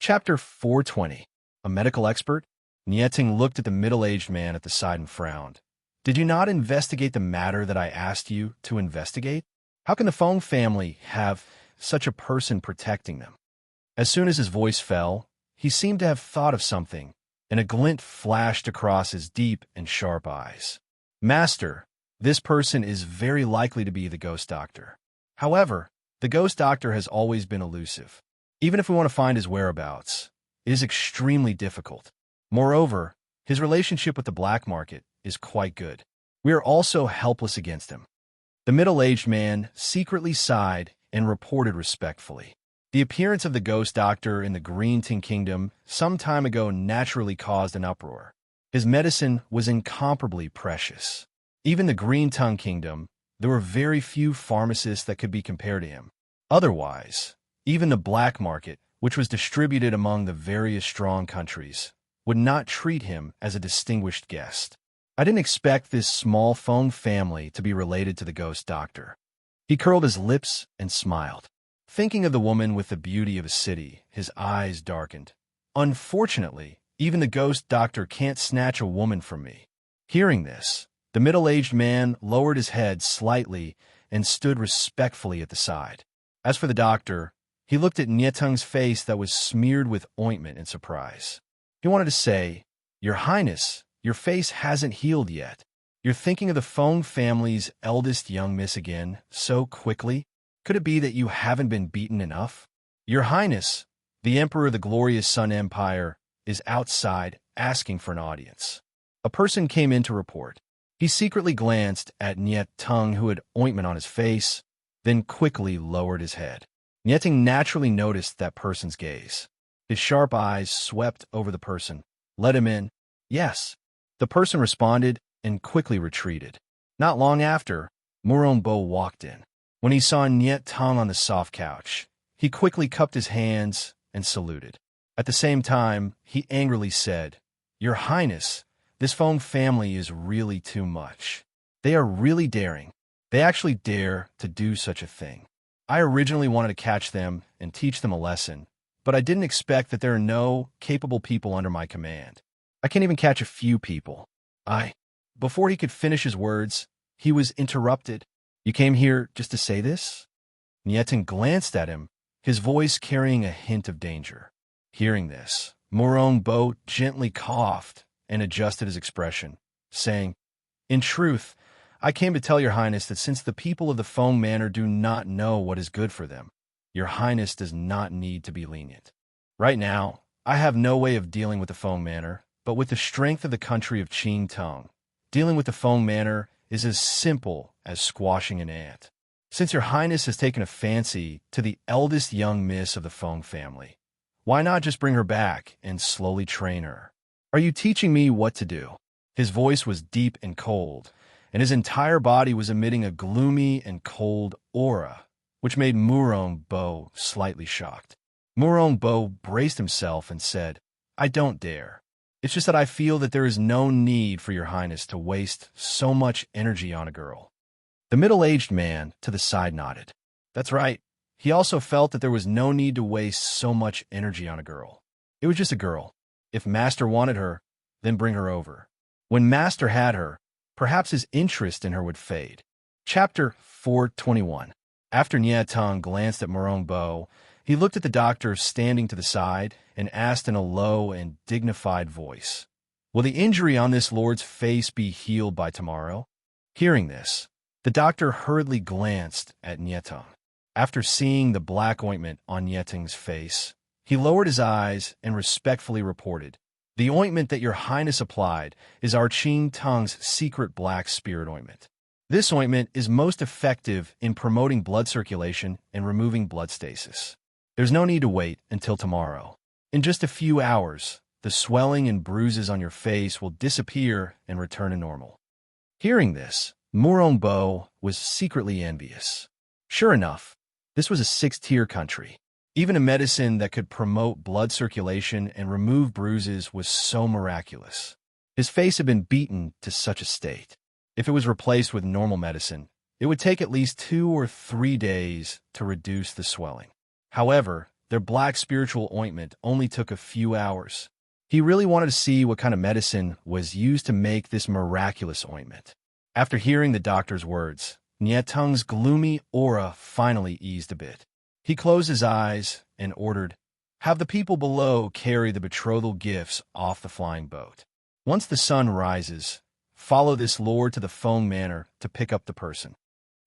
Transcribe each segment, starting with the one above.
Chapter 420. A medical expert? Enchanting looked at the middle-aged man at the side and frowned. Did you not investigate the matter that I asked you to investigate? How can the Feng family have such a person protecting them? As soon as his voice fell, he seemed to have thought of something, and a glint flashed across his deep and sharp eyes. Master, this person is very likely to be the ghost doctor. However, the ghost doctor has always been elusive. Even if we want to find his whereabouts, it is extremely difficult. Moreover, his relationship with the black market is quite good. We are also helpless against him. The middle-aged man secretly sighed and reported respectfully. The appearance of the ghost doctor in the Green-Ting Kingdom some time ago naturally caused an uproar. His medicine was incomparably precious. Even the Green-Tung Kingdom, there were very few pharmacists that could be compared to him. Otherwise, even the black market, which was distributed among the various strong countries, would not treat him as a distinguished guest. I didn't expect this small Feng family to be related to the ghost doctor. He curled his lips and smiled. Thinking of the woman with the beauty of a city, his eyes darkened. Unfortunately, even the ghost doctor can't snatch a woman from me. Hearing this, the middle-aged man lowered his head slightly and stood respectfully at the side. As for the doctor, he looked at Enchanting's face that was smeared with ointment in surprise. He wanted to say, "Your Highness, your face hasn't healed yet. You're thinking of the Feng family's eldest young miss again, so quickly? Could it be that you haven't been beaten enough? Your Highness, the Emperor of the Glorious Sun Empire, is outside asking for an audience." A person came in to report. He secretly glanced at Enchanting, who had ointment on his face, then quickly lowered his head. Enchanting naturally noticed that person's gaze. His sharp eyes swept over the person. "Let him in." "Yes." The person responded and quickly retreated. Not long after, Murongbo walked in. When he saw Enchanting on the soft couch, he quickly cupped his hands and saluted. At the same time, he angrily said, "Your Highness, this Feng family is really too much. They are really daring. They actually dare to do such a thing. I originally wanted to catch them and teach them a lesson, but I didn't expect that there are no capable people under my command. I can't even catch a few people. Before he could finish his words, he was interrupted. "You came here just to say this?" Enchanting glanced at him, his voice carrying a hint of danger. Hearing this, Murongbo gently coughed and adjusted his expression, saying, "In truth, I came to tell your Highness that since the people of the Feng Manor do not know what is good for them, your Highness does not need to be lenient. Right now, I have no way of dealing with the Feng Manor, but with the strength of the country of Qing-Tung, dealing with the Feng Manor is as simple as squashing an ant. Since your Highness has taken a fancy to the eldest young miss of the Feng family, why not just bring her back and slowly train her? Are you teaching me what to do?" His voice was deep and cold, and his entire body was emitting a gloomy and cold aura, which made Murongbo slightly shocked. Murongbo braced himself and said, "I don't dare. It's just that I feel that there is no need for your Highness to waste so much energy on a girl." The middle-aged man to the side nodded. That's right. He also felt that there was no need to waste so much energy on a girl. It was just a girl. If Master wanted her, then bring her over. When Master had her, perhaps his interest in her would fade. Chapter 421. After Enchanting glanced at Murongbo, he looked at the doctor standing to the side and asked in a low and dignified voice, "Will the injury on this lord's face be healed by tomorrow?" Hearing this, the doctor hurriedly glanced at Enchanting. After seeing the black ointment on Enchanting's face, he lowered his eyes and respectfully reported, "The ointment that your Highness applied is our Qing-Tung's secret black spirit ointment. This ointment is most effective in promoting blood circulation and removing blood stasis. There's no need to wait until tomorrow. In just a few hours, the swelling and bruises on your face will disappear and return to normal." Hearing this, Murongbo was secretly envious. Sure enough, this was a 6th-tier country. Even a medicine that could promote blood circulation and remove bruises was so miraculous. His face had been beaten to such a state. If it was replaced with normal medicine, it would take at least 2 or 3 days to reduce the swelling. However, their black spiritual ointment only took a few hours. He really wanted to see what kind of medicine was used to make this miraculous ointment. After hearing the doctor's words, Nietung's gloomy aura finally eased a bit. He closed his eyes and ordered, "Have the people below carry the betrothal gifts off the flying boat. Once the sun rises, follow this lord to the Feng Manor to pick up the person."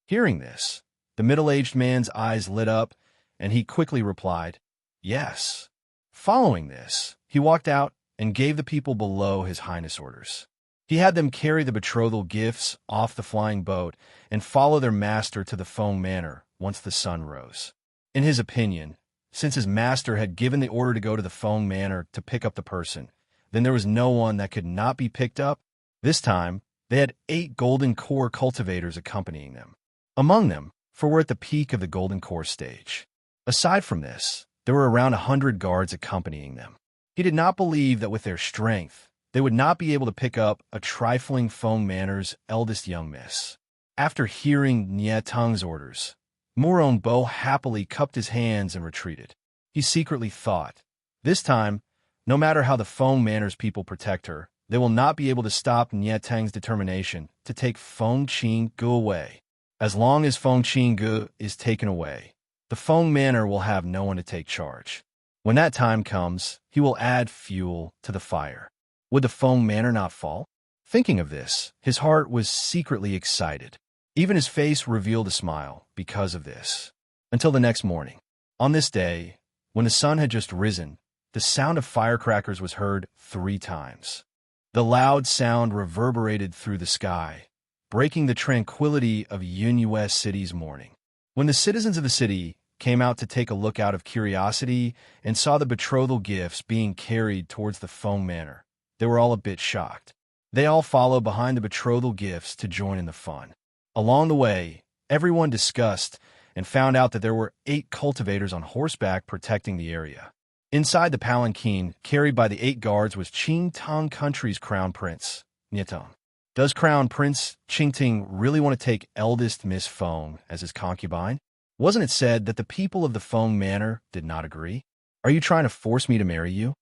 Hearing this, the middle-aged man's eyes lit up, and he quickly replied, "Yes." Following this, he walked out and gave the people below His Highness orders. He had them carry the betrothal gifts off the flying boat and follow their master to the Feng Manor once the sun rose. In his opinion, since his master had given the order to go to the Feng Manor to pick up the person, then there was no one that could not be picked up. This time, they had 8 golden core cultivators accompanying them. Among them, for we're at the peak of the golden core stage. Aside from this, there were around 100 guards accompanying them. He did not believe that with their strength, they would not be able to pick up a trifling Feng Manor's eldest young miss. After hearing Nietung's orders, Muron Bo happily cupped his hands and retreated. He secretly thought, this time, no matter how the Feng Manor's people protect her, they will not be able to stop Nietung's determination to take Feng Qinggu away. As long as Feng Qinggu is taken away, the Feng Manor will have no one to take charge. When that time comes, he will add fuel to the fire. Would the Feng Manor not fall? Thinking of this, his heart was secretly excited. Even his face revealed a smile because of this. Until the next morning. On this day, when the sun had just risen, the sound of firecrackers was heard 3 times. The loud sound reverberated through the sky, breaking the tranquility of Yunyue City's morning. When the citizens of the city came out to take a look out of curiosity and saw the betrothal gifts being carried towards the Feng Manor, they were all a bit shocked. They all followed behind the betrothal gifts to join in the fun. Along the way, everyone discussed and found out that there were 8 cultivators on horseback protecting the area. Inside the palanquin, carried by the 8 guards, was Qingtang Country's crown prince, Nietung. Does Crown Prince Qingting really want to take eldest Miss Feng as his concubine? Wasn't it said that the people of the Feng Manor did not agree? Are you trying to force me to marry you?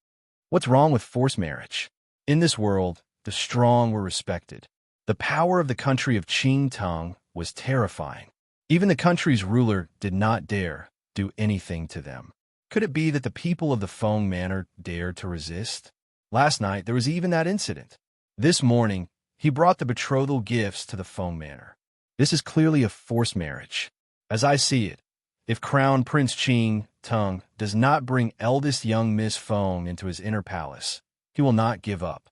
What's wrong with forced marriage? In this world, the strong were respected. The power of the country of Qingtang was terrifying. Even the country's ruler did not dare do anything to them. Could it be that the people of the Feng Manor dared to resist? Last night, there was even that incident. This morning, he brought the betrothal gifts to the Feng Manor. This is clearly a forced marriage. As I see it, if Crown Prince Qingtang does not bring eldest young Miss Feng into his inner palace, he will not give up.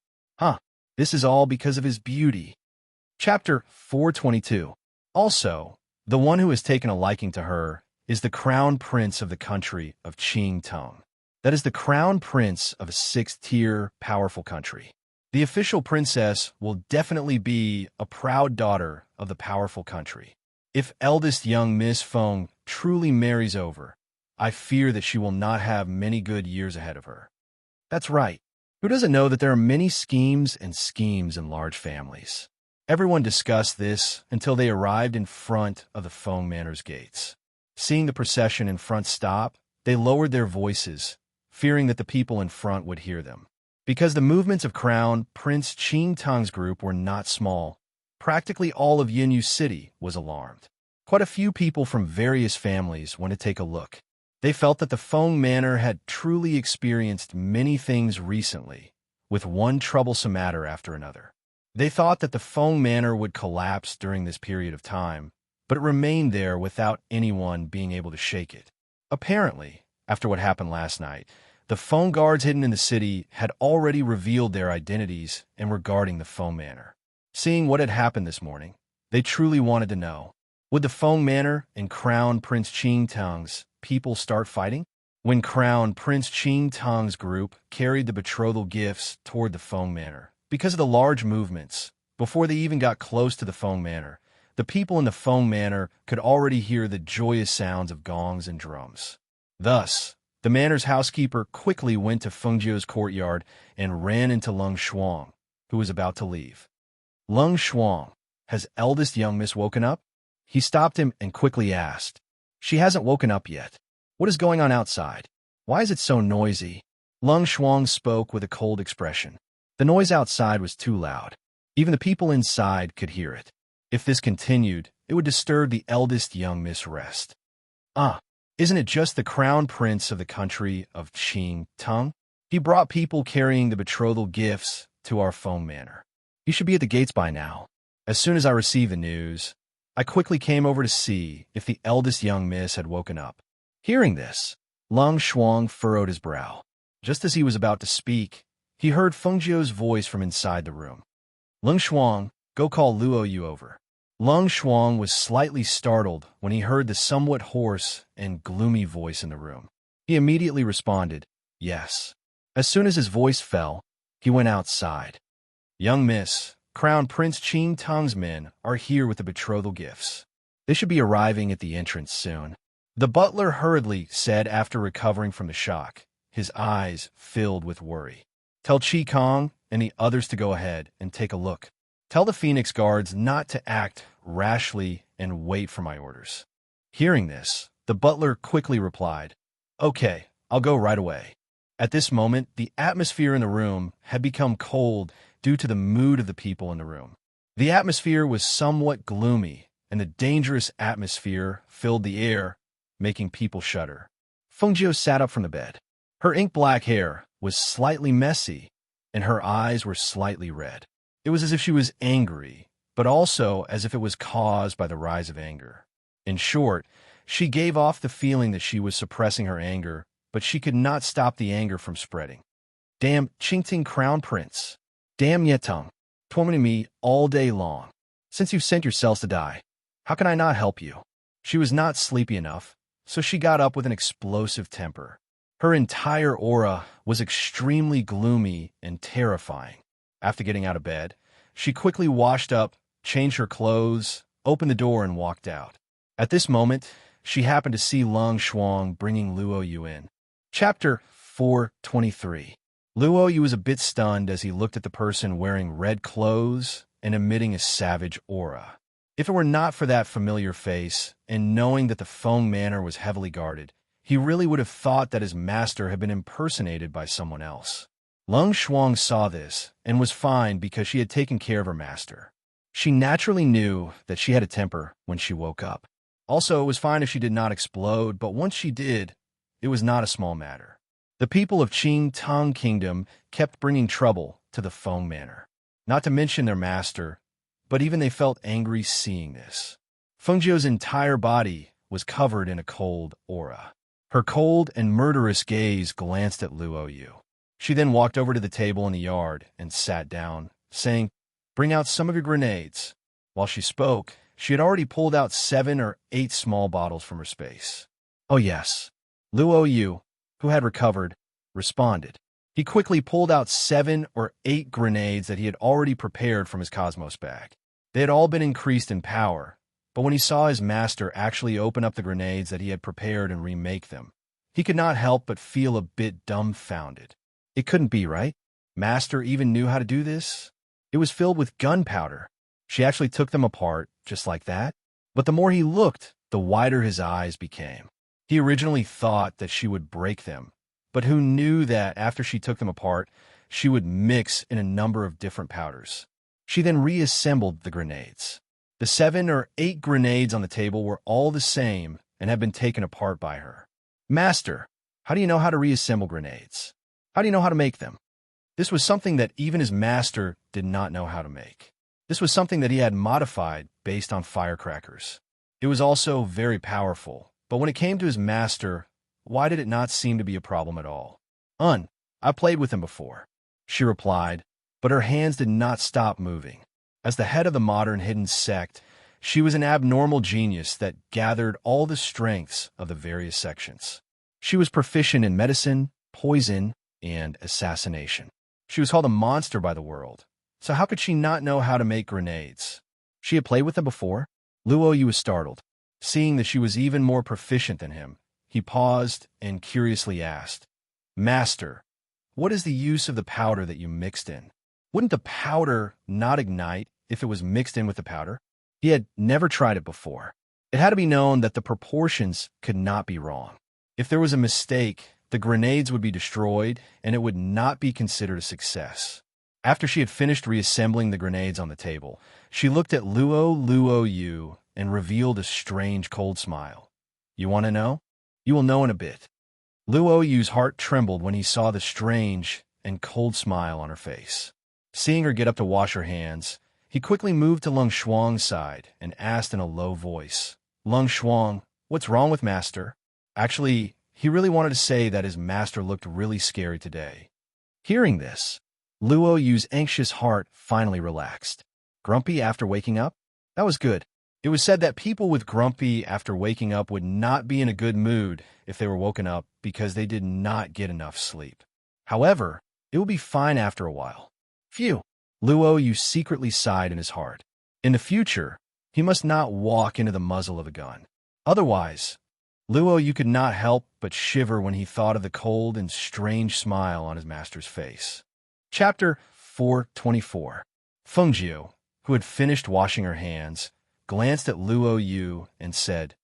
This is all because of his beauty. Chapter 422. Also, the one who has taken a liking to her is the crown prince of the country of Qingtang. That is the crown prince of a 6th-tier powerful country. The official princess will definitely be a proud daughter of the powerful country. If eldest young Miss Feng truly marries over, I fear that she will not have many good years ahead of her. That's right. Who doesn't know that there are many schemes in large families? Everyone discussed this until they arrived in front of the Feng Manor's gates. Seeing the procession in front stop, they lowered their voices, fearing that the people in front would hear them. Because the movements of Crown Prince Qingtang's group were not small, practically all of Yunyu City was alarmed. Quite a few people from various families went to take a look. They felt that the Feng Manor had truly experienced many things recently, with one troublesome matter after another. They thought that the Feng Manor would collapse during this period of time, but it remained there without anyone being able to shake it. Apparently, after what happened last night, the Feng guards hidden in the city had already revealed their identities and were guarding the Feng Manor. Seeing what had happened this morning, they truly wanted to know, would the Feng Manor and Crown Prince Qingtang's people start fighting? When Crown Prince Qingtang's group carried the betrothal gifts toward the Feng Manor, because of the large movements, before they even got close to the Feng Manor, the people in the Feng Manor could already hear the joyous sounds of gongs and drums. Thus, the manor's housekeeper quickly went to Fengjiu's courtyard and ran into Leng Shuang, who was about to leave. Leng Shuang, has eldest young Miss woken up? He stopped him and quickly asked. She hasn't woken up yet. What is going on outside? Why is it so noisy? Lung Shuang spoke with a cold expression. The noise outside was too loud. Even the people inside could hear it. If this continued, it would disturb the eldest young Miss rest. Isn't it just the crown prince of the country of Qing Tung? He brought people carrying the betrothal gifts to our Feng Manor. He should be at the gates by now. As soon as I received the news, I quickly came over to see if the eldest young miss had woken up. Hearing this, Lung Shuang furrowed his brow. Just as he was about to speak, he heard Feng Jiu's voice from inside the room. Lung Shuang, go call Luo Yu over. Lung Shuang was slightly startled when he heard the somewhat hoarse and gloomy voice in the room. He immediately responded, yes. As soon as his voice fell, he went outside. Young miss, Crown Prince Qing Tung's men are here with the betrothal gifts. They should be arriving at the entrance soon. The butler hurriedly said after recovering from the shock, his eyes filled with worry. Tell Qi Kong and the others to go ahead and take a look. Tell the Phoenix Guards not to act rashly and wait for my orders. Hearing this, the butler quickly replied, okay, I'll go right away. At this moment, the atmosphere in the room had become cold due to the mood of the people in the room. The atmosphere was somewhat gloomy, and the dangerous atmosphere filled the air, making people shudder. Feng Jiu sat up from the bed. Her ink-black hair was slightly messy, and her eyes were slightly red. It was as if she was angry, but also as if it was caused by the rise of anger. In short, she gave off the feeling that she was suppressing her anger, but she could not stop the anger from spreading. Damn Qingting Crown Prince. Damn Yetung, tormenting me all day long. Since you've sent yourselves to die, how can I not help you? She was not sleepy enough, so she got up with an explosive temper. Her entire aura was extremely gloomy and terrifying. After getting out of bed, she quickly washed up, changed her clothes, opened the door, and walked out. At this moment, she happened to see Lung Shuang bringing Luo Yu in. Chapter 423. Luo Yu was a bit stunned as he looked at the person wearing red clothes and emitting a savage aura. If it were not for that familiar face, and knowing that the Feng Manor was heavily guarded, he really would have thought that his master had been impersonated by someone else. Lung Shuang saw this, and was fine because she had taken care of her master. She naturally knew that she had a temper when she woke up. Also, it was fine if she did not explode, but once she did, it was not a small matter. The people of Qing Tang Kingdom kept bringing trouble to the Feng Manor. Not to mention their master, but even they felt angry seeing this. Feng Jiu's entire body was covered in a cold aura. Her cold and murderous gaze glanced at Luo Yu. She then walked over to the table in the yard and sat down, saying, bring out some of your grenades. While she spoke, she had already pulled out 7 or 8 small bottles from her space. Oh yes. Luo Yu, who had recovered, responded. He quickly pulled out 7 or 8 grenades that he had already prepared from his Cosmos bag. They had all been increased in power, but when he saw his master actually open up the grenades that he had prepared and remake them, he could not help but feel a bit dumbfounded. It couldn't be, right? Master even knew how to do this? It was filled with gunpowder. She actually took them apart, just like that. But the more he looked, the wider his eyes became. He originally thought that she would break them, but who knew that after she took them apart, she would mix in a number of different powders. She then reassembled the grenades. The 7 or 8 grenades on the table were all the same and had been taken apart by her. Master, how do you know how to reassemble grenades? How do you know how to make them? This was something that even his master did not know how to make. This was something that he had modified based on firecrackers. It was also very powerful, but when it came to his master, why did it not seem to be a problem at all? I played with him before, she replied, but her hands did not stop moving. As the head of the modern hidden sect, she was an abnormal genius that gathered all the strengths of the various sections. She was proficient in medicine, poison, and assassination. She was called a monster by the world, so how could she not know how to make grenades? She had played with them before? Luo Yu was startled. Seeing that she was even more proficient than him, he paused and curiously asked, Master, what is the use of the powder that you mixed in? Wouldn't the powder not ignite if it was mixed in with the powder? He had never tried it before. It had to be known that the proportions could not be wrong. If there was a mistake, the grenades would be destroyed, and it would not be considered a success. After she had finished reassembling the grenades on the table, she looked at Luo Yu and revealed a strange cold smile. You want to know? You will know in a bit. Luo Yu's heart trembled when he saw the strange and cold smile on her face. Seeing her get up to wash her hands, he quickly moved to Lung Shuang's side and asked in a low voice, Lung Shuang, what's wrong with Master? Actually, he really wanted to say that his master looked really scary today. Hearing this, Luo Yu's anxious heart finally relaxed. Grumpy after waking up? That was good. It was said that people with grumpy after waking up would not be in a good mood if they were woken up because they did not get enough sleep. However, it would be fine after a while. Phew! Luo Yu secretly sighed in his heart. In the future, he must not walk into the muzzle of a gun. Otherwise, Luo Yu could not help but shiver when he thought of the cold and strange smile on his master's face. Chapter 424. Fengjiu, who had finished washing her hands, glanced at Luo Yu and said,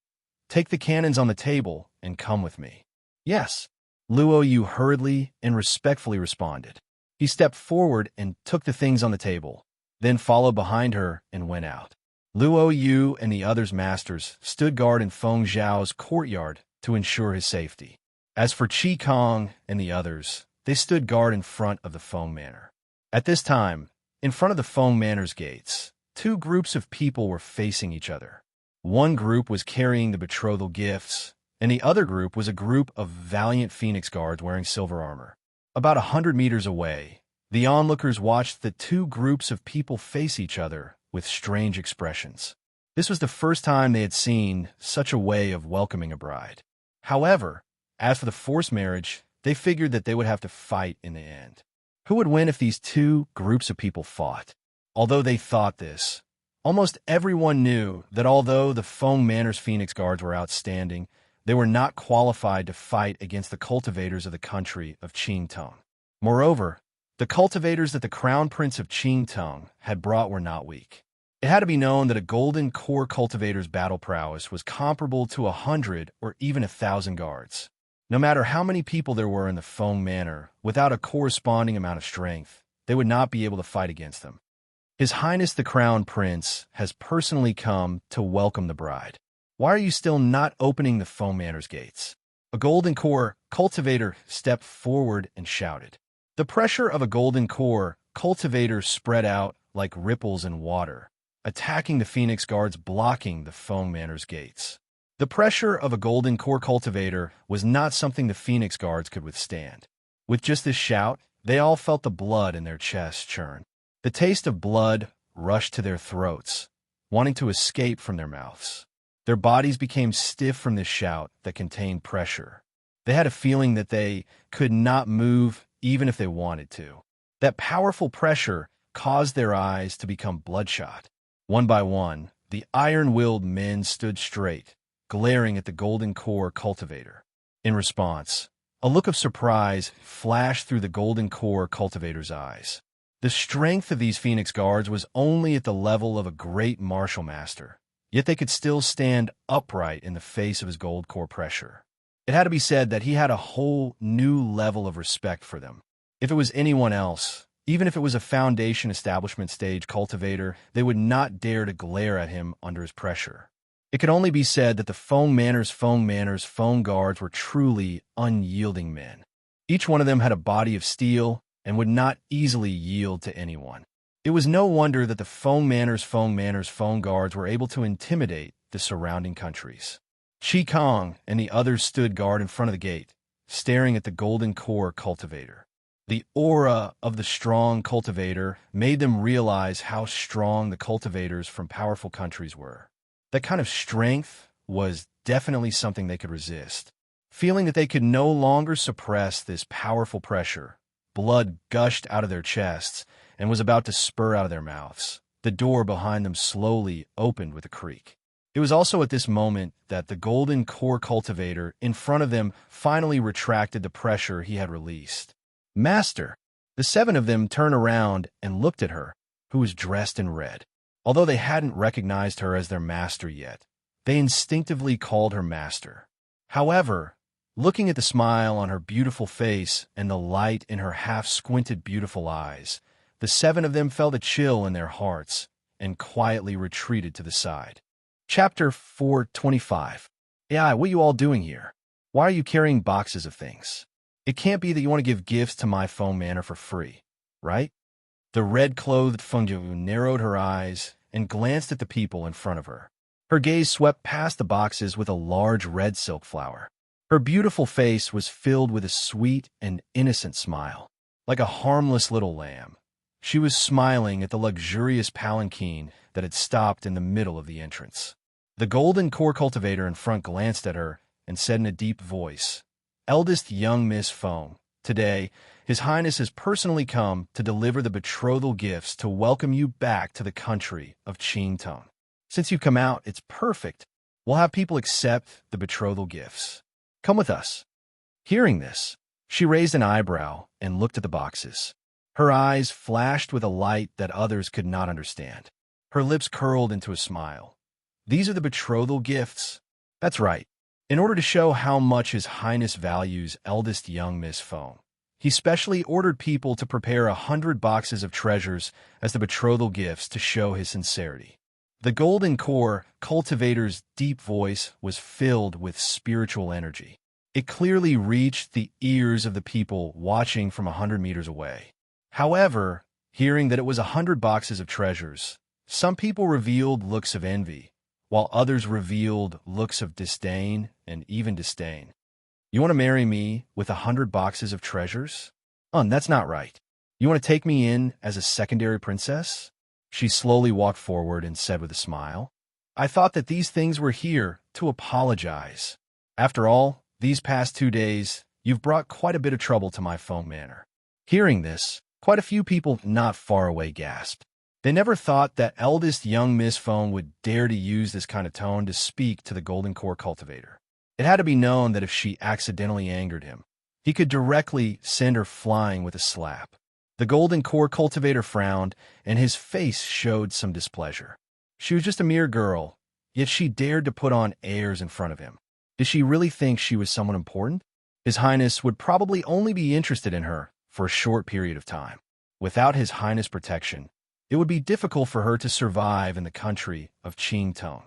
Take the cannons on the table and come with me. Yes. Luo Yu hurriedly and respectfully responded. He stepped forward and took the things on the table, then followed behind her and went out. Luo Yu and the others' masters stood guard in Feng Zhao's courtyard to ensure his safety. As for Qi Kong and the others, they stood guard in front of the Feng Manor. At this time, in front of the Feng Manor's gates, two groups of people were facing each other. One group was carrying the betrothal gifts, and the other group was a group of valiant Phoenix Guards wearing silver armor. About 100 meters away, the onlookers watched the two groups of people face each other with strange expressions. This was the first time they had seen such a way of welcoming a bride. However, as for the forced marriage, they figured that they would have to fight in the end. Who would win if these two groups of people fought? Although they thought this, almost everyone knew that although the Feng Manor's Phoenix Guards were outstanding, they were not qualified to fight against the cultivators of the country of Qingtong. Moreover, the cultivators that the Crown Prince of Qingtong had brought were not weak. It had to be known that a golden core cultivator's battle prowess was comparable to 100 or even 1,000 guards. No matter how many people there were in the Feng Manor, without a corresponding amount of strength, they would not be able to fight against them. His Highness the Crown Prince has personally come to welcome the bride. Why are you still not opening the Feng Manor's gates? A golden core cultivator stepped forward and shouted. The pressure of a golden core cultivator spread out like ripples in water, attacking the Phoenix Guards, blocking the Feng Manor's gates. The pressure of a golden core cultivator was not something the Phoenix Guards could withstand. With just this shout, they all felt the blood in their chests churn. The taste of blood rushed to their throats, wanting to escape from their mouths. Their bodies became stiff from this shout that contained pressure. They had a feeling that they could not move even if they wanted to. That powerful pressure caused their eyes to become bloodshot. One by one, the iron-willed men stood straight, glaring at the golden core cultivator. In response, a look of surprise flashed through the golden core cultivator's eyes. The strength of these Phoenix Guards was only at the level of a great martial master, yet they could still stand upright in the face of his gold core pressure. It had to be said that he had a whole new level of respect for them. If it was anyone else, even if it was a Foundation establishment stage cultivator, they would not dare to glare at him under his pressure. It could only be said that the Feng Manor's Feng Guards were truly unyielding men. Each one of them had a body of steel and would not easily yield to anyone. It was no wonder that the Feng Manor's Feng Guards were able to intimidate the surrounding countries. Qi Kong and the others stood guard in front of the gate, staring at the golden core cultivator. The aura of the strong cultivator made them realize how strong the cultivators from powerful countries were. That kind of strength was definitely something they could resist. Feeling that they could no longer suppress this powerful pressure, blood gushed out of their chests and was about to spur out of their mouths. The door behind them slowly opened with a creak. It was also at this moment that the golden core cultivator in front of them finally retracted the pressure he had released. Master! The seven of them turned around and looked at her, who was dressed in red. Although they hadn't recognized her as their master yet, they instinctively called her master. However, Looking at the smile on her beautiful face and the light in her half-squinted beautiful eyes, the seven of them felt a chill in their hearts and quietly retreated to the side. Chapter 425. Yeah, what are you all doing here? Why are you carrying boxes of things? It can't be that you want to give gifts to my phone manor for free, right? The red-clothed Fengjiu narrowed her eyes and glanced at the people in front of her. Her gaze swept past the boxes with a large red silk flower. Her beautiful face was filled with a sweet and innocent smile, like a harmless little lamb. She was smiling at the luxurious palanquin that had stopped in the middle of the entrance. The golden core cultivator in front glanced at her and said in a deep voice, "Eldest young Miss Feng, today, His Highness has personally come to deliver the betrothal gifts to welcome you back to the country of Qingtong. Since you've come out, it's perfect. We'll have people accept the betrothal gifts. Come with us." Hearing this, she raised an eyebrow and looked at the boxes. Her eyes flashed with a light that others could not understand. Her lips curled into a smile. "These are the betrothal gifts?" "That's right. In order to show how much His Highness values eldest young Miss Feng, he specially ordered people to prepare 100 boxes of treasures as the betrothal gifts to show his sincerity." The golden core cultivator's deep voice was filled with spiritual energy. It clearly reached the ears of the people watching from 100 meters away. However, hearing that it was 100 boxes of treasures, some people revealed looks of envy, while others revealed looks of disdain and even disdain. "You want to marry me with 100 boxes of treasures? That's not right. You want to take me in as a secondary princess?" She slowly walked forward and said with a smile, "I thought that these things were here to apologize. After all, these past 2 days, you've brought quite a bit of trouble to my Feng manor." Hearing this, quite a few people not far away gasped. They never thought that eldest young Miss Feng would dare to use this kind of tone to speak to the golden core cultivator. It had to be known that if she accidentally angered him, he could directly send her flying with a slap. The golden core cultivator frowned, and his face showed some displeasure. She was just a mere girl, yet she dared to put on airs in front of him. Did she really think she was someone important? His Highness would probably only be interested in her for a short period of time. Without His Highness' protection, it would be difficult for her to survive in the country of Qingtong.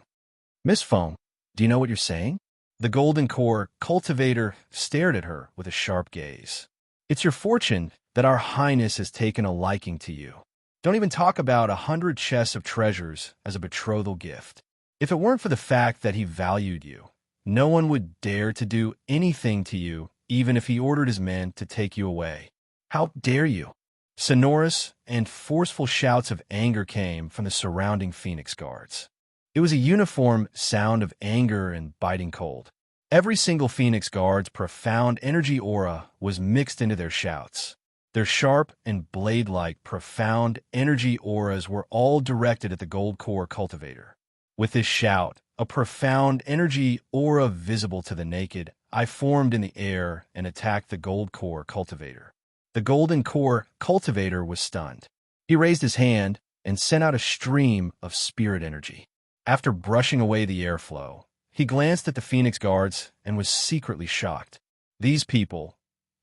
"Miss Feng, do you know what you're saying?" The golden core cultivator stared at her with a sharp gaze. "It's your fortune that our Highness has taken a liking to you. Don't even talk about 100 chests of treasures as a betrothal gift. If it weren't for the fact that he valued you, no one would dare to do anything to you, even if he ordered his men to take you away. How dare you?" Sonorous and forceful shouts of anger came from the surrounding Phoenix Guards. It was a uniform sound of anger and biting cold. Every single Phoenix Guard's profound energy aura was mixed into their shouts. Their sharp and blade-like profound energy auras were all directed at the gold core cultivator. With this shout, a profound energy aura visible to the naked eye formed in the air and attacked the gold core cultivator. The golden core cultivator was stunned. He raised his hand and sent out a stream of spirit energy. After brushing away the airflow, he glanced at the Phoenix Guards and was secretly shocked. These people...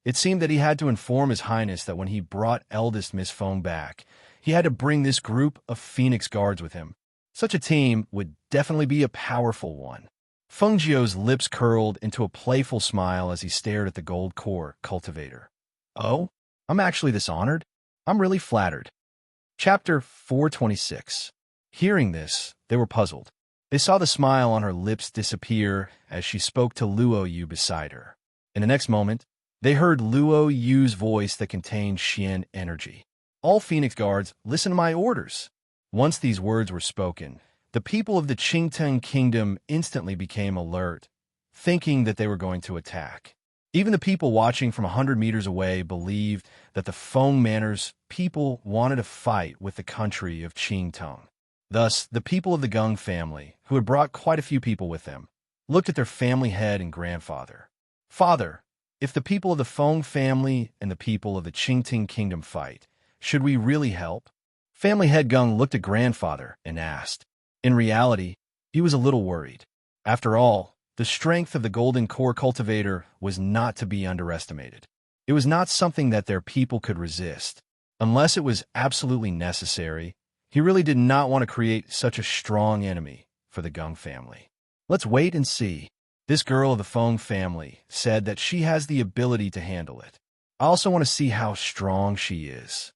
It seemed that he had to inform His Highness that when he brought eldest Miss Feng back, he had to bring this group of Phoenix Guards with him. Such a team would definitely be a powerful one. Feng Jiu's lips curled into a playful smile as he stared at the gold core cultivator. "Oh, I'm actually this honored? I'm really flattered." Chapter 426. Hearing this, they were puzzled. They saw the smile on her lips disappear as she spoke to Luo Yu beside her. In the next moment, they heard Luo Yu's voice that contained Xian energy. "All Phoenix Guards, listen to my orders." Once these words were spoken, the people of the Qingtang Kingdom instantly became alert, thinking that they were going to attack. Even the people watching from 100 meters away believed that the Feng Manor's people wanted to fight with the country of Qingtong. Thus, the people of the Gung family, who had brought quite a few people with them, looked at their family head and grandfather. "Father, if the people of the Feng family and the people of the Qingtang Kingdom fight, should we really help?" Family head Gung looked at grandfather and asked. In reality, he was a little worried. After all, The strength of the golden core cultivator was not to be underestimated. It was not something that their people could resist. Unless it was absolutely necessary, he really did not want to create such a strong enemy for the Gung family. Let's wait and see. This girl of the Feng family said that she has the ability to handle it. I also want to see how strong she is.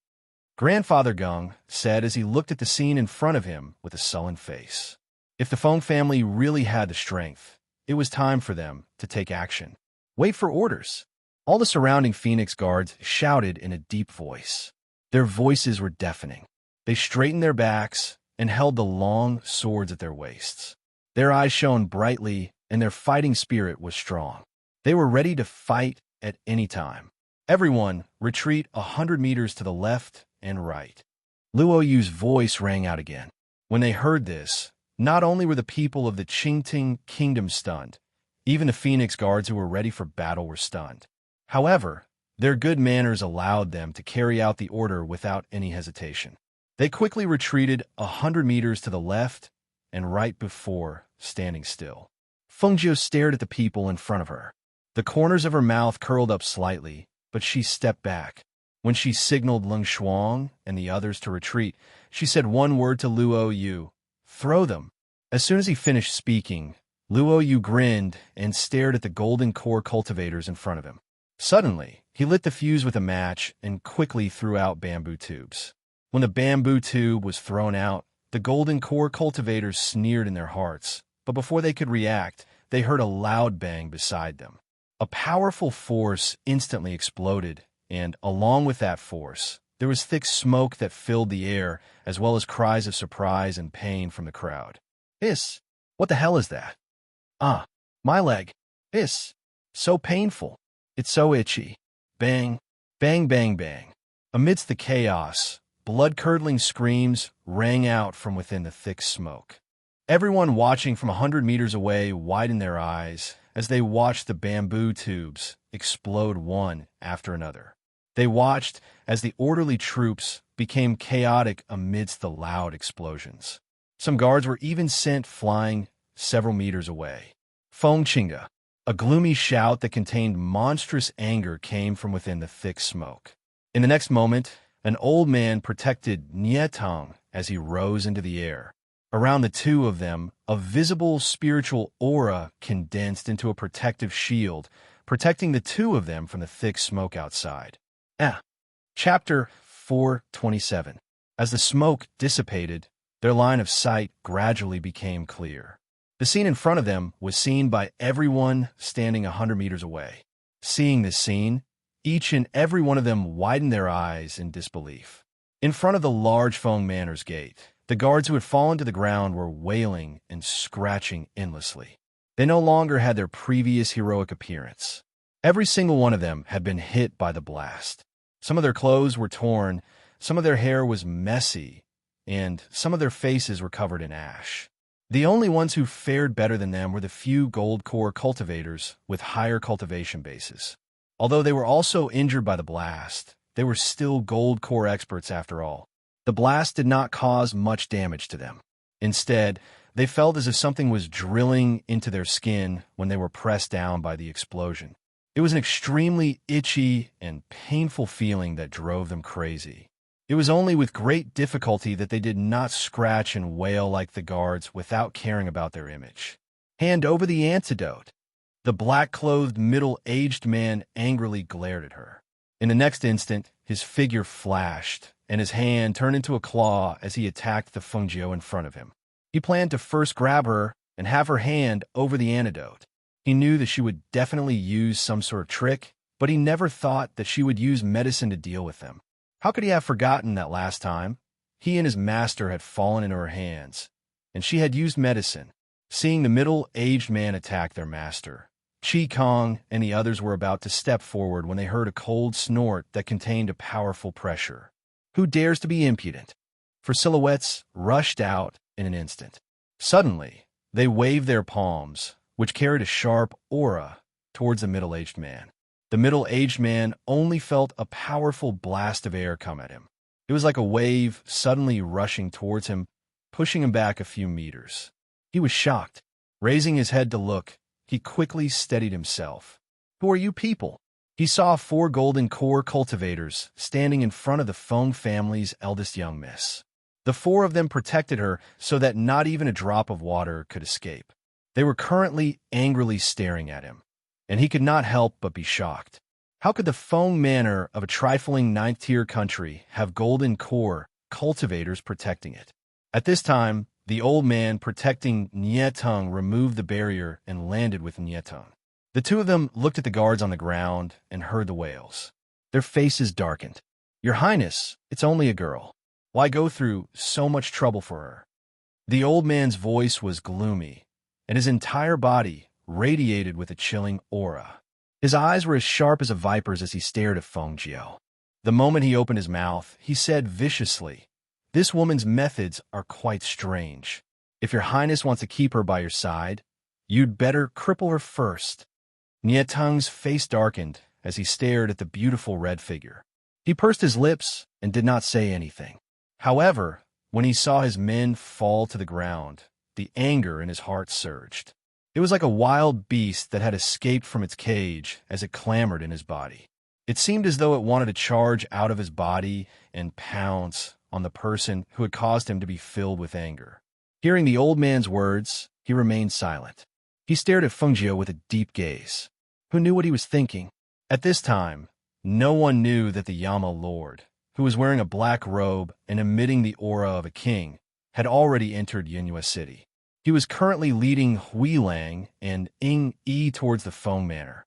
Grandfather Gung said as he looked at the scene in front of him with a sullen face. If the Feng family really had the strength, it was time for them to take action. Wait for orders. All the surrounding Phoenix guards shouted in a deep voice. Their voices were deafening. They straightened their backs and held the long swords at their waists. Their eyes shone brightly and their fighting spirit was strong. They were ready to fight at any time. Everyone, retreat 100 meters to the left and right. Luo Yu's voice rang out again. When they heard this, not only were the people of the Enchanting kingdom stunned, even the Phoenix guards who were ready for battle were stunned. However, their good manners allowed them to carry out the order without any hesitation. They quickly retreated 100 meters to the left and right before standing still. Fengjiu stared at the people in front of her. The corners of her mouth curled up slightly, but she stepped back. When she signaled Leng Shuang and the others to retreat, she said one word to Luo Yu, "Throw them." As soon as he finished speaking, Luo Yu grinned and stared at the golden core cultivators in front of him. Suddenly, he lit the fuse with a match and quickly threw out bamboo tubes. When the bamboo tube was thrown out, the golden core cultivators sneered in their hearts, but before they could react, they heard a loud bang beside them. A powerful force instantly exploded, and along with that force, there was thick smoke that filled the air, as well as cries of surprise and pain from the crowd. What the hell is that? Ah, my leg. So painful. It's so itchy. Bang, bang, bang, bang. Amidst the chaos, blood-curdling screams rang out from within the thick smoke. Everyone watching from 100 meters away widened their eyes as they watched the bamboo tubes explode one after another. They watched as the orderly troops became chaotic amidst the loud explosions. Some guards were even sent flying several meters away. Feng Qingge, a gloomy shout that contained monstrous anger came from within the thick smoke. In the next moment, an old man protected Nietang as he rose into the air. Around the two of them, a visible spiritual aura condensed into a protective shield, protecting the two of them from the thick smoke outside. Chapter 427. As the smoke dissipated, their line of sight gradually became clear. The scene in front of them was seen by everyone standing 100 meters away. Seeing this scene, each and every one of them widened their eyes in disbelief. In front of the large Feng Manor's gate, the guards who had fallen to the ground were wailing and scratching endlessly. They no longer had their previous heroic appearance. Every single one of them had been hit by the blast. Some of their clothes were torn, some of their hair was messy, and some of their faces were covered in ash. The only ones who fared better than them were the few gold core cultivators with higher cultivation bases. Although they were also injured by the blast, they were still gold core experts after all. The blast did not cause much damage to them. Instead, they felt as if something was drilling into their skin when they were pressed down by the explosion. It was an extremely itchy and painful feeling that drove them crazy. It was only with great difficulty that they did not scratch and wail like the guards without caring about their image. "Hand over the antidote." The black-clothed, middle-aged man angrily glared at her. In the next instant, his figure flashed, and his hand turned into a claw as he attacked the Fengjiu in front of him. He planned to first grab her and have her hand over the antidote. He knew that she would definitely use some sort of trick, but he never thought that she would use medicine to deal with them. How could he have forgotten that last time? He and his master had fallen into her hands, and she had used medicine. Seeing the middle-aged man attack their master, Qi Kong and the others were about to step forward when they heard a cold snort that contained a powerful pressure. Who dares to be impudent? For silhouettes rushed out in an instant. Suddenly, they waved their palms, which carried a sharp aura, towards the middle-aged man. The middle-aged man only felt a powerful blast of air come at him. It was like a wave suddenly rushing towards him, pushing him back a few meters. He was shocked. Raising his head to look, he quickly steadied himself. "Who are you people?" He saw 4 golden core cultivators standing in front of the Feng family's eldest young miss. The 4 of them protected her so that not even a drop of water could escape. They were currently angrily staring at him, and he could not help but be shocked. How could the Feng manor of a trifling 9th-tier country have golden core cultivators protecting it? At this time, the old man protecting Enchanting removed the barrier and landed with Enchanting. The 2 of them looked at the guards on the ground and heard the wails. Their faces darkened. "Your Highness, it's only a girl. Why go through so much trouble for her?" The old man's voice was gloomy, and his entire body radiated with a chilling aura. His eyes were as sharp as a viper's as he stared at Feng Jiao. The moment he opened his mouth, he said viciously, "This woman's methods are quite strange. If your Highness wants to keep her by your side, you'd better cripple her first." Enchanting's face darkened as he stared at the beautiful red figure. He pursed his lips and did not say anything. However, when he saw his men fall to the ground, the anger in his heart surged. It was like a wild beast that had escaped from its cage as it clamored in his body. It seemed as though it wanted to charge out of his body and pounce on the person who had caused him to be filled with anger. Hearing the old man's words, he remained silent. He stared at Feng Jiao with a deep gaze. Who knew what he was thinking? At this time, no one knew that the Yama Lord, who was wearing a black robe and emitting the aura of a king, had already entered Yinhua City. He was currently leading Hui Lang and Ying Yi towards the Feng Manor.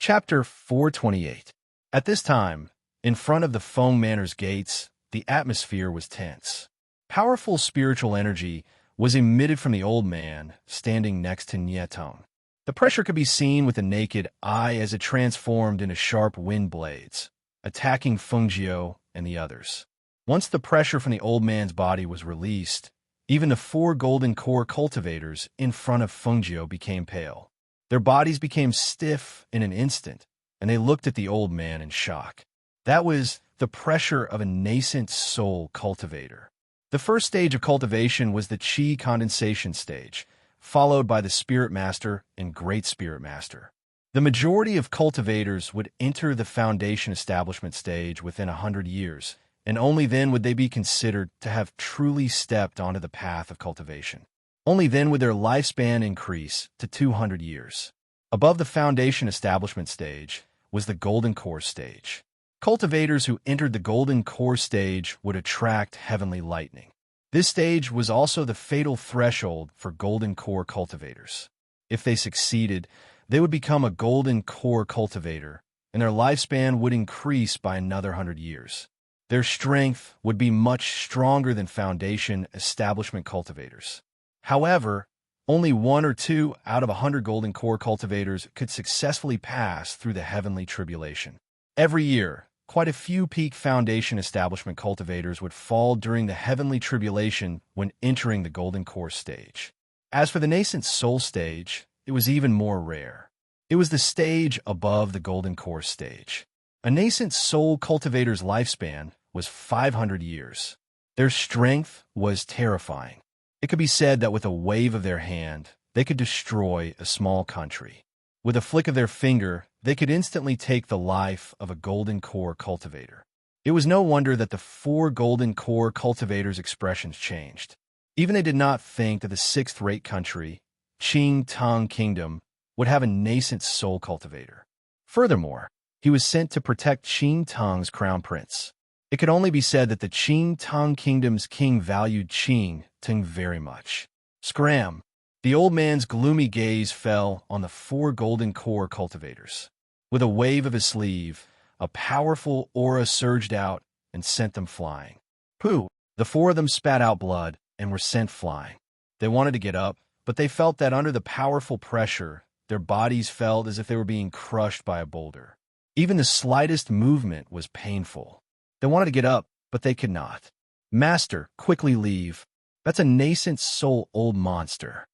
Chapter 428. At this time, in front of the Feng Manor's gates, the atmosphere was tense. Powerful spiritual energy was emitted from the old man standing next to Enchanting. The pressure could be seen with the naked eye as it transformed into sharp wind blades, attacking Feng Jiao and the others. Once the pressure from the old man's body was released, even the 4 golden core cultivators in front of Feng Jiao became pale. Their bodies became stiff in an instant, and they looked at the old man in shock. That was the pressure of a nascent soul cultivator. The first stage of cultivation was the Qi condensation stage, followed by the Spirit Master and Great Spirit Master. The majority of cultivators would enter the Foundation Establishment stage within 100 years, and only then would they be considered to have truly stepped onto the path of cultivation. Only then would their lifespan increase to 200 years. Above the Foundation Establishment stage was the Golden Core stage. Cultivators who entered the Golden Core stage would attract heavenly lightning. This stage was also the fatal threshold for Golden Core cultivators. If they succeeded, they would become a Golden Core cultivator, and their lifespan would increase by another 100 years. Their strength would be much stronger than Foundation Establishment cultivators. However, only 1 or 2 out of 100 Golden Core cultivators could successfully pass through the heavenly tribulation. Every year, quite a few peak Foundation Establishment cultivators would fall during the heavenly tribulation when entering the Golden Core stage. As for the nascent soul stage, it was even more rare. It was the stage above the Golden Core stage. A nascent soul cultivator's lifespan was 500 years. Their strength was terrifying. It could be said that with a wave of their hand, they could destroy a small country. With a flick of their finger, they could instantly take the life of a Golden Core cultivator. It was no wonder that the 4 Golden Core cultivators' expressions changed. Even they did not think that the 6th-rate country, Qing Tang Kingdom, would have a nascent soul cultivator. Furthermore, he was sent to protect Qing Tang's crown prince. It could only be said that the Qing Tang Kingdom's king valued Qing Tang very much. Scram! The old man's gloomy gaze fell on the 4 Golden Core cultivators. With a wave of his sleeve, a powerful aura surged out and sent them flying. Pooh! The 4 of them spat out blood and were sent flying. They wanted to get up, but they felt that under the powerful pressure, their bodies felt as if they were being crushed by a boulder. Even the slightest movement was painful. They wanted to get up, but they could not. Master, quickly leave. That's a nascent soul old monster.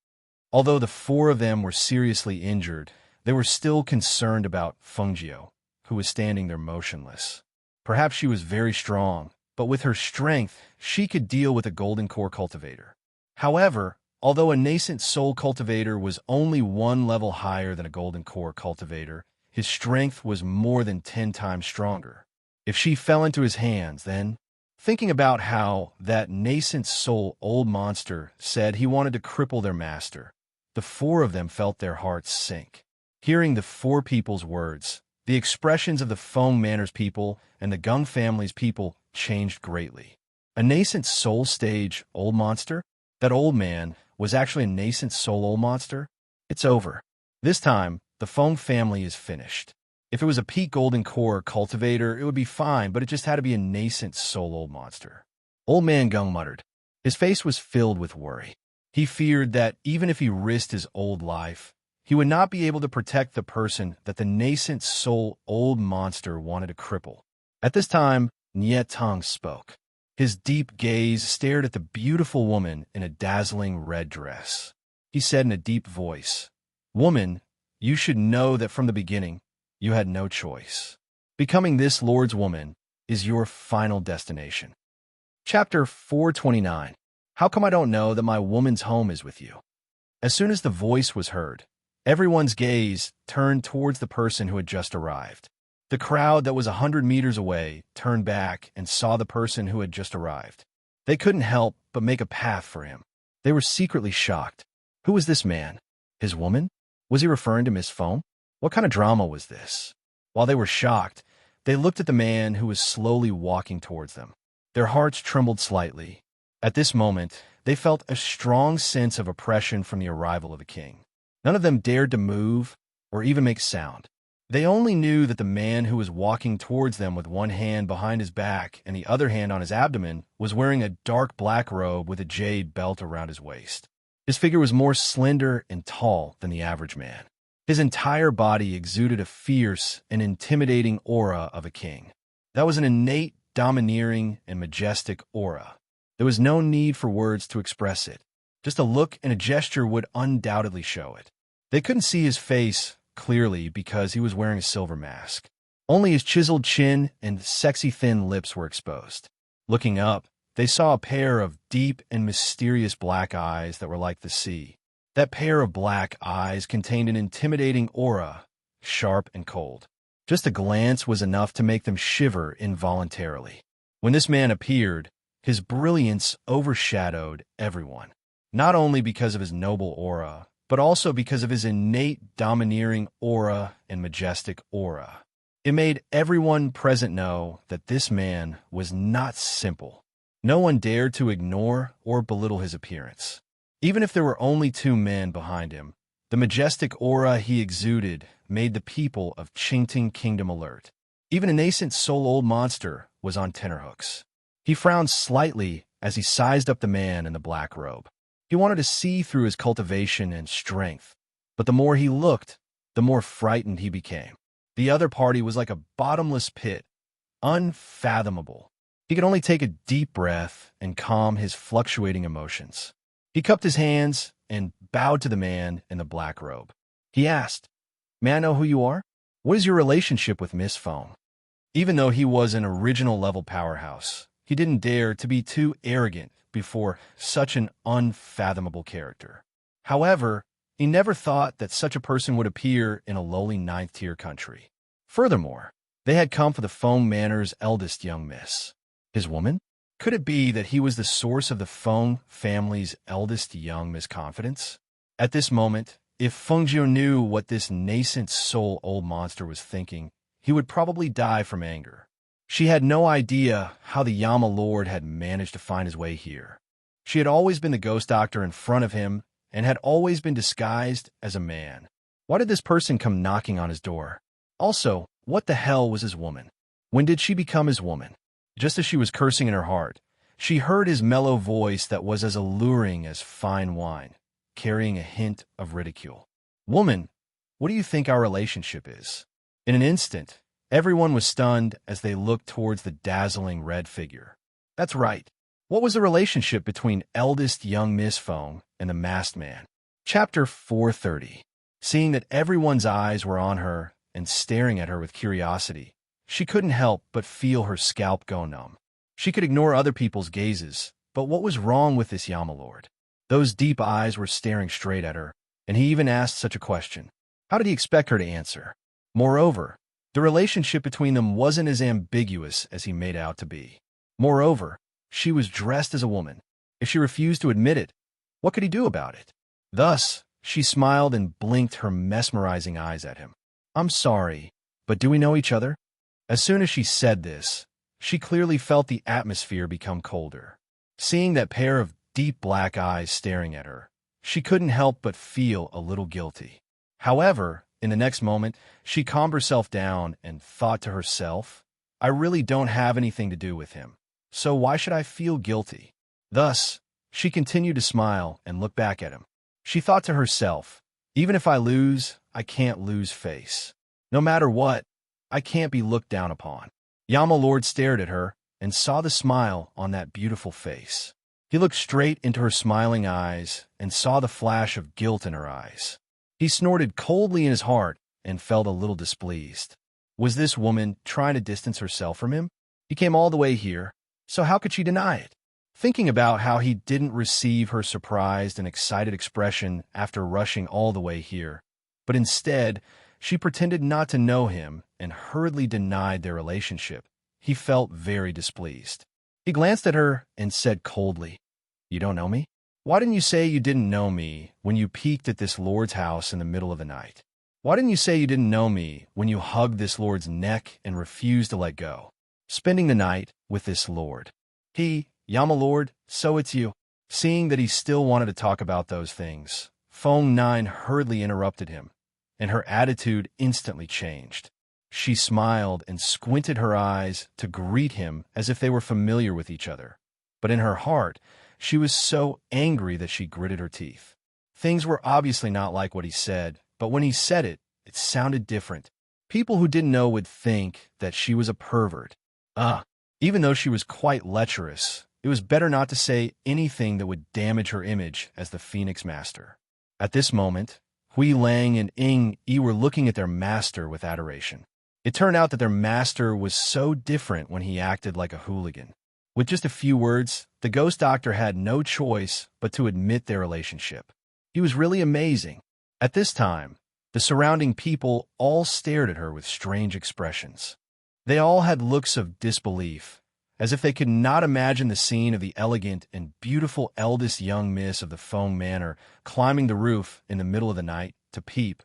Although the 4 of them were seriously injured, they were still concerned about Feng Jiao, who was standing there motionless. Perhaps she was very strong, but with her strength, she could deal with a Golden Core cultivator. However, although a nascent soul cultivator was only one level higher than a golden core cultivator, his strength was more than 10 times stronger. If she fell into his hands, then, thinking about how that nascent soul old monster said he wanted to cripple their master, the four of them felt their hearts sink. Hearing the four people's words, the expressions of the Feng Manor's people and the Gung family's people changed greatly. A nascent soul stage old monster? That old man was actually a nascent soul old monster? It's over. This time, the Feng family is finished. If it was a peak golden core cultivator, it would be fine, but it just had to be a nascent soul old monster. Old man Gung muttered. His face was filled with worry. He feared that even if he risked his old life, he would not be able to protect the person that the nascent soul old monster wanted to cripple. At this time, Enchanting spoke. His deep gaze stared at the beautiful woman in a dazzling red dress. He said in a deep voice, "Woman, you should know that from the beginning, you had no choice. Becoming this Lord's woman is your final destination." Chapter 429. How come I don't know that my woman's home is with you? As soon as the voice was heard, everyone's gaze turned towards the person who had just arrived. The crowd that was 100 meters away turned back and saw the person who had just arrived. They couldn't help but make a path for him. They were secretly shocked. Who was this man? His woman? Was he referring to Miss Feng? What kind of drama was this? While they were shocked, they looked at the man who was slowly walking towards them. Their hearts trembled slightly. At this moment, they felt a strong sense of oppression from the arrival of the king. None of them dared to move or even make sound. They only knew that the man who was walking towards them with one hand behind his back and the other hand on his abdomen was wearing a dark black robe with a jade belt around his waist. His figure was more slender and tall than the average man. His entire body exuded a fierce and intimidating aura of a king. That was an innate, domineering, and majestic aura. There was no need for words to express it. Just a look and a gesture would undoubtedly show it. They couldn't see his face clearly because he was wearing a silver mask. Only his chiseled chin and sexy thin lips were exposed. Looking up, they saw a pair of deep and mysterious black eyes that were like the sea. That pair of black eyes contained an intimidating aura, sharp and cold. Just a glance was enough to make them shiver involuntarily. When this man appeared, his brilliance overshadowed everyone, not only because of his noble aura, but also because of his innate domineering aura and majestic aura. It made everyone present know that this man was not simple. No one dared to ignore or belittle his appearance. Even if there were only two men behind him, the majestic aura he exuded made the people of Enchanting Kingdom alert. Even a nascent soul old monster was on tenterhooks. He frowned slightly as he sized up the man in the black robe. He wanted to see through his cultivation and strength, but the more he looked, the more frightened he became. The other party was like a bottomless pit, unfathomable. He could only take a deep breath and calm his fluctuating emotions. He cupped his hands and bowed to the man in the black robe. He asked, "May I know who you are? What is your relationship with Miss Feng?" Even though he was an original level powerhouse, he didn't dare to be too arrogant before such an unfathomable character. However, he never thought that such a person would appear in a lowly 9th-tier country. Furthermore, they had come for the Feng Manor's eldest young miss. His woman? Could it be that he was the source of the Feng family's eldest young misconfidence? At this moment, if Feng Jiu knew what this nascent soul old monster was thinking, he would probably die from anger. She had no idea how the Yama Lord had managed to find his way here. She had always been the ghost doctor in front of him and had always been disguised as a man. Why did this person come knocking on his door? Also, what the hell was his woman? When did she become his woman? Just as she was cursing in her heart, she heard his mellow voice that was as alluring as fine wine, carrying a hint of ridicule. "Woman, what do you think our relationship is?" In an instant, everyone was stunned as they looked towards the dazzling red figure. That's right. What was the relationship between eldest young Miss Feng and the masked man? Chapter 430. Seeing that everyone's eyes were on her and staring at her with curiosity, she couldn't help but feel her scalp go numb. She could ignore other people's gazes, but what was wrong with this Yama Lord? Those deep eyes were staring straight at her, and he even asked such a question. How did he expect her to answer? Moreover, the relationship between them wasn't as ambiguous as he made out to be. Moreover, she was dressed as a woman. If she refused to admit it, what could he do about it? Thus, she smiled and blinked her mesmerizing eyes at him. I'm sorry, but do we know each other? As soon as she said this, she clearly felt the atmosphere become colder. Seeing that pair of deep black eyes staring at her, she couldn't help but feel a little guilty. However, in the next moment, she calmed herself down and thought to herself, I really don't have anything to do with him, so why should I feel guilty? Thus, she continued to smile and look back at him. She thought to herself, even if I lose, I can't lose face. No matter what, I can't be looked down upon. Yama Lord stared at her and saw the smile on that beautiful face. He looked straight into her smiling eyes and saw the flash of guilt in her eyes. He snorted coldly in his heart and felt a little displeased. Was this woman trying to distance herself from him? He came all the way here, so how could she deny it? Thinking about how he didn't receive her surprised and excited expression after rushing all the way here, but instead, she pretended not to know him and hurriedly denied their relationship, he felt very displeased. He glanced at her and said coldly, You don't know me? Why didn't you say you didn't know me when you peeked at this lord's house in the middle of the night? Why didn't you say you didn't know me when you hugged this lord's neck and refused to let go? Spending the night with this lord. Yama Lord, so it's you. Seeing that he still wanted to talk about those things, Feng Nine hurriedly interrupted him, and her attitude instantly changed. She smiled and squinted her eyes to greet him as if they were familiar with each other. But in her heart, she was so angry that she gritted her teeth. Things were obviously not like what he said, but when he said it, it sounded different. People who didn't know would think that she was a pervert. Even though she was quite lecherous, it was better not to say anything that would damage her image as the Phoenix Master. At this moment, Hui Lang and Ying Yi were looking at their master with adoration. It turned out that their master was so different when he acted like a hooligan. With just a few words, the ghost doctor had no choice but to admit their relationship. He was really amazing. At this time, the surrounding people all stared at her with strange expressions. They all had looks of disbelief, as if they could not imagine the scene of the elegant and beautiful eldest young miss of the Feng Manor climbing the roof in the middle of the night to peep.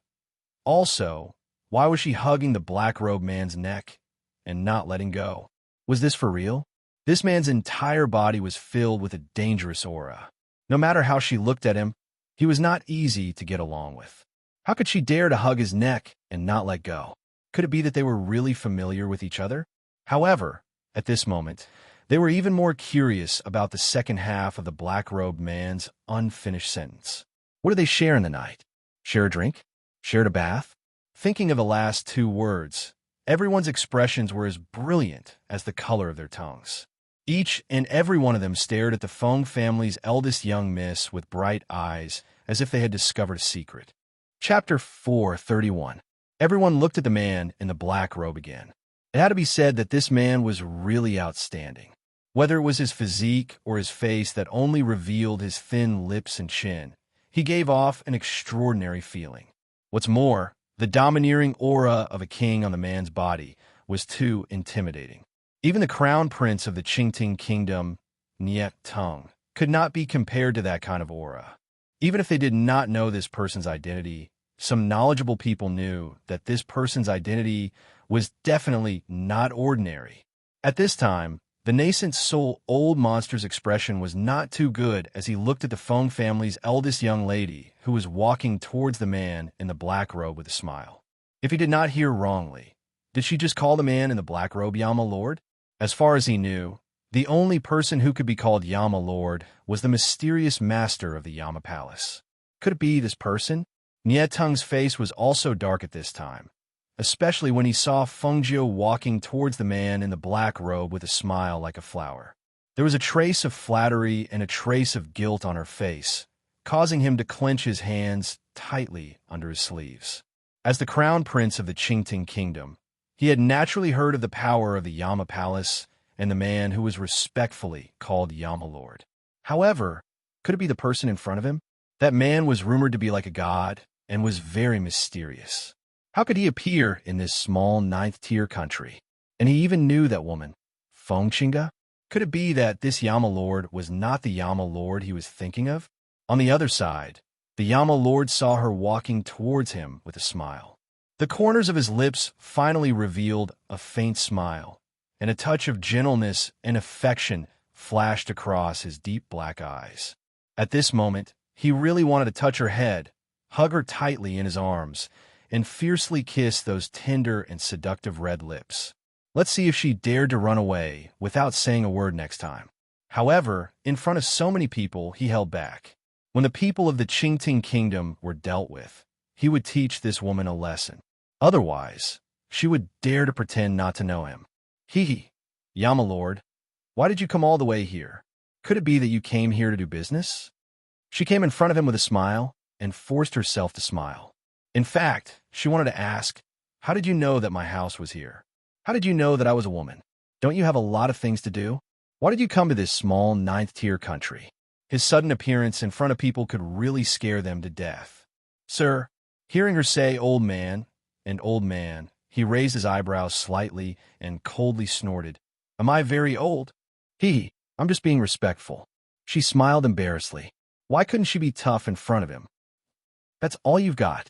Also, why was she hugging the black-robed man's neck and not letting go? Was this for real? This man's entire body was filled with a dangerous aura. No matter how she looked at him, he was not easy to get along with. How could she dare to hug his neck and not let go? Could it be that they were really familiar with each other? However, at this moment, they were even more curious about the second half of the black-robed man's unfinished sentence. What did they share in the night? Share a drink? Shared a bath? Thinking of the last two words, everyone's expressions were as brilliant as the color of their tongues. Each and every one of them stared at the Feng family's eldest young miss with bright eyes, as if they had discovered a secret. Chapter 431. Everyone looked at the man in the black robe again. It had to be said that this man was really outstanding. Whether it was his physique or his face that only revealed his thin lips and chin, he gave off an extraordinary feeling. What's more, the domineering aura of a king on the man's body was too intimidating. Even the crown prince of the Enchanting kingdom, Enchanting, could not be compared to that kind of aura. Even if they did not know this person's identity, some knowledgeable people knew that this person's identity was definitely not ordinary. At this time, the nascent soul old monster's expression was not too good as he looked at the Feng family's eldest young lady who was walking towards the man in the black robe with a smile. If he did not hear wrongly, did she just call the man in the black robe Yama Lord? As far as he knew, the only person who could be called Yama Lord was the mysterious master of the Yama Palace. Could it be this person? Nietung's face was also dark at this time, especially when he saw Fengjiu walking towards the man in the black robe with a smile like a flower. There was a trace of flattery and a trace of guilt on her face, causing him to clench his hands tightly under his sleeves. As the crown prince of the Enchanting kingdom, he had naturally heard of the power of the Yama Palace and the man who was respectfully called Yama Lord. However, Could it be the person in front of him? That man was rumored to be like a god and was very mysterious. How could he appear in this small ninth-tier country? And he even knew that woman, Feng Qinga? Could it be that this Yama Lord was not the Yama Lord he was thinking of? On the other side, the Yama Lord saw her walking towards him with a smile. The corners of his lips finally revealed a faint smile, and a touch of gentleness and affection flashed across his deep black eyes. At this moment, he really wanted to touch her head, hug her tightly in his arms, and fiercely kiss those tender and seductive red lips. Let's see if she dared to run away without saying a word next time. However, in front of so many people, he held back. When the people of the Enchanting kingdom were dealt with, he would teach this woman a lesson. Otherwise, she would dare to pretend not to know him. Hee, Yama Lord, why did you come all the way here? Could it be that you came here to do business? She came in front of him with a smile and forced herself to smile. In fact, she wanted to ask, how did you know that my house was here? How did you know that I was a woman? Don't you have a lot of things to do? Why did you come to this small ninth-tier country? His sudden appearance in front of people could really scare them to death. Sir, hearing her say old man, he raised his eyebrows slightly and coldly snorted, Am I very old? I'm just being respectful. She smiled embarrassedly. Why couldn't she be tough in front of him? That's all you've got.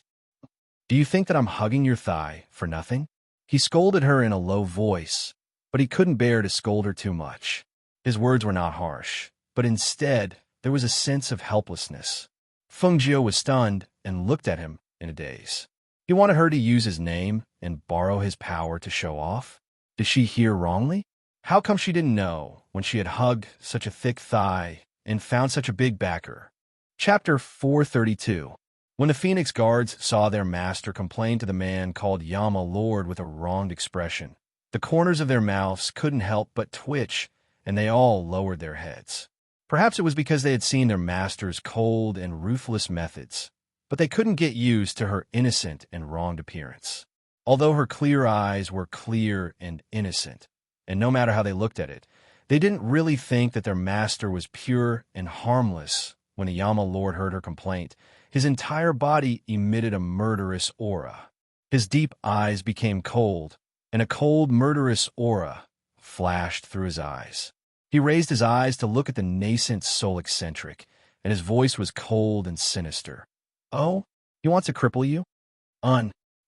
Do you think that I'm hugging your thigh for nothing? He scolded her in a low voice, but he couldn't bear to scold her too much. His words were not harsh, but instead, there was a sense of helplessness. Feng Jiu was stunned and looked at him in a daze. He wanted her to use his name and borrow his power to show off. Did she hear wrongly? How come she didn't know when she had hugged such a thick thigh and found such a big backer? Chapter 432. When the Phoenix Guards saw their master complain to the man called Yama Lord with a wronged expression, the corners of their mouths couldn't help but twitch, and they all lowered their heads. Perhaps it was because they had seen their master's cold and ruthless methods, but they couldn't get used to her innocent and wronged appearance. Although her clear eyes were clear and innocent, and no matter how they looked at it, they didn't really think that their master was pure and harmless. When the Yama Lord heard her complaint, his entire body emitted a murderous aura. His deep eyes became cold, and a cold, murderous aura flashed through his eyes. He raised his eyes to look at the nascent soul eccentric, and his voice was cold and sinister. Oh, he wants to cripple you?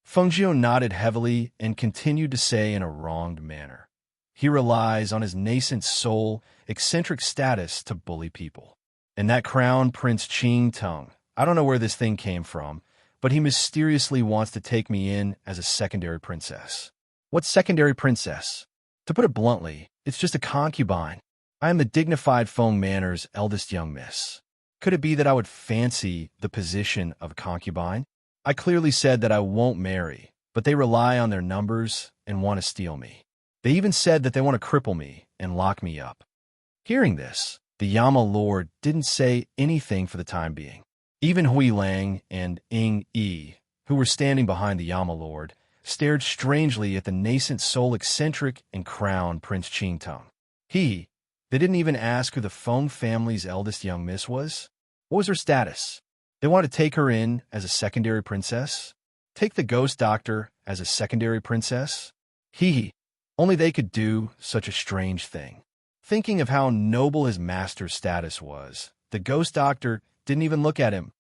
Feng Jiu nodded heavily and continued to say in a wronged manner. He relies on his nascent soul eccentric status to bully people. And that crown Prince Qing Tung, I don't know where this thing came from, but he mysteriously wants to take me in as a secondary princess. What secondary princess? To put it bluntly, it's just a concubine. I am the dignified Feng Manor's eldest young miss. Could it be that I would fancy the position of a concubine? I clearly said that I won't marry, but they rely on their numbers and want to steal me. They even said that they want to cripple me and lock me up. Hearing this, the Yama Lord didn't say anything for the time being. Even Hui Lang and Ing Yi, who were standing behind the Yama Lord, stared strangely at the nascent soul eccentric and crowned Prince Qing Tung. They didn't even ask who the Feng family's eldest young miss was. What was her status? They wanted to take her in as a secondary princess? Take the ghost doctor as a secondary princess? Only they could do such a strange thing. Thinking of how noble his master's status was, the ghost doctor didn't even look at him.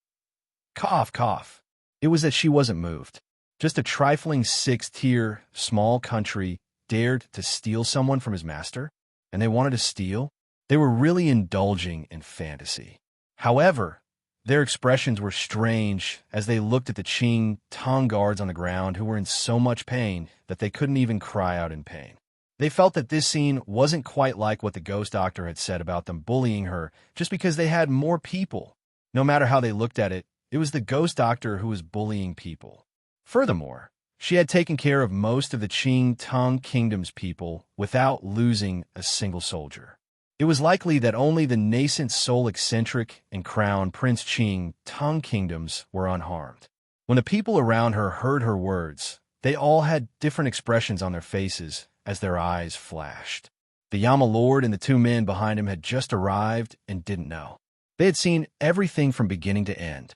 Cough, cough. It was that she wasn't moved. Just a trifling sixth-tier, small country dared to steal someone from his master? And they wanted to steal? They were really indulging in fantasy. However, their expressions were strange as they looked at the Qing Tong guards on the ground who were in so much pain that they couldn't even cry out in pain. They felt that this scene wasn't quite like what the ghost doctor had said about them bullying her just because they had more people. No matter how they looked at it, it was the ghost doctor who was bullying people. Furthermore, she had taken care of most of the Qing Tong kingdom's people without losing a single soldier. It was likely that only the nascent soul eccentric and crowned Prince Qing Tong kingdoms were unharmed. When the people around her heard her words, they all had different expressions on their faces as their eyes flashed. The Yama Lord and the two men behind him had just arrived and didn't know. They had seen everything from beginning to end.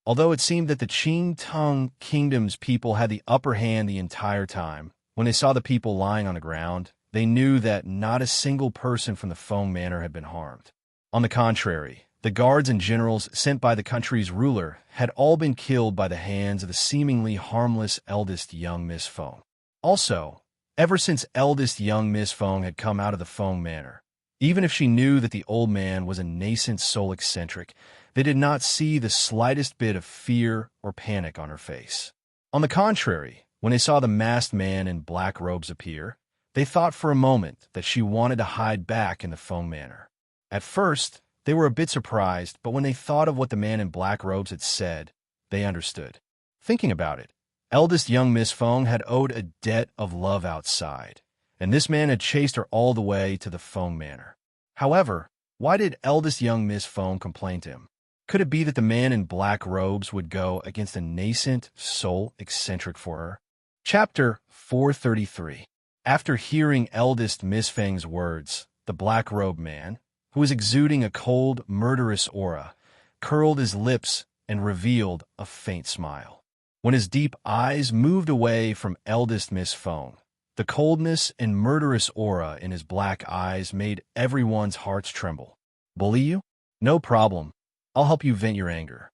Although it seemed that the Qing Tung Kingdom's people had the upper hand the entire time, when they saw the people lying on the ground, they knew that not a single person from the Feng Manor had been harmed. On the contrary, the guards and generals sent by the country's ruler had all been killed by the hands of the seemingly harmless eldest young Miss Feng. Also, ever since eldest young Miss Feng had come out of the Feng Manor, even if she knew that the old man was a nascent soul eccentric, they did not see the slightest bit of fear or panic on her face. On the contrary, when they saw the masked man in black robes appear, they thought for a moment that she wanted to hide back in the Feng Manor. At first, they were a bit surprised, but when they thought of what the man in black robes had said, they understood. Thinking about it, eldest young Miss Feng had owed a debt of love outside, and this man had chased her all the way to the Feng Manor. However, why did eldest young Miss Feng complain to him? Could it be that the man in black robes would go against a nascent soul eccentric for her? Chapter 433. After hearing eldest Miss Feng's words, the black-robed man, who was exuding a cold, murderous aura, curled his lips and revealed a faint smile. When his deep eyes moved away from eldest Miss Feng, the coldness and murderous aura in his black eyes made everyone's hearts tremble. Bully you? No problem. I'll help you vent your anger.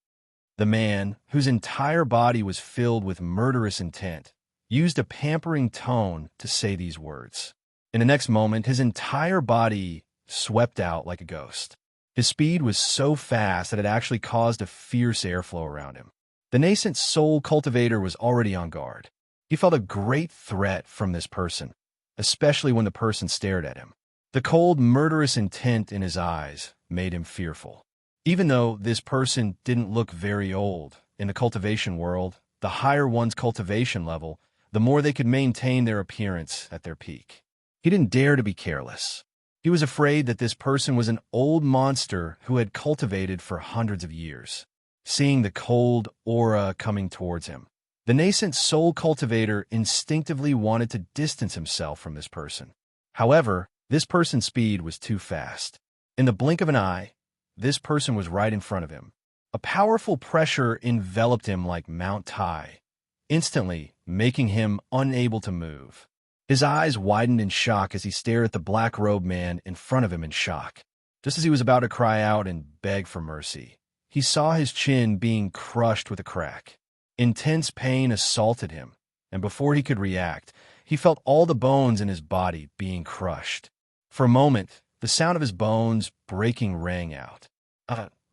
The man, whose entire body was filled with murderous intent, used a pampering tone to say these words. In the next moment, his entire body swept out like a ghost. His speed was so fast that it actually caused a fierce airflow around him. The nascent soul cultivator was already on guard. He felt a great threat from this person, especially when the person stared at him. The cold, murderous intent in his eyes made him fearful. Even though this person didn't look very old, in the cultivation world, the higher one's cultivation level, the more they could maintain their appearance at their peak. He didn't dare to be careless. He was afraid that this person was an old monster who had cultivated for hundreds of years. Seeing the cold aura coming towards him, the nascent soul cultivator instinctively wanted to distance himself from this person. However, this person's speed was too fast. In the blink of an eye, this person was right in front of him. A powerful pressure enveloped him like Mount Tai, instantly making him unable to move. His eyes widened in shock as he stared at the black-robed man in front of him in shock. Just as he was about to cry out and beg for mercy, he saw his chin being crushed with a crack. Intense pain assaulted him, and before he could react, he felt all the bones in his body being crushed. For a moment, the sound of his bones breaking rang out.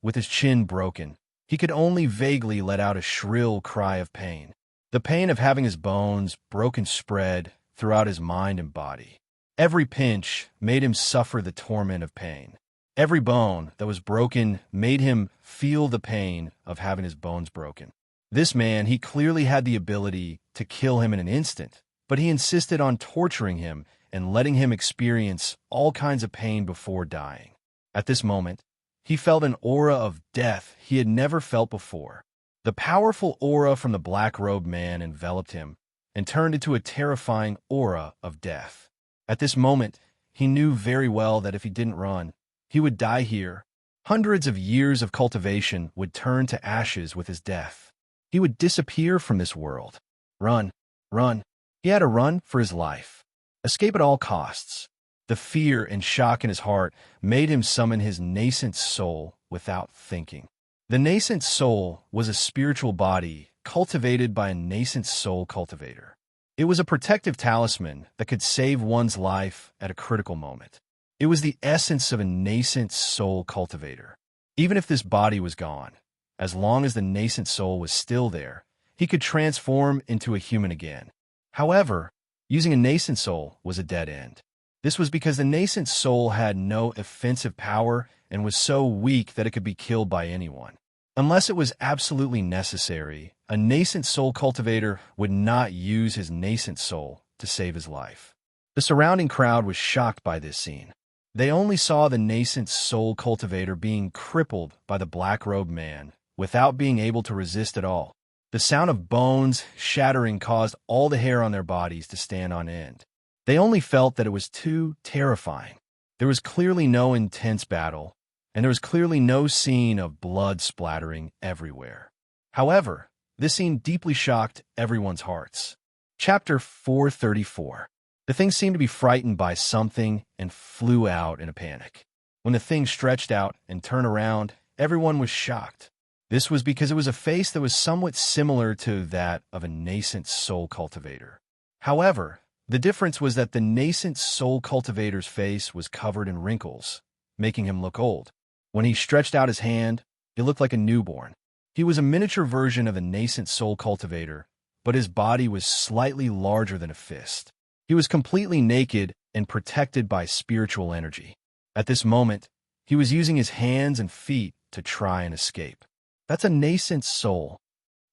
With his chin broken, he could only vaguely let out a shrill cry of pain. The pain of having his bones broken spread throughout his mind and body. Every pinch made him suffer the torment of pain. Every bone that was broken made him feel the pain of having his bones broken. This man, he clearly had the ability to kill him in an instant, but he insisted on torturing him and letting him experience all kinds of pain before dying. At this moment, he felt an aura of death he had never felt before. The powerful aura from the black-robed man enveloped him and turned into a terrifying aura of death. At this moment, he knew very well that if he didn't run, he would die here. Hundreds of years of cultivation would turn to ashes with his death. He would disappear from this world. Run, run. He had to run for his life. Escape at all costs. The fear and shock in his heart made him summon his nascent soul without thinking. The nascent soul was a spiritual body cultivated by a nascent soul cultivator. It was a protective talisman that could save one's life at a critical moment. It was the essence of a nascent soul cultivator. Even if this body was gone, as long as the nascent soul was still there, he could transform into a human again. However, using a nascent soul was a dead end. This was because the nascent soul had no offensive power and was so weak that it could be killed by anyone. Unless it was absolutely necessary, a nascent soul cultivator would not use his nascent soul to save his life. The surrounding crowd was shocked by this scene. They only saw the nascent soul cultivator being crippled by the black-robed man without being able to resist at all. The sound of bones shattering caused all the hair on their bodies to stand on end. They only felt that it was too terrifying. There was clearly no intense battle, and there was clearly no scene of blood splattering everywhere. However, this scene deeply shocked everyone's hearts. Chapter 434. The thing seemed to be frightened by something and flew out in a panic. When the thing stretched out and turned around, everyone was shocked. This was because it was a face that was somewhat similar to that of a nascent soul cultivator. However, the difference was that the nascent soul cultivator's face was covered in wrinkles, making him look old. When he stretched out his hand, it looked like a newborn. He was a miniature version of a nascent soul cultivator, but his body was slightly larger than a fist. He was completely naked and protected by spiritual energy. At this moment, he was using his hands and feet to try and escape. "That's a nascent soul,"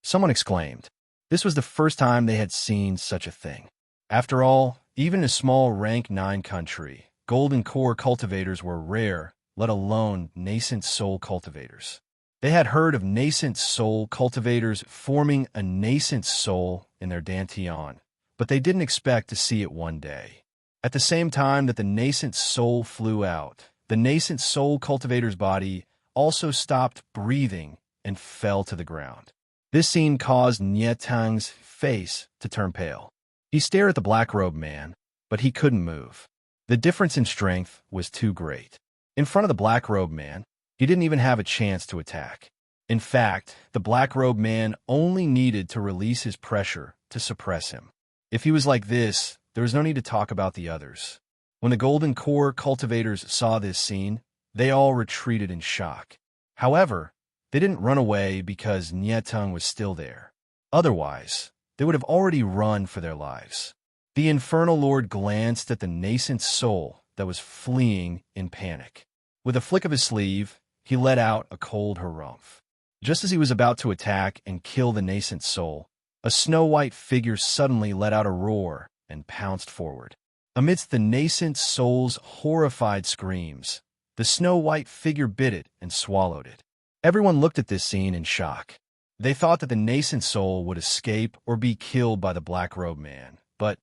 someone exclaimed. This was the first time they had seen such a thing. After all, even in a small rank 9 country, golden core cultivators were rare, let alone nascent soul cultivators. They had heard of nascent soul cultivators forming a nascent soul in their dantian, but they didn't expect to see it one day. At the same time that the nascent soul flew out, the nascent soul cultivator's body also stopped breathing and fell to the ground. This scene caused Nietang's face to turn pale. He stared at the black-robed man, but he couldn't move. The difference in strength was too great. In front of the black-robed man, he didn't even have a chance to attack. In fact, the black-robed man only needed to release his pressure to suppress him. If he was like this, there was no need to talk about the others. When the golden core cultivators saw this scene, they all retreated in shock. However, they didn't run away because Nietang was still there. Otherwise, they would have already run for their lives. The Infernal Lord glanced at the nascent soul that was fleeing in panic. With a flick of his sleeve, he let out a cold harumph. Just as he was about to attack and kill the nascent soul, a snow-white figure suddenly let out a roar and pounced forward. Amidst the nascent soul's horrified screams, the snow-white figure bit it and swallowed it. Everyone looked at this scene in shock. They thought that the nascent soul would escape or be killed by the black-robed man, but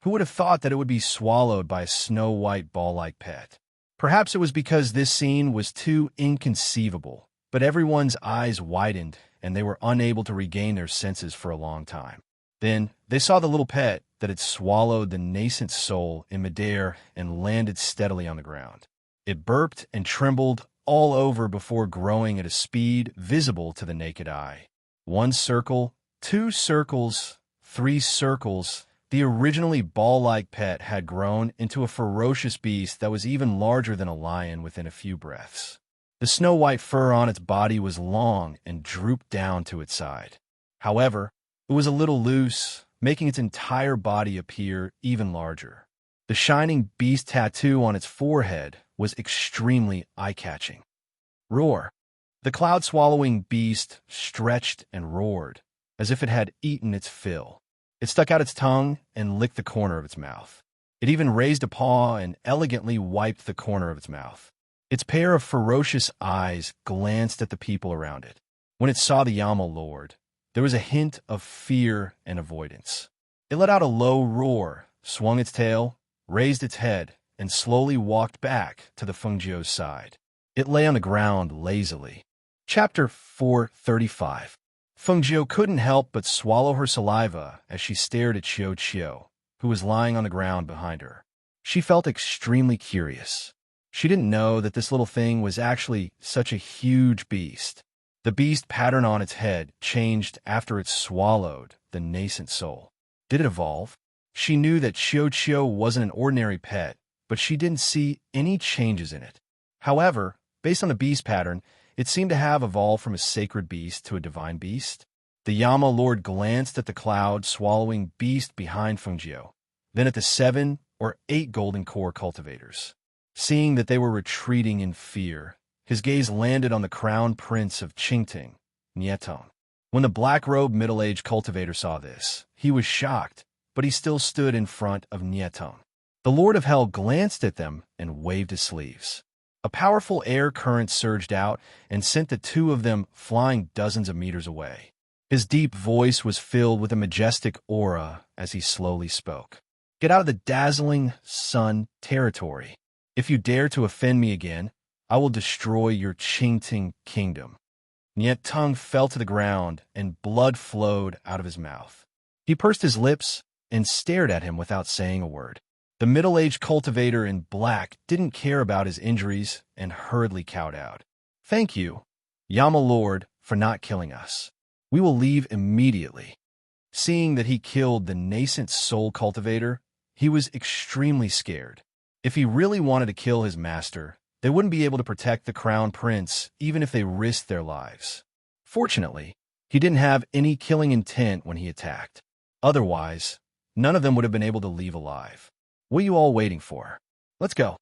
who would have thought that it would be swallowed by a snow-white ball-like pet? Perhaps it was because this scene was too inconceivable, but everyone's eyes widened and they were unable to regain their senses for a long time. Then they saw the little pet that had swallowed the nascent soul in midair and landed steadily on the ground. It burped and trembled all over before growing at a speed visible to the naked eye. 1 circle, 2 circles, 3 circles. The originally ball-like pet had grown into a ferocious beast that was even larger than a lion within a few breaths. The snow-white fur on its body was long and drooped down to its side. However, it was a little loose, making its entire body appear even larger. The shining beast tattoo on its forehead was extremely eye-catching. Roar! The cloud-swallowing beast stretched and roared, as if it had eaten its fill. It stuck out its tongue and licked the corner of its mouth. It even raised a paw and elegantly wiped the corner of its mouth. Its pair of ferocious eyes glanced at the people around it. When it saw the Yama Lord, there was a hint of fear and avoidance. It let out a low roar, swung its tail, raised its head, and slowly walked back to the Fengjiu's side. It lay on the ground lazily. Chapter 435. Fengjiu couldn't help but swallow her saliva as she stared at Qiu, who was lying on the ground behind her. She felt extremely curious. She didn't know that this little thing was actually such a huge beast. The beast pattern on its head changed after it swallowed the nascent soul. Did it evolve? She knew that Qiu wasn't an ordinary pet, but she didn't see any changes in it. However, based on the beast pattern, it seemed to have evolved from a sacred beast to a divine beast. The Yama Lord glanced at the cloud-swallowing beast behind Fengjiu, then at the 7 or 8 golden core cultivators. Seeing that they were retreating in fear, his gaze landed on the crown prince of Qingting, Nietong. When the black-robed middle-aged cultivator saw this, he was shocked, but he still stood in front of Nietong. The Lord of Hell glanced at them and waved his sleeves. A powerful air current surged out and sent the two of them flying dozens of meters away. His deep voice was filled with a majestic aura as he slowly spoke. "Get out of the dazzling sun territory. If you dare to offend me again, I will destroy your Enchanting kingdom." Tung fell to the ground, and blood flowed out of his mouth. He pursed his lips and stared at him without saying a word. The middle-aged cultivator in black didn't care about his injuries and hurriedly kowtowed. "Thank you, Yama Lord, for not killing us. We will leave immediately." Seeing that he killed the nascent soul cultivator, he was extremely scared. If he really wanted to kill his master, they wouldn't be able to protect the crown prince even if they risked their lives. Fortunately, he didn't have any killing intent when he attacked. Otherwise, none of them would have been able to leave alive. "What are you all waiting for? Let's go."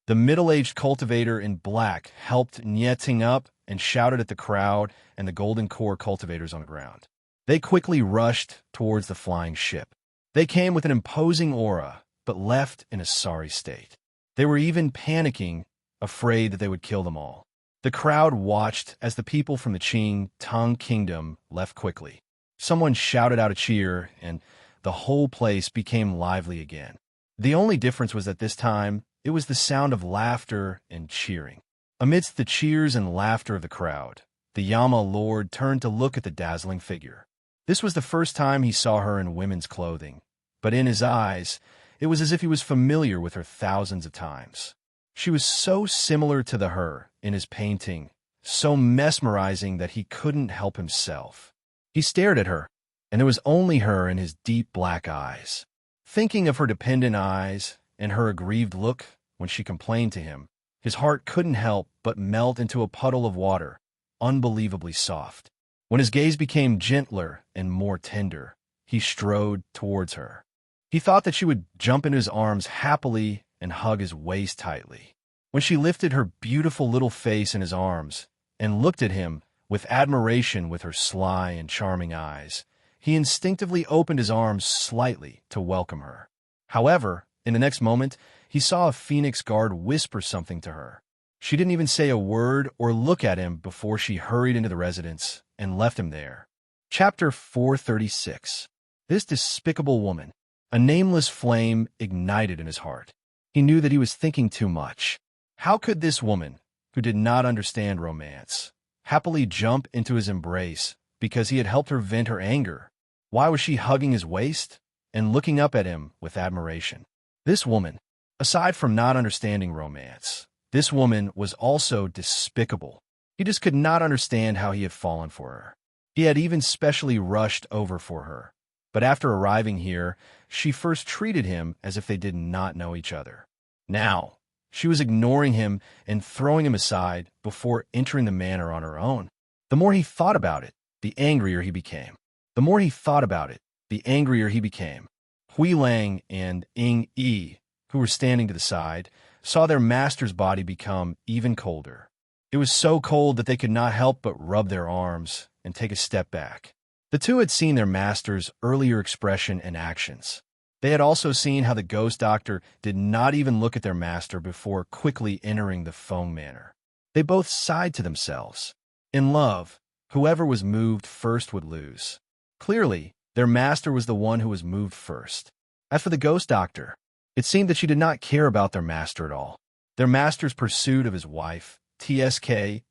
The middle-aged cultivator in black helped Ting up and shouted at the crowd and the golden core cultivators on the ground. They quickly rushed towards the flying ship. They came with an imposing aura, but left in a sorry state. They were even panicking, afraid that they would kill them all. The crowd watched as the people from the Enchanting kingdom left quickly. Someone shouted out a cheer, and the whole place became lively again. The only difference was that this time, it was the sound of laughter and cheering. Amidst the cheers and laughter of the crowd, the Yama Lord turned to look at the dazzling figure. This was the first time he saw her in women's clothing, but in his eyes, it was as if he was familiar with her thousands of times. She was so similar to her in his painting, so mesmerizing that he couldn't help himself. He stared at her, and there was only her in his deep black eyes. Thinking of her dependent eyes and her aggrieved look when she complained to him, his heart couldn't help but melt into a puddle of water, unbelievably soft. When his gaze became gentler and more tender, he strode towards her. He thought that she would jump into his arms happily and hug his waist tightly. When she lifted her beautiful little face in his arms and looked at him with admiration with her sly and charming eyes, he instinctively opened his arms slightly to welcome her. However, in the next moment, he saw a Phoenix guard whisper something to her. She didn't even say a word or look at him before she hurried into the residence and left him there. Chapter 436. This despicable woman. A nameless flame ignited in his heart. He knew that he was thinking too much. How could this woman, who did not understand romance, happily jump into his embrace because he had helped her vent her anger? Why was she hugging his waist and looking up at him with admiration? This woman, aside from not understanding romance, this woman was also despicable. He just could not understand how he had fallen for her. He had even specially rushed over for her. But after arriving here, she first treated him as if they did not know each other. Now, she was ignoring him and throwing him aside before entering the manor on her own. The more he thought about it, the angrier he became. The more he thought about it, the angrier he became. Hui Lang and Ing Yi, who were standing to the side, saw their master's body become even colder. It was so cold that they could not help but rub their arms and take a step back. The two had seen their master's earlier expression and actions. They had also seen how the ghost doctor did not even look at their master before quickly entering the Feng manor. They both sighed to themselves. In love, whoever was moved first would lose. Clearly, their master was the one who was moved first. As for the ghost doctor, it seemed that she did not care about their master at all. Their master's pursuit of his wife, TSK,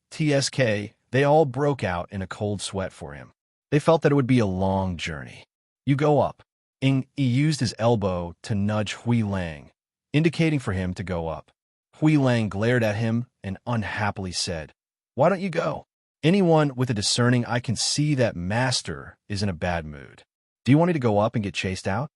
they all broke out in a cold sweat for him. They felt that it would be a long journey. "You go up." He used his elbow to nudge Hui Lang, indicating for him to go up. Hui Lang glared at him and unhappily said, "Why don't you go? Anyone with a discerning eye can see that master is in a bad mood. Do you want me to go up and get chased out?"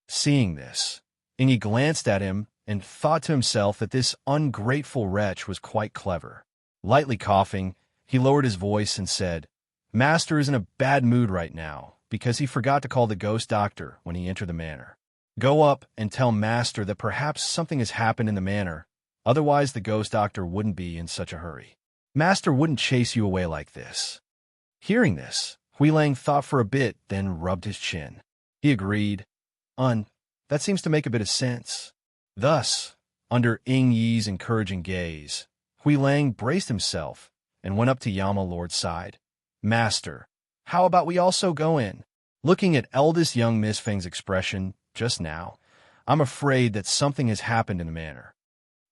Seeing this, Ingi glanced at him and thought to himself that this ungrateful wretch was quite clever. Lightly coughing, he lowered his voice and said, "Master is in a bad mood right now because he forgot to call the ghost doctor when he entered the manor. Go up and tell Master that perhaps something has happened in the manor, otherwise the ghost doctor wouldn't be in such a hurry. Master wouldn't chase you away like this." Hearing this, Hui Lang thought for a bit, then rubbed his chin. He agreed, That seems to make a bit of sense." Thus, under Ing Yi's encouraging gaze, Hui Lang braced himself and went up to Yama Lord's side. "Master, how about we also go in?" Looking at eldest young Miss Feng's expression just now, I'm afraid that something has happened in the manor.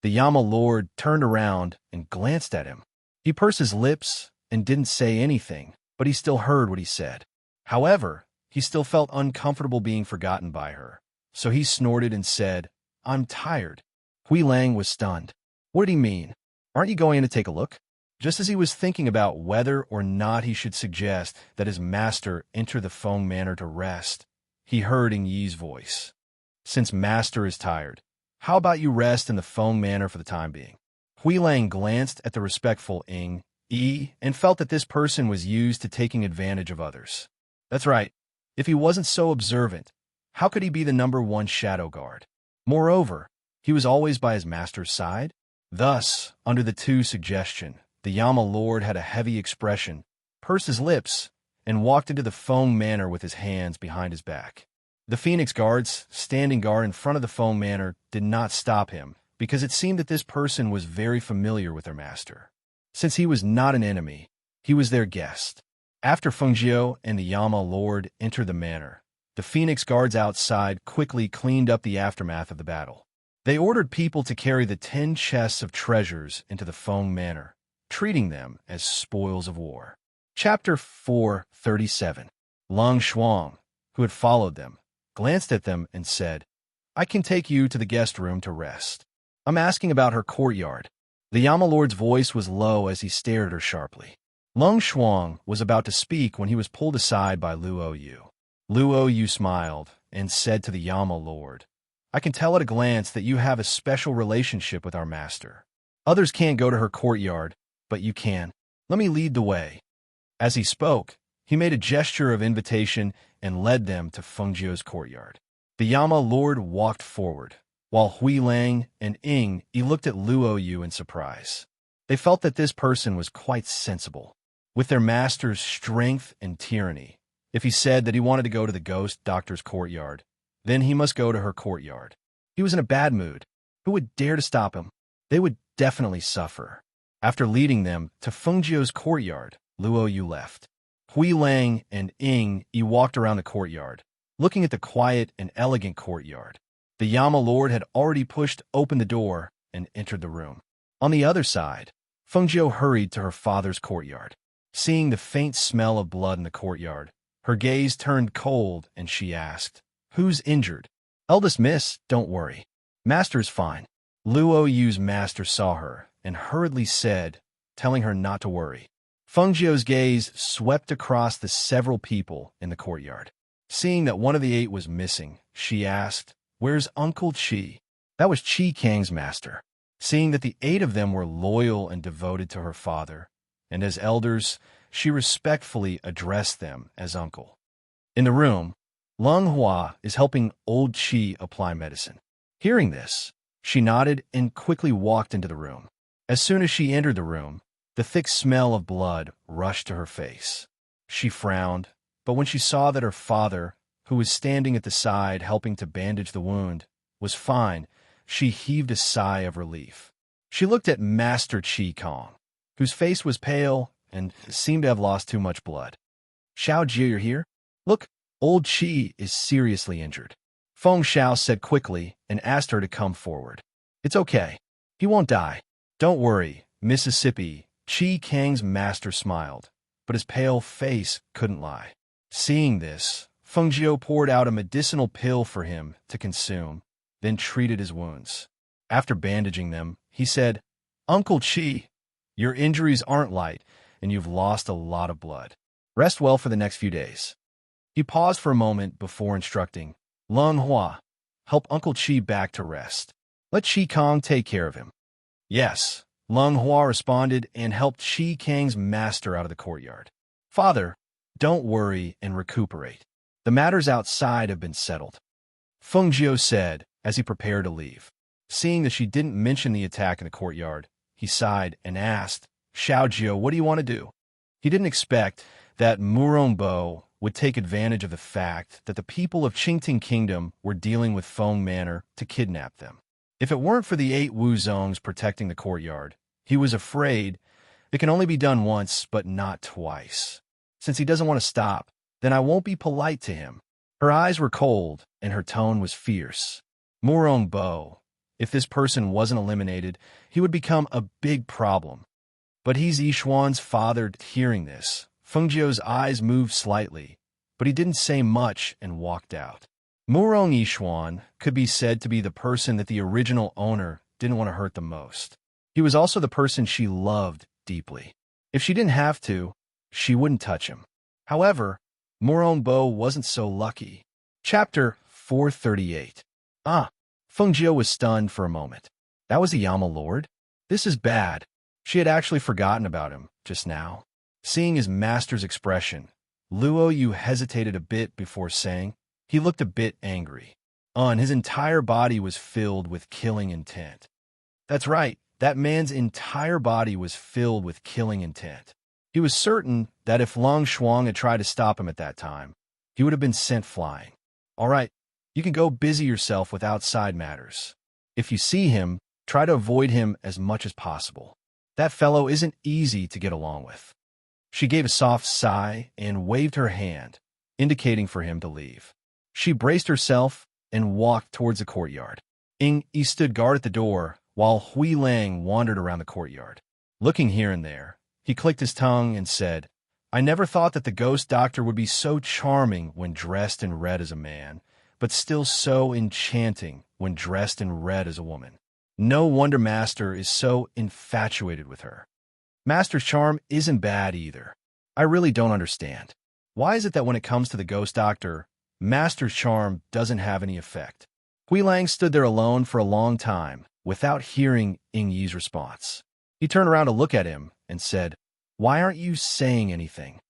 The Yama Lord turned around and glanced at him. He pursed his lips and didn't say anything, but he still heard what he said. However, he still felt uncomfortable being forgotten by her. So he snorted and said, "I'm tired." Hui Lang was stunned. What did he mean? Aren't you going in to take a look? Just as he was thinking about whether or not he should suggest that his master enter the Feng Manor to rest, he heard Ing Yi's voice. Since master is tired, how about you rest in the Feng Manor for the time being? Hui Lang glanced at the respectful Ing Yi and felt that this person was used to taking advantage of others. That's right. If he wasn't so observant, how could he be the #1 shadow guard? Moreover, he was always by his master's side. Thus, under the two suggestion, the Yama Lord had a heavy expression, pursed his lips, and walked into the Feng Manor with his hands behind his back. The Phoenix Guards, standing guard in front of the Feng Manor, did not stop him, because it seemed that this person was very familiar with their master. Since he was not an enemy, he was their guest. After Feng Jiu and the Yama Lord entered the manor, the Phoenix Guards outside quickly cleaned up the aftermath of the battle. They ordered people to carry the 10 chests of treasures into the Feng Manor, treating them as spoils of war. Chapter 437. Long Shuang, who had followed them, glanced at them and said, "I can take you to the guest room to rest. I'm asking about her courtyard." The Yama Lord's voice was low as he stared at her sharply. Long Shuang was about to speak when he was pulled aside by Luo Yu. Luo Yu smiled and said to the Yama Lord, "I can tell at a glance that you have a special relationship with our master. Others can't go to her courtyard, but you can. Let me lead the way." As he spoke, he made a gesture of invitation and led them to Feng Jiu's courtyard. The Yama Lord walked forward, while Hui Lang and Ing Yi looked at Luo Yu in surprise. They felt that this person was quite sensible. With their master's strength and tyranny, if he said that he wanted to go to the ghost doctor's courtyard, then he must go to her courtyard. He was in a bad mood. Who would dare to stop him? They would definitely suffer. After leading them to Feng Jiu's courtyard, Luo Yu left. Hui Lang and Ing Yi walked around the courtyard, looking at the quiet and elegant courtyard. The Yama Lord had already pushed open the door and entered the room. On the other side, Feng Jiu hurried to her father's courtyard. Seeing the faint smell of blood in the courtyard, her gaze turned cold and she asked, "Who's injured?" "Eldest miss, don't worry. Master's fine." Luo Yu's master saw her and hurriedly said, telling her not to worry. Feng Jiu's gaze swept across the several people in the courtyard. Seeing that one of the 8 was missing, she asked, "Where's Uncle Qi?" That was Qi Kang's master. Seeing that the 8 of them were loyal and devoted to her father, and as elders, she respectfully addressed them as uncle. In the room, Lung Hua is helping old Qi apply medicine. Hearing this, she nodded and quickly walked into the room. As soon as she entered the room, the thick smell of blood rushed to her face. She frowned, but when she saw that her father, who was standing at the side helping to bandage the wound, was fine, she heaved a sigh of relief. She looked at Master Qi Kong, whose face was pale and seemed to have lost too much blood. "Xiao Jie, you're here? Look, old Qi is seriously injured." Feng Xiao said quickly and asked her to come forward. "It's okay. He won't die. Don't worry, Mississippi." Qi Kang's master smiled, but his pale face couldn't lie. Seeing this, Feng Jiu poured out a medicinal pill for him to consume, then treated his wounds. After bandaging them, he said, "Uncle Qi, your injuries aren't light, and you've lost a lot of blood. Rest well for the next few days." He paused for a moment before instructing, "Lung Hua, help Uncle Qi back to rest. Let Qi Kang take care of him." "Yes," Lung Hua responded and helped Qi Kang's master out of the courtyard. "Father, don't worry and recuperate. The matters outside have been settled," Feng Jiu said as he prepared to leave. Seeing that she didn't mention the attack in the courtyard, he sighed and asked, "Xiao Jiu, what do you want to do?" He didn't expect that Murongbo would take advantage of the fact that the people of Qingting Kingdom were dealing with Feng Manor to kidnap them. If it weren't for the 8 Wuzongs protecting the courtyard, he was afraid it can only be done once but not twice. Since he doesn't want to stop, then I won't be polite to him. Her eyes were cold and her tone was fierce. "Murongbo, If this person wasn't eliminated, he would become a big problem. But he's Yishuan's father. Hearing this, Fengjiu's eyes moved slightly, but he didn't say much and walked out. Murong Yishuan could be said to be the person that the original owner didn't want to hurt the most. He was also the person she loved deeply. If she didn't have to, she wouldn't touch him. However, Murong Bo wasn't so lucky. Chapter 438. Fengjiu was stunned for a moment. That was the Yama Lord? This is bad. She had actually forgotten about him just now. Seeing his master's expression, Luo Yu hesitated a bit before saying, he looked a bit angry. His entire body was filled with killing intent. That's right, that man's entire body was filled with killing intent. He was certain that if Long Shuang had tried to stop him at that time, he would have been sent flying. All right, you can go busy yourself with outside matters. If you see him, try to avoid him as much as possible. That fellow isn't easy to get along with. She gave a soft sigh and waved her hand, indicating for him to leave. She braced herself and walked towards the courtyard. Yi stood guard at the door, while Hui Lang wandered around the courtyard. Looking here and there, he clicked his tongue and said, I never thought that the ghost doctor would be so charming when dressed in red as a man, but still so enchanting when dressed in red as a woman. No wonder Master is so infatuated with her. Master's charm isn't bad either. I really don't understand. Why is it that when it comes to the ghost doctor, Master's charm doesn't have any effect? Hui Lang stood there alone for a long time, without hearing Ying Yi's response. He turned around to look at him and said, Why aren't you saying anything?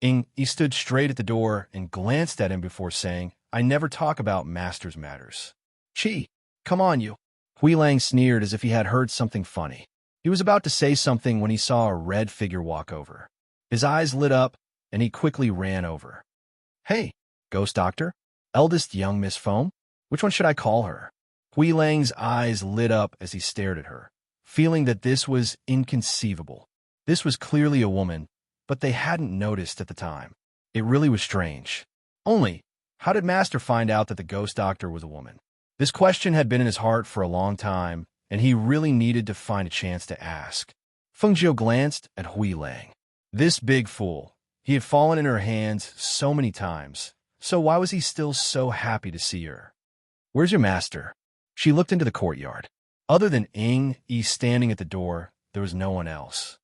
Ying Yi stood straight at the door and glanced at him before saying, I never talk about Master's matters. Chi, come on you. Hui Lang sneered as if he had heard something funny. He was about to say something when he saw a red figure walk over. His eyes lit up, and he quickly ran over. Hey, ghost doctor? Eldest young Miss Foam? Which one should I call her? Hui Lang's eyes lit up as he stared at her, feeling that this was inconceivable. This was clearly a woman, but they hadn't noticed at the time. It really was strange. Only, how did Master find out that the ghost doctor was a woman? This question had been in his heart for a long time, and he really needed to find a chance to ask. Fengjiu glanced at Hui Lang. This big fool. He had fallen in her hands so many times, so why was he still so happy to see her? Where's your master? She looked into the courtyard. Other than Ying Yi standing at the door, there was no one else.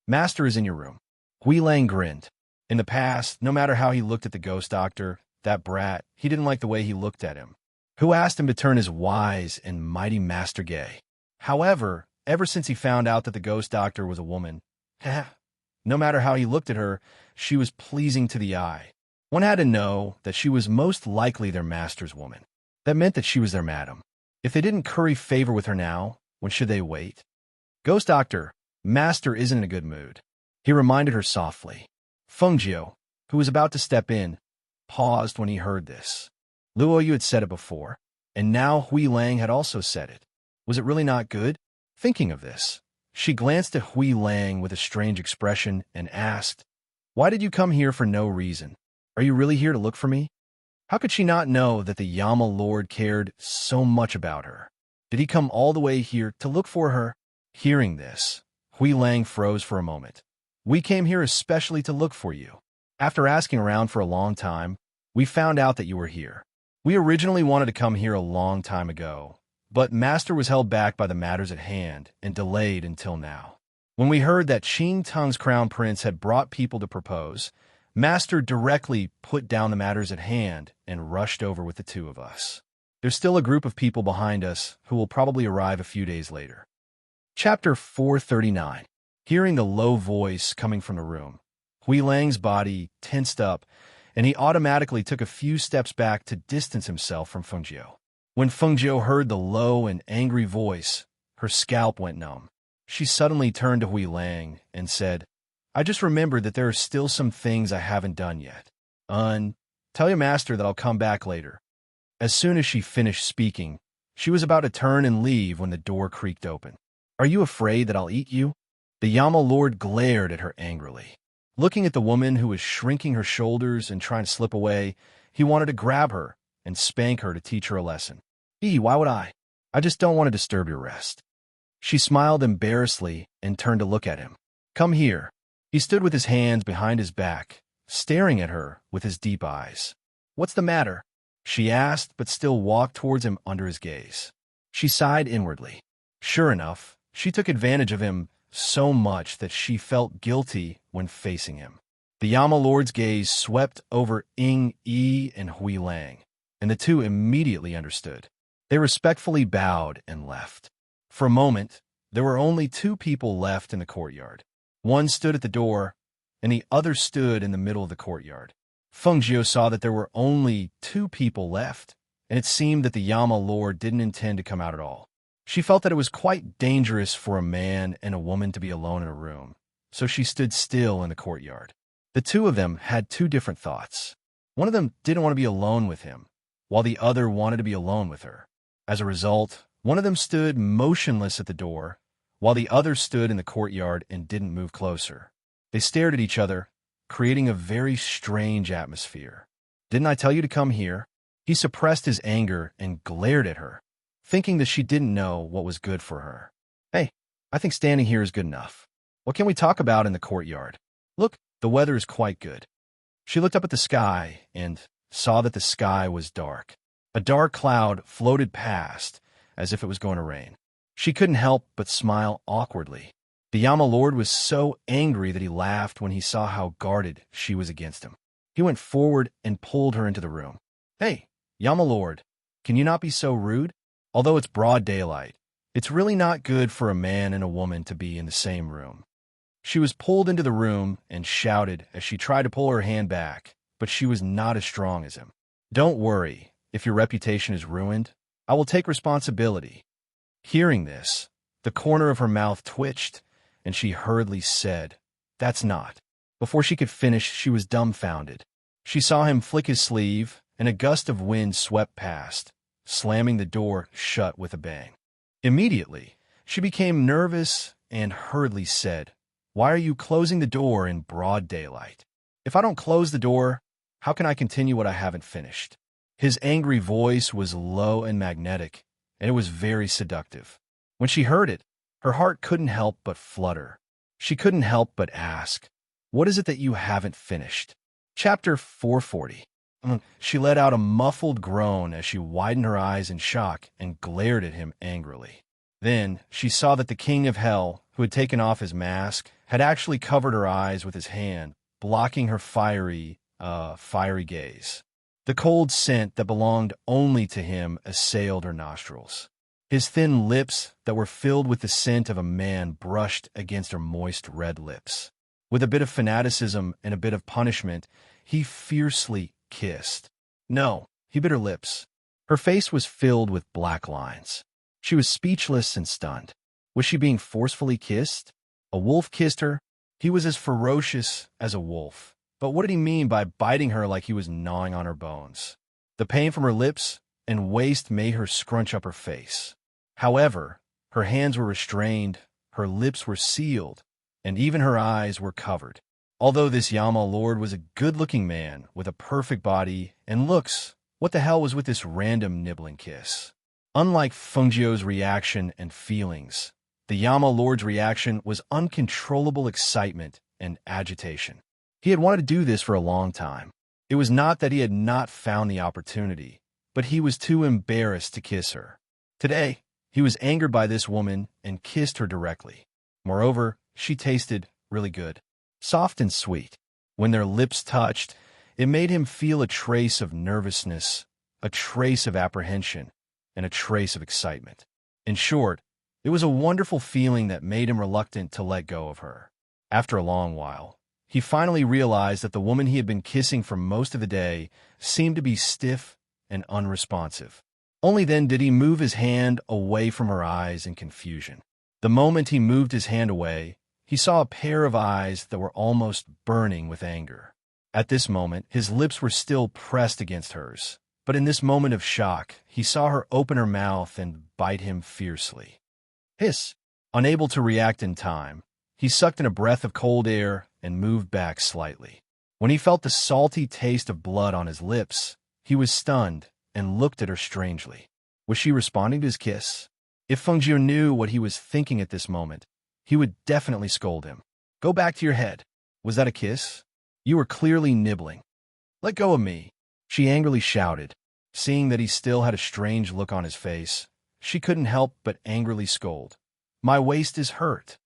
Master is in your room. Hui Lang grinned. In the past, no matter how he looked at the ghost doctor, that brat, he didn't like the way he looked at him. Who asked him to turn his wise and mighty master gay? However, ever since he found out that the ghost doctor was a woman, no matter how he looked at her, she was pleasing to the eye. One had to know that she was most likely their master's woman. That meant that she was their madam. If they didn't curry favor with her now, when should they wait? Ghost doctor, master isn't in a good mood. He reminded her softly. Fengjiu, who was about to step in, paused when he heard this. Luo Yu had said it before, and now Hui Lang had also said it. Was it really not good? Thinking of this, she glanced at Hui Lang with a strange expression and asked, Why did you come here for no reason? Are you really here to look for me? How could she not know that the Yama Lord cared so much about her? Did he come all the way here to look for her? Hearing this, Hui Lang froze for a moment. We came here especially to look for you. After asking around for a long time, we found out that you were here. We originally wanted to come here a long time ago, but Master was held back by the matters at hand and delayed until now. When we heard that Qing Tung's crown prince had brought people to propose, Master directly put down the matters at hand and rushed over with the two of us. There's still a group of people behind us who will probably arrive a few days later. Chapter 439. Hearing the low voice coming from the room, Hui Lang's body tensed up, and he automatically took a few steps back to distance himself from Fengjiu. When Fengjiu heard the low and angry voice, her scalp went numb. She suddenly turned to Hui Lang and said, I just remembered that there are still some things I haven't done yet. Tell your master that I'll come back later. As soon as she finished speaking, she was about to turn and leave when the door creaked open. Are you afraid that I'll eat you? The Yama Lord glared at her angrily. Looking at the woman who was shrinking her shoulders and trying to slip away, he wanted to grab her and spank her to teach her a lesson. Why would I? I just don't want to disturb your rest. She smiled embarrassedly and turned to look at him. Come here. He stood with his hands behind his back, staring at her with his deep eyes. What's the matter? She asked, but still walked towards him under his gaze. She sighed inwardly. Sure enough, she took advantage of him so much that she felt guilty when facing him. The Yama Lord's gaze swept over Ying Yi and Hui Lang, and the two immediately understood. They respectfully bowed and left. For a moment, there were only two people left in the courtyard. One stood at the door, and the other stood in the middle of the courtyard. Feng Jiu saw that there were only two people left, and it seemed that the Yama Lord didn't intend to come out at all. She felt that it was quite dangerous for a man and a woman to be alone in a room, so she stood still in the courtyard. The two of them had two different thoughts. One of them didn't want to be alone with him, while the other wanted to be alone with her. As a result, one of them stood motionless at the door, while the other stood in the courtyard and didn't move closer. They stared at each other, creating a very strange atmosphere. Didn't I tell you to come here? He suppressed his anger and glared at her, thinking that she didn't know what was good for her. Hey, I think standing here is good enough. What can we talk about in the courtyard? Look, the weather is quite good. She looked up at the sky and saw that the sky was dark. A dark cloud floated past as if it was going to rain. She couldn't help but smile awkwardly. The Yama Lord was so angry that he laughed when he saw how guarded she was against him. He went forward and pulled her into the room. Hey, Yama Lord, can you not be so rude? Although it's broad daylight, it's really not good for a man and a woman to be in the same room. She was pulled into the room and shouted as she tried to pull her hand back, but she was not as strong as him. Don't worry, if your reputation is ruined, I will take responsibility. Hearing this, the corner of her mouth twitched, and she hurriedly said, That's not. Before she could finish, she was dumbfounded. She saw him flick his sleeve, and a gust of wind swept past, slamming the door shut with a bang. Immediately, she became nervous and hurriedly said, Why are you closing the door in broad daylight? If I don't close the door, how can I continue what I haven't finished? His angry voice was low and magnetic, and it was very seductive. When she heard it, her heart couldn't help but flutter. She couldn't help but ask, What is it that you haven't finished? Chapter 440. She let out a muffled groan as she widened her eyes in shock and glared at him angrily. Then she saw that the king of hell, who had taken off his mask, had actually covered her eyes with his hand, blocking her fiery gaze. The cold scent that belonged only to him assailed her nostrils. His thin lips that were filled with the scent of a man brushed against her moist red lips. With a bit of fanaticism and a bit of punishment, he fiercely kissed. No, he bit her lips. Her face was filled with black lines. She was speechless and stunned. Was she being forcefully kissed? A wolf kissed her. He was as ferocious as a wolf. But what did he mean by biting her like he was gnawing on her bones? The pain from her lips and waist made her scrunch up her face. However, her hands were restrained, her lips were sealed, and even her eyes were covered. Although this Yama Lord was a good-looking man with a perfect body and looks, what the hell was with this random nibbling kiss? Unlike Fengjiu's reaction and feelings, the Yama Lord's reaction was uncontrollable excitement and agitation. He had wanted to do this for a long time. It was not that he had not found the opportunity, but he was too embarrassed to kiss her. Today, he was angered by this woman and kissed her directly. Moreover, she tasted really good, soft and sweet. When their lips touched, it made him feel a trace of nervousness, a trace of apprehension, and a trace of excitement. In short, it was a wonderful feeling that made him reluctant to let go of her. After a long while, he finally realized that the woman he had been kissing for most of the day seemed to be stiff and unresponsive. Only then did he move his hand away from her eyes in confusion. The moment he moved his hand away, he saw a pair of eyes that were almost burning with anger. At this moment, his lips were still pressed against hers, but in this moment of shock, he saw her open her mouth and bite him fiercely. Hiss! Unable to react in time, he sucked in a breath of cold air and moved back slightly. When he felt the salty taste of blood on his lips, he was stunned and looked at her strangely. Was she responding to his kiss? If Fengjiu knew what he was thinking at this moment, he would definitely scold him. Go back to your head. Was that a kiss? You were clearly nibbling. Let go of me, she angrily shouted. Seeing that he still had a strange look on his face, she couldn't help but angrily scold. My waist is hurt.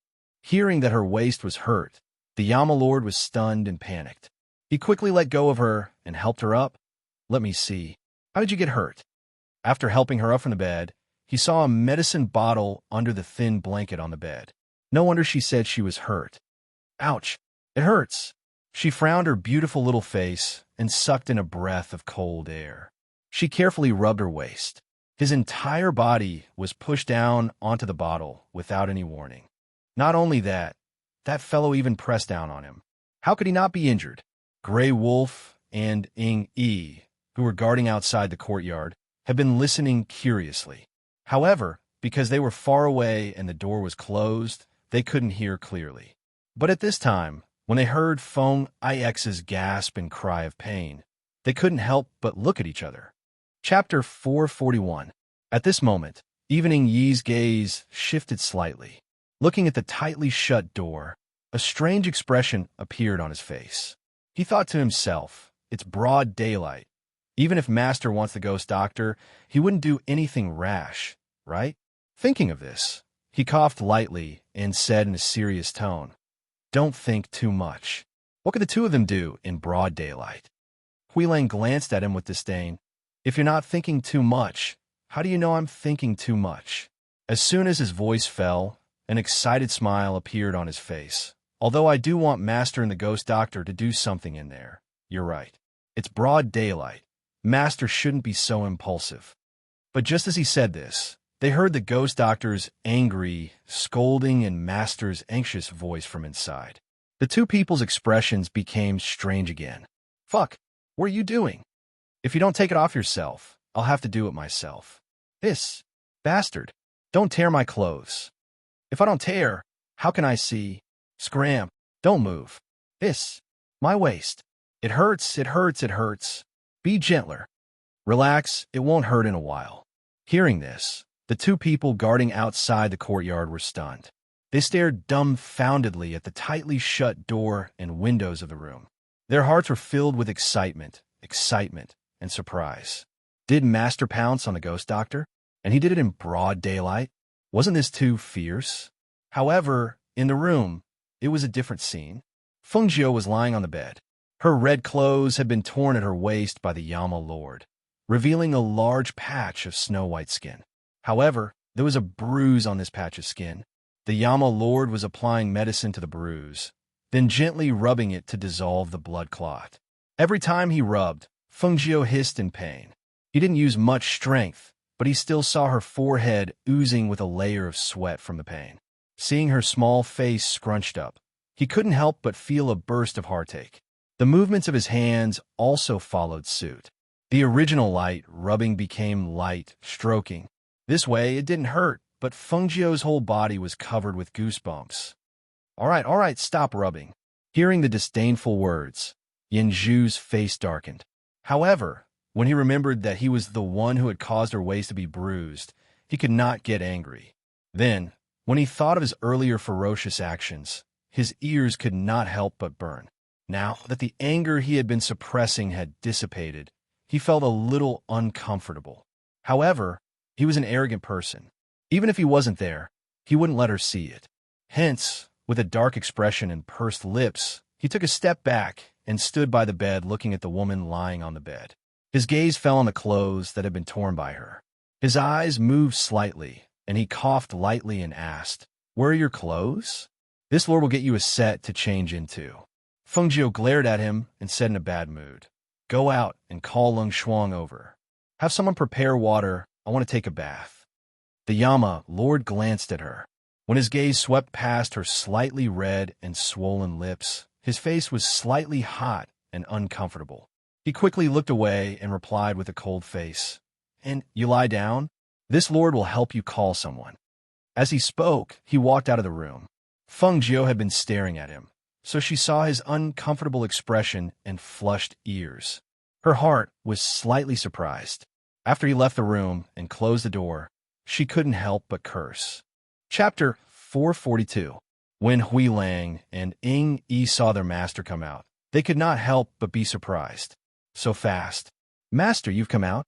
Hearing that her waist was hurt, the Yama Lord was stunned and panicked. He quickly let go of her and helped her up. Let me see. How did you get hurt? After helping her up from the bed, he saw a medicine bottle under the thin blanket on the bed. No wonder she said she was hurt. Ouch, it hurts. She frowned her beautiful little face and sucked in a breath of cold air. She carefully rubbed her waist. His entire body was pushed down onto the bottle without any warning. Not only that, that fellow even pressed down on him. How could he not be injured? Grey Wolf and Ing Yi, who were guarding outside the courtyard, had been listening curiously. However, because they were far away and the door was closed, they couldn't hear clearly. But at this time, when they heard Feng Ix's gasp and cry of pain, they couldn't help but look at each other. Chapter 441. At this moment, even Ing Yi's gaze shifted slightly. Looking at the tightly shut door, a strange expression appeared on his face. He thought to himself, it's broad daylight. Even if Master wants the ghost doctor, he wouldn't do anything rash, right? Thinking of this, he coughed lightly and said in a serious tone, Don't think too much. What could the two of them do in broad daylight? Huilang glanced at him with disdain. If you're not thinking too much, how do you know I'm thinking too much? As soon as his voice fell, an excited smile appeared on his face. Although I do want Master and the ghost doctor to do something in there, you're right. It's broad daylight. Master shouldn't be so impulsive. But just as he said this, they heard the ghost doctor's angry, scolding, and Master's anxious voice from inside. The two people's expressions became strange again. Fuck, what are you doing? If you don't take it off yourself, I'll have to do it myself. This bastard, don't tear my clothes. If I don't tear, how can I see? Scram, don't move. This, my waist. It hurts, it hurts, it hurts. Be gentler. Relax, it won't hurt in a while. Hearing this, the two people guarding outside the courtyard were stunned. They stared dumbfoundedly at the tightly shut door and windows of the room. Their hearts were filled with excitement, and surprise. Did Master pounce on the ghost doctor? And he did it in broad daylight? Wasn't this too fierce? However, in the room, it was a different scene. Fengjiu was lying on the bed. Her red clothes had been torn at her waist by the Yama Lord, revealing a large patch of snow-white skin. However, there was a bruise on this patch of skin. The Yama Lord was applying medicine to the bruise, then gently rubbing it to dissolve the blood clot. Every time he rubbed, Fengjiu hissed in pain. He didn't use much strength, but he still saw her forehead oozing with a layer of sweat from the pain. Seeing her small face scrunched up, he couldn't help but feel a burst of heartache. The movements of his hands also followed suit. The original light rubbing became light stroking. This way, it didn't hurt, but Fengjiu's whole body was covered with goosebumps. All right, stop rubbing. Hearing the disdainful words, Yanzhu's face darkened. However, when he remembered that he was the one who had caused her waist to be bruised, he could not get angry. Then, when he thought of his earlier ferocious actions, his ears could not help but burn. Now that the anger he had been suppressing had dissipated, he felt a little uncomfortable. However, he was an arrogant person. Even if he wasn't there, he wouldn't let her see it. Hence, with a dark expression and pursed lips, he took a step back and stood by the bed looking at the woman lying on the bed. His gaze fell on the clothes that had been torn by her. His eyes moved slightly, and he coughed lightly and asked, Where are your clothes? This lord will get you a set to change into. Fengjiu glared at him and said in a bad mood, Go out and call Lung Shuang over. Have someone prepare water. I want to take a bath. The Yama Lord glanced at her. When his gaze swept past her slightly red and swollen lips, his face was slightly hot and uncomfortable. He quickly looked away and replied with a cold face, And you lie down? This lord will help you call someone. As he spoke, he walked out of the room. Fengjiu had been staring at him, so she saw his uncomfortable expression and flushed ears. Her heart was slightly surprised. After he left the room and closed the door, she couldn't help but curse. Chapter 442. When Hui Lang and Ing Yi saw their master come out, they could not help but be surprised. So fast. Master, you've come out?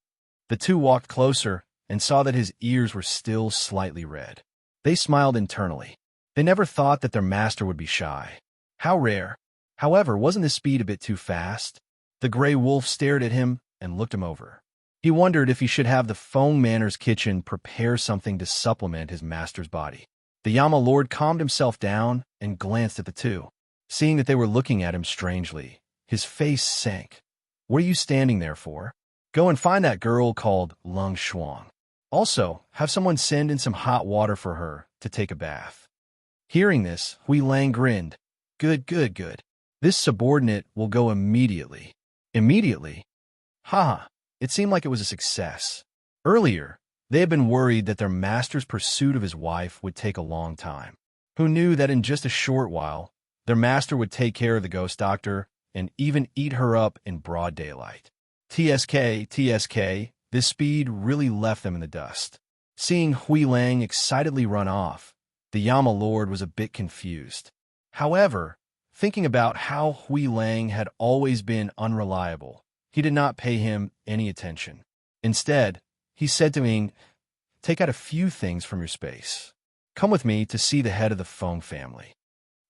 The two walked closer and saw that his ears were still slightly red. They smiled internally. They never thought that their master would be shy. How rare. However, wasn't his speed a bit too fast? The gray wolf stared at him and looked him over. He wondered if he should have the Feng Manor's kitchen prepare something to supplement his master's body. The Yama Lord calmed himself down and glanced at the two. Seeing that they were looking at him strangely, his face sank. What are you standing there for? Go and find that girl called Lung Shuang. Also, have someone send in some hot water for her to take a bath. Hearing this, Hui Lang grinned. Good, good, good. This subordinate will go immediately. Immediately? Haha, it seemed like it was a success. Earlier, they had been worried that their master's pursuit of his wife would take a long time. Who knew that in just a short while, their master would take care of the ghost doctor and even eat her up in broad daylight. TSK, this speed really left them in the dust. Seeing Hui Lang excitedly run off, the Yama Lord was a bit confused. However, thinking about how Hui Lang had always been unreliable, he did not pay him any attention. Instead, he said to Ing, take out a few things from your space. Come with me to see the head of the Feng family.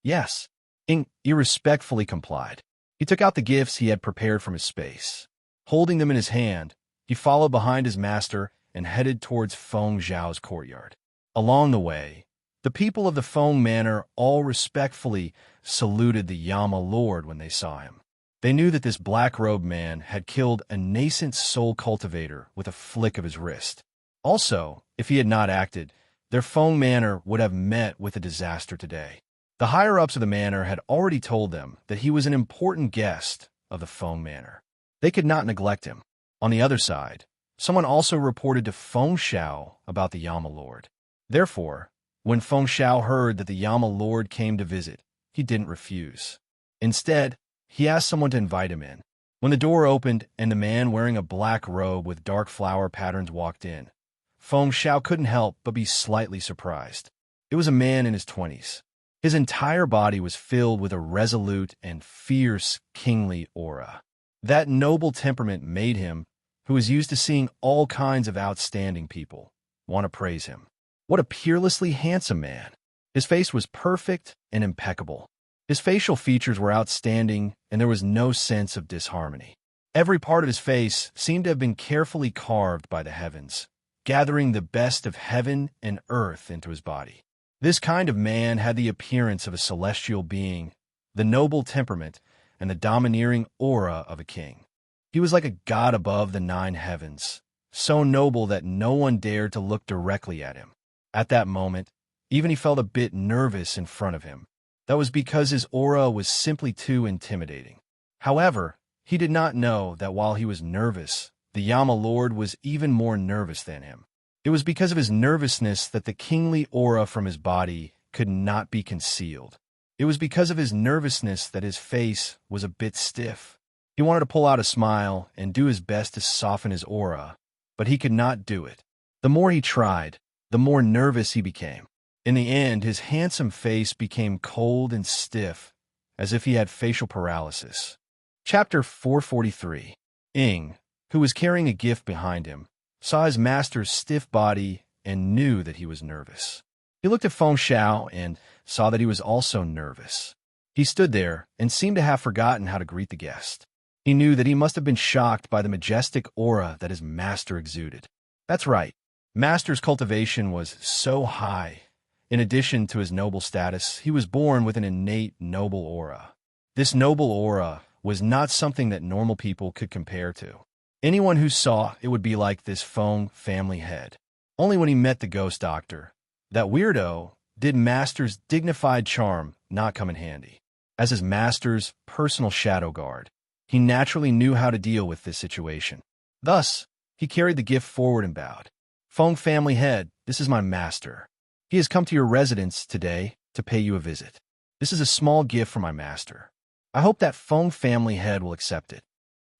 Yes, Ing irrespectfully complied. He took out the gifts he had prepared from his space. Holding them in his hand, he followed behind his master and headed towards Feng Zhao's courtyard. Along the way, the people of the Feng Manor all respectfully saluted the Yama Lord when they saw him. They knew that this black-robed man had killed a nascent soul cultivator with a flick of his wrist. Also, if he had not acted, their Feng Manor would have met with a disaster today. The higher-ups of the manor had already told them that he was an important guest of the Feng Manor. They could not neglect him. On the other side, someone also reported to Feng Xiao about the Yama Lord. Therefore, when Feng Xiao heard that the Yama Lord came to visit, he didn't refuse. Instead, he asked someone to invite him in. When the door opened and the man wearing a black robe with dark flower patterns walked in, Feng Xiao couldn't help but be slightly surprised. It was a man in his 20s. His entire body was filled with a resolute and fierce kingly aura. That noble temperament made him, who was used to seeing all kinds of outstanding people, want to praise him. What a peerlessly handsome man! His face was perfect and impeccable. His facial features were outstanding, and there was no sense of disharmony. Every part of his face seemed to have been carefully carved by the heavens, gathering the best of heaven and earth into his body. This kind of man had the appearance of a celestial being, the noble temperament, and the domineering aura of a king. He was like a god above the 9 heavens, so noble that no one dared to look directly at him. At that moment, even he felt a bit nervous in front of him. That was because his aura was simply too intimidating. However, he did not know that while he was nervous, the Yama Lord was even more nervous than him. It was because of his nervousness that the kingly aura from his body could not be concealed. It was because of his nervousness that his face was a bit stiff. He wanted to pull out a smile and do his best to soften his aura, but he could not do it. The more he tried, the more nervous he became. In the end, his handsome face became cold and stiff, as if he had facial paralysis. Chapter 443. Ing, who was carrying a gift behind him, saw his master's stiff body and knew that he was nervous. He looked at Feng Xiao and saw that he was also nervous. He stood there and seemed to have forgotten how to greet the guest. He knew that he must have been shocked by the majestic aura that his master exuded. That's right, master's cultivation was so high. In addition to his noble status, he was born with an innate noble aura. This noble aura was not something that normal people could compare to. Anyone who saw it would be like this Feng family head. Only when he met the ghost doctor, that weirdo, did master's dignified charm not come in handy. As his master's personal shadow guard, he naturally knew how to deal with this situation. Thus, he carried the gift forward and bowed. Feng family head, this is my master. He has come to your residence today to pay you a visit. This is a small gift from my master. I hope that Feng family head will accept it.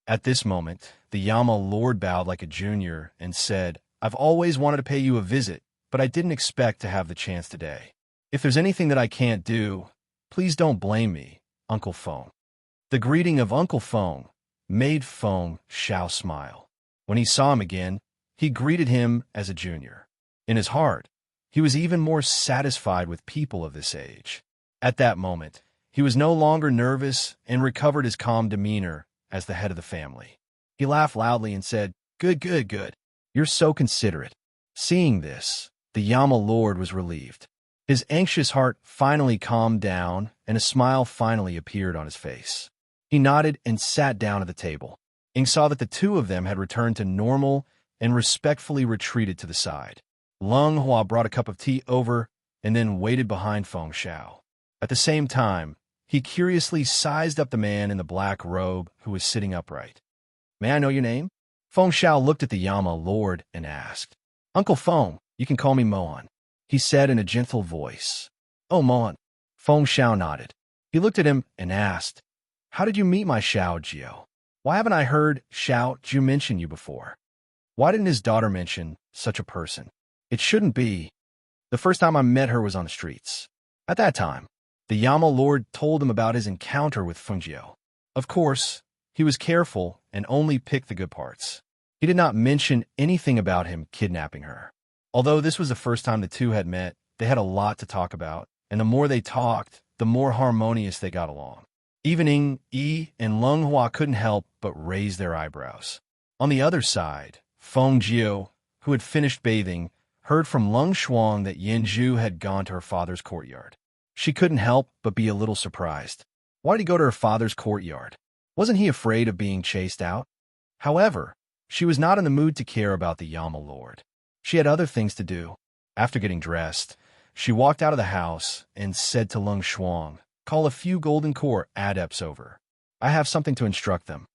At this moment, the Yama Lord bowed like a junior and said, "I've always wanted to pay you a visit, but I didn't expect to have the chance today. If there's anything that I can't do, please don't blame me, Uncle Feng." The greeting of Uncle Feng made Feng Xiao smile. When he saw him again, he greeted him as a junior. In his heart, he was even more satisfied with people of this age. At that moment, he was no longer nervous and recovered his calm demeanor as the head of the family. He laughed loudly and said, "Good, good, good. You're so considerate." Seeing this, the Yama Lord was relieved. His anxious heart finally calmed down, and a smile finally appeared on his face. He nodded and sat down at the table. Ing saw that the two of them had returned to normal and respectfully retreated to the side. Lung Hua brought a cup of tea over and then waited behind Feng Xiao. At the same time, he curiously sized up the man in the black robe who was sitting upright. "May I know your name?" Feng Xiao looked at the Yama Lord and asked. "Uncle Feng, you can call me Moan," he said in a gentle voice. "Oh, Moan." Feng Xiao nodded. He looked at him and asked, "How did you meet my Xiao Jiao? Why haven't I heard Xiao Jiu mention you before? Why didn't his daughter mention such a person? It shouldn't be. The first time I met her was on the streets." At that time, the Yama Lord told him about his encounter with Feng Jiao. Of course, he was careful and only picked the good parts. He did not mention anything about him kidnapping her. Although this was the first time the two had met, they had a lot to talk about, and the more they talked, the more harmonious they got along. Even Ing Yi and Lung Hua couldn't help but raise their eyebrows. On the other side, Feng Jiao, who had finished bathing, heard from Lung Shuang that Yin Zhu had gone to her father's courtyard. She couldn't help but be a little surprised. Why did he go to her father's courtyard? Wasn't he afraid of being chased out? However, she was not in the mood to care about the Yama Lord. She had other things to do. After getting dressed, she walked out of the house and said to Lung Shuang, "Call a few Golden Core adepts over. I have something to instruct them."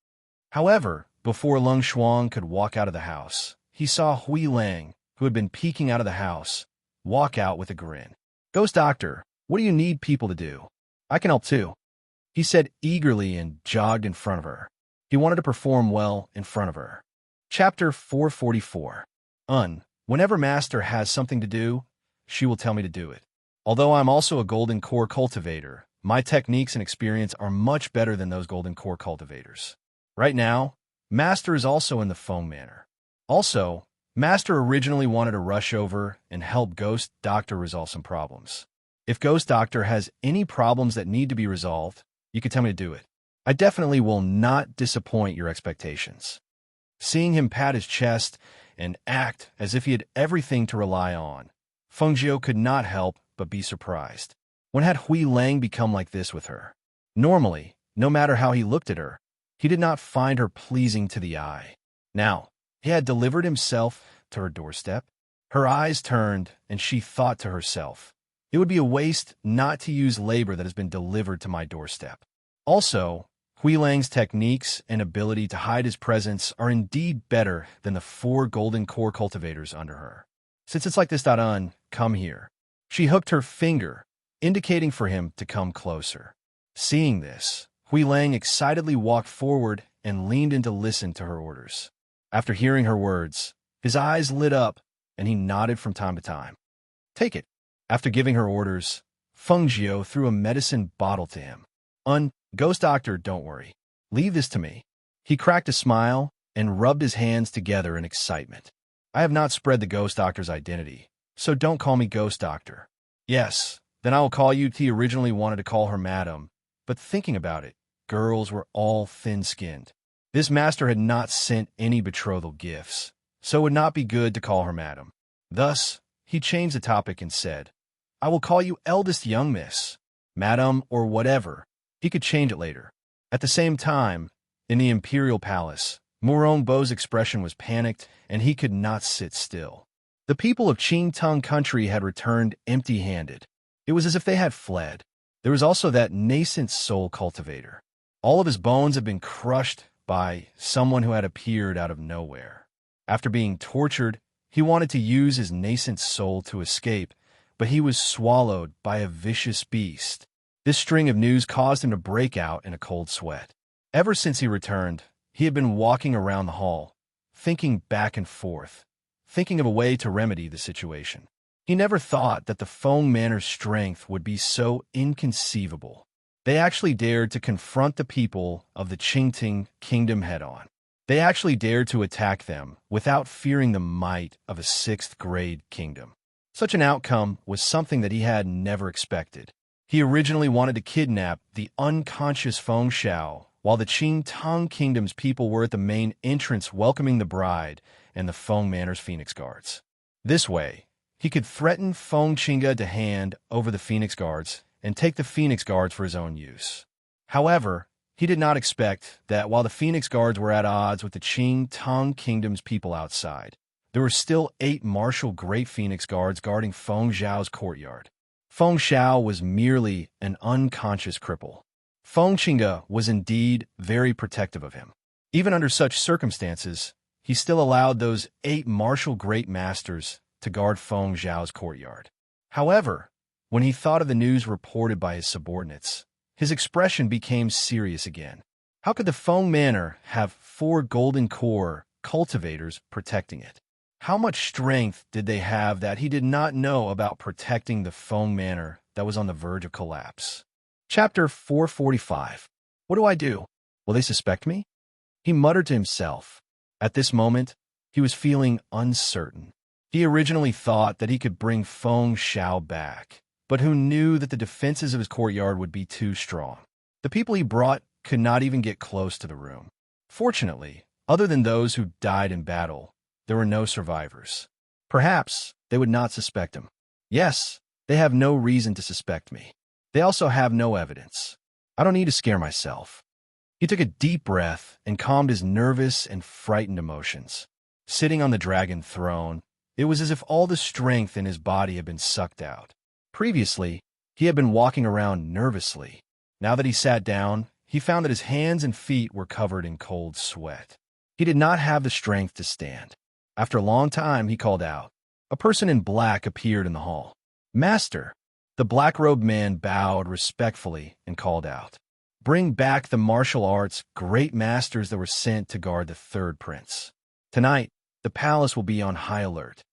However, before Lung Shuang could walk out of the house, he saw Hui Lang, who had been peeking out of the house, walk out with a grin. "Ghost Doctor, what do you need people to do? I can help too," he said eagerly and jogged in front of her. He wanted to perform well in front of her. Chapter 444. Whenever Master has something to do, she will tell me to do it. Although I'm also a Golden Core cultivator, my techniques and experience are much better than those Golden Core cultivators. Right now, Master is also in the Foam Manor. Also, Master originally wanted to rush over and help Ghost Doctor resolve some problems. If Ghost Doctor has any problems that need to be resolved, you can tell me to do it. I definitely will not disappoint your expectations. Seeing him pat his chest and act as if he had everything to rely on, Feng Jiao could not help but be surprised. When had Hui Lang become like this with her? Normally, no matter how he looked at her, he did not find her pleasing to the eye. Now, he had delivered himself to her doorstep. Her eyes turned, and she thought to herself, "It would be a waste not to use labor that has been delivered to my doorstep." Also, Hui Lang's techniques and ability to hide his presence are indeed better than the 4 Golden Core cultivators under her. "Since it's like this, come here." She hooked her finger, indicating for him to come closer. Seeing this, Hui Lang excitedly walked forward and leaned in to listen to her orders. After hearing her words, his eyes lit up, and he nodded from time to time. "Take it." After giving her orders, Feng Jiao threw a medicine bottle to him. Ghost Doctor, don't worry. Leave this to me." He cracked a smile and rubbed his hands together in excitement. "I have not spread the Ghost Doctor's identity, so don't call me Ghost Doctor." "Yes, then I will call you." He originally wanted to call her Madam, but thinking about it, girls were all thin-skinned. This master had not sent any betrothal gifts, so it would not be good to call her Madam. Thus, he changed the topic and said, "I will call you Eldest Young Miss, Madam, or whatever." He could change it later. At the same time, in the Imperial Palace, Murong Bo's expression was panicked, and he could not sit still. The people of Qingtung country had returned empty-handed. It was as if they had fled. There was also that nascent soul cultivator. All of his bones had been crushed by someone who had appeared out of nowhere. After being tortured, he wanted to use his nascent soul to escape, but he was swallowed by a vicious beast. This string of news caused him to break out in a cold sweat. Ever since he returned, He had been walking around the hall, thinking back and forth, thinking of a way to remedy the situation. He never thought that the Feng Manor's strength would be so inconceivable. They actually dared to confront the people of the Enchanting kingdom head-on. They actually dared to attack them without fearing the might of a sixth-grade kingdom. Such an outcome was something that he had never expected. He originally wanted to kidnap the unconscious Feng Xiao while the Enchanting kingdom's people were at the main entrance welcoming the bride and the Feng Manor's Phoenix Guards. This way, he could threaten Feng Qinga to hand over the Phoenix Guards and take the Phoenix Guards for his own use. However, he did not expect that while the Phoenix Guards were at odds with the Enchanting kingdom's people outside, there were still 8 martial Great Phoenix Guards guarding Feng Xiao's courtyard. Feng Xiao was merely an unconscious cripple. Feng Qinga was indeed very protective of him. Even under such circumstances, he still allowed those 8 martial great masters to guard Feng Xiao's courtyard. However, when he thought of the news reported by his subordinates, his expression became serious again. How could the Feng Manor have 4 golden core cultivators protecting it? How much strength did they have that he did not know about protecting the Feng Manor that was on the verge of collapse? Chapter 445. What do I do? Will they suspect me? He muttered to himself. At this moment, he was feeling uncertain. He originally thought that he could bring Feng Xiao back, but who knew that the defenses of his courtyard would be too strong? The people he brought could not even get close to the room. Fortunately, other than those who died in battle, there were no survivors. Perhaps they would not suspect him. Yes, they have no reason to suspect me. They also have no evidence. I don't need to scare myself. He took a deep breath and calmed his nervous and frightened emotions. Sitting on the dragon throne, it was as if all the strength in his body had been sucked out. Previously, he had been walking around nervously. Now that he sat down, he found that his hands and feet were covered in cold sweat. He did not have the strength to stand. After a long time, he called out. A person in black appeared in the hall. "Master!" The black-robed man bowed respectfully and called out. "Bring back the martial arts great masters that were sent to guard the third prince. Tonight, the palace will be on high alert."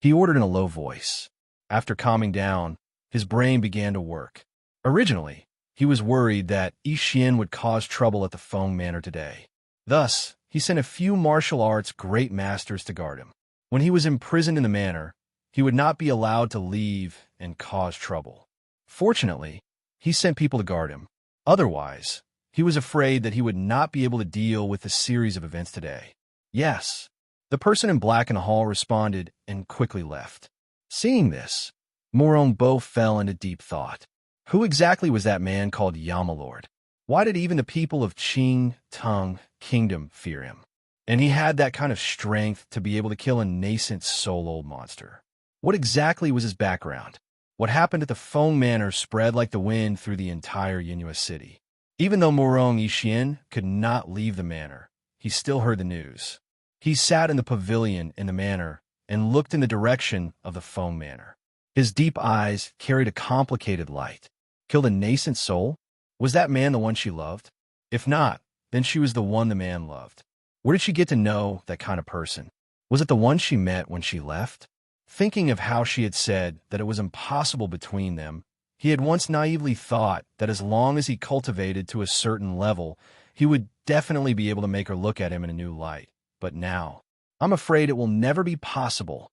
He ordered in a low voice. After calming down, his brain began to work. Originally, he was worried that Yixian would cause trouble at the Feng Manor today. Thus, he sent a few martial arts great masters to guard him. When he was imprisoned in the manor, he would not be allowed to leave and cause trouble. Fortunately, he sent people to guard him. Otherwise, he was afraid that he would not be able to deal with the series of events today. "Yes." The person in black in the hall responded and quickly left. Seeing this, Morongbo fell into deep thought. Who exactly was that man called Yamalord? Why did even the people of Enchanting kingdom fear him? And he had that kind of strength to be able to kill a nascent soul-old monster. What exactly was his background? What happened at the Feng Manor spread like the wind through the entire Yinhua city. Even though Morong Yixian could not leave the manor, he still heard the news. He sat in the pavilion in the manor and looked in the direction of the Feng Manor. His deep eyes carried a complicated light. Killed a nascent soul? Was that man the one she loved? If not, then she was the one the man loved. Where did she get to know that kind of person? Was it the one she met when she left? Thinking of how she had said that it was impossible between them, he had once naively thought that as long as he cultivated to a certain level, he would definitely be able to make her look at him in a new light. But now, I'm afraid it will never be possible.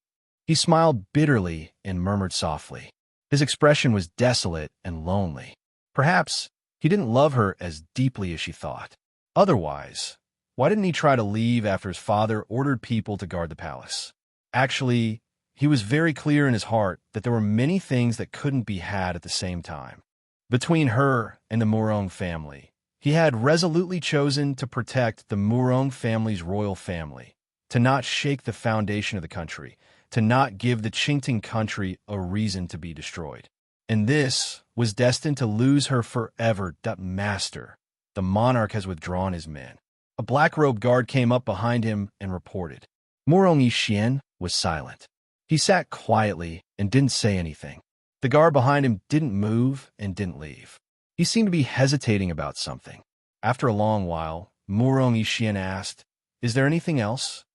He smiled bitterly and murmured softly. His expression was desolate and lonely. Perhaps he didn't love her as deeply as she thought. Otherwise, why didn't he try to leave after his father ordered people to guard the palace? Actually, he was very clear in his heart that there were many things that couldn't be had at the same time. Between her and the Morong family, he had resolutely chosen to protect the Morong family's royal family, to not shake the foundation of the country, to not give the Enchanting country a reason to be destroyed. And this was destined to lose her forever. Master, the monarch has withdrawn his men. A black-robed guard came up behind him and reported. Morong Yixian was silent. He sat quietly and didn't say anything. The guard behind him didn't move and didn't leave. He seemed to be hesitating about something. After a long while, Murong Yixian asked, "Is there anything else?"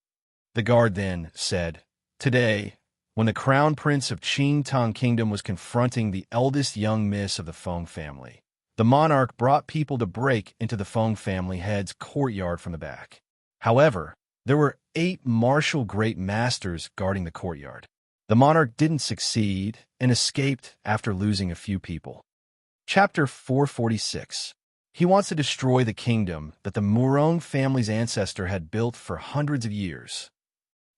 The guard then said, "Today, when the crown prince of Qing Tang Kingdom was confronting the eldest young miss of the Feng family, the monarch brought people to break into the Feng family head's courtyard from the back. However, there were 8 martial great masters guarding the courtyard. The monarch didn't succeed and escaped after losing a few people." Chapter 446. He wants to destroy the kingdom that the Murong family's ancestor had built for hundreds of years.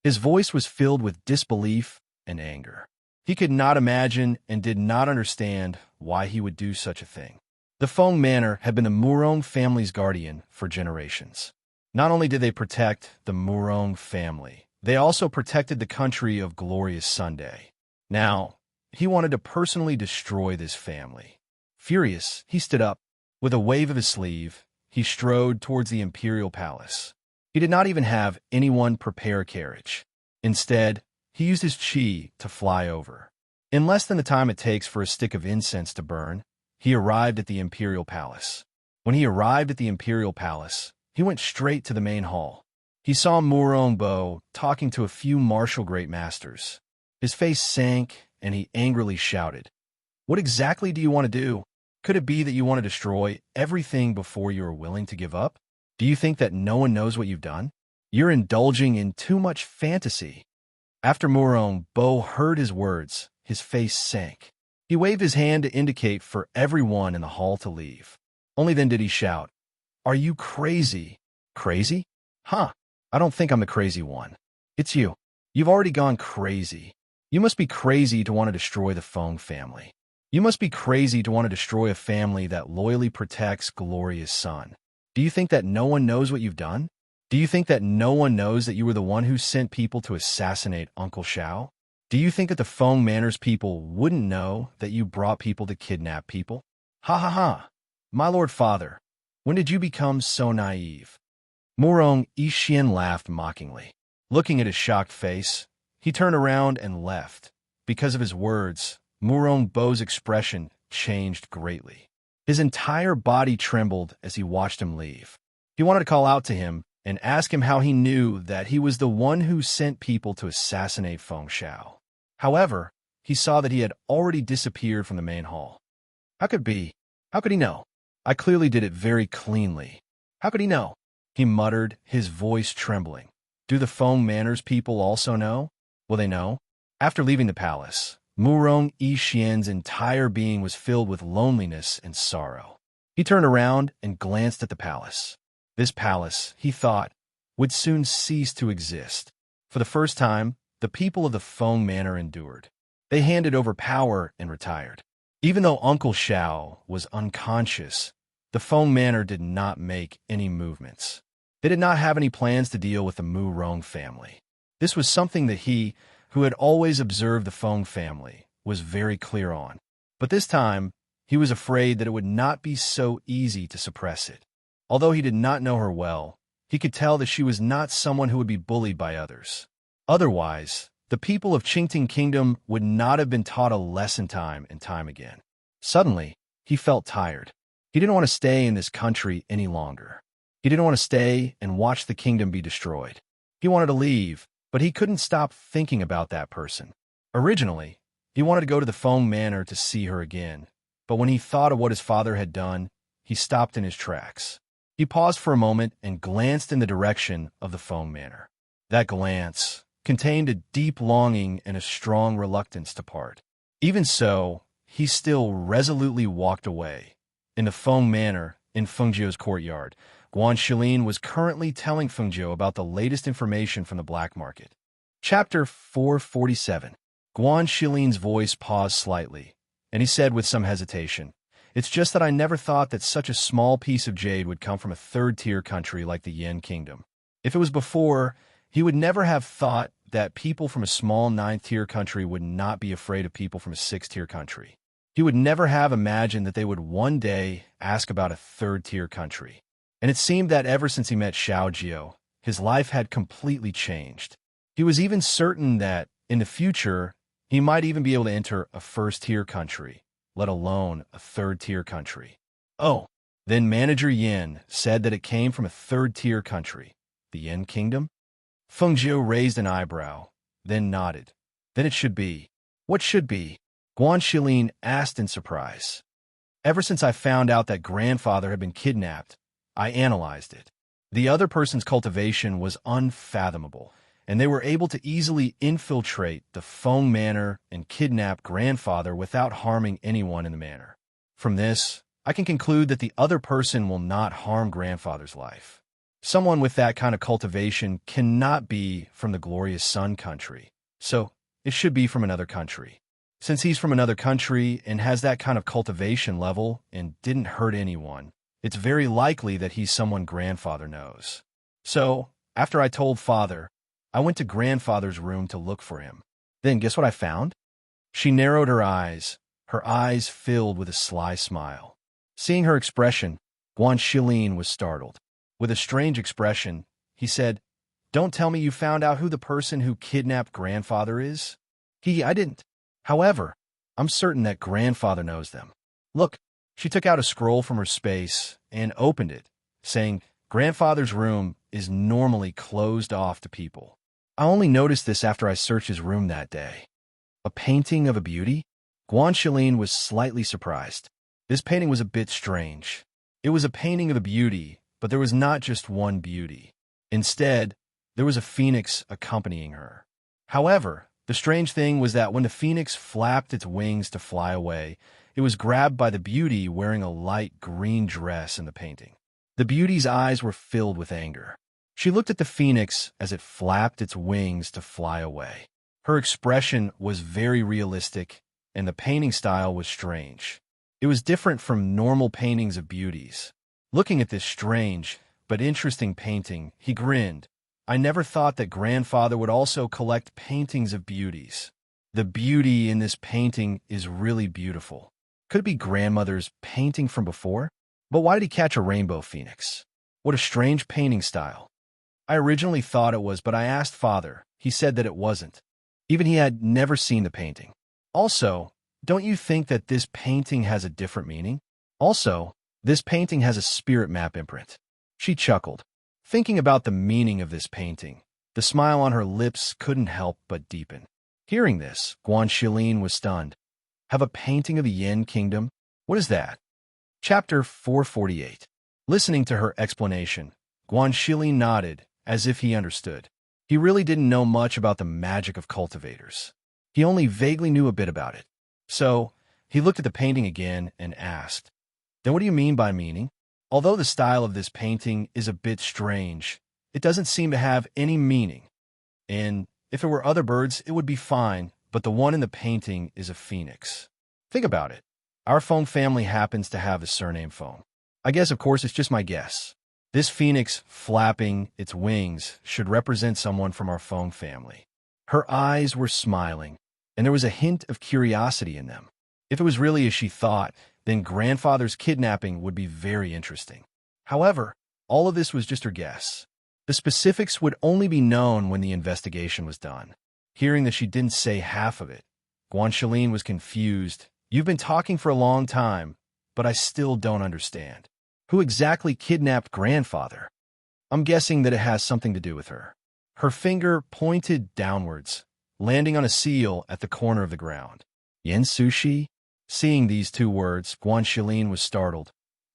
His voice was filled with disbelief and anger. He could not imagine and did not understand why he would do such a thing. The Feng Manor had been the Murong family's guardian for generations. Not only did they protect the Murong family, they also protected the country of glorious Sunday. Now, he wanted to personally destroy this family. Furious, he stood up. With a wave of his sleeve, he strode towards the imperial palace. He did not even have anyone prepare a carriage. Instead, he used his qi to fly over. In less than the time it takes for a stick of incense to burn, he arrived at the imperial palace. When he arrived at the imperial palace, he went straight to the main hall. He saw Murong Bo talking to a few martial great masters. His face sank, and he angrily shouted, "What exactly do you want to do? Could it be that you want to destroy everything before you are willing to give up? Do you think that no one knows what you've done? You're indulging in too much fantasy." After Murong Bo heard his words, his face sank. He waved his hand to indicate for everyone in the hall to leave. Only then did he shout, "Are you crazy?" "Crazy? Huh. I don't think I'm the crazy one. It's you. You've already gone crazy. You must be crazy to want to destroy the Feng family. You must be crazy to want to destroy a family that loyally protects glorious Sun. Do you think that no one knows what you've done? Do you think that no one knows that you were the one who sent people to assassinate Uncle Xiao? Do you think that the Feng Manor's people wouldn't know that you brought people to kidnap people? Ha ha ha! My lord father, when did you become so naive?" Murong Yixian laughed mockingly. Looking at his shocked face, he turned around and left. Because of his words, Murong Bo's expression changed greatly. His entire body trembled as he watched him leave. He wanted to call out to him and ask him how he knew that he was the one who sent people to assassinate Feng Xiao. However, he saw that he had already disappeared from the main hall. How could it be? How could he know? I clearly did it very cleanly. How could he know? He muttered, his voice trembling. Do the Feng Manor's people also know? Will they know? After leaving the palace, Murong Yixian's entire being was filled with loneliness and sorrow. He turned around and glanced at the palace. This palace, he thought, would soon cease to exist. For the first time, the people of the Feng Manor endured. They handed over power and retired. Even though Uncle Xiao was unconscious, the Feng Manor did not make any movements. They did not have any plans to deal with the Murong family. This was something that he, who had always observed the Feng family, was very clear on. But this time, he was afraid that it would not be so easy to suppress it. Although he did not know her well, he could tell that she was not someone who would be bullied by others. Otherwise, the people of Enchanting Kingdom would not have been taught a lesson time and time again. Suddenly, he felt tired. He didn't want to stay in this country any longer. He didn't want to stay and watch the kingdom be destroyed. He wanted to leave, but he couldn't stop thinking about that person. Originally, he wanted to go to the Feng Manor to see her again, but when he thought of what his father had done, he stopped in his tracks. He paused for a moment and glanced in the direction of the Feng Manor. That glance contained a deep longing and a strong reluctance to part. Even so, he still resolutely walked away. In the Feng Manor, in Fengjiu's courtyard, Guan Shilin was currently telling Fengjiu about the latest information from the black market. Chapter 447. Guan Shilin's voice paused slightly, and he said with some hesitation, "It's just that I never thought that such a small piece of jade would come from a third-tier country like the Yen Kingdom. If it was before, he would never have thought that people from a small ninth-tier country would not be afraid of people from a sixth-tier country. He would never have imagined that they would one day ask about a third-tier country. And it seemed that ever since he met Xiao Jiao, his life had completely changed. He was even certain that, in the future, he might even be able to enter a first-tier country, let alone a third-tier country. Oh, Then Manager Yin said that it came from a third-tier country, the Yin Kingdom. Feng Jiu raised an eyebrow, then nodded. Then it should be. What should be? Guan Shilin asked in surprise. Ever since I found out that grandfather had been kidnapped, I analyzed it. The other person's cultivation was unfathomable, and they were able to easily infiltrate the Feng manor and kidnap grandfather without harming anyone in the manor. From this, I can conclude that the other person will not harm grandfather's life. Someone with that kind of cultivation cannot be from the glorious Sun country, so it should be from another country. Since he's from another country and has that kind of cultivation level and didn't hurt anyone, it's very likely that he's someone grandfather knows. So, after I told father, I went to grandfather's room to look for him. Then guess what I found? She narrowed her eyes filled with a sly smile. Seeing her expression, Guan Shilin was startled. With a strange expression, he said, "Don't tell me you found out who the person who kidnapped grandfather is?" I didn't. However, I'm certain that grandfather knows them. Look, she took out a scroll from her space and opened it, saying, "Grandfather's room is normally closed off to people. I only noticed this after I searched his room that day." A painting of a beauty? Guan Shilin was slightly surprised. This painting was a bit strange. It was a painting of a beauty, but there was not just one beauty. Instead, there was a phoenix accompanying her. However, the strange thing was that when the phoenix flapped its wings to fly away, it was grabbed by the beauty wearing a light green dress in the painting. The beauty's eyes were filled with anger. She looked at the phoenix as it flapped its wings to fly away. Her expression was very realistic, and the painting style was strange. It was different from normal paintings of beauties. Looking at this strange but interesting painting, he grinned. I never thought that grandfather would also collect paintings of beauties. The beauty in this painting is really beautiful. Could it be grandmother's painting from before? But why did he catch a rainbow phoenix? What a strange painting style. I originally thought it was, but I asked father. He said that it wasn't. Even he had never seen the painting. Also, don't you think that this painting has a different meaning? Also, this painting has a spirit map imprint. She chuckled. Thinking about the meaning of this painting, the smile on her lips couldn't help but deepen. Hearing this, Guan Shilin was stunned. Have a painting of the Yin Kingdom? What is that? Chapter 448. Listening to her explanation, Guan Shilin nodded, as if he understood. He really didn't know much about the magic of cultivators. He only vaguely knew a bit about it. So, he looked at the painting again and asked, "Then what do you mean by meaning?" Although the style of this painting is a bit strange, it doesn't seem to have any meaning. And if it were other birds, it would be fine, but the one in the painting is a phoenix. Think about it. Our Feng family happens to have the surname Feng. I guess, of course, it's just my guess. This phoenix flapping its wings should represent someone from our Feng family. Her eyes were smiling, and there was a hint of curiosity in them. If it was really as she thought, then grandfather's kidnapping would be very interesting. However, all of this was just her guess. The specifics would only be known when the investigation was done. Hearing that she didn't say half of it, Guan Shilin was confused. You've been talking for a long time, but I still don't understand. Who exactly kidnapped grandfather? I'm guessing that it has something to do with her. Her finger pointed downwards, landing on a seal at the corner of the ground. Yen Sushi? Seeing these two words, Guan Shilin was startled.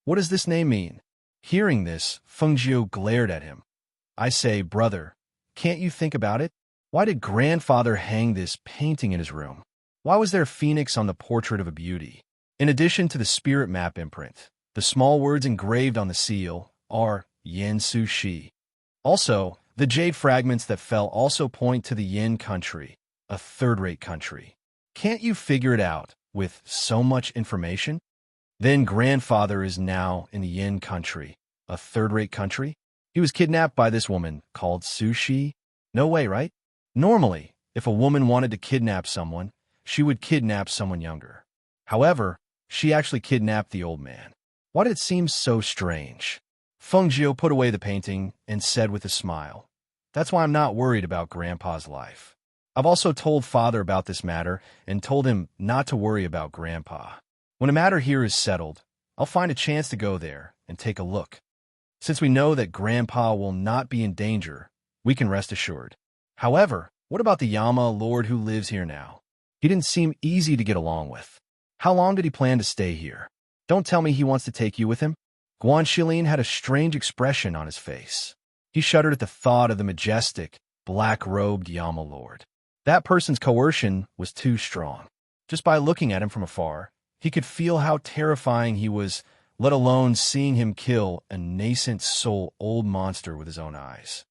What does this name mean? Hearing this, Feng Jiu glared at him. I say, brother, can't you think about it? Why did grandfather hang this painting in his room? Why was there a phoenix on the portrait of a beauty? In addition to the spirit map imprint, the small words engraved on the seal are Yin Sushi. Also, the jade fragments that fell also point to the Yin country, a third-rate country. Can't you figure it out with so much information? Then grandfather is now in the Yin country, a third-rate country? He was kidnapped by this woman called Sushi? No way, right? Normally, if a woman wanted to kidnap someone, she would kidnap someone younger. However, she actually kidnapped the old man. Why did it seem so strange? Feng Jiu put away the painting and said with a smile, That's why I'm not worried about Grandpa's life. I've also told Father about this matter and told him not to worry about Grandpa. When a matter here is settled, I'll find a chance to go there and take a look. Since we know that Grandpa will not be in danger, we can rest assured. However, what about the Yama Lord who lives here now? He didn't seem easy to get along with. How long did he plan to stay here? Don't tell me he wants to take you with him? Guanxilin had a strange expression on his face. He shuddered at the thought of the majestic, black-robed Yama Lord. That person's coercion was too strong. Just by looking at him from afar, he could feel how terrifying he was, let alone seeing him kill a nascent soul old monster with his own eyes.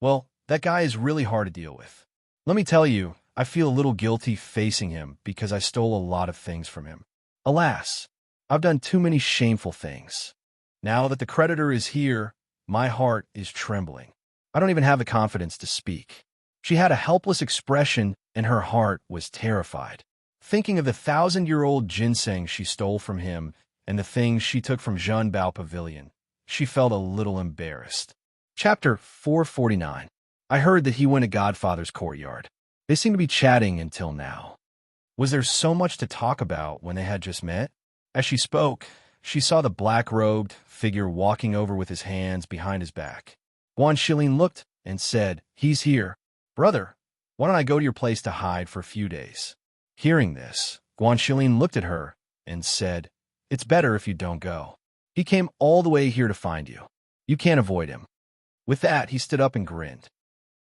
Well, that guy is really hard to deal with. Let me tell you, I feel a little guilty facing him because I stole a lot of things from him. Alas, I've done too many shameful things. Now that the creditor is here, my heart is trembling. I don't even have the confidence to speak. She had a helpless expression and her heart was terrified. Thinking of the 1,000-year-old ginseng she stole from him and the things she took from Zhenbao Pavilion, she felt a little embarrassed. Chapter 449. I heard that he went to Godfather's courtyard. They seemed to be chatting until now. Was there so much to talk about when they had just met? As she spoke, she saw the black-robed figure walking over with his hands behind his back. Guanxilin looked and said, "He's here. Brother, why don't I go to your place to hide for a few days?" Hearing this, Guanxilin looked at her and said, "It's better if you don't go. He came all the way here to find you. You can't avoid him." With that, he stood up and grinned.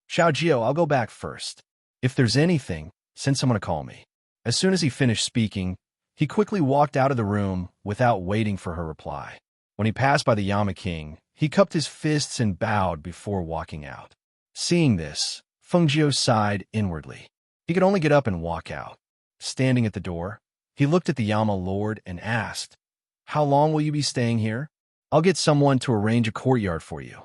"Xiaojiao, I'll go back first. If there's anything, send someone to call me." As soon as he finished speaking, he quickly walked out of the room without waiting for her reply. When he passed by the Yama King, he cupped his fists and bowed before walking out. Seeing this, Fengjiu sighed inwardly. He could only get up and walk out. Standing at the door, he looked at the Yama Lord and asked, "How long will you be staying here? I'll get someone to arrange a courtyard for you."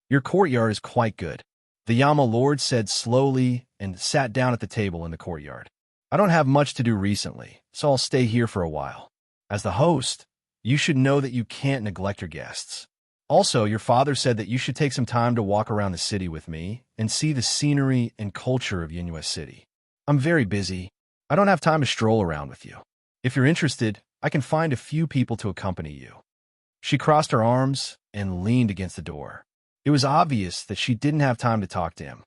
"Your courtyard is quite good," the Yama Lord said slowly and sat down at the table in the courtyard. "I don't have much to do recently, so I'll stay here for a while. As the host, you should know that you can't neglect your guests. Also, your father said that you should take some time to walk around the city with me and see the scenery and culture of Yinhua City. I'm very busy. I don't have time to stroll around with you. If you're interested, I can find a few people to accompany you." She crossed her arms and leaned against the door. It was obvious that she didn't have time to talk to him.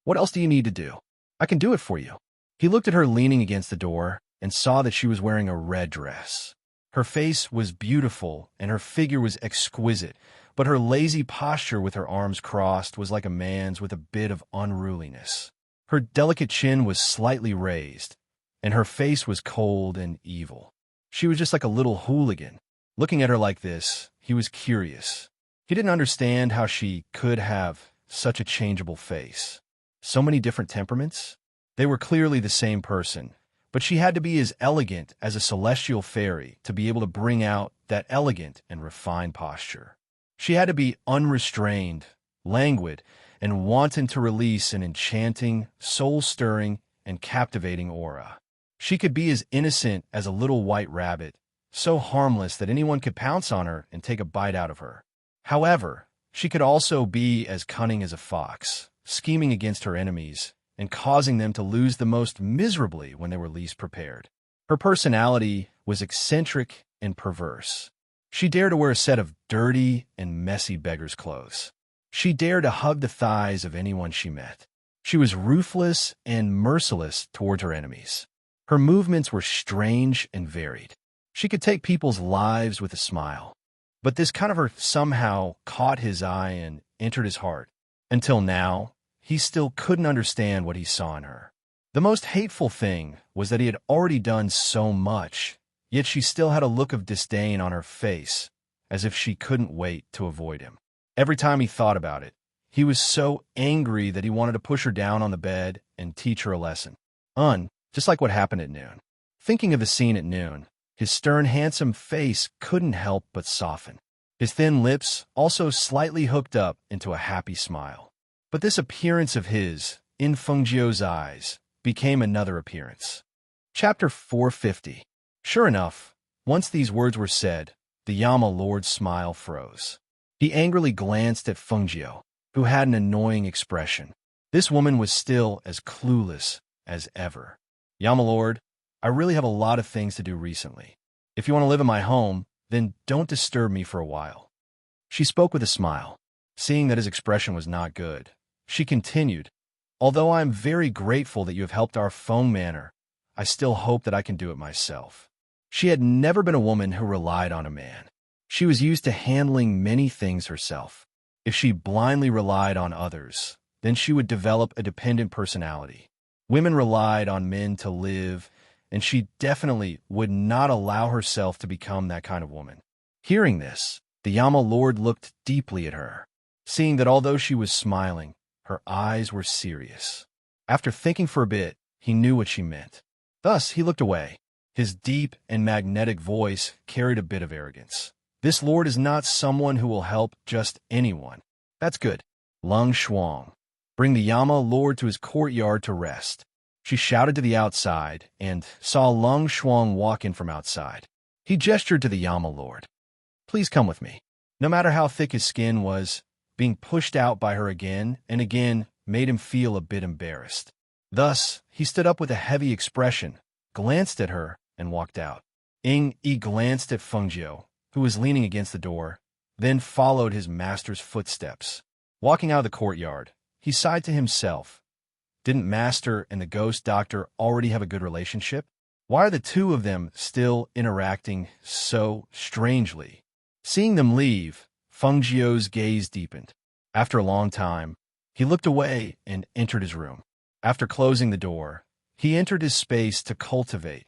"What else do you need to do? I can do it for you." He looked at her leaning against the door and saw that she was wearing a red dress. Her face was beautiful and her figure was exquisite, but her lazy posture with her arms crossed was like a man's with a bit of unruliness. Her delicate chin was slightly raised, and her face was cold and evil. She was just like a little hooligan. Looking at her like this, he was curious. He didn't understand how she could have such a changeable face. So many different temperaments? They were clearly the same person, but she had to be as elegant as a celestial fairy to be able to bring out that elegant and refined posture. She had to be unrestrained, languid, and wanton to release an enchanting, soul-stirring, and captivating aura. She could be as innocent as a little white rabbit, so harmless that anyone could pounce on her and take a bite out of her. However, she could also be as cunning as a fox, scheming against her enemies and causing them to lose the most miserably when they were least prepared. Her personality was eccentric and perverse. She dared to wear a set of dirty and messy beggar's clothes. She dared to hug the thighs of anyone she met. She was ruthless and merciless towards her enemies. Her movements were strange and varied. She could take people's lives with a smile. But this kind of her somehow caught his eye and entered his heart. Until now, he still couldn't understand what he saw in her. The most hateful thing was that he had already done so much, yet she still had a look of disdain on her face, as if she couldn't wait to avoid him. Every time he thought about it, he was so angry that he wanted to push her down on the bed and teach her a lesson. Just like what happened at noon. Thinking of the scene at noon, his stern, handsome face couldn't help but soften. His thin lips also slightly hooked up into a happy smile. But this appearance of his, in Fengjiu's eyes, became another appearance. Chapter 450. Sure enough, once these words were said, the Yama Lord's smile froze. He angrily glanced at Fengjiu, who had an annoying expression. This woman was still as clueless as ever. "Yama Lord, I really have a lot of things to do recently. If you want to live in my home, then don't disturb me for a while." She spoke with a smile. Seeing that his expression was not good, she continued, "Although I am very grateful that you have helped our phone manor, I still hope that I can do it myself." She had never been a woman who relied on a man. She was used to handling many things herself. If she blindly relied on others, then she would develop a dependent personality. Women relied on men to live, and she definitely would not allow herself to become that kind of woman. Hearing this, the Yama Lord looked deeply at her, seeing that although she was smiling, her eyes were serious. After thinking for a bit, he knew what she meant. Thus, he looked away. His deep and magnetic voice carried a bit of arrogance. "This lord is not someone who will help just anyone." "That's good. Lung Shuang, bring the Yama Lord to his courtyard to rest." She shouted to the outside and saw Lung Shuang walk in from outside. He gestured to the Yama Lord. "Please come with me." No matter how thick his skin was, being pushed out by her again and again made him feel a bit embarrassed. Thus, he stood up with a heavy expression, glanced at her, and walked out. Yi glanced at Fengjiu, who was leaning against the door, then followed his master's footsteps. Walking out of the courtyard, he sighed to himself. Didn't Master and the ghost doctor already have a good relationship? Why are the two of them still interacting so strangely? Seeing them leave, Fengjiu's gaze deepened. After a long time, he looked away and entered his room. After closing the door, he entered his space to cultivate.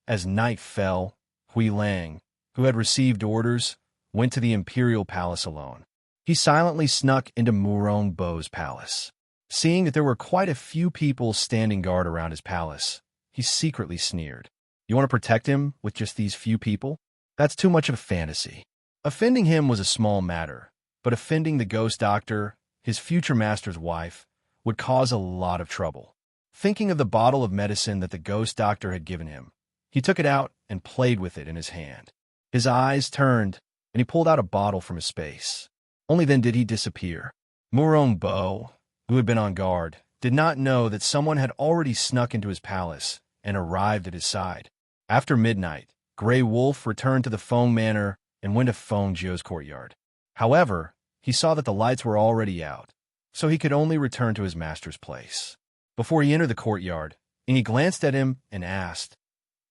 As night fell, Hui Lang, who had received orders, went to the imperial palace alone. He silently snuck into Murong Bo's palace. Seeing that there were quite a few people standing guard around his palace, he secretly sneered. "You want to protect him with just these few people? That's too much of a fantasy." Offending him was a small matter, but offending the ghost doctor, his future master's wife, would cause a lot of trouble. Thinking of the bottle of medicine that the ghost doctor had given him, he took it out and played with it in his hand. His eyes turned, and he pulled out a bottle from his space. Only then did he disappear. Murong Bo, who had been on guard, did not know that someone had already snuck into his palace and arrived at his side. After midnight, Grey Wolf returned to the Feng Manor and went to Fengjiu's courtyard. However, he saw that the lights were already out, so he could only return to his master's place. Before he entered the courtyard, he glanced at him and asked,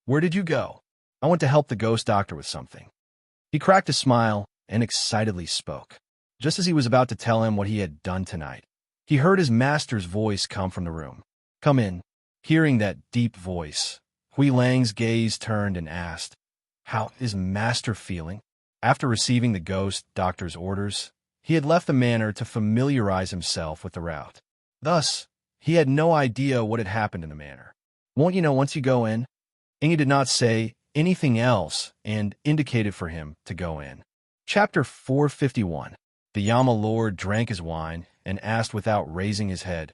"Where did you go?" "I went to help the ghost doctor with something." He cracked a smile and excitedly spoke. Just as he was about to tell him what he had done tonight, he heard his master's voice come from the room. "Come in." Hearing that deep voice, Hui Lang's gaze turned and asked, "How is Master feeling?" After receiving the ghost doctor's orders, he had left the manor to familiarize himself with the route. Thus, he had no idea what had happened in the manor. "Won't you know once you go in?" Inge did not say anything else and indicated for him to go in. Chapter 451. The Yama Lord drank his wine and asked without raising his head,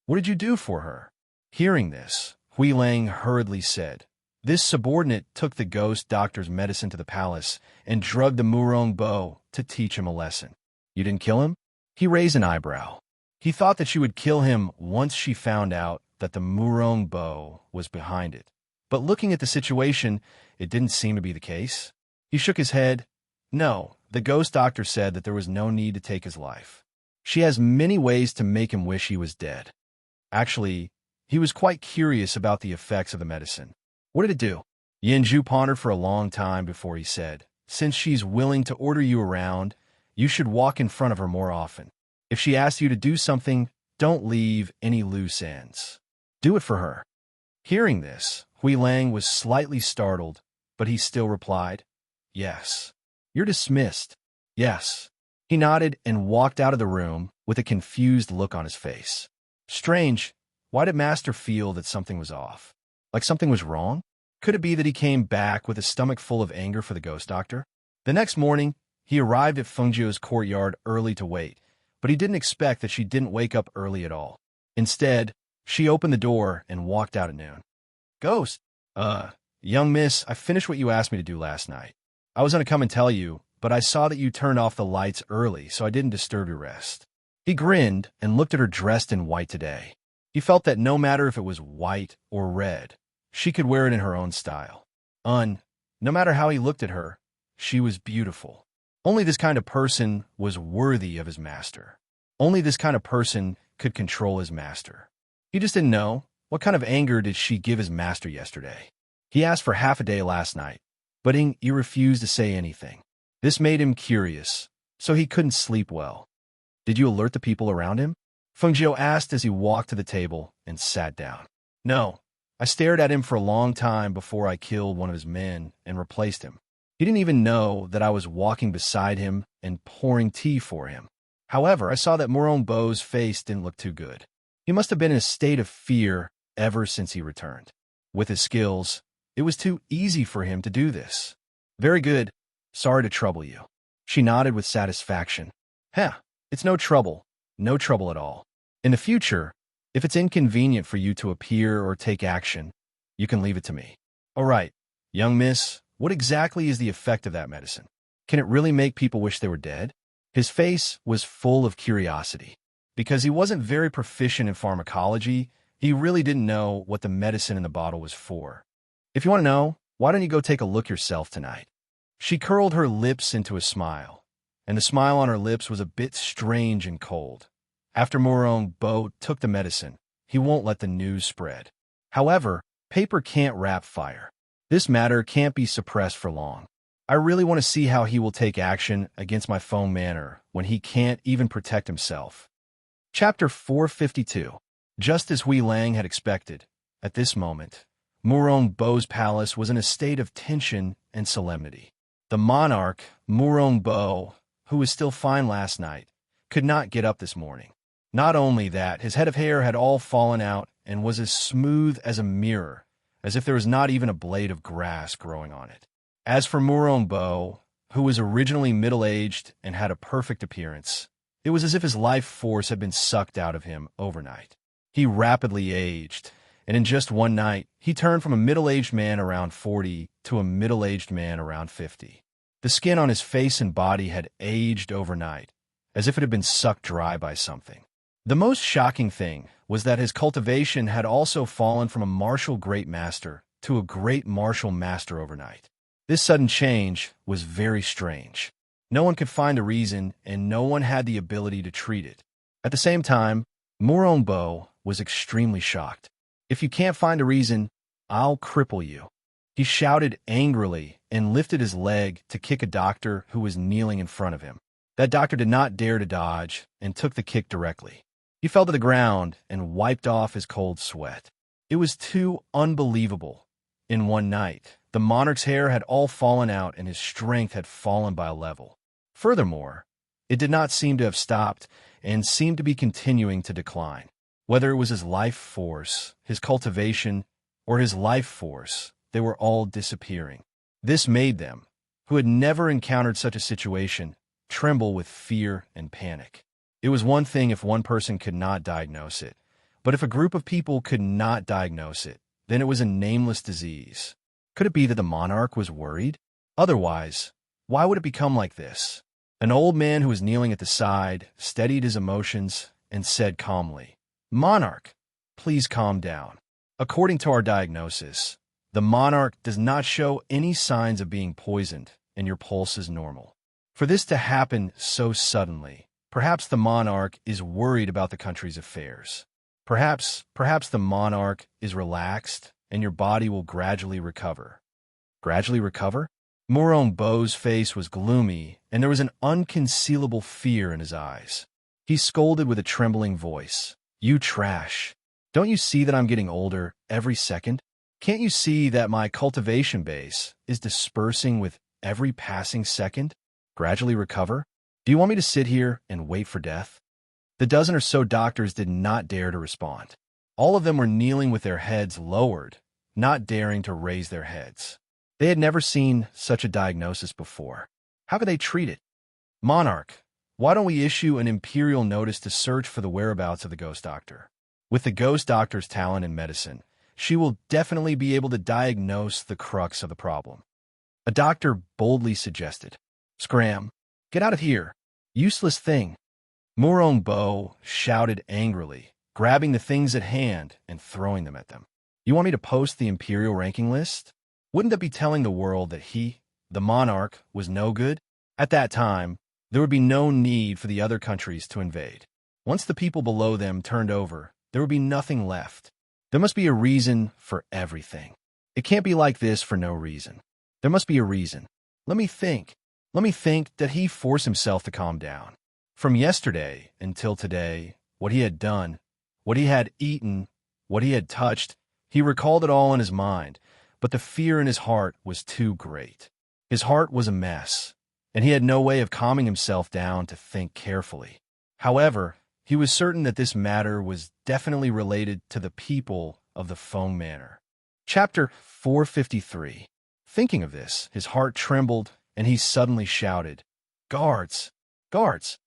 "What did you do for her?" Hearing this, Hui Lang hurriedly said, "This subordinate took the ghost doctor's medicine to the palace and drugged the Murong Bo to teach him a lesson." "You didn't kill him?" He raised an eyebrow. He thought that she would kill him once she found out that the Murong Bo was behind it. But looking at the situation, it didn't seem to be the case. He shook his head. "No, the ghost doctor said that there was no need to take his life. She has many ways to make him wish he was dead." Actually, he was quite curious about the effects of the medicine. "What did it do?" Yanju pondered for a long time before he said, "Since she's willing to order you around, you should walk in front of her more often. If she asks you to do something, don't leave any loose ends. Do it for her." Hearing this, Hui Lang was slightly startled, but he still replied, "Yes." "You're dismissed." "Yes." He nodded and walked out of the room with a confused look on his face. Strange, why did Master feel that something was off? Like something was wrong? Could it be that he came back with a stomach full of anger for the ghost doctor? The next morning, he arrived at Fengjiu's courtyard early to wait, but he didn't expect that she didn't wake up early at all. Instead, she opened the door and walked out at noon. "Ghost, young miss, I finished what you asked me to do last night. I was going to come and tell you, but I saw that you turned off the lights early, so I didn't disturb your rest." He grinned and looked at her dressed in white today. He felt that no matter if it was white or red, she could wear it in her own style. No matter how he looked at her, She was beautiful. Only this kind of person was worthy of his master. Only this kind of person could control his master. He just didn't know. What kind of anger did she give his master yesterday? He asked for half a day last night, but he refused to say anything. This made him curious, so he couldn't sleep well. Did you alert the people around him? Fengjiu asked as he walked to the table and sat down. No, I stared at him for a long time before I killed one of his men and replaced him. He didn't even know that I was walking beside him and pouring tea for him. However, I saw that Moronbo's face didn't look too good. He must have been in a state of fear ever since he returned. With his skills, it was too easy for him to do this. Very good. Sorry to trouble you. She nodded with satisfaction. It's no trouble. No trouble at all. In the future, if it's inconvenient for you to appear or take action, you can leave it to me. All right, young miss, what exactly is the effect of that medicine? Can it really make people wish they were dead? His face was full of curiosity. Because he wasn't very proficient in pharmacology, he really didn't know what the medicine in the bottle was for. If you want to know, why don't you go take a look yourself tonight? She curled her lips into a smile, and the smile on her lips was a bit strange and cold. After Moronbo took the medicine, he won't let the news spread. However, paper can't wrap fire. This matter can't be suppressed for long. I really want to see how he will take action against my phone manor when he can't even protect himself. Chapter 452. Just as Hui Lang had expected, at this moment, Moronbo's palace was in a state of tension and solemnity. The monarch, Moronbo, who was still fine last night, could not get up this morning. Not only that, his head of hair had all fallen out and was as smooth as a mirror, as if there was not even a blade of grass growing on it. As for Moronbo, who was originally middle-aged and had a perfect appearance, it was as if his life force had been sucked out of him overnight. He rapidly aged, and in just one night, he turned from a middle-aged man around 40 to a middle-aged man around 50. The skin on his face and body had aged overnight, as if it had been sucked dry by something. The most shocking thing was that his cultivation had also fallen from a martial great master to a great martial master overnight. This sudden change was very strange. No one could find a reason, and no one had the ability to treat it. At the same time, Moronbo was extremely shocked. If you can't find a reason, I'll cripple you. He shouted angrily and lifted his leg to kick a doctor who was kneeling in front of him. That doctor did not dare to dodge and took the kick directly. He fell to the ground and wiped off his cold sweat. It was too unbelievable. In one night, the monarch's hair had all fallen out and his strength had fallen by a level. Furthermore, it did not seem to have stopped and seemed to be continuing to decline. Whether it was his life force, his cultivation, or his life force, they were all disappearing. This made them, who had never encountered such a situation, tremble with fear and panic. It was one thing if one person could not diagnose it, but if a group of people could not diagnose it, then it was a nameless disease. Could it be that the monarch was worried? Otherwise, why would it become like this? An old man who was kneeling at the side steadied his emotions and said calmly, "Monarch, please calm down. According to our diagnosis, the monarch does not show any signs of being poisoned, and your pulse is normal. For this to happen so suddenly, perhaps the monarch is worried about the country's affairs. Perhaps the monarch is relaxed, and your body will gradually recover." Gradually recover? Moronbo's face was gloomy, and there was an unconcealable fear in his eyes. He scolded with a trembling voice, "You trash! Don't you see that I'm getting older every second? Can't you see that my cultivation base is dispersing with every passing second? Gradually recover? Do you want me to sit here and wait for death?" The dozen or so doctors did not dare to respond. All of them were kneeling with their heads lowered, not daring to raise their heads. They had never seen such a diagnosis before. How could they treat it? "Monarch, why don't we issue an imperial notice to search for the whereabouts of the ghost doctor? With the ghost doctor's talent in medicine, she will definitely be able to diagnose the crux of the problem." A doctor boldly suggested. "Scram! Get out of here! Useless thing!" Moronbo shouted angrily, grabbing the things at hand and throwing them at them. "You want me to post the imperial ranking list? Wouldn't that be telling the world that he, The monarch was no good? At that time, there would be no need for the other countries to invade. Once the people below them turned over, there would be nothing left. There must be a reason for everything. It can't be like this for no reason. There must be a reason. Let me think. Let me think. That he forced himself to calm down. From yesterday until today, what he had done, what he had eaten, what he had touched, he recalled it all in his mind, but the fear in his heart was too great. His heart was a mess, and he had no way of calming himself down to think carefully. However, he was certain that this matter was definitely related to the people of the Feng Manor. Chapter 453. Thinking of this, his heart trembled, and he suddenly shouted, "Guards! Guards!"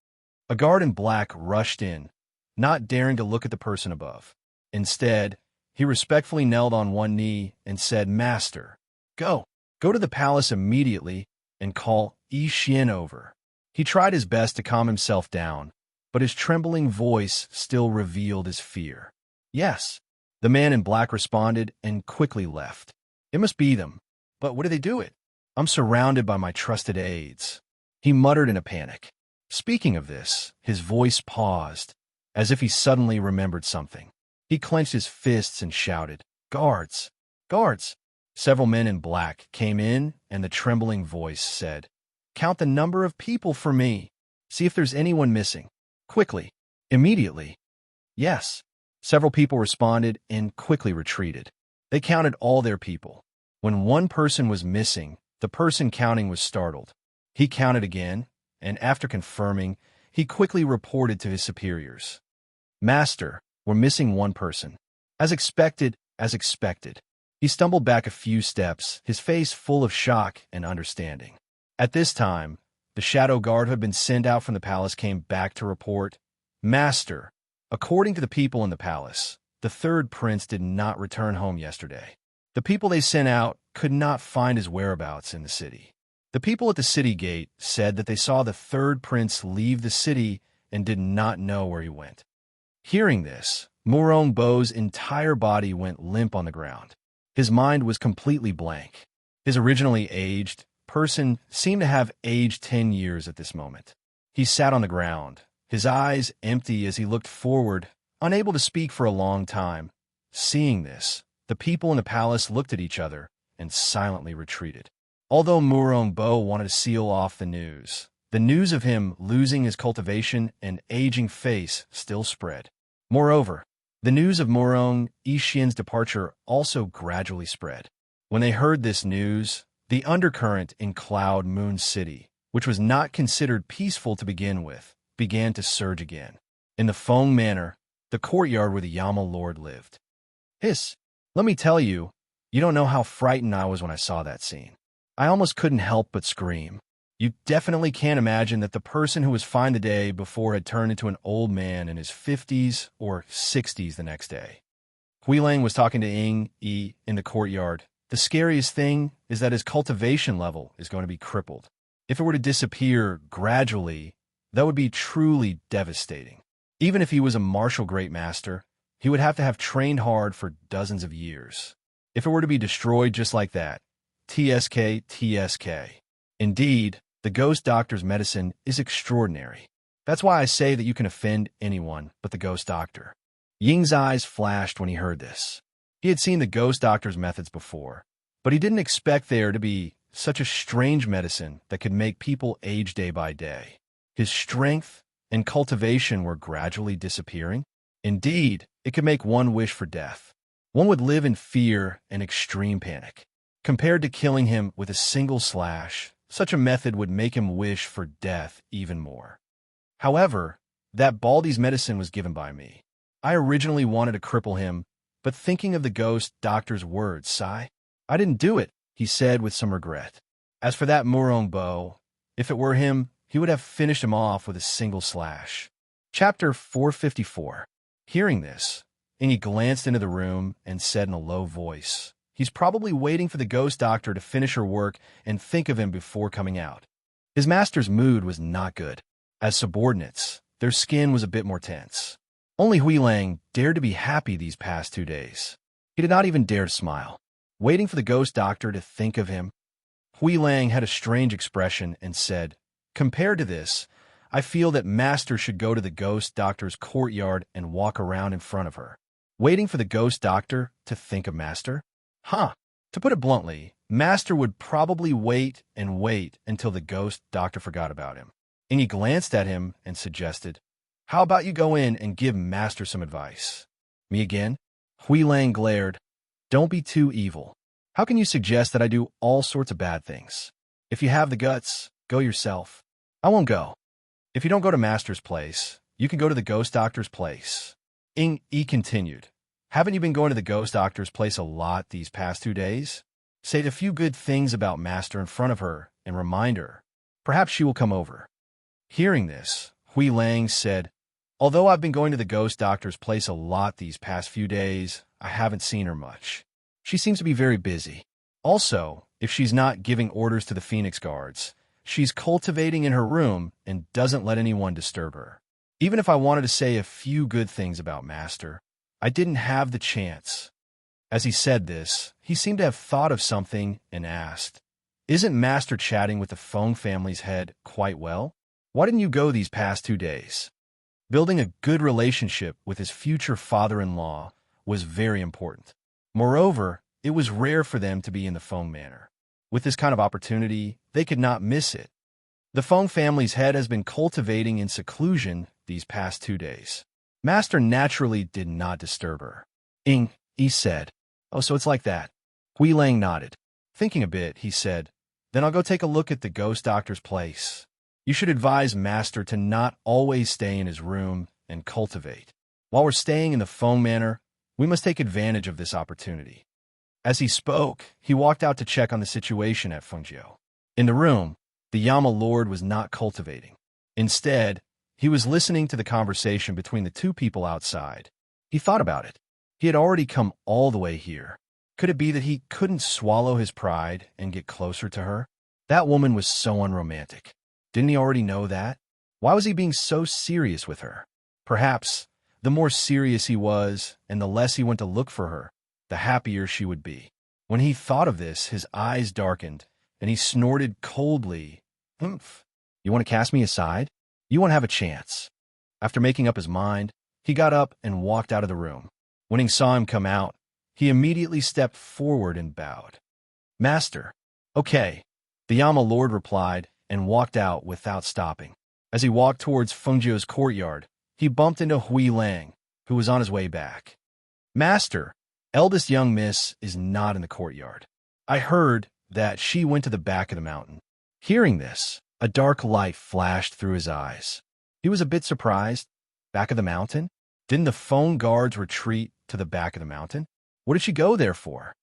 A guard in black rushed in, not daring to look at the person above. Instead, he respectfully knelt on one knee and said, "Master, go to the palace immediately and call Yi Xian over." He tried his best to calm himself down, but his trembling voice still revealed his fear. "Yes," the man in black responded and quickly left. "It must be them. But what do they do it? I'm surrounded by my trusted aides," he muttered in a panic. Speaking of this, his voice paused, as if he suddenly remembered something. He clenched his fists and shouted, "Guards! Guards!" Several men in black came in, and the trembling voice said, "Count the number of people for me. See if there's anyone missing. Quickly. Immediately." "Yes." Several people responded and quickly retreated. They counted all their people. When one person was missing, the person counting was startled. He counted again, and after confirming, he quickly reported to his superiors. "Master, we're missing one person." As expected, as expected. He stumbled back a few steps, his face full of shock and understanding. At this time, the shadow guard who had been sent out from the palace came back to report, "Master, according to the people in the palace, the third prince did not return home yesterday. The people they sent out could not find his whereabouts in the city. The people at the city gate said that they saw the third prince leave the city and did not know where he went." Hearing this, Murong Bo's entire body went limp on the ground. His mind was completely blank. His originally aged person seemed to have aged 10 years at this moment. He sat on the ground, his eyes empty as he looked forward, unable to speak for a long time. Seeing this, the people in the palace looked at each other and silently retreated. Although Murong Bo wanted to seal off the news of him losing his cultivation and aging face still spread. Moreover, the news of Murong Yi Xian's departure also gradually spread. When they heard this news, the undercurrent in Cloud Moon City, which was not considered peaceful to begin with, began to surge again. In the Feng Manor, the courtyard where the Yama Lord lived. "Hiss, let me tell you, you don't know how frightened I was when I saw that scene. I almost couldn't help but scream. You definitely can't imagine that the person who was fine the day before had turned into an old man in his 50s or 60s the next day." Huilang was talking to Ying Yi in the courtyard. "The scariest thing is that his cultivation level is going to be crippled. If it were to disappear gradually, that would be truly devastating. Even if he was a martial great master, he would have to have trained hard for dozens of years. If it were to be destroyed just like that, TSK, TSK. Indeed, the ghost doctor's medicine is extraordinary. That's why I say that you can offend anyone but the ghost doctor." Ying's eyes flashed when he heard this. He had seen the ghost doctor's methods before, but he didn't expect there to be such a strange medicine that could make people age day by day. His strength and cultivation were gradually disappearing. Indeed, it could make one wish for death. One would live in fear and extreme panic. Compared to killing him with a single slash, such a method would make him wish for death even more. However, that Baldy's medicine was given by me. I originally wanted to cripple him, but thinking of the ghost doctor's words, I didn't do it, he said with some regret. As for that Murong Bo, if it were him, he would have finished him off with a single slash. Chapter 454. Hearing this, Ingy glanced into the room and said in a low voice, "He's probably waiting for the ghost doctor to finish her work and think of him before coming out." His master's mood was not good. As subordinates, their skin was a bit more tense. Only Huilang dared to be happy these past 2 days. He did not even dare to smile. Waiting for the ghost doctor to think of him. Hui Lang had a strange expression and said, "Compared to this, I feel that Master should go to the ghost doctor's courtyard and walk around in front of her, waiting for the ghost doctor to think of Master." Huh. To put it bluntly, Master would probably wait and wait until the ghost doctor forgot about him. And he glanced at him and suggested, "How about you go in and give Master some advice?" "Me again?" Hui Lang glared. "Don't be too evil. How can you suggest that I do all sorts of bad things? If you have the guts, go yourself." "I won't go. If you don't go to Master's place, you can go to the ghost doctor's place." He continued, "Haven't you been going to the ghost doctor's place a lot these past 2 days? Say a few good things about Master in front of her and remind her. Perhaps she will come over." Hearing this, Hui Lang said, "Although I've been going to the ghost doctor's place a lot these past few days, I haven't seen her much. She seems to be very busy. Also, if she's not giving orders to the Phoenix Guards, she's cultivating in her room and doesn't let anyone disturb her. Even if I wanted to say a few good things about Master, I didn't have the chance." As he said this, he seemed to have thought of something and asked, "Isn't Master chatting with the Feng family's head quite well? Why didn't you go these past 2 days?" Building a good relationship with his future father-in-law was very important. Moreover, it was rare for them to be in the Feng manor. With this kind of opportunity, they could not miss it. The Feng family's head has been cultivating in seclusion these past 2 days. Master naturally did not disturb her. He said, "Oh, so it's like that." Hui Lang nodded. Thinking a bit, he said, "Then I'll go take a look at the ghost doctor's place. You should advise Master to not always stay in his room and cultivate. While we're staying in the Feng manor, we must take advantage of this opportunity." As he spoke, he walked out to check on the situation at Fengjiu. In the room, the Yama Lord was not cultivating. Instead, he was listening to the conversation between the two people outside. He thought about it. He had already come all the way here. Could it be that he couldn't swallow his pride and get closer to her? That woman was so unromantic. Didn't he already know that? Why was he being so serious with her? Perhaps, the more serious he was and the less he went to look for her, the happier she would be. When he thought of this, his eyes darkened, and he snorted coldly, "Humph! You want to cast me aside? You won't have a chance." After making up his mind, he got up and walked out of the room. When he saw him come out, he immediately stepped forward and bowed. "Master." "Okay," the Yama Lord replied and walked out without stopping. As he walked towards Fengjiu's courtyard, he bumped into Hui Lang, who was on his way back. "Master, eldest young miss is not in the courtyard. I heard that she went to the back of the mountain." Hearing this, a dark light flashed through his eyes. He was a bit surprised. Back of the mountain? Didn't the Feng guards retreat to the back of the mountain? What did she go there for?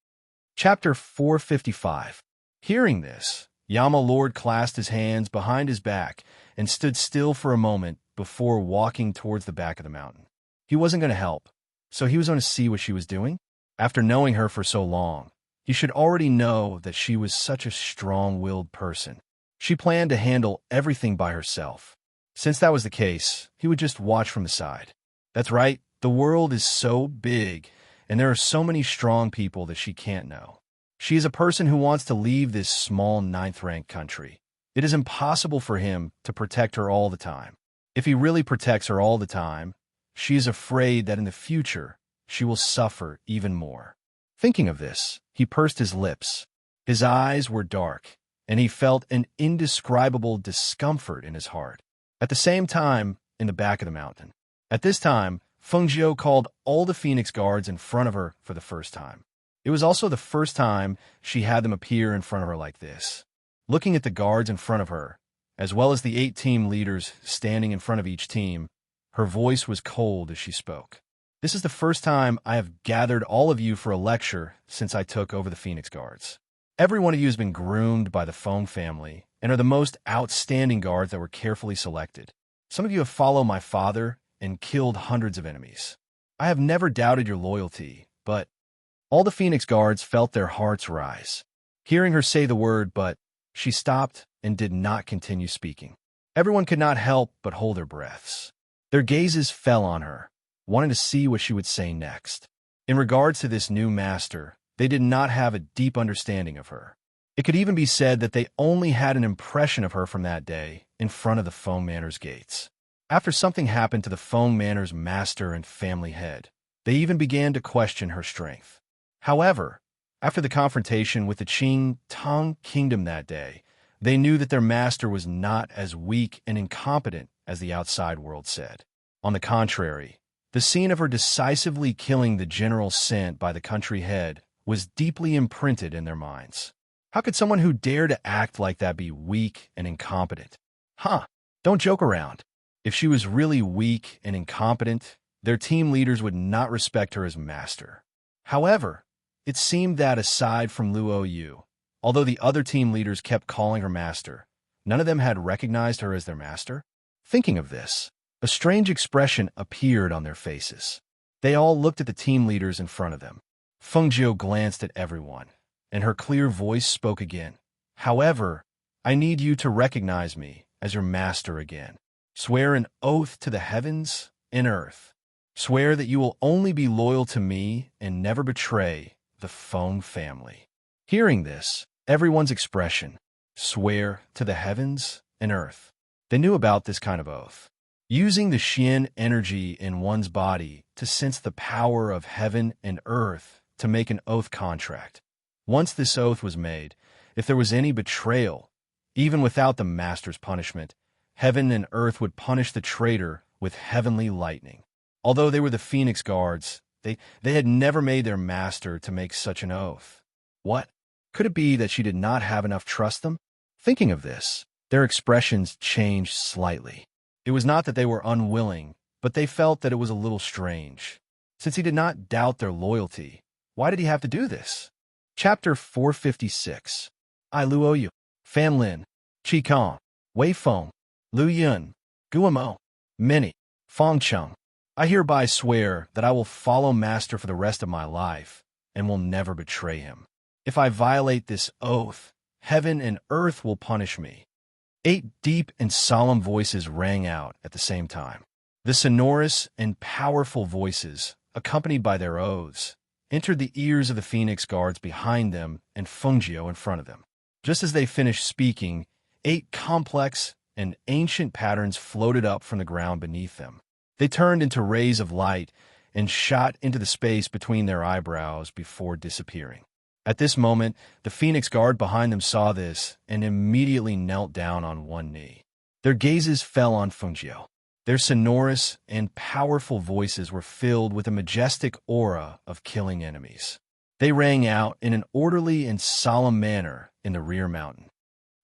Chapter 455. Hearing this, Yama Lord clasped his hands behind his back and stood still for a moment before walking towards the back of the mountain. He wasn't going to help, so he was going to see what she was doing. After knowing her for so long, he should already know that she was such a strong-willed person. She planned to handle everything by herself. Since that was the case, he would just watch from the side. That's right, the world is so big, and there are so many strong people that she can't know. She is a person who wants to leave this small 9th-rank country. It is impossible for him to protect her all the time. If he really protects her all the time, she is afraid that in the future, she will suffer even more. Thinking of this, he pursed his lips. His eyes were dark, and he felt an indescribable discomfort in his heart. At the same time, in the back of the mountain. At this time, Fengjiu called all the Phoenix Guards in front of her for the first time. It was also the first time she had them appear in front of her like this. Looking at the guards in front of her, as well as the 8 team leaders standing in front of each team, her voice was cold as she spoke. "This is the first time I have gathered all of you for a lecture since I took over the Phoenix Guards. Every one of you has been groomed by the Feng family and are the most outstanding guards that were carefully selected. Some of you have followed my father and killed hundreds of enemies. I have never doubted your loyalty, but..." All the Phoenix Guards felt their hearts rise. Hearing her say the word "but," she stopped and did not continue speaking. Everyone could not help but hold their breaths. Their gazes fell on her, wanting to see what she would say next. In regards to this new master, they did not have a deep understanding of her. It could even be said that they only had an impression of her from that day in front of the Feng Manor's gates. After something happened to the Feng Manor's master and family head, they even began to question her strength. However, after the confrontation with the Qing Tang kingdom that day, they knew that their master was not as weak and incompetent as the outside world said. On the contrary, the scene of her decisively killing the general sent by the country head was deeply imprinted in their minds. How could someone who dared to act like that be weak and incompetent? Don't joke around. If she was really weak and incompetent, their team leaders would not respect her as master. However, it seemed that aside from Luo Yu, although the other team leaders kept calling her master, none of them had recognized her as their master. Thinking of this, a strange expression appeared on their faces. They all looked at the team leaders in front of them. Feng Jiu glanced at everyone, and her clear voice spoke again. However, I need you to recognize me as your master again. Swear an oath to the heavens and earth. Swear that you will only be loyal to me and never betray the Feng family. Hearing this, everyone's expression, swear to the heavens and earth. They knew about this kind of oath. Using the Xian energy in one's body to sense the power of heaven and earth to make an oath contract. Once this oath was made, if there was any betrayal, even without the master's punishment, heaven and earth would punish the traitor with heavenly lightning. Although they were the Phoenix Guards, they had never made their master to make such an oath. What? Could it be that she did not have enough trust them? Thinking of this, their expressions changed slightly. It was not that they were unwilling, but they felt that it was a little strange. Since he did not doubt their loyalty, why did he have to do this? Chapter 456. I Luo Yu, Fan Lin, Qi Kong, Wei Feng, Lu Yun, Guamo, Minnie, Fong Cheng. I hereby swear that I will follow Master for the rest of my life and will never betray him. If I violate this oath, heaven and earth will punish me. 8 deep and solemn voices rang out at the same time. The sonorous and powerful voices, accompanied by their oaths, entered the ears of the Phoenix Guards behind them and Feng Jiu in front of them. Just as they finished speaking, 8 complex and ancient patterns floated up from the ground beneath them. They turned into rays of light and shot into the space between their eyebrows before disappearing. At this moment, the Phoenix Guard behind them saw this and immediately knelt down on one knee. Their gazes fell on Feng Jiu. Their sonorous and powerful voices were filled with a majestic aura of killing enemies. They rang out in an orderly and solemn manner in the rear mountain.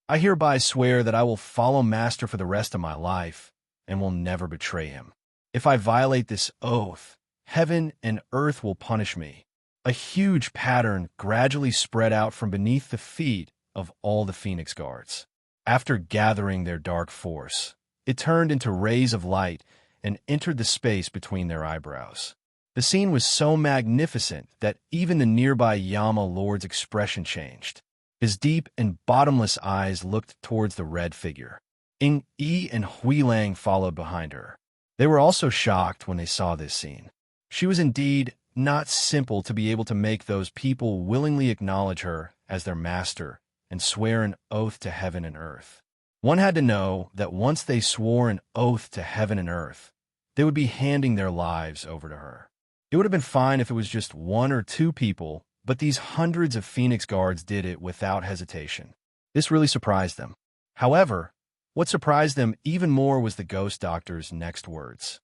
I hereby swear that I will follow Master for the rest of my life and will never betray him. If I violate this oath, heaven and earth will punish me. A huge pattern gradually spread out from beneath the feet of all the Phoenix Guards. After gathering their dark force, it turned into rays of light and entered the space between their eyebrows. The scene was so magnificent that even the nearby Yama Lord's expression changed. His deep and bottomless eyes looked towards the red figure. Ing Yi and Hui Lang followed behind her. They were also shocked when they saw this scene. She was indeed not simple to be able to make those people willingly acknowledge her as their master and swear an oath to heaven and earth. One had to know that once they swore an oath to heaven and earth, they would be handing their lives over to her. It would have been fine if it was just 1 or 2 people, but these hundreds of Phoenix Guards did it without hesitation. This really surprised them. However, what surprised them even more was the ghost doctor's next words.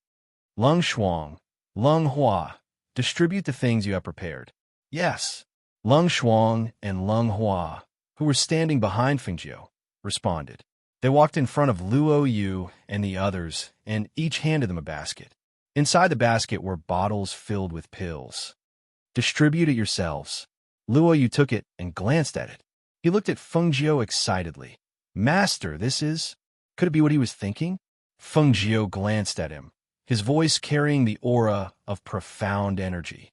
Lung Shuang, Lung Hua, distribute the things you have prepared. Yes, Lung Shuang and Lung Hua, who were standing behind Feng Jiu, responded. They walked in front of Luo Yu and the others, and each handed them a basket. Inside the basket were bottles filled with pills. Distribute it yourselves. Luo Yu took it and glanced at it. He looked at Feng Jiu excitedly. Master, this is... Could it be what he was thinking? Feng Jiu glanced at him, his voice carrying the aura of profound energy.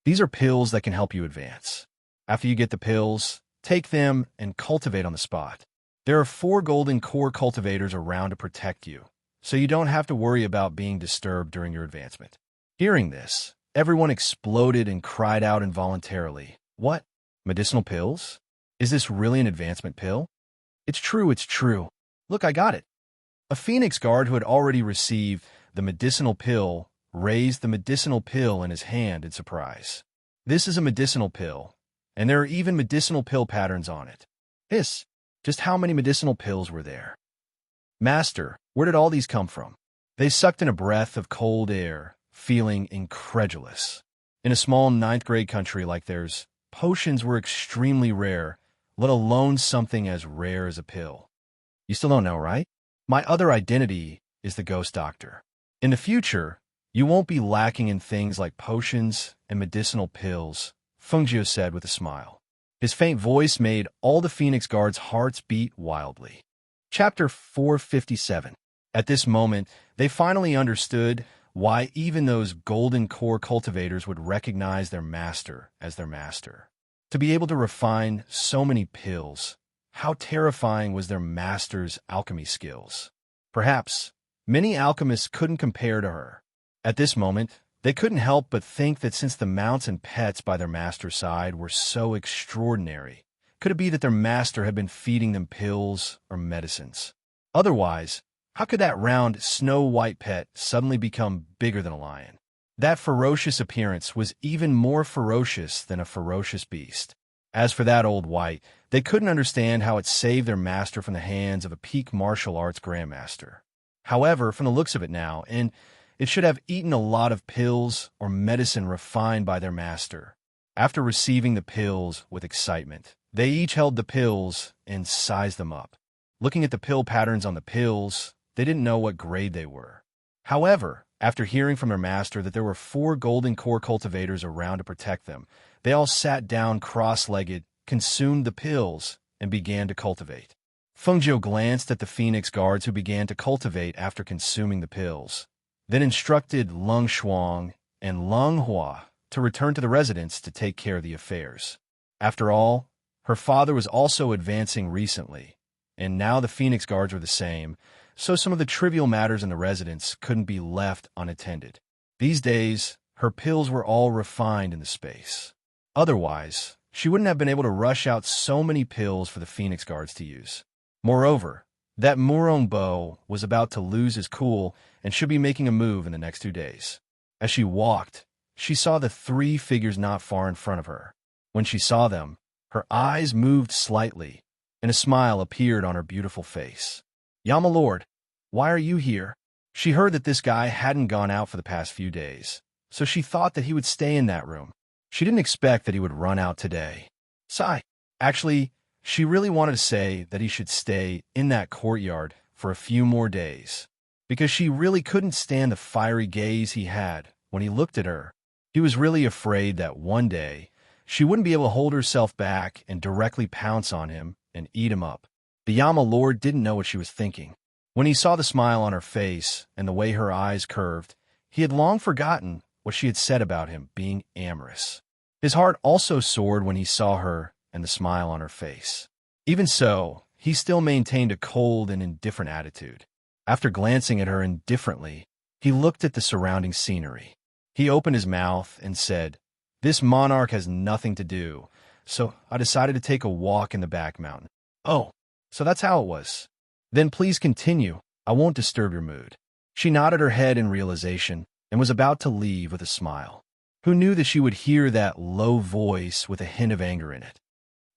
These are pills that can help you advance. After you get the pills, take them and cultivate on the spot. There are 4 golden core cultivators around to protect you, so you don't have to worry about being disturbed during your advancement. Hearing this, everyone exploded and cried out involuntarily. What? Medicinal pills? Is this really an advancement pill? It's true, it's true. Look, I got it. A Phoenix guard who had already received the medicinal pill raised the medicinal pill in his hand in surprise. This is a medicinal pill, and there are even medicinal pill patterns on it. Just how many medicinal pills were there? Master, where did all these come from? They sucked in a breath of cold air, feeling incredulous. In a small ninth-grade country like theirs, potions were extremely rare, let alone something as rare as a pill. You still don't know, right? My other identity is the ghost doctor. In the future, you won't be lacking in things like potions and medicinal pills, Fengjiu said with a smile. His faint voice made all the Phoenix Guards' hearts beat wildly. Chapter 457. At this moment, they finally understood why even those golden core cultivators would recognize their master as their master. To be able to refine so many pills, how terrifying was their master's alchemy skills. Perhaps many alchemists couldn't compare to her. At this moment, they couldn't help but think that since the mounts and pets by their master's side were so extraordinary, could it be that their master had been feeding them pills or medicines? Otherwise, how could that round, snow-white pet suddenly become bigger than a lion? That ferocious appearance was even more ferocious than a ferocious beast. As for that old white, they couldn't understand how it saved their master from the hands of a peak martial arts grandmaster. However, from the looks of it now, and it should have eaten a lot of pills or medicine refined by their master. After receiving the pills with excitement, they each held the pills and sized them up. Looking at the pill patterns on the pills, they didn't know what grade they were. However, after hearing from their master that there were 4 golden core cultivators around to protect them, they all sat down cross-legged, consumed the pills, and began to cultivate. Fengjiu glanced at the Phoenix Guards who began to cultivate after consuming the pills, then instructed Lung Shuang and Lung Hua to return to the residence to take care of the affairs. After all, her father was also advancing recently, and now the Phoenix Guards were the same, so some of the trivial matters in the residence couldn't be left unattended. These days, her pills were all refined in the space. Otherwise, she wouldn't have been able to rush out so many pills for the Phoenix Guards to use. Moreover, that Murong Bo was about to lose his cool and should be making a move in the next 2 days. As she walked, she saw the 3 figures not far in front of her. When she saw them, her eyes moved slightly, and a smile appeared on her beautiful face. "Yama Lord, why are you here?" She heard that this guy hadn't gone out for the past few days, so she thought that he would stay in that room. She didn't expect that he would run out today. Sigh. Actually, she really wanted to say that he should stay in that courtyard for a few more days, because she really couldn't stand the fiery gaze he had when he looked at her. He was really afraid that one day she wouldn't be able to hold herself back and directly pounce on him and eat him up. The Yama Lord didn't know what she was thinking. When he saw the smile on her face and the way her eyes curved, he had long forgotten what she had said about him being amorous. His heart also soared when he saw her and the smile on her face. Even so, he still maintained a cold and indifferent attitude. After glancing at her indifferently, he looked at the surrounding scenery. He opened his mouth and said, "This monarch has nothing to do, so I decided to take a walk in the back mountain." "Oh, so that's how it was. Then please continue. I won't disturb your mood." She nodded her head in realization and was about to leave with a smile. Who knew that she would hear that low voice with a hint of anger in it?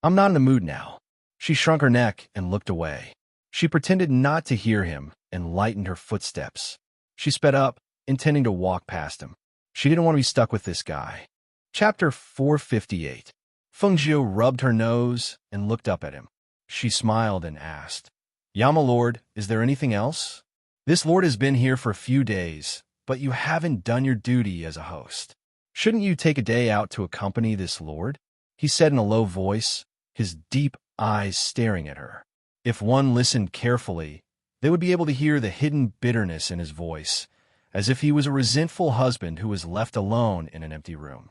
"I'm not in the mood now." She shrunk her neck and looked away. She pretended not to hear him and lightened her footsteps. She sped up, intending to walk past him. She didn't want to be stuck with this guy. Chapter 458. Fengjiu rubbed her nose and looked up at him. She smiled and asked, "Yama Lord, is there anything else? This lord has been here for a few days, but you haven't done your duty as a host. Shouldn't you take a day out to accompany this lord?" He said in a low voice, his deep eyes staring at her. If one listened carefully, they would be able to hear the hidden bitterness in his voice, as if he was a resentful husband who was left alone in an empty room.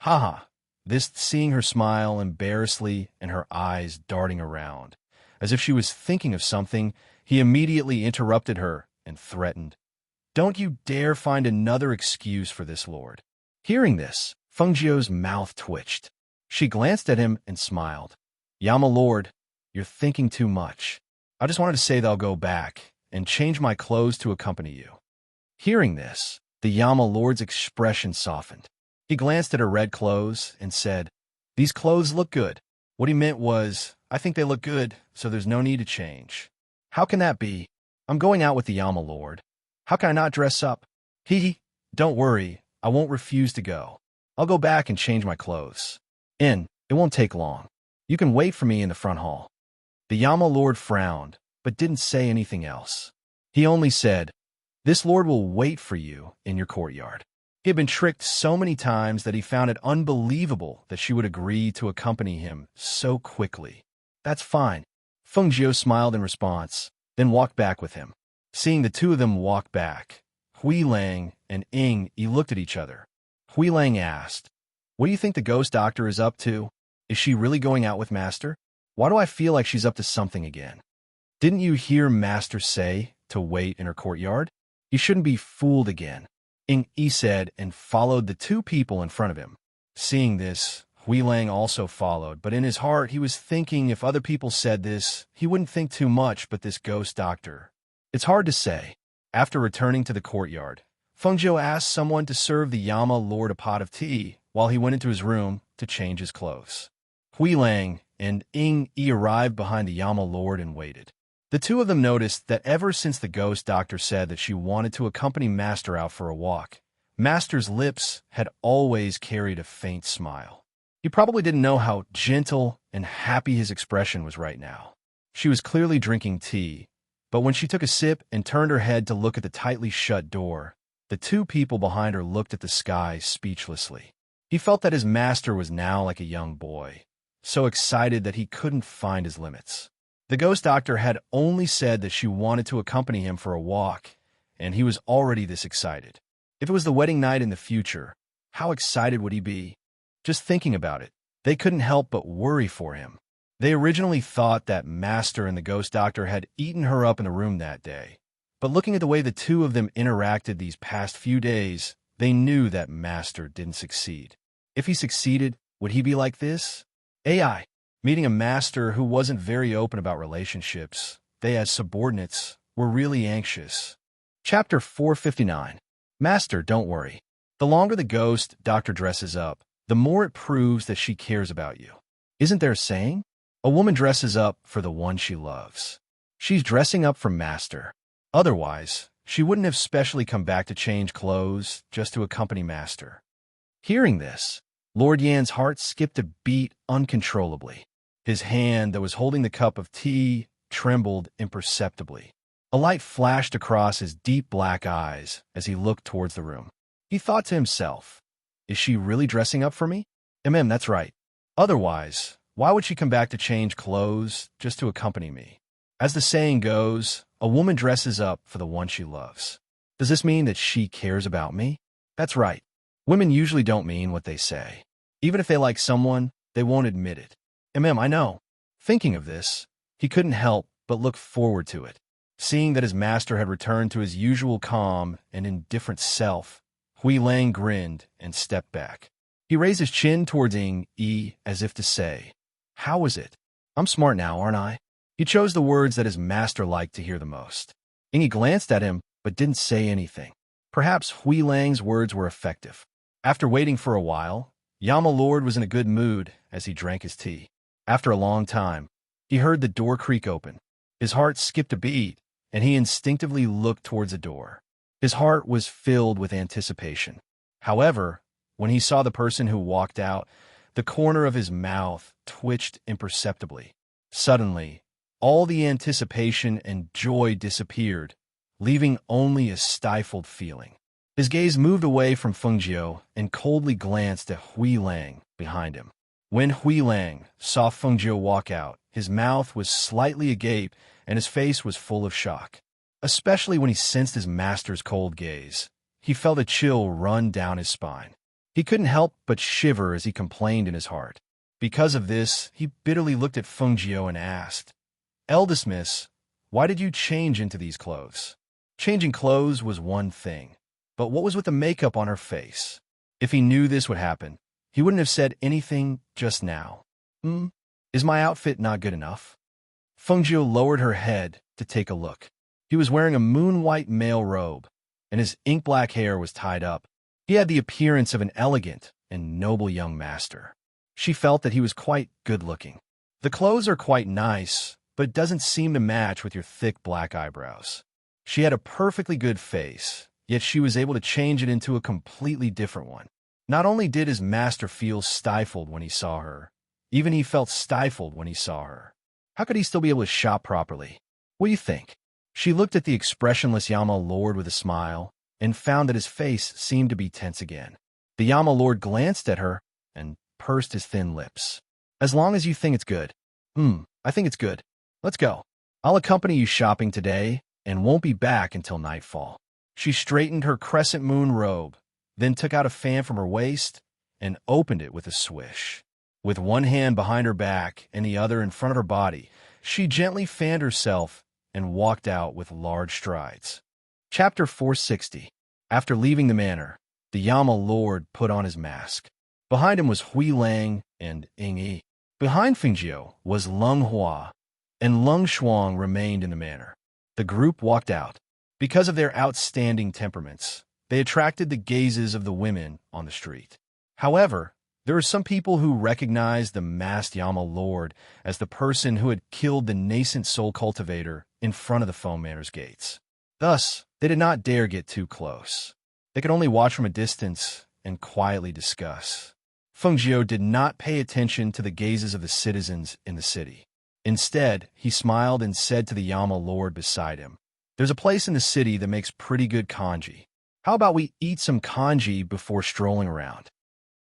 "Haha." This seeing her smile embarrassedly and her eyes darting around. As if she was thinking of something, he immediately interrupted her and threatened, "Don't you dare find another excuse for this lord." Hearing this, Fengjiu's mouth twitched. She glanced at him and smiled. Yama Lord, you're thinking too much. I just wanted to say that I'll go back and change my clothes to accompany you. Hearing this, the Yama Lord's expression softened. He glanced at her red clothes and said, "These clothes look good." What he meant was, "I think they look good, so there's no need to change." How can that be? I'm going out with the Yama Lord. How can I not dress up? Hee, don't worry, I won't refuse to go. I'll go back and change my clothes. It won't take long. You can wait for me in the front hall. The Yama Lord frowned, but didn't say anything else. He only said, "This lord will wait for you in your courtyard." He had been tricked so many times that he found it unbelievable that she would agree to accompany him so quickly. That's fine. Feng Jiu smiled in response, then walked back with him. Seeing the two of them walk back, Hui Lang and Ying Yi looked at each other. Hui Lang asked, "What do you think the ghost doctor is up to? Is she really going out with Master? Why do I feel like she's up to something again? Didn't you hear Master say to wait in her courtyard? You shouldn't be fooled again," Ying Yi said and followed the two people in front of him. Seeing this, Hui Lang also followed, but in his heart he was thinking if other people said this, he wouldn't think too much, but this ghost doctor. It's hard to say. After returning to the courtyard, Feng Jiu asked someone to serve the Yama Lord a pot of tea while he went into his room to change his clothes. Hui Lang and Ying Yi arrived behind the Yama Lord and waited. The two of them noticed that ever since the ghost doctor said that she wanted to accompany Master out for a walk, Master's lips had always carried a faint smile. He probably didn't know how gentle and happy his expression was right now. She was clearly drinking tea, but when she took a sip and turned her head to look at the tightly shut door, the two people behind her looked at the sky speechlessly. He felt that his master was now like a young boy, so excited that he couldn't find his limits. The ghost doctor had only said that she wanted to accompany him for a walk, and he was already this excited. If it was the wedding night in the future, how excited would he be? Just thinking about it, they couldn't help but worry for him. They originally thought that Master and the ghost doctor had eaten her up in the room that day, but looking at the way the two of them interacted these past few days, they knew that Master didn't succeed. If he succeeded, would he be like this? AI. Meeting a master who wasn't very open about relationships, they as subordinates were really anxious. Chapter 459. Master, don't worry. The longer the ghost doctor dresses up, the more it proves that she cares about you. Isn't there a saying? A woman dresses up for the one she loves. She's dressing up for Master. Otherwise, she wouldn't have specially come back to change clothes just to accompany Master. Hearing this, Lord Yan's heart skipped a beat uncontrollably. His hand that was holding the cup of tea trembled imperceptibly. A light flashed across his deep black eyes as he looked towards the room. He thought to himself, "Is she really dressing up for me? That's right. Otherwise, why would she come back to change clothes just to accompany me?" As the saying goes, a woman dresses up for the one she loves. Does this mean that she cares about me? That's right. Women usually don't mean what they say. Even if they like someone, they won't admit it. I know. Thinking of this, he couldn't help but look forward to it. Seeing that his master had returned to his usual calm and indifferent self, Hui Lang grinned and stepped back. He raised his chin towards Ying Yi as if to say, "How is it? I'm smart now, aren't I?" He chose the words that his master liked to hear the most. Ying Yi glanced at him but didn't say anything. Perhaps Hui Lang's words were effective. After waiting for a while, Yama Lord was in a good mood as he drank his tea. After a long time, he heard the door creak open. His heart skipped a beat, and he instinctively looked towards the door. His heart was filled with anticipation. However, when he saw the person who walked out, the corner of his mouth twitched imperceptibly. Suddenly, all the anticipation and joy disappeared, leaving only a stifled feeling. His gaze moved away from Feng Jiu and coldly glanced at Hui Lang behind him. When Hui Lang saw Feng Jiu walk out, his mouth was slightly agape and his face was full of shock. Especially when he sensed his master's cold gaze, he felt a chill run down his spine. He couldn't help but shiver as he complained in his heart. Because of this, he bitterly looked at Feng Jiu and asked, "Eldest miss, why did you change into these clothes?" Changing clothes was one thing, but what was with the makeup on her face? If he knew this would happen, he wouldn't have said anything just now. Is my outfit not good enough? Fengjiu lowered her head to take a look. He was wearing a moon-white male robe, and his ink-black hair was tied up. He had the appearance of an elegant and noble young master. She felt that he was quite good-looking. The clothes are quite nice, but it doesn't seem to match with your thick black eyebrows. She had a perfectly good face, yet she was able to change it into a completely different one. Not only did his master feel stifled when he saw her, even he felt stifled when he saw her. How could he still be able to shop properly? What do you think? She looked at the expressionless Yama Lord with a smile and found that his face seemed to be tense again. The Yama Lord glanced at her and pursed his thin lips. As long as you think it's good. I think it's good. Let's go. I'll accompany you shopping today and won't be back until nightfall. She straightened her crescent moon robe, then took out a fan from her waist and opened it with a swish. With one hand behind her back and the other in front of her body, she gently fanned herself and walked out with large strides. Chapter 460. After leaving the manor, the Yama Lord put on his mask. Behind him was Hui Lang and Ying Yi. Behind Fengjiu was Lung Hua, and Lung Shuang remained in the manor. The group walked out. Because of their outstanding temperaments, they attracted the gazes of the women on the street. However, there were some people who recognized the masked Yama Lord as the person who had killed the nascent soul cultivator in front of the Foam Manor's gates. Thus, they did not dare get too close. They could only watch from a distance and quietly discuss. Fengjiu did not pay attention to the gazes of the citizens in the city. Instead, he smiled and said to the Yama Lord beside him, "There's a place in the city that makes pretty good kanji. How about we eat some kanji before strolling around?"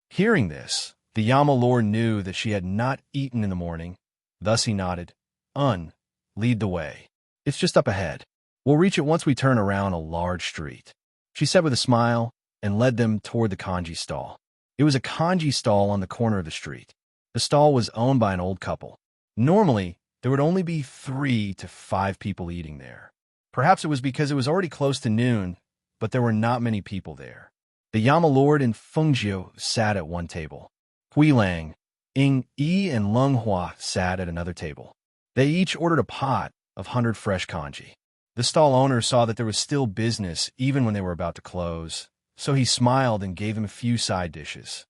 Hearing this, the Yama Lord knew that she had not eaten in the morning. Thus he nodded. Lead the way. It's just up ahead. We'll reach it once we turn around a large street," she said with a smile and led them toward the kanji stall. It was a kanji stall on the corner of the street. The stall was owned by an old couple. Normally, there would only be 3 to 5 people eating there. Perhaps it was because it was already close to noon, but there were not many people there. The Yama Lord and Fengjiu sat at one table. Hui Lang, Ying Yi, and Lung Hua sat at another table. They each ordered a pot of 100 fresh kanji. The stall owner saw that there was still business even when they were about to close, so he smiled and gave him a few side dishes.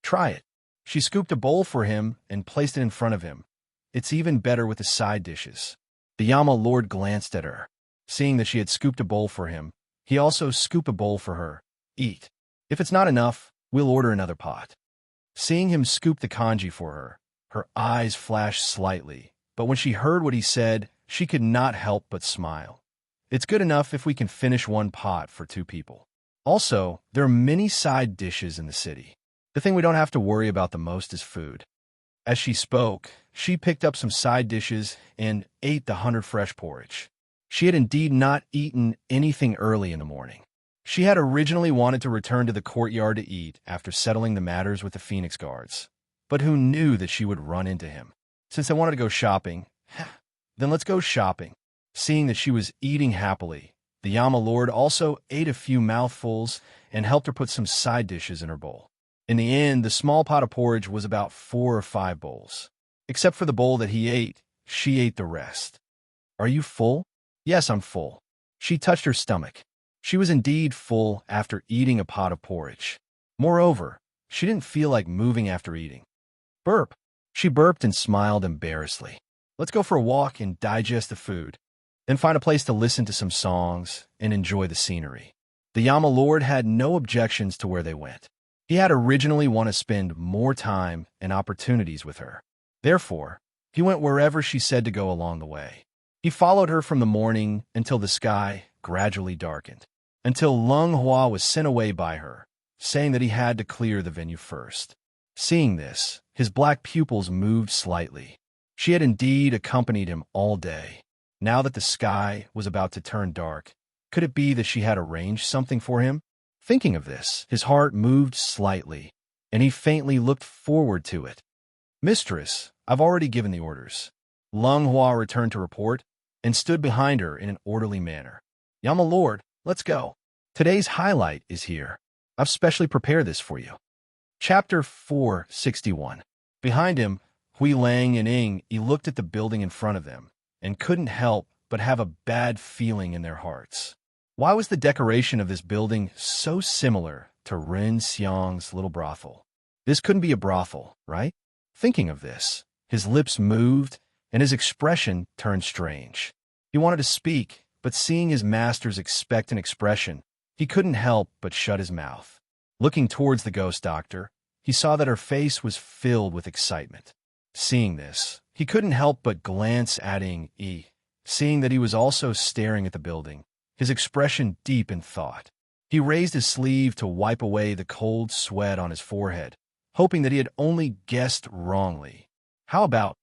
"Try it." She scooped a bowl for him and placed it in front of him. "It's even better with the side dishes." The Yama Lord glanced at her. Seeing that she had scooped a bowl for him, he also scooped a bowl for her. "Eat. If it's not enough, we'll order another pot." Seeing him scoop the kanji for her, her eyes flashed slightly, but when she heard what he said, she could not help but smile. "It's good enough if we can finish one pot for 2 people. Also, there are many side dishes in the city. The thing we don't have to worry about the most is food." As she spoke, she picked up some side dishes and ate the 100 fresh porridge. She had indeed not eaten anything early in the morning. She had originally wanted to return to the courtyard to eat after settling the matters with the Phoenix Guards, but who knew that she would run into him? Since they wanted to go shopping, then let's go shopping. Seeing that she was eating happily, the Yama Lord also ate a few mouthfuls and helped her put some side dishes in her bowl. In the end, the small pot of porridge was about 4 or 5 bowls. Except for the bowl that he ate, she ate the rest. "Are you full?" "Yes, I'm full." She touched her stomach. She was indeed full after eating a pot of porridge. Moreover, she didn't feel like moving after eating. Burp. She burped and smiled embarrassedly. "Let's go for a walk and digest the food, then find a place to listen to some songs and enjoy the scenery." The Yama Lord had no objections to where they went. He had originally wanted to spend more time and opportunities with her. Therefore, he went wherever she said to go along the way. He followed her from the morning until the sky gradually darkened, until Lung Hua was sent away by her, saying that he had to clear the venue first. Seeing this, his black pupils moved slightly. She had indeed accompanied him all day. Now that the sky was about to turn dark, could it be that she had arranged something for him? Thinking of this, his heart moved slightly, and he faintly looked forward to it. "Mistress, I've already given the orders." Lung Hua returned to report and stood behind her in an orderly manner. "Yama Lord, let's go. Today's highlight is here. I've specially prepared this for you." Chapter 461. Behind him, Hui Lang and Ing looked at the building in front of them and couldn't help but have a bad feeling in their hearts. Why was the decoration of this building so similar to Ren Xiang's little brothel? This couldn't be a brothel, right? Thinking of this, his lips moved and his expression turned strange. He wanted to speak, but seeing his master's expectant expression, he couldn't help but shut his mouth. Looking towards the ghost doctor, he saw that her face was filled with excitement. Seeing this, he couldn't help but glance at Ing Yi. Seeing that he was also staring at the building, his expression deep in thought. He raised his sleeve to wipe away the cold sweat on his forehead, hoping that he had only guessed wrongly. How about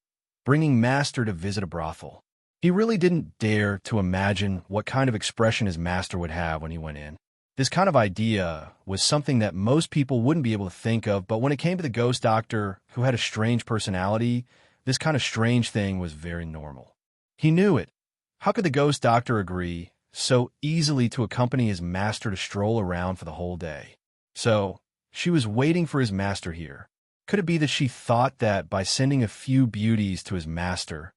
bringing Master to visit a brothel? He really didn't dare to imagine what kind of expression his master would have when he went in. This kind of idea was something that most people wouldn't be able to think of, but when it came to the ghost doctor, who had a strange personality, this kind of strange thing was very normal. He knew it. How could the ghost doctor agree so easily to accompany his master to stroll around for the whole day? So, she was waiting for his master here. Could it be that she thought that by sending a few beauties to his master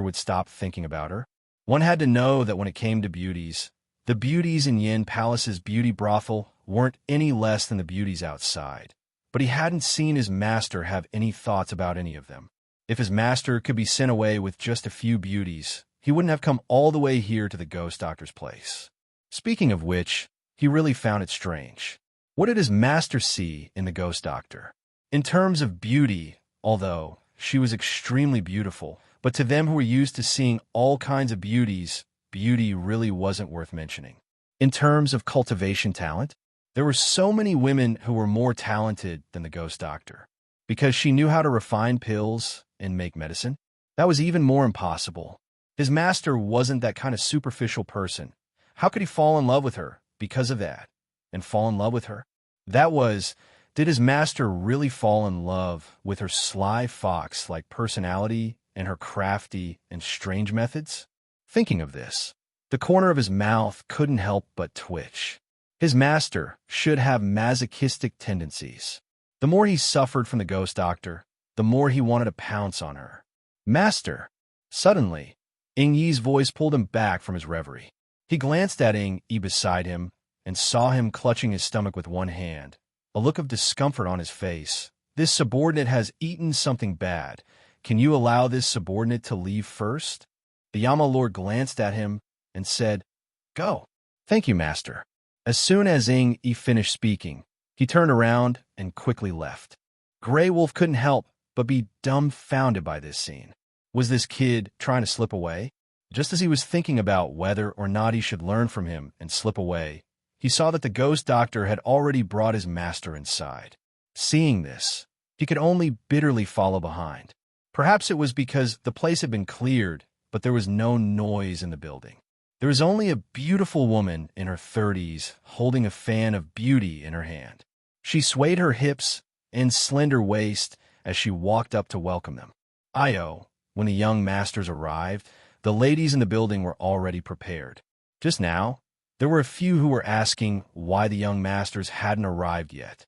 would stop thinking about her? One had to know that when it came to beauties, the beauties in Yin Palace's beauty brothel weren't any less than the beauties outside. But he hadn't seen his master have any thoughts about any of them. If his master could be sent away with just a few beauties, he wouldn't have come all the way here to the ghost doctor's place. Speaking of which, he really found it strange. What did his master see in the ghost doctor? In terms of beauty, although she was extremely beautiful, but to them who were used to seeing all kinds of beauties, beauty really wasn't worth mentioning. In terms of cultivation talent, there were so many women who were more talented than the ghost doctor. Because she knew how to refine pills and make medicine, that was even more impossible. His master wasn't that kind of superficial person. How could he fall in love with her because of that? And fall in love with her? Did his master really fall in love with her sly fox-like personality and her crafty and strange methods? Thinking of this, the corner of his mouth couldn't help but twitch. His master should have masochistic tendencies. The more he suffered from the ghost doctor, the more he wanted to pounce on her. Master! Suddenly, Ing Yi's voice pulled him back from his reverie. He glanced at Ing Yi beside him and saw him clutching his stomach with one hand, a look of discomfort on his face. This subordinate has eaten something bad. Can you allow this subordinate to leave first? The Yama Lord glanced at him and said, Go. Thank you, Master. As soon as Ing Yi finished speaking, he turned around and quickly left. Grey Wolf couldn't help but be dumbfounded by this scene. Was this kid trying to slip away? Just as he was thinking about whether or not he should learn from him and slip away, he saw that the ghost doctor had already brought his master inside. Seeing this, he could only bitterly follow behind. Perhaps it was because the place had been cleared, but there was no noise in the building. There was only a beautiful woman in her 30s holding a fan of beauty in her hand. She swayed her hips and slender waist as she walked up to welcome them. When the young masters arrived, the ladies in the building were already prepared. Just now, there were a few who were asking why the young masters hadn't arrived yet.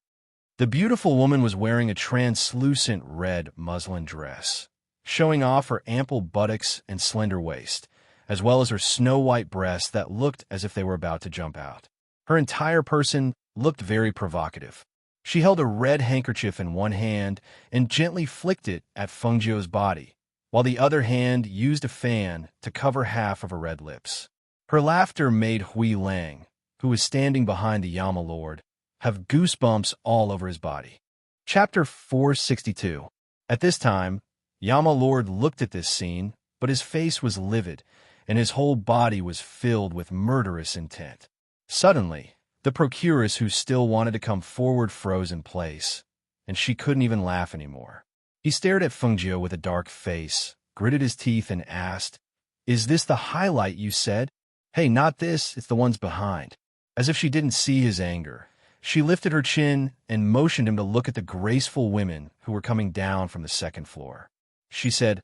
The beautiful woman was wearing a translucent red muslin dress, showing off her ample buttocks and slender waist, as well as her snow-white breasts that looked as if they were about to jump out. Her entire person looked very provocative. She held a red handkerchief in one hand and gently flicked it at Fengjiu's body, while the other hand used a fan to cover half of her red lips. Her laughter made Hui Lang, who was standing behind the Yama Lord, have goosebumps all over his body. Chapter 462. At this time, Yama Lord looked at this scene, but his face was livid, and his whole body was filled with murderous intent. Suddenly, the procuress who still wanted to come forward froze in place, and she couldn't even laugh anymore. He stared at Fengjiu with a dark face, gritted his teeth, and asked, Is this the highlight you said? Hey, not this, it's the ones behind. As if she didn't see his anger, she lifted her chin and motioned him to look at the graceful women who were coming down from the second floor. She said,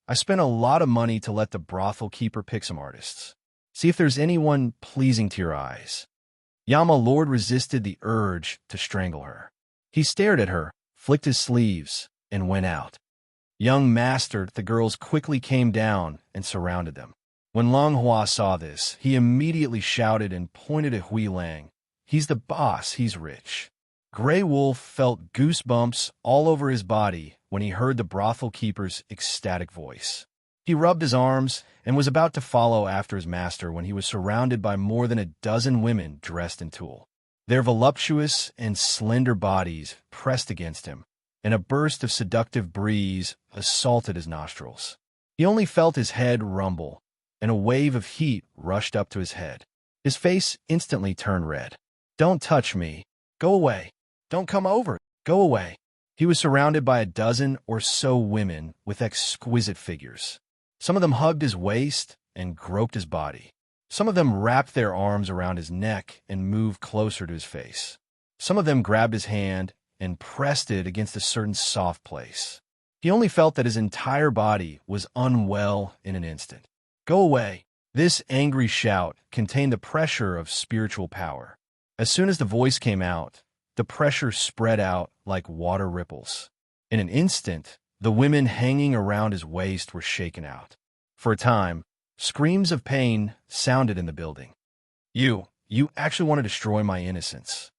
I spent a lot of money to let the brothel keeper pick some artists. See if there's anyone pleasing to your eyes. Yama Lord resisted the urge to strangle her. He stared at her, flicked his sleeves, and went out. Young master, the girls quickly came down and surrounded them. When Long Hua saw this, he immediately shouted and pointed at Hui Lang. He's the boss, he's rich. Grey Wolf felt goosebumps all over his body when he heard the brothel keeper's ecstatic voice. He rubbed his arms and was about to follow after his master when he was surrounded by more than a dozen women dressed in tulle. Their voluptuous and slender bodies pressed against him, and a burst of seductive breeze assaulted his nostrils. He only felt his head rumble, and a wave of heat rushed up to his head. His face instantly turned red. "Don't touch me. Go away. Don't come over. Go away." He was surrounded by a dozen or so women with exquisite figures. Some of them hugged his waist and groped his body. Some of them wrapped their arms around his neck and moved closer to his face. Some of them grabbed his hand and pressed it against a certain soft place. He only felt that his entire body was unwell in an instant. "Go away." This angry shout contained the pressure of spiritual power. As soon as the voice came out, the pressure spread out like water ripples. In an instant, the women hanging around his waist were shaken out. For a time, screams of pain sounded in the building. You actually want to destroy my innocence."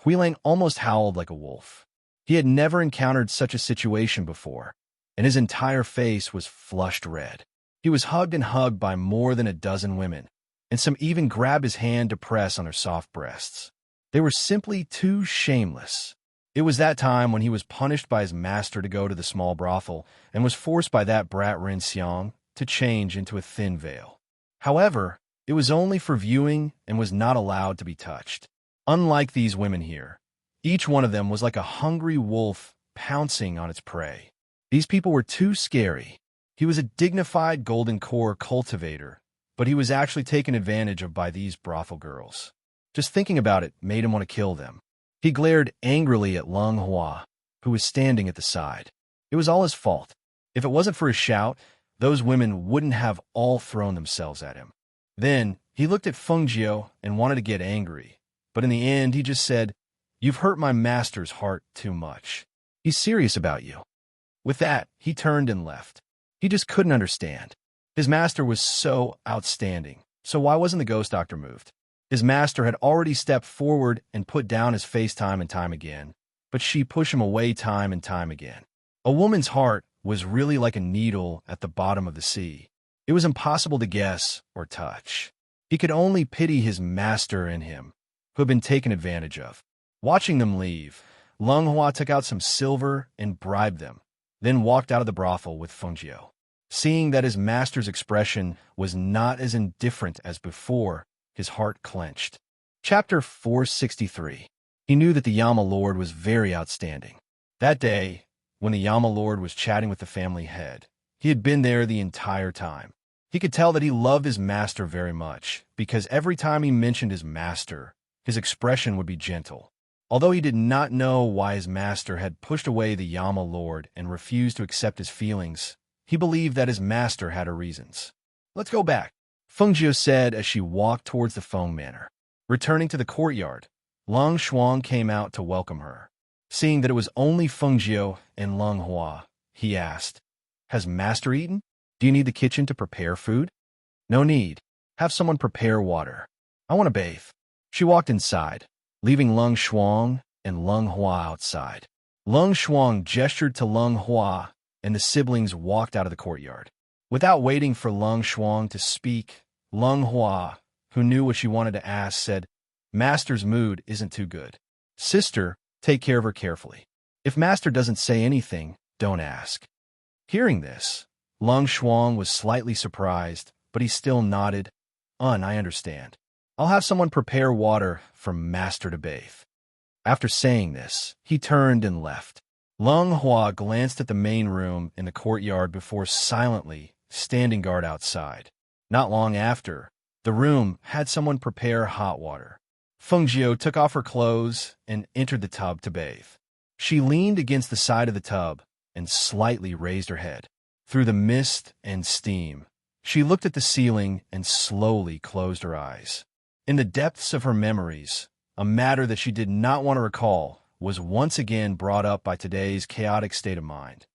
Hui Lang almost howled like a wolf. He had never encountered such a situation before, and his entire face was flushed red. He was hugged and hugged by more than a dozen women, and some even grabbed his hand to press on her soft breasts. They were simply too shameless. It was that time when he was punished by his master to go to the small brothel and was forced by that brat Ren Xiang to change into a thin veil. However, it was only for viewing and was not allowed to be touched. Unlike these women here, each one of them was like a hungry wolf pouncing on its prey. These people were too scary. He was a dignified golden core cultivator, but he was actually taken advantage of by these brothel girls. Just thinking about it made him want to kill them. He glared angrily at Long Hua, who was standing at the side. It was all his fault. If it wasn't for his shout, those women wouldn't have all thrown themselves at him. Then he looked at Feng Jiao and wanted to get angry, but in the end he just said, "You've hurt my master's heart too much. He's serious about you." With that, he turned and left. He just couldn't understand. His master was so outstanding, so why wasn't the ghost doctor moved? His master had already stepped forward and put down his face time and time again, but she pushed him away time and time again. A woman's heart was really like a needle at the bottom of the sea. It was impossible to guess or touch. He could only pity his master and him, who had been taken advantage of. Watching them leave, Lung Hua took out some silver and bribed them, then walked out of the brothel with Feng Jiao. Seeing that his master's expression was not as indifferent as before, his heart clenched. Chapter 463. He knew that the Yama Lord was very outstanding. That day, when the Yama Lord was chatting with the family head, he had been there the entire time. He could tell that he loved his master very much, because every time he mentioned his master, his expression would be gentle. Although he did not know why his master had pushed away the Yama Lord and refused to accept his feelings, he believed that his master had her reasons. "Let's go back," Feng Jiao said as she walked towards the Feng Manor. Returning to the courtyard, Long Shuang came out to welcome her. Seeing that it was only Feng Jiao and Lung Hua, he asked, "Has master eaten? Do you need the kitchen to prepare food?" "No need. Have someone prepare water. I want to bathe." She walked inside, leaving Lung Shuang and Lung Hua outside. Lung Shuang gestured to Lung Hua, and the siblings walked out of the courtyard. Without waiting for Lung Shuang to speak, Lung Hua, who knew what she wanted to ask, said, "Master's mood isn't too good. Sister, take care of her carefully. If master doesn't say anything, don't ask." Hearing this, Lung Shuang was slightly surprised, but he still nodded. I understand. I'll have someone prepare water for master to bathe." After saying this, he turned and left. Lung Hua glanced at the main room in the courtyard before silently standing guard outside. Not long after, the room had someone prepare hot water. Feng Jiao took off her clothes and entered the tub to bathe. She leaned against the side of the tub and slightly raised her head. Through the mist and steam, she looked at the ceiling and slowly closed her eyes. In the depths of her memories, a matter that she did not want to recall was once again brought up by today's chaotic state of mind.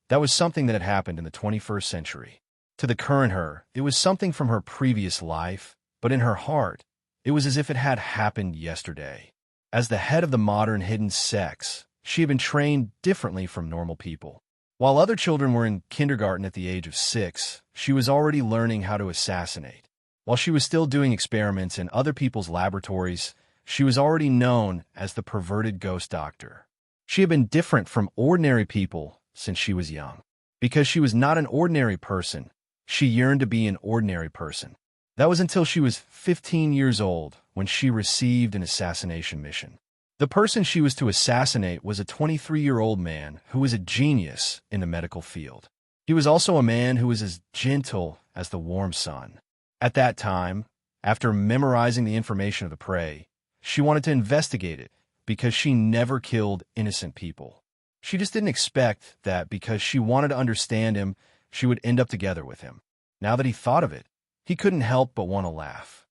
That was something that had happened in the 21st century. To the current her, it was something from her previous life, but in her heart, it was as if it had happened yesterday. As the head of the modern hidden sex, she had been trained differently from normal people. While other children were in kindergarten at the age of 6, she was already learning how to assassinate. While she was still doing experiments in other people's laboratories, she was already known as the perverted ghost doctor. She had been different from ordinary people since she was young. Because she was not an ordinary person, she yearned to be an ordinary person. That was until she was 15 years old when she received an assassination mission. The person she was to assassinate was a 23-year-old man who was a genius in the medical field. He was also a man who was as gentle as the warm sun. At that time, after memorizing the information of the prey, she wanted to investigate it because she never killed innocent people. She just didn't expect that because she wanted to understand him, she would end up together with him. Now that he thought of it, he couldn't help but want to laugh.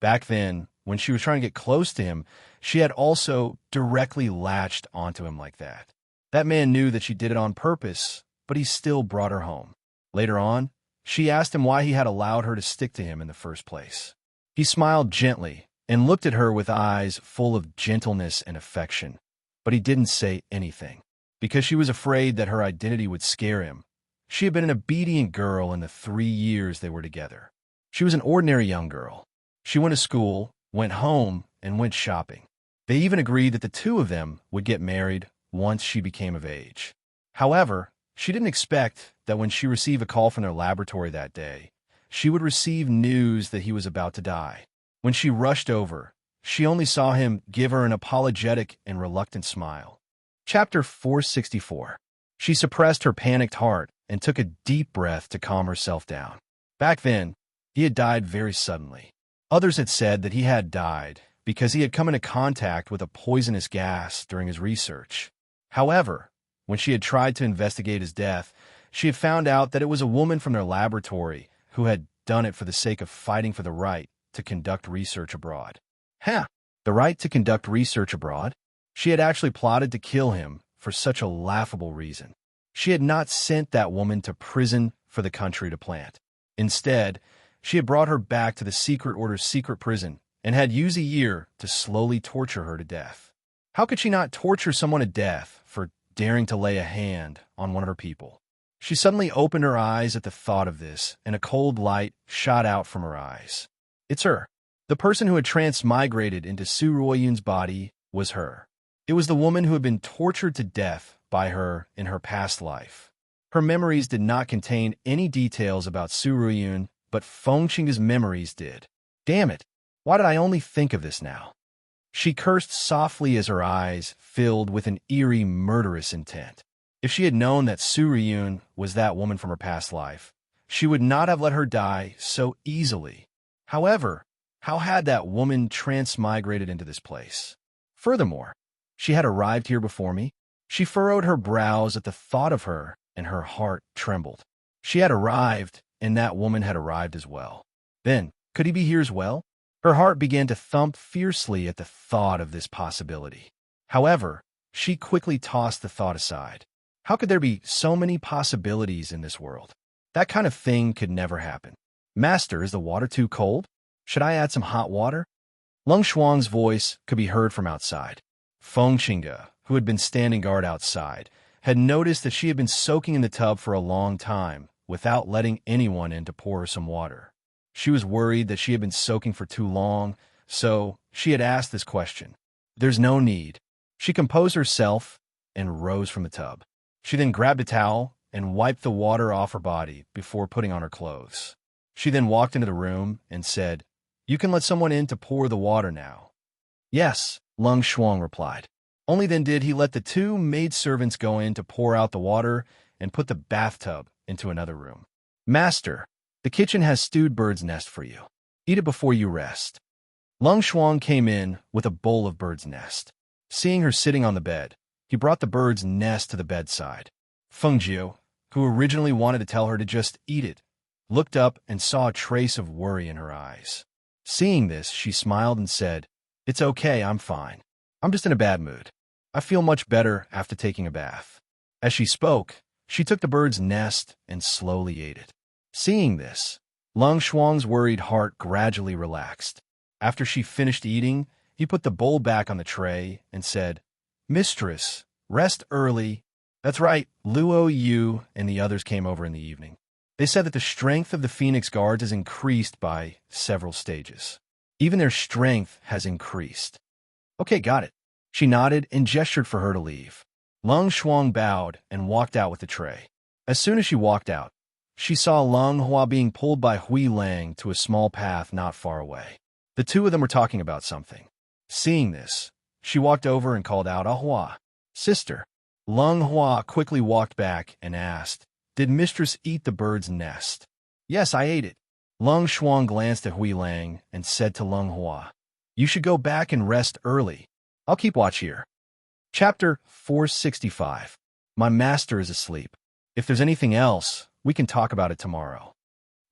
Back then, when she was trying to get close to him, she had also directly latched onto him like that. That man knew that she did it on purpose, but he still brought her home. Later on, she asked him why he had allowed her to stick to him in the first place. He smiled gently and looked at her with eyes full of gentleness and affection, but he didn't say anything. Because she was afraid that her identity would scare him, she had been an obedient girl in the 3 years they were together. She was an ordinary young girl. She went to school, went home, and went shopping. They even agreed that the two of them would get married once she became of age. However, she didn't expect that when she received a call from their laboratory that day, she would receive news that he was about to die. When she rushed over, she only saw him give her an apologetic and reluctant smile. Chapter 464. She suppressed her panicked heart and took a deep breath to calm herself down. Back then, he had died very suddenly. Others had said that he had died because he had come into contact with a poisonous gas during his research. However, when she had tried to investigate his death, she had found out that it was a woman from their laboratory who had done it for the sake of fighting for the right to conduct research abroad. The right to conduct research abroad? She had actually plotted to kill him for such a laughable reason. She had not sent that woman to prison for the country to plant. Instead, she had brought her back to the secret order's secret prison and had used a year to slowly torture her to death. How could she not torture someone to death for daring to lay a hand on one of her people? She suddenly opened her eyes at the thought of this, and a cold light shot out from her eyes. It's her. The person who had transmigrated into Su Ruoyun's body was her. It was the woman who had been tortured to death by her in her past life. Her memories did not contain any details about Su Ruoyun, but Fengqing's memories did. Damn it! Why did I only think of this now? She cursed softly as her eyes filled with an eerie, murderous intent. If she had known that Su Ruoyun was that woman from her past life, she would not have let her die so easily. However, how had that woman transmigrated into this place? Furthermore, she had arrived here before me. She furrowed her brows at the thought of her, and her heart trembled. She had arrived, and that woman had arrived as well. Then, could he be here as well? Her heart began to thump fiercely at the thought of this possibility. However, she quickly tossed the thought aside. How could there be so many possibilities in this world? That kind of thing could never happen. Master, is the water too cold? Should I add some hot water? Lung Shuang's voice could be heard from outside. Fengqing, who had been standing guard outside, had noticed that she had been soaking in the tub for a long time without letting anyone in to pour her some water. She was worried that she had been soaking for too long, so she had asked this question. There's no need. She composed herself and rose from the tub. She then grabbed a towel and wiped the water off her body before putting on her clothes. She then walked into the room and said, "You can let someone in to pour the water now." "Yes," Lung Shuang replied. Only then did he let the two maidservants go in to pour out the water and put the bathtub into another room. "Master, the kitchen has stewed bird's nest for you. Eat it before you rest." Lung Shuang came in with a bowl of bird's nest. Seeing her sitting on the bed, he brought the bird's nest to the bedside. Fengjiu, who originally wanted to tell her to just eat it, looked up and saw a trace of worry in her eyes. Seeing this, she smiled and said, "It's okay, I'm fine. I'm just in a bad mood. I feel much better after taking a bath." As she spoke, She took the bird's nest and slowly ate it. Seeing this, Lang Shuang's worried heart gradually relaxed. After she finished eating, he put the bowl back on the tray and said, "Mistress, rest early." That's right, Luo Yu and the others came over in the evening. They said that the strength of the Phoenix Guards has increased by several stages. Even their strength has increased. Okay, got it. She nodded and gestured for her to leave. Lang Shuang bowed and walked out with the tray. As soon as she walked out, she saw Lang Hua being pulled by Hui Lang to a small path not far away. The two of them were talking about something. Seeing this, she walked over and called out, "Ahua, sister." Lang Hua quickly walked back and asked, "Did mistress eat the bird's nest?" "Yes, I ate it." Lang Shuang glanced at Hui Lang and said to Lang Hua, "You should go back and rest early. I'll keep watch here." Chapter 465. My master is asleep. If there's anything else, we can talk about it tomorrow.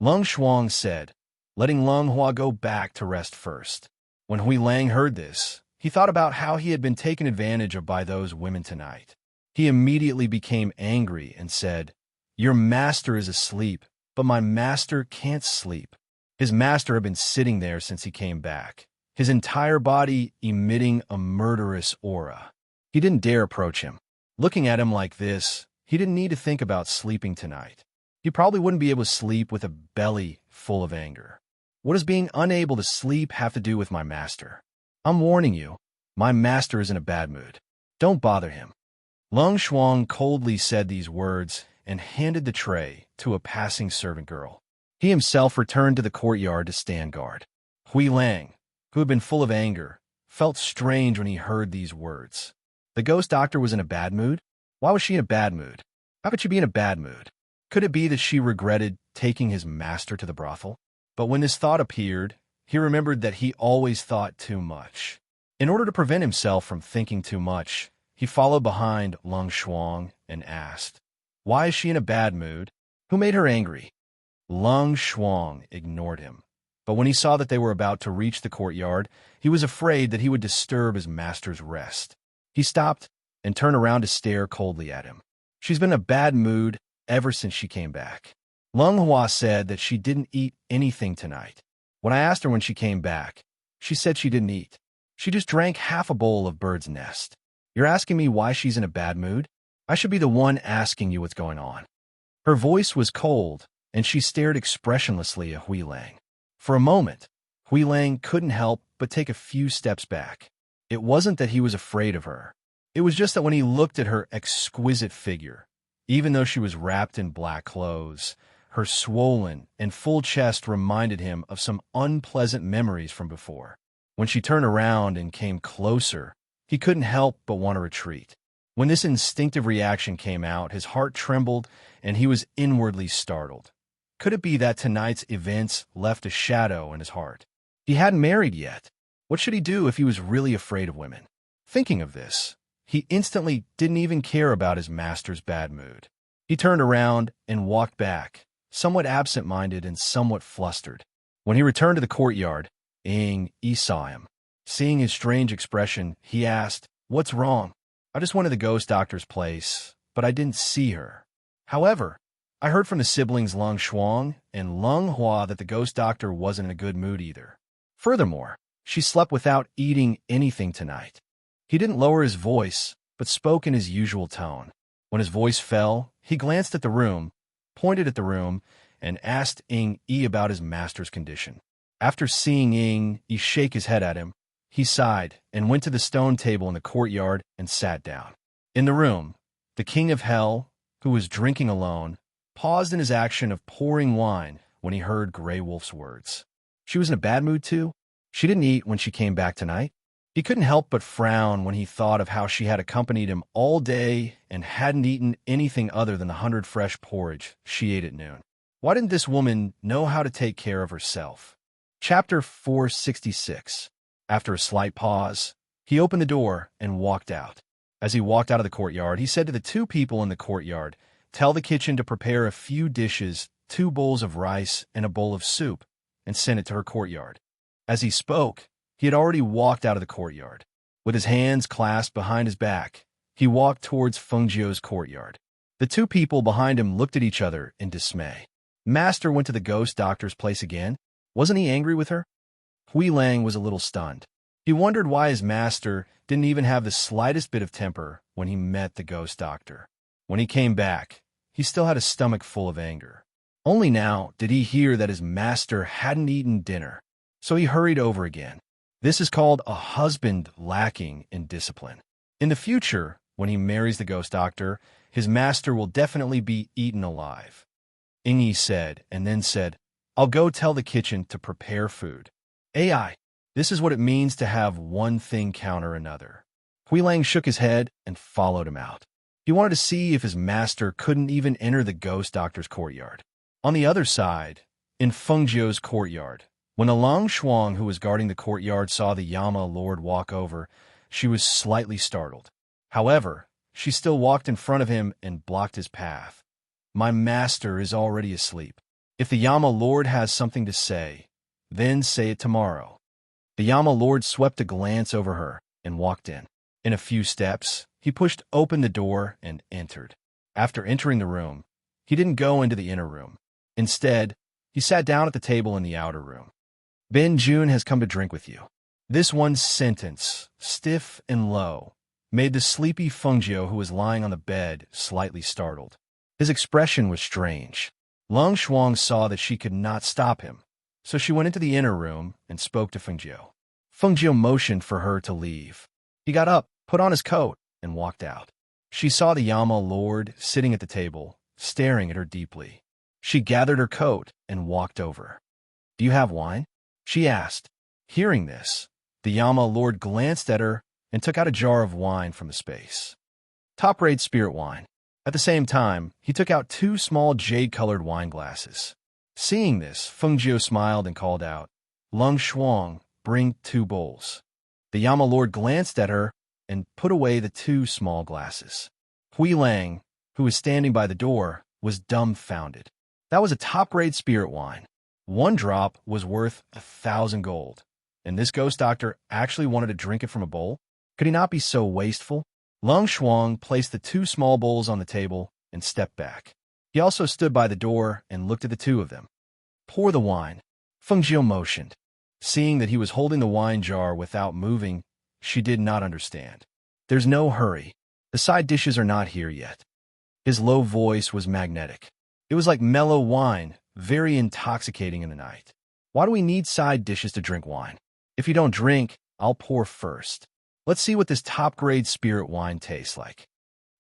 Lang Shuang said, letting Lang Hua go back to rest first. When Hui Lang heard this, he thought about how he had been taken advantage of by those women tonight. He immediately became angry and said, "Your master is asleep, but my master can't sleep." His master had been sitting there since he came back, his entire body emitting a murderous aura. He didn't dare approach him. Looking at him like this, he didn't need to think about sleeping tonight. He probably wouldn't be able to sleep with a belly full of anger. What does being unable to sleep have to do with my master? I'm warning you, my master is in a bad mood. Don't bother him. Lang Shuang coldly said these words and handed the tray to a passing servant girl. He himself returned to the courtyard to stand guard. Hui Lang, who had been full of anger, felt strange when he heard these words. The ghost doctor was in a bad mood? Why was she in a bad mood? How could she be in a bad mood? Could it be that she regretted taking his master to the brothel? But when this thought appeared, he remembered that he always thought too much. In order to prevent himself from thinking too much, he followed behind Lang Shuang and asked, "Why is she in a bad mood? Who made her angry?" Lang Shuang ignored him. But when he saw that they were about to reach the courtyard, he was afraid that he would disturb his master's rest. He stopped and turned around to stare coldly at him. "She's been in a bad mood ever since she came back." Lang Hua said that she didn't eat anything tonight. When I asked her when she came back, she said she didn't eat. She just drank half a bowl of bird's nest. You're asking me why she's in a bad mood? I should be the one asking you what's going on. Her voice was cold, and she stared expressionlessly at Hui Lang. For a moment, Hui Lang couldn't help but take a few steps back. It wasn't that he was afraid of her. It was just that when he looked at her exquisite figure, even though she was wrapped in black clothes, her swollen and full chest reminded him of some unpleasant memories from before. When she turned around and came closer, he couldn't help but want to retreat. When this instinctive reaction came out, his heart trembled and he was inwardly startled. Could it be that tonight's events left a shadow in his heart? He hadn't married yet. What should he do if he was really afraid of women? Thinking of this, he instantly didn't even care about his master's bad mood. He turned around and walked back, somewhat absent-minded and somewhat flustered. When he returned to the courtyard, Yi saw him. Seeing his strange expression, he asked, "What's wrong?" "I just went to the ghost doctor's place, but I didn't see her. However, I heard from the siblings Lang Shuang and Lang Hua that the ghost doctor wasn't in a good mood either. Furthermore, she slept without eating anything tonight." He didn't lower his voice, but spoke in his usual tone. When his voice fell, he glanced at the room, pointed at the room, and asked Yi about his master's condition. After seeing Yi shake his head at him, he sighed and went to the stone table in the courtyard and sat down. In the room, the king of hell, who was drinking alone, paused in his action of pouring wine when he heard Grey Wolf's words. She was in a bad mood too? She didn't eat when she came back tonight? He couldn't help but frown when he thought of how she had accompanied him all day and hadn't eaten anything other than the 100 fresh porridge she ate at noon. Why didn't this woman know how to take care of herself? Chapter 466. After a slight pause, he opened the door and walked out. As he walked out of the courtyard, he said to the two people in the courtyard, "Tell the kitchen to prepare a few dishes, 2 bowls of rice and a bowl of soup, and send it to her courtyard." As he spoke, he had already walked out of the courtyard. With his hands clasped behind his back, he walked towards Fengjiu's courtyard. The two people behind him looked at each other in dismay. Master went to the ghost doctor's place again. Wasn't he angry with her? Hui Lang was a little stunned. He wondered why his master didn't even have the slightest bit of temper when he met the ghost doctor. When he came back, he still had a stomach full of anger. Only now did he hear that his master hadn't eaten dinner, so he hurried over again. This is called a husband lacking in discipline. In the future, when he marries the ghost doctor, his master will definitely be eaten alive. Ingi said, and then said, I'll go tell the kitchen to prepare food. AI, this is what it means to have one thing counter another. Hui Lang shook his head and followed him out. He wanted to see if his master couldn't even enter the ghost doctor's courtyard. On the other side, in Fengjiu's courtyard, when the Long Shuang who was guarding the courtyard saw the Yama Lord walk over, she was slightly startled. However, she still walked in front of him and blocked his path. My master is already asleep. If the Yama Lord has something to say, then say it tomorrow. The Yama Lord swept a glance over her and walked in. In a few steps, he pushed open the door and entered. After entering the room, he didn't go into the inner room. Instead, he sat down at the table in the outer room. Ben Jun has come to drink with you. This one sentence, stiff and low, made the sleepy Fengjiu who was lying on the bed slightly startled. His expression was strange. Long Shuang saw that she could not stop him, so she went into the inner room and spoke to Fengjiu. Fengjiu motioned for her to leave. He got up, put on his coat, and walked out. She saw the Yama Lord sitting at the table, staring at her deeply. She gathered her coat and walked over. Do you have wine? She asked. Hearing this, the Yama Lord glanced at her and took out a jar of wine from the space. Top-grade spirit wine. At the same time, he took out 2 small jade-colored wine glasses. Seeing this, Fengjiu smiled and called out, Long Shuang, bring 2 bowls. The Yama Lord glanced at her and put away the 2 small glasses. Hui Lang, who was standing by the door, was dumbfounded. That was a top-grade spirit wine. 1 drop was worth 1,000 gold, and this ghost doctor actually wanted to drink it from a bowl? Could he not be so wasteful? Long Shuang placed the 2 small bowls on the table and stepped back. He also stood by the door and looked at the 2 of them. Pour the wine. Fengjiu motioned. Seeing that he was holding the wine jar without moving, she did not understand. There's no hurry. The side dishes are not here yet. His low voice was magnetic. It was like mellow wine, very intoxicating in the night. Why do we need side dishes to drink wine? If you don't drink, I'll pour first. Let's see what this top-grade spirit wine tastes like.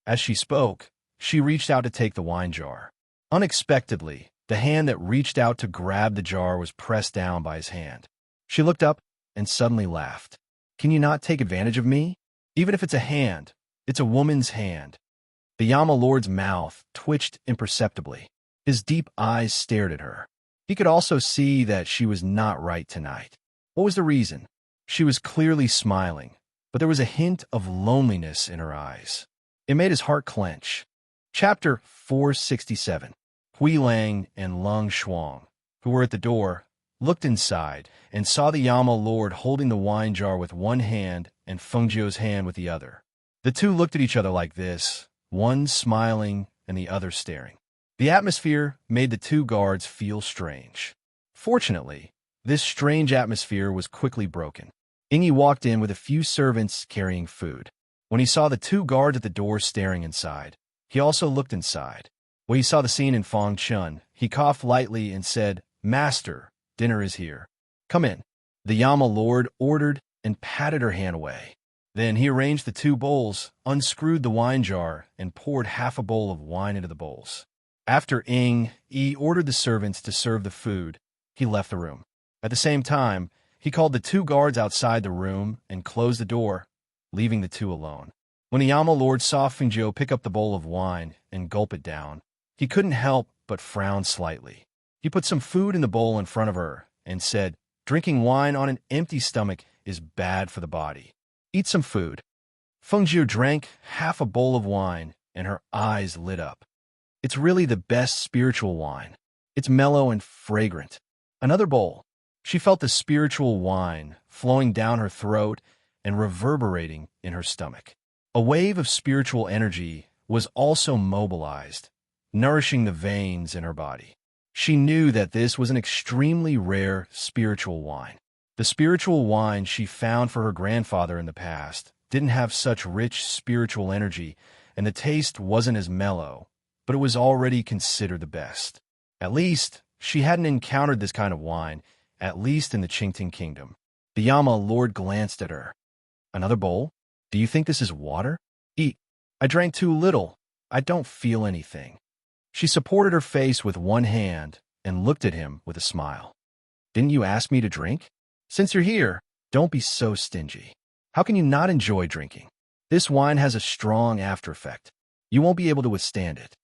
As she spoke, she reached out to take the wine jar. Unexpectedly, the hand that reached out to grab the jar was pressed down by his hand. She looked up and suddenly laughed. Can you not take advantage of me? Even if it's a hand, it's a woman's hand. The Yama Lord's mouth twitched imperceptibly. His deep eyes stared at her. He could also see that she was not right tonight. What was the reason? She was clearly smiling, but there was a hint of loneliness in her eyes. It made his heart clench. Chapter 467. Hui Lang and Long Shuang, who were at the door, looked inside and saw the Yama Lord holding the wine jar with one hand and Fengjiu's hand with the other. The 2 looked at each other like this, one smiling and the other staring. The atmosphere made the 2 guards feel strange. Fortunately, this strange atmosphere was quickly broken. Ingi walked in with a few servants carrying food. When he saw the 2 guards at the door staring inside, he also looked inside. When he saw the scene in Fangchun, he coughed lightly and said, Master, dinner is here. Come in. The Yama Lord ordered and patted her hand away. Then he arranged the 2 bowls, unscrewed the wine jar, and poured half a bowl of wine into the bowls. After Yi ordered the servants to serve the food, he left the room. At the same time, he called the 2 guards outside the room and closed the door, leaving the 2 alone. When the Yama Lord saw Fengjiu pick up the bowl of wine and gulp it down, he couldn't help but frown slightly. He put some food in the bowl in front of her and said, Drinking wine on an empty stomach is bad for the body. Eat some food. Fengjiu drank half a bowl of wine, and her eyes lit up. It's really the best spiritual wine. It's mellow and fragrant. Another bowl. She felt the spiritual wine flowing down her throat and reverberating in her stomach. A wave of spiritual energy was also mobilized, nourishing the veins in her body. She knew that this was an extremely rare spiritual wine. The spiritual wine she found for her grandfather in the past didn't have such rich spiritual energy, and the taste wasn't as mellow, but it was already considered the best. At least, she hadn't encountered this kind of wine, at least in the Enchanting kingdom. The Yama Lord glanced at her. Another bowl? Do you think this is water? Eat. I drank too little. I don't feel anything. She supported her face with one hand and looked at him with a smile. Didn't you ask me to drink? Since you're here, don't be so stingy. How can you not enjoy drinking? This wine has a strong after effect. You won't be able to withstand it.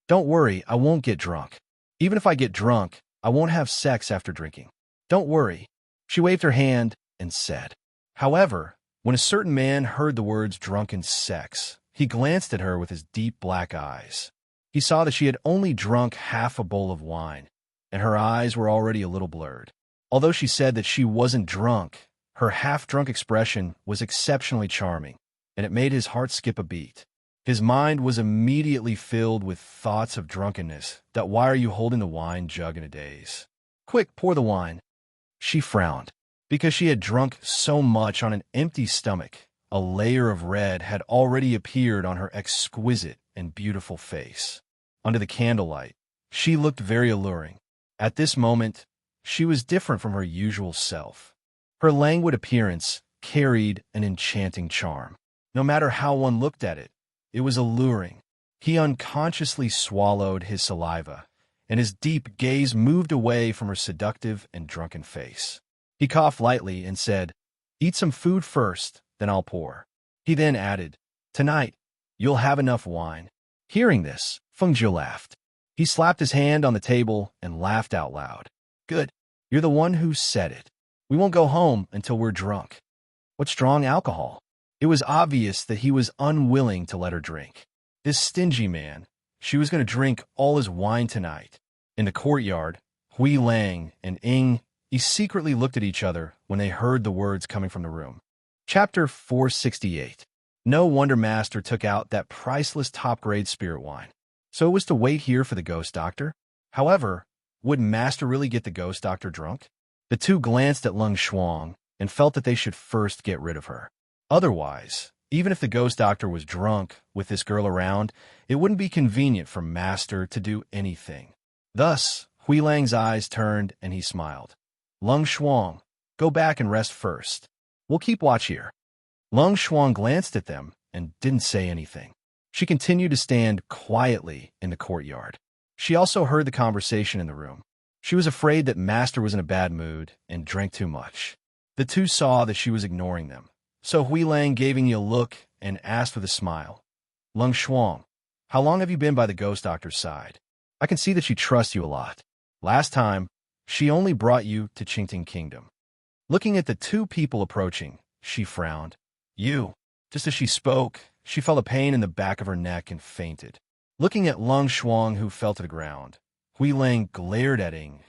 Don't worry, I won't get drunk. Even if I get drunk, I won't have sex after drinking. Don't worry. She waved her hand and said. However, when a certain man heard the words drunken sex, he glanced at her with his deep black eyes. He saw that she had only drunk half a bowl of wine, and her eyes were already a little blurred. Although she said that she wasn't drunk, her half-drunk expression was exceptionally charming, and it made his heart skip a beat. His mind was immediately filled with thoughts of drunkenness, that why are you holding the wine jug in a daze? Quick, pour the wine. She frowned. Because she had drunk so much on an empty stomach, a layer of red had already appeared on her exquisite and beautiful face. Under the candlelight, she looked very alluring. At this moment, she was different from her usual self. Her languid appearance carried an enchanting charm. No matter how one looked at it, it was alluring. He unconsciously swallowed his saliva, and his deep gaze moved away from her seductive and drunken face. He coughed lightly and said, Eat some food first, then I'll pour. He then added, Tonight, you'll have enough wine. Hearing this, Fengjiu laughed. He slapped his hand on the table and laughed out loud. Good. You're the one who said it. We won't go home until we're drunk. What strong alcohol? It was obvious that he was unwilling to let her drink. This stingy man, she was going to drink all his wine tonight. In the courtyard, Hui Lang and Ing secretly looked at each other when they heard the words coming from the room. Chapter 468. No wonder Master took out that priceless top-grade spirit wine. So it was to wait here for the ghost doctor? However, would Master really get the ghost doctor drunk? The two glanced at Lung Shuang and felt that they should first get rid of her. Otherwise, even if the ghost doctor was drunk with this girl around, it wouldn't be convenient for Master to do anything. Thus, Hui Lang's eyes turned and he smiled. Lung Shuang, go back and rest first. We'll keep watch here. Lung Shuang glanced at them and didn't say anything. She continued to stand quietly in the courtyard. She also heard the conversation in the room. She was afraid that Master was in a bad mood and drank too much. The two saw that she was ignoring them. So Hui Lang gave a look and asked with a smile, Lung Shuang, how long have you been by the ghost doctor's side? I can see that she trusts you a lot. Last time, she only brought you to Enchanting Kingdom. Looking at the two people approaching, she frowned. You. Just as she spoke, she felt a pain in the back of her neck and fainted. Looking at Lung Shuang, who fell to the ground, Hui Lang glared at Ing.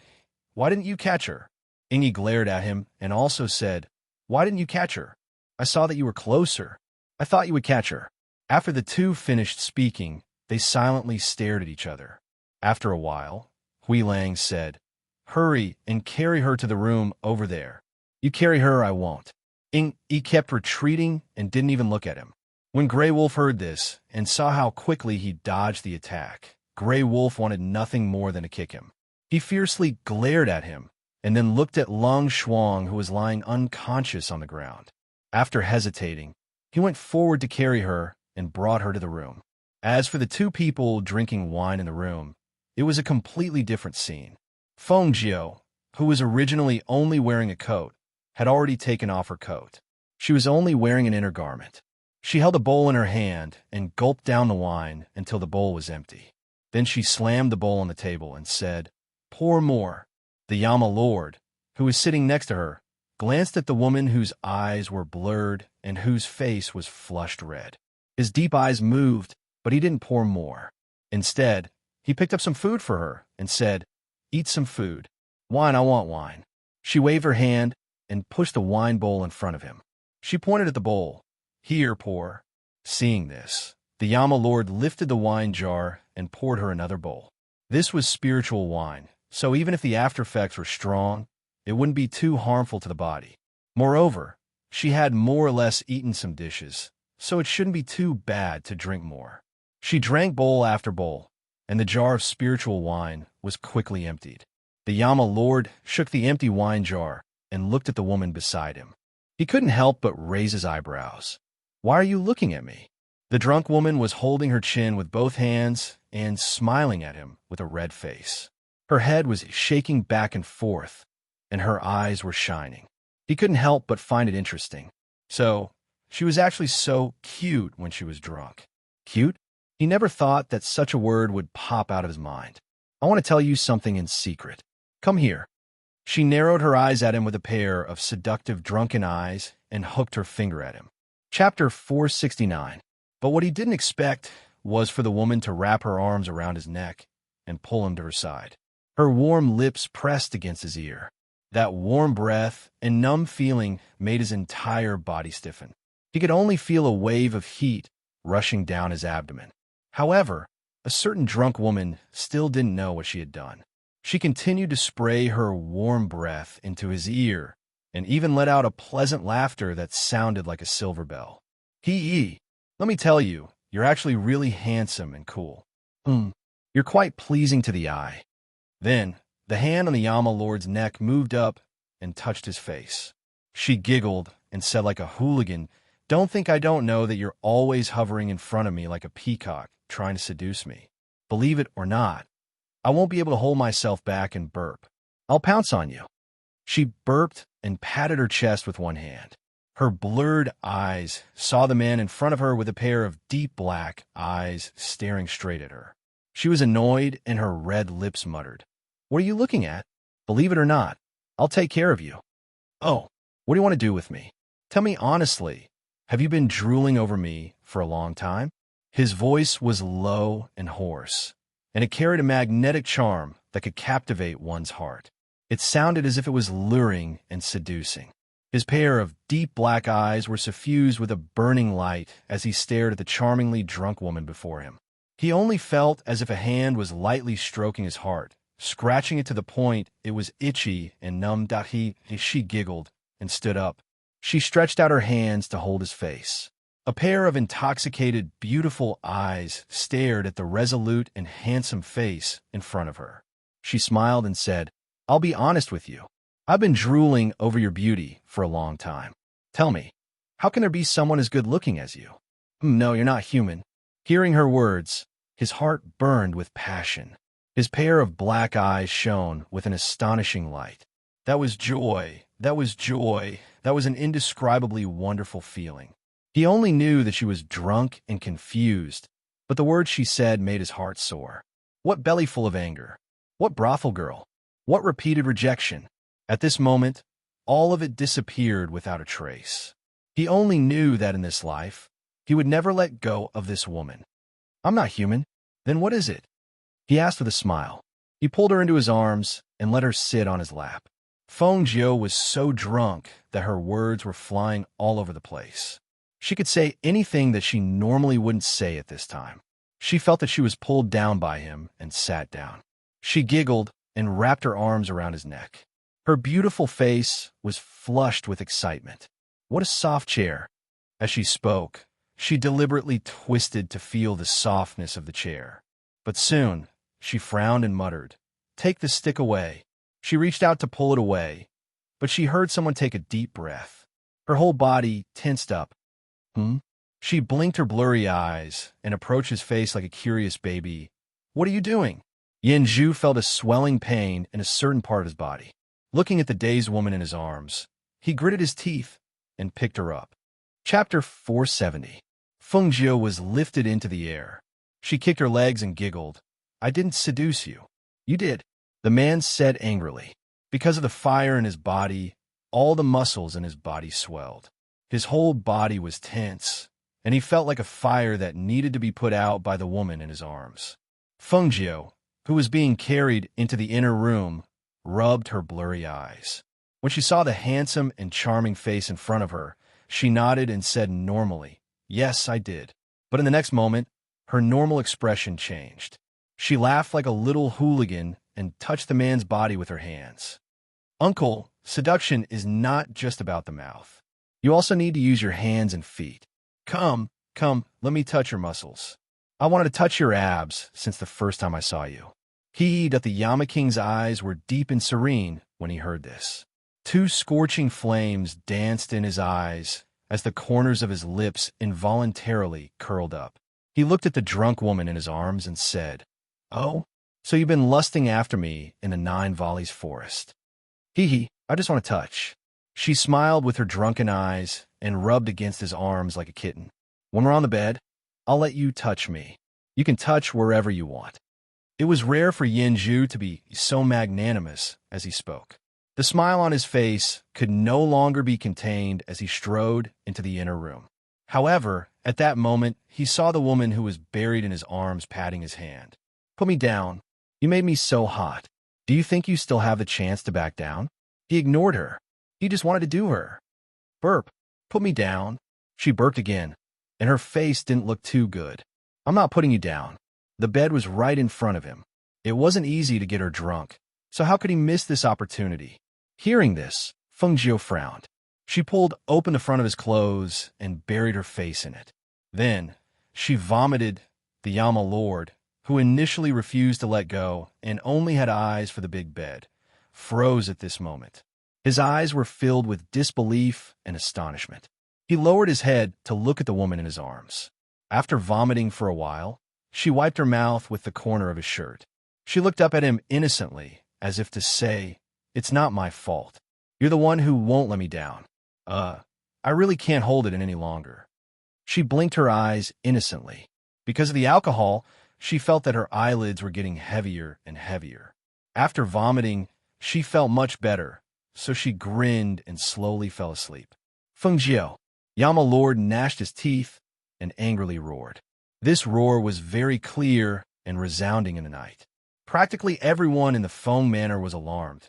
Why didn't you catch her? Ing glared at him and also said, Why didn't you catch her? I saw that you were closer. I thought you would catch her. After the two finished speaking, they silently stared at each other. After a while, Hui Lang said, Hurry and carry her to the room over there. You carry her, I won't. He kept retreating and didn't even look at him. When Grey Wolf heard this and saw how quickly he dodged the attack, Grey Wolf wanted nothing more than to kick him. He fiercely glared at him and then looked at Lung Shuang, who was lying unconscious on the ground. After hesitating, he went forward to carry her and brought her to the room. As for the two people drinking wine in the room, it was a completely different scene. Feng Jiu, who was originally only wearing a coat, had already taken off her coat. She was only wearing an inner garment. She held a bowl in her hand and gulped down the wine until the bowl was empty. Then she slammed the bowl on the table and said, Pour more. The Yama Lord, who was sitting next to her, glanced at the woman whose eyes were blurred and whose face was flushed red. His deep eyes moved, but he didn't pour more. Instead, he picked up some food for her and said, Eat some food. Wine, I want wine. She waved her hand and pushed the wine bowl in front of him. She pointed at the bowl. Here, pour. Seeing this, The Yama Lord lifted the wine jar and poured her another bowl. This was spiritual wine, so even if the aftereffects were strong, it wouldn't be too harmful to the body. Moreover, she had more or less eaten some dishes, so it shouldn't be too bad to drink more. She drank bowl after bowl, and the jar of spiritual wine was quickly emptied. The Yama Lord shook the empty wine jar and looked at the woman beside him. He couldn't help but raise his eyebrows. "Why are you looking at me?" The drunk woman was holding her chin with both hands and smiling at him with a red face. Her head was shaking back and forth, and her eyes were shining. He couldn't help but find it interesting. So, she was actually so cute when she was drunk. Cute? He never thought that such a word would pop out of his mind. "I want to tell you something in secret. Come here." She narrowed her eyes at him with a pair of seductive drunken eyes and hooked her finger at him. Chapter 469. But what he didn't expect was for the woman to wrap her arms around his neck and pull him to her side. Her warm lips pressed against his ear. That warm breath and numb feeling made his entire body stiffen. He could only feel a wave of heat rushing down his abdomen. However, a certain drunk woman still didn't know what she had done. She continued to spray her warm breath into his ear and even let out a pleasant laughter that sounded like a silver bell. "Hee, let me tell you, you're actually really handsome and cool. You're quite pleasing to the eye." Then, the hand on the Yama Lord's neck moved up and touched his face. She giggled and said like a hooligan, "Don't think I don't know that you're always hovering in front of me like a peacock, trying to seduce me. Believe it or not, I won't be able to hold myself back and burp. I'll pounce on you." She burped and patted her chest with one hand. Her blurred eyes saw the man in front of her with a pair of deep black eyes staring straight at her. She was annoyed and her red lips muttered, "What are you looking at? Believe it or not, I'll take care of you." "Oh, what do you want to do with me? Tell me honestly, have you been drooling over me for a long time?" His voice was low and hoarse, and it carried a magnetic charm that could captivate one's heart. It sounded as if it was luring and seducing. His pair of deep black eyes were suffused with a burning light as he stared at the charmingly drunk woman before him. He only felt as if a hand was lightly stroking his heart, scratching it to the point it was itchy and numb. She giggled and stood up. She stretched out her hands to hold his face. A pair of intoxicated, beautiful eyes stared at the resolute and handsome face in front of her. She smiled and said, "I'll be honest with you. I've been drooling over your beauty for a long time. Tell me, how can there be someone as good-looking as you?" "No, you're not human." Hearing her words, his heart burned with passion. His pair of black eyes shone with an astonishing light. That was joy. That was joy. That was an indescribably wonderful feeling. He only knew that she was drunk and confused, but the words she said made his heart soar. What belly full of anger? What brothel girl? What repeated rejection? At this moment, all of it disappeared without a trace. He only knew that in this life, he would never let go of this woman. "I'm not human. Then what is it?" he asked with a smile. He pulled her into his arms and let her sit on his lap. Feng Jiu was so drunk that her words were flying all over the place. She could say anything that she normally wouldn't say at this time. She felt that she was pulled down by him and sat down. She giggled and wrapped her arms around his neck. Her beautiful face was flushed with excitement. "What a soft chair." As she spoke, she deliberately twisted to feel the softness of the chair. But soon, she frowned and muttered, "Take the stick away." She reached out to pull it away, but she heard someone take a deep breath. Her whole body tensed up. She blinked her blurry eyes and approached his face like a curious baby. "What are you doing?" Yanju felt a swelling pain in a certain part of his body. Looking at the dazed woman in his arms, he gritted his teeth and picked her up. Chapter 470. Feng Jiu was lifted into the air. She kicked her legs and giggled. "I didn't seduce you." "You did," the man said angrily. Because of the fire in his body, all the muscles in his body swelled. His whole body was tense, and he felt like a fire that needed to be put out by the woman in his arms. Feng Jiu, who was being carried into the inner room, rubbed her blurry eyes. When she saw the handsome and charming face in front of her, she nodded and said normally, "Yes, I did." But in the next moment, her normal expression changed. She laughed like a little hooligan and touched the man's body with her hands. Uncle, seduction is not just about the mouth. You also need to use your hands and feet. Come, let me touch your muscles. I wanted to touch your abs since the first time I saw you. That the Yama King's eyes were deep and serene when he heard this. Two scorching flames danced in his eyes as the corners of his lips involuntarily curled up. He looked at the drunk woman in his arms and said, "Oh, so you've been lusting after me in the Nine Valleys forest." I just want to touch." She smiled with her drunken eyes and rubbed against his arms like a kitten. "When we're on the bed, I'll let you touch me. You can touch wherever you want." It was rare for Yin Zhu to be so magnanimous as he spoke. The smile on his face could no longer be contained as he strode into the inner room. However, at that moment, he saw the woman who was buried in his arms patting his hand. "Put me down. You made me so hot. Do you think you still have the chance to back down?" He ignored her. He just wanted to do her. "Burp. Put me down." She burped again, and her face didn't look too good. "I'm not putting you down." The bed was right in front of him. It wasn't easy to get her drunk, so how could he miss this opportunity? Hearing this, Feng Jiu frowned. She pulled open the front of his clothes and buried her face in it. Then, she vomited. The Yama Lord, who initially refused to let go and only had eyes for the big bed, froze at this moment. His eyes were filled with disbelief and astonishment. He lowered his head to look at the woman in his arms. After vomiting for a while, she wiped her mouth with the corner of his shirt. She looked up at him innocently, as if to say, "It's not my fault. You're the one who won't let me down. I really can't hold it in any longer." She blinked her eyes innocently. Because of the alcohol, she felt that her eyelids were getting heavier and heavier. After vomiting, she felt much better, so she grinned and slowly fell asleep. Feng Jiu, Yama Lord gnashed his teeth and angrily roared. This roar was very clear and resounding in the night. Practically everyone in the Feng Manor was alarmed.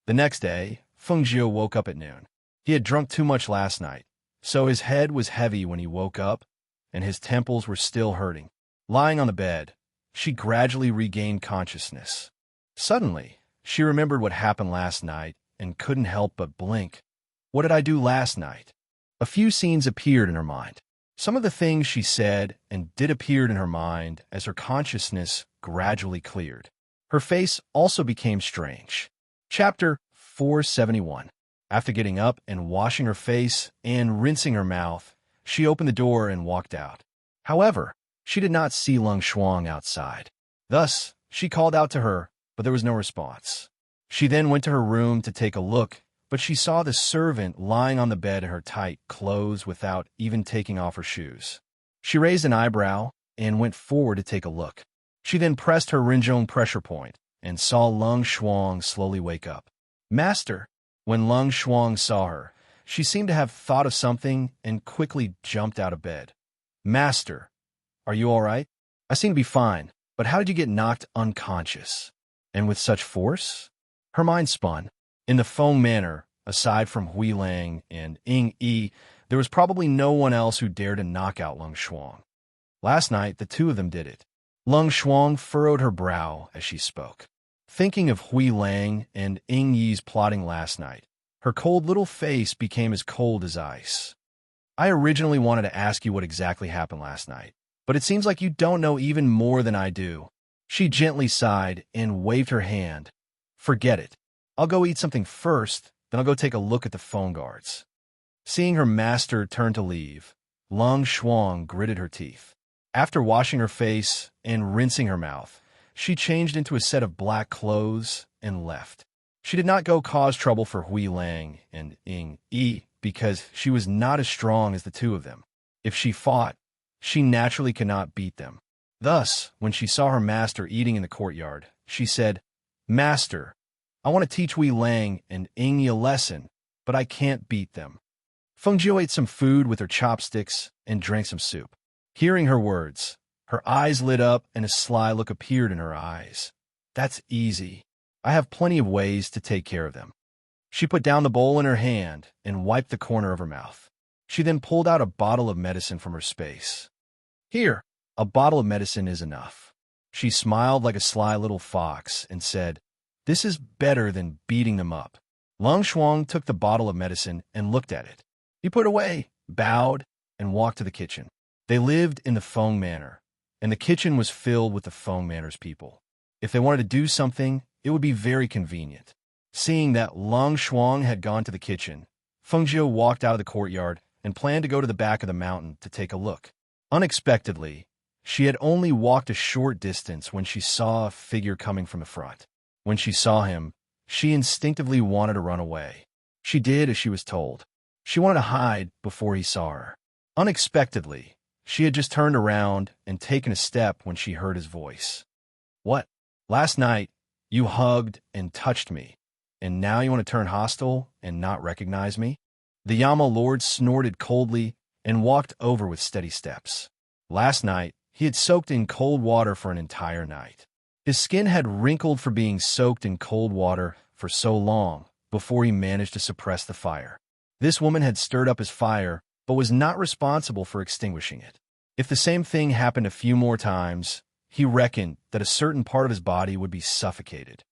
The next day, Feng Jiu woke up at noon. He had drunk too much last night, so his head was heavy when he woke up, and his temples were still hurting. Lying on the bed, she gradually regained consciousness. Suddenly, she remembered what happened last night and couldn't help but blink. What did I do last night? A few scenes appeared in her mind. Some of the things she said and did appeared in her mind as her consciousness gradually cleared. Her face also became strange. Chapter 471. After getting up and washing her face and rinsing her mouth, she opened the door and walked out. However, she did not see Lung Shuang outside. Thus, she called out to her, but there was no response. She then went to her room to take a look, but she saw the servant lying on the bed in her tight clothes without even taking off her shoes. She raised an eyebrow and went forward to take a look. She then pressed her Rinzhong pressure point and saw Lung Shuang slowly wake up. "Master!" When Lung Shuang saw her, she seemed to have thought of something and quickly jumped out of bed. "Master, are you all right?" "I seem to be fine, but how did you get knocked unconscious? And with such force?" Her mind spun. In the Feng Manor, aside from Hui Lang and Ying Yi, there was probably no one else who dared to knock out Lung Shuang. Last night, the two of them did it. Lung Shuang furrowed her brow as she spoke. Thinking of Hui Lang and Ying Yi's plotting last night, her cold little face became as cold as ice. "I originally wanted to ask you what exactly happened last night, but it seems like you don't know even more than I do." She gently sighed and waved her hand. "Forget it. I'll go eat something first, then I'll go take a look at the phone guards." Seeing her master turn to leave, Lung Shuang gritted her teeth. After washing her face and rinsing her mouth, she changed into a set of black clothes and left. She did not go cause trouble for Hui Lang and Ying Yi because she was not as strong as the two of them. If she fought, she naturally could not beat them. Thus, when she saw her master eating in the courtyard, she said, "Master, I want to teach Hui Lang and Ying Yi a lesson, but I can't beat them." Feng Jiu ate some food with her chopsticks and drank some soup. Hearing her words, her eyes lit up and a sly look appeared in her eyes. "That's easy. I have plenty of ways to take care of them." She put down the bowl in her hand and wiped the corner of her mouth. She then pulled out a bottle of medicine from her space. Here, a bottle of medicine is enough. She smiled like a sly little fox and said, "This is better than beating them up." Lang Shuang took the bottle of medicine and looked at it. He put it away, bowed, and walked to the kitchen. They lived in the Feng Manor, and the kitchen was filled with the Feng Manor's people. If they wanted to do something, it would be very convenient. Seeing that Lang Shuang had gone to the kitchen, Feng Jiu walked out of the courtyard and planned to go to the back of the mountain to take a look. Unexpectedly, she had only walked a short distance when she saw a figure coming from the front. When she saw him, she instinctively wanted to run away. She did as she was told. She wanted to hide before he saw her. Unexpectedly, she had just turned around and taken a step when she heard his voice. "What? Last night, you hugged and touched me, and now you want to turn hostile and not recognize me?" The Yama Lord snorted coldly and walked over with steady steps. Last night, he had soaked in cold water for an entire night. His skin had wrinkled for being soaked in cold water for so long before he managed to suppress the fire. This woman had stirred up his fire, but was not responsible for extinguishing it. If the same thing happened a few more times, he reckoned that a certain part of his body would be suffocated.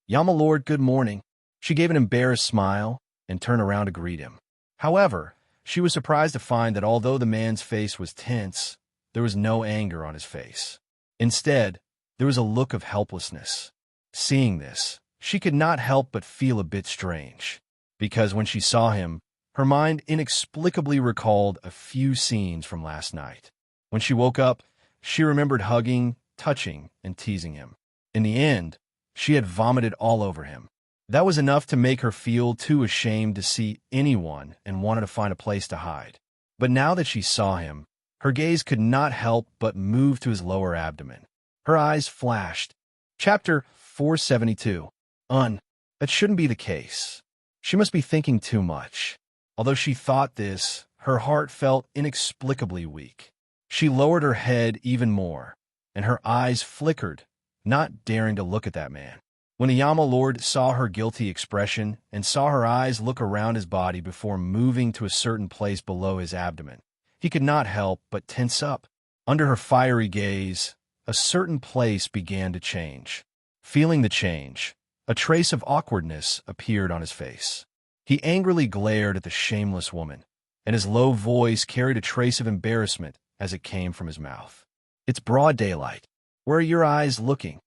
Yama Lord, good morning." She gave an embarrassed smile and turned around to greet him. However, she was surprised to find that although the man's face was tense, there was no anger on his face. Instead, there was a look of helplessness. Seeing this, she could not help but feel a bit strange, because when she saw him, her mind inexplicably recalled a few scenes from last night. When she woke up, she remembered hugging, touching, and teasing him. In the end, she had vomited all over him. That was enough to make her feel too ashamed to see anyone and wanted to find a place to hide. But now that she saw him, her gaze could not help but move to his lower abdomen. Her eyes flashed. Chapter 472. That shouldn't be the case. She must be thinking too much. Although she thought this, her heart felt inexplicably weak. She lowered her head even more, and her eyes flickered, not daring to look at that man. When the Yama Lord saw her guilty expression and saw her eyes look around his body before moving to a certain place below his abdomen, he could not help but tense up. Under her fiery gaze, a certain place began to change. Feeling the change, a trace of awkwardness appeared on his face. He angrily glared at the shameless woman, and his low voice carried a trace of embarrassment as it came from his mouth. "It's broad daylight. Where are your eyes looking?"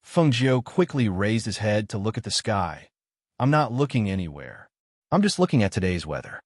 Feng Jiu quickly raised his head to look at the sky. "I'm not looking anywhere. I'm just looking at today's weather."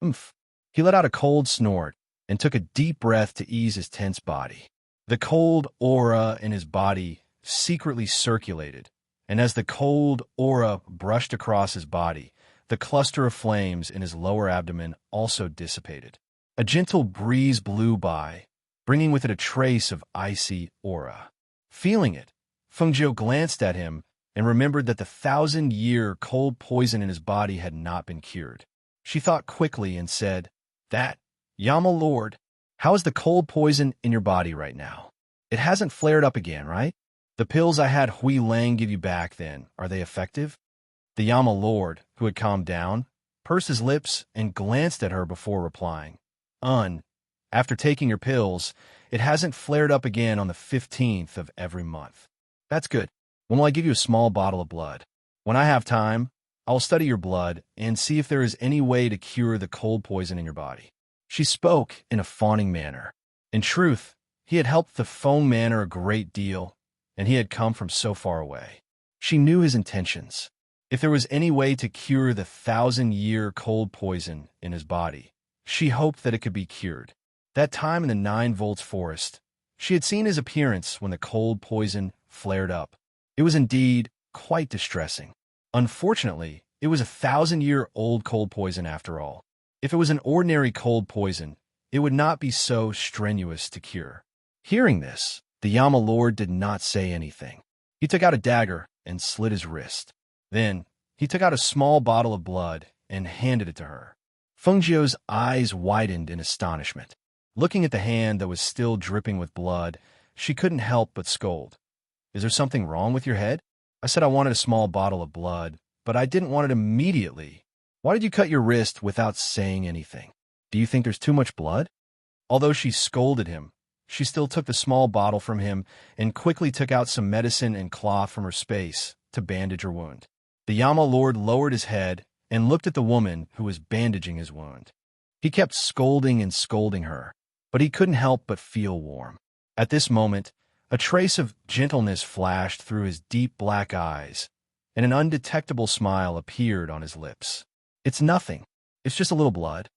"Oomph." He let out a cold snort and took a deep breath to ease his tense body. The cold aura in his body secretly circulated, and as the cold aura brushed across his body, the cluster of flames in his lower abdomen also dissipated. A gentle breeze blew by, bringing with it a trace of icy aura. Feeling it, Feng Jiu glanced at him and remembered that the 1,000-year cold poison in his body had not been cured. She thought quickly and said, "That, Yama Lord, how is the cold poison in your body right now? It hasn't flared up again, right? The pills I had Hui Lang give you back then, are they effective?" The Yama Lord, who had calmed down, pursed his lips and glanced at her before replying. After taking your pills, it hasn't flared up again on the 15th of every month." "That's good. When will I give you a small bottle of blood? When I have time, I will study your blood and see if there is any way to cure the cold poison in your body." She spoke in a fawning manner. In truth, he had helped the Feng Manor a great deal, and he had come from so far away. She knew his intentions. If there was any way to cure the 1,000-year cold poison in his body, she hoped that it could be cured. That time in the 9 Volts forest, she had seen his appearance when the cold poison flared up. It was indeed quite distressing. Unfortunately, it was a 1,000-year-old cold poison after all. If it was an ordinary cold poison, it would not be so strenuous to cure. Hearing this, the Yama Lord did not say anything. He took out a dagger and slit his wrist. Then, he took out a small bottle of blood and handed it to her. Feng Jiu's eyes widened in astonishment. Looking at the hand that was still dripping with blood, she couldn't help but scold. "Is there something wrong with your head? I said I wanted a small bottle of blood, but I didn't want it immediately. Why did you cut your wrist without saying anything? Do you think there's too much blood?" Although she scolded him, she still took the small bottle from him and quickly took out some medicine and cloth from her space to bandage her wound. The Yama Lord lowered his head and looked at the woman who was bandaging his wound. He kept scolding and scolding her, but he couldn't help but feel warm. At this moment, a trace of gentleness flashed through his deep black eyes, and an undetectable smile appeared on his lips. "It's nothing. It's just a little blood."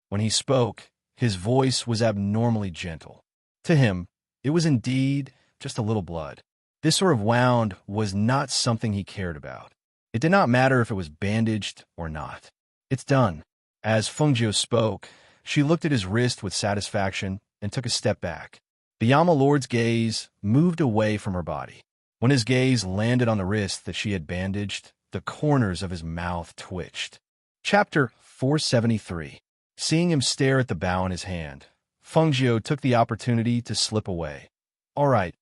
When he spoke, his voice was abnormally gentle. To him, it was indeed just a little blood. This sort of wound was not something he cared about. It did not matter if it was bandaged or not. "It's done." As Fengjiu spoke, she looked at his wrist with satisfaction and took a step back. The Yama Lord's gaze moved away from her body. When his gaze landed on the wrist that she had bandaged, the corners of his mouth twitched. Chapter 473. Seeing him stare at the bow in his hand, Fengjiu took the opportunity to slip away. "All right,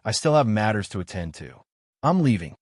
I still have matters to attend to. I'm leaving."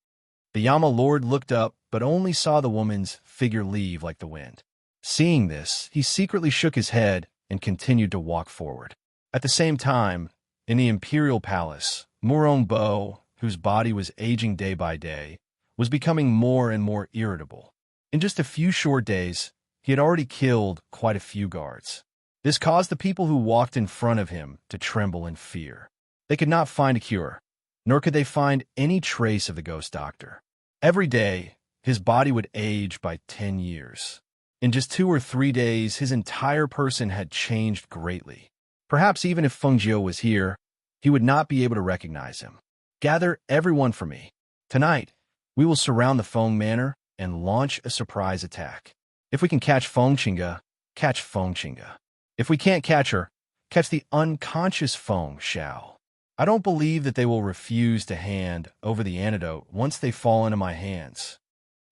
The Yama Lord looked up, but only saw the woman's figure leave like the wind. Seeing this, he secretly shook his head and continued to walk forward. At the same time, in the imperial palace, Murong Bo, whose body was aging day by day, was becoming more and more irritable. In just a few short days, he had already killed quite a few guards. This caused the people who walked in front of him to tremble in fear. They could not find a cure, nor could they find any trace of the ghost doctor. Every day, his body would age by 10 years. In just 2 or 3 days, his entire person had changed greatly. Perhaps even if Fengjiu was here, he would not be able to recognize him. "Gather everyone for me. Tonight, we will surround the Feng Manor and launch a surprise attack. If we can catch Fengqinga, catch Fengqinga. If we can't catch her, catch the unconscious Feng Shao. I don't believe that they will refuse to hand over the antidote once they fall into my hands."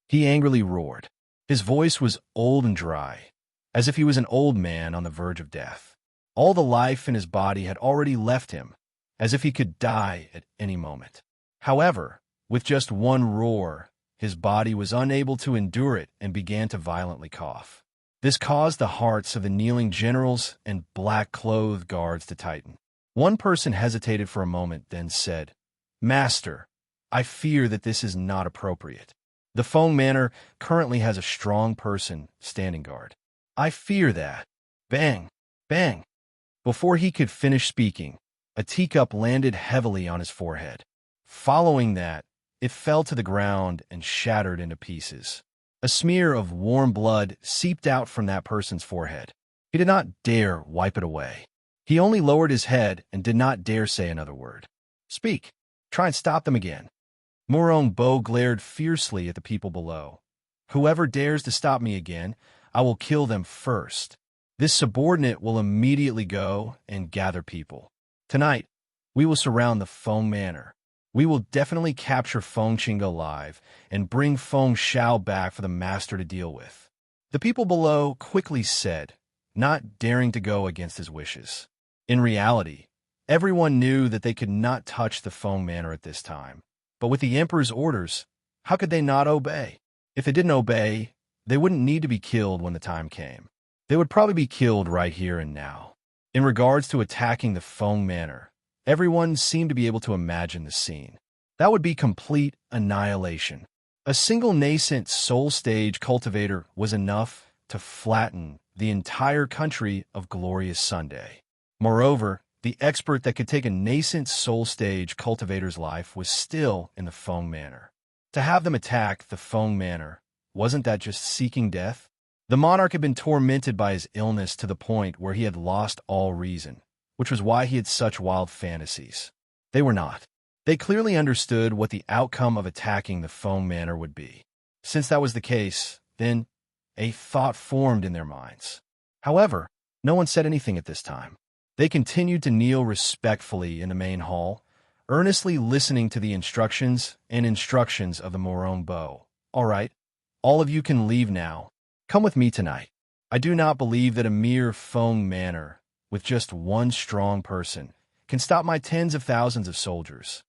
He angrily roared. His voice was old and dry, as if he was an old man on the verge of death. All the life in his body had already left him, as if he could die at any moment. However, with just one roar, his body was unable to endure it and began to violently cough. This caused the hearts of the kneeling generals and black-clothed guards to tighten. One person hesitated for a moment, then said, "Master, I fear that this is not appropriate. The Feng Manor currently has a strong person standing guard. I fear that." Bang! Bang! Before he could finish speaking, a teacup landed heavily on his forehead. Following that, it fell to the ground and shattered into pieces. A smear of warm blood seeped out from that person's forehead. He did not dare wipe it away. He only lowered his head and did not dare say another word. "Speak. Try and stop them again." Murong Bo glared fiercely at the people below. "Whoever dares to stop me again, I will kill them first. This subordinate will immediately go and gather people. Tonight, we will surround the Feng Manor. We will definitely capture Fengqinga alive and bring Feng Shao back for the master to deal with." The people below quickly said, not daring to go against his wishes. In reality, everyone knew that they could not touch the Feng Manor at this time. But with the Emperor's orders, how could they not obey? If they didn't obey, they wouldn't need to be killed when the time came. They would probably be killed right here and now. In regards to attacking the Feng Manor, everyone seemed to be able to imagine the scene. That would be complete annihilation. A single nascent soul stage cultivator was enough to flatten the entire country of Glorious Sunday. Moreover, the expert that could take a nascent soul stage cultivator's life was still in the Feng Manor. To have them attack the Feng Manor, wasn't that just seeking death? The monarch had been tormented by his illness to the point where he had lost all reason, which was why he had such wild fantasies. They were not. They clearly understood what the outcome of attacking the Feng Manor would be. Since that was the case, then a thought formed in their minds. However, no one said anything at this time. They continued to kneel respectfully in the main hall, earnestly listening to the instructions of the Murong Bo. "All right, all of you can leave now. Come with me tonight. I do not believe that a mere Feng Manor, with just one strong person, can stop my tens of thousands of soldiers."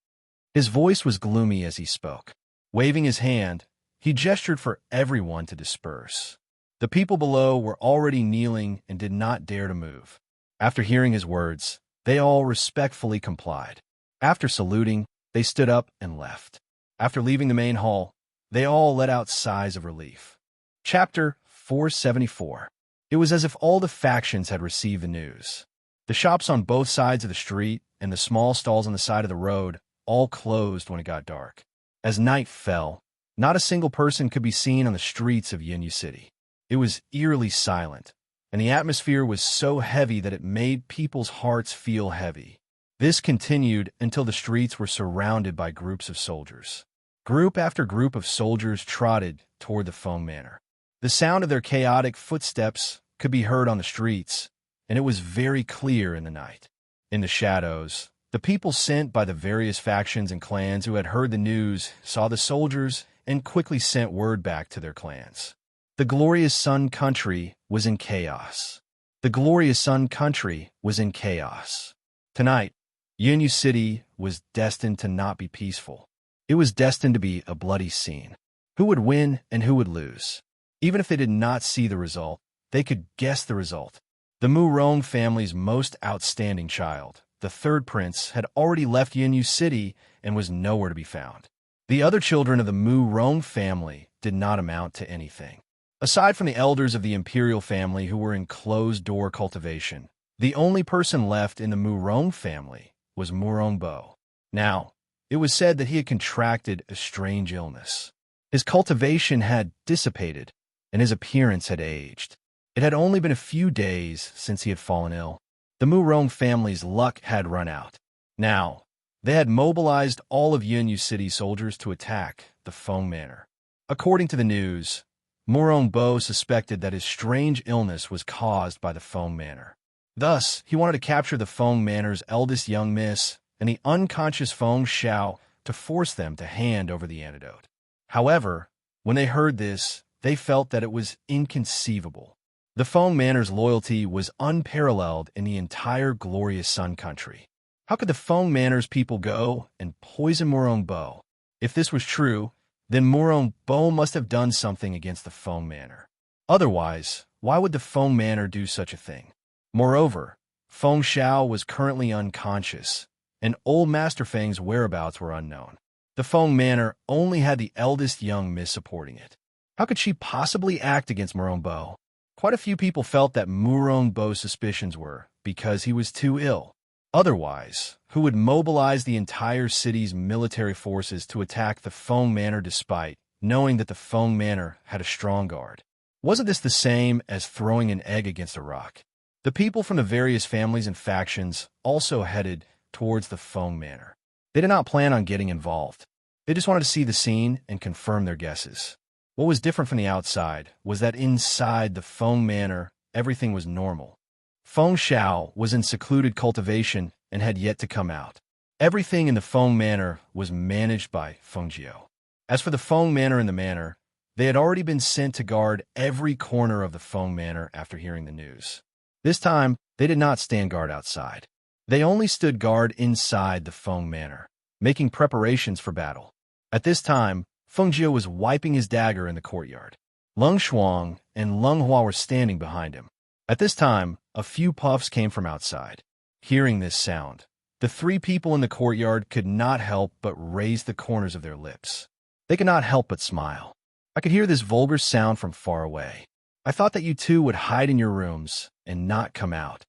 His voice was gloomy as he spoke. Waving his hand, he gestured for everyone to disperse. The people below were already kneeling and did not dare to move. After hearing his words, they all respectfully complied. After saluting, they stood up and left. After leaving the main hall, they all let out sighs of relief. Chapter 474. It was as if all the factions had received the news. The shops on both sides of the street and the small stalls on the side of the road all closed when it got dark. As night fell, not a single person could be seen on the streets of Yinyu City. It was eerily silent, and the atmosphere was so heavy that it made people's hearts feel heavy. This continued until the streets were surrounded by groups of soldiers. Group after group of soldiers trotted toward the Feng Manor. The sound of their chaotic footsteps could be heard on the streets, and it was very clear in the night. In the shadows, the people sent by the various factions and clans who had heard the news saw the soldiers and quickly sent word back to their clans. The glorious Sun Country was in chaos. The glorious Sun Country was in chaos. Tonight, Yinyu City was destined to not be peaceful. It was destined to be a bloody scene. Who would win and who would lose? Even if they did not see the result, they could guess the result. The Murong family's most outstanding child, the third prince, had already left Yinyu City and was nowhere to be found. The other children of the Murong family did not amount to anything. Aside from the elders of the imperial family who were in closed-door cultivation, the only person left in the Murong family was Murong Bo. Now, it was said that he had contracted a strange illness. His cultivation had dissipated, and his appearance had aged. It had only been a few days since he had fallen ill. The Murong family's luck had run out. Now, they had mobilized all of Yinyu City soldiers to attack the Feng Manor. According to the news, Murong Bo suspected that his strange illness was caused by the Feng Manor. Thus, he wanted to capture the Feng Manor's eldest young miss and the unconscious Feng Xiao to force them to hand over the antidote. However, when they heard this, they felt that it was inconceivable. The Feng Manor's loyalty was unparalleled in the entire glorious Sun Country. How could the Feng Manor's people go and poison Murong Bo? If this was true, then Murong Bo must have done something against the Feng Manor. Otherwise, why would the Feng Manor do such a thing? Moreover, Feng Xiao was currently unconscious, and old Master Feng's whereabouts were unknown. The Feng Manor only had the eldest young miss supporting it. How could she possibly act against Murong Bo? Quite a few people felt that Murong Bo's suspicions were because he was too ill. Otherwise, who would mobilize the entire city's military forces to attack the Feng Manor despite knowing that the Feng Manor had a strong guard? Wasn't this the same as throwing an egg against a rock? The people from the various families and factions also headed towards the Feng Manor. They did not plan on getting involved. They just wanted to see the scene and confirm their guesses. What was different from the outside was that inside the Feng Manor, everything was normal. Feng Xiao was in secluded cultivation and had yet to come out. Everything in the Feng Manor was managed by Feng Jiao. As for the Feng Manor and the manor, they had already been sent to guard every corner of the Feng Manor after hearing the news. This time, they did not stand guard outside. They only stood guard inside the Feng Manor, making preparations for battle. At this time, Feng Jiao was wiping his dagger in the courtyard. Leng Shuang and Leng Hua were standing behind him. At this time, a few puffs came from outside. Hearing this sound, the three people in the courtyard could not help but raise the corners of their lips. They could not help but smile. I could hear this vulgar sound from far away. I thought that you two would hide in your rooms and not come out.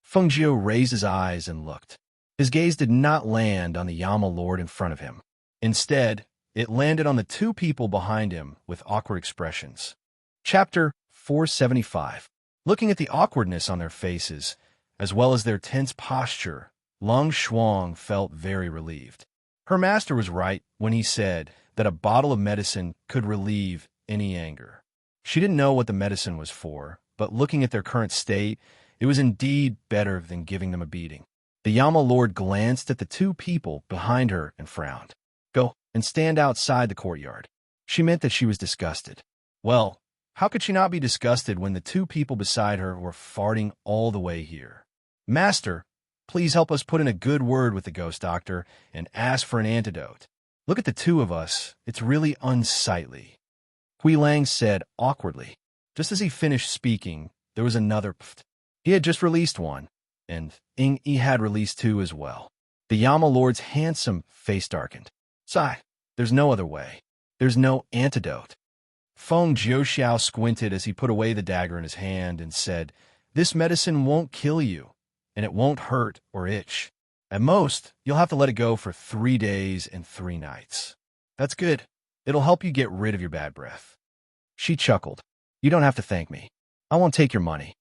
Feng Jiao raised his eyes and looked. His gaze did not land on the Yama Lord in front of him. Instead, it landed on the two people behind him with awkward expressions. Chapter 475. Looking at the awkwardness on their faces, as well as their tense posture, Leng Shuang felt very relieved. Her master was right when he said that a bottle of medicine could relieve any anger. She didn't know what the medicine was for, but looking at their current state, it was indeed better than giving them a beating. The Yama Lord glanced at the two people behind her and frowned. Go and stand outside the courtyard. She meant that she was disgusted. Well, how could she not be disgusted when the two people beside her were farting all the way here? Master, please help us put in a good word with the ghost doctor and ask for an antidote. Look at the two of us. It's really unsightly. Hui Lang said awkwardly. Just as he finished speaking, there was another pft. He had just released one. and Ing Yi had released too as well. The Yama Lord's handsome face darkened. Sigh, there's no other way. There's no antidote. Feng Jiuxiao squinted as he put away the dagger in his hand and said, "This medicine won't kill you, and it won't hurt or itch. At most, you'll have to let it go for 3 days and 3 nights. That's good. It'll help you get rid of your bad breath." She chuckled. "You don't have to thank me. I won't take your money."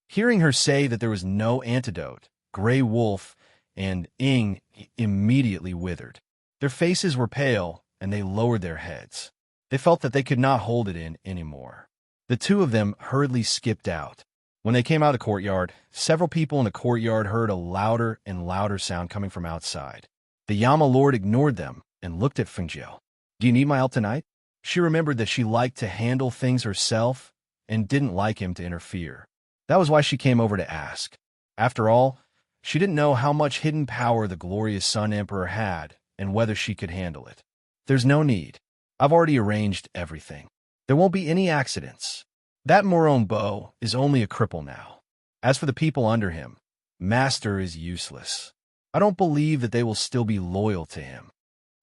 Hearing her say that there was no antidote, Grey Wolf and Ing immediately withered. Their faces were pale, and they lowered their heads. They felt that they could not hold it in anymore. The two of them hurriedly skipped out. When they came out of the courtyard, several people in the courtyard heard a louder and louder sound coming from outside. The Yama Lord ignored them and looked at Fengjiu. "Do you need my help tonight?" She remembered that she liked to handle things herself and didn't like him to interfere. That was why she came over to ask. After all, she didn't know how much hidden power the glorious Sun Emperor had and whether she could handle it. "There's no need. I've already arranged everything. There won't be any accidents. That Morone Bo is only a cripple now. As for the people under him, Master is useless. I don't believe that they will still be loyal to him."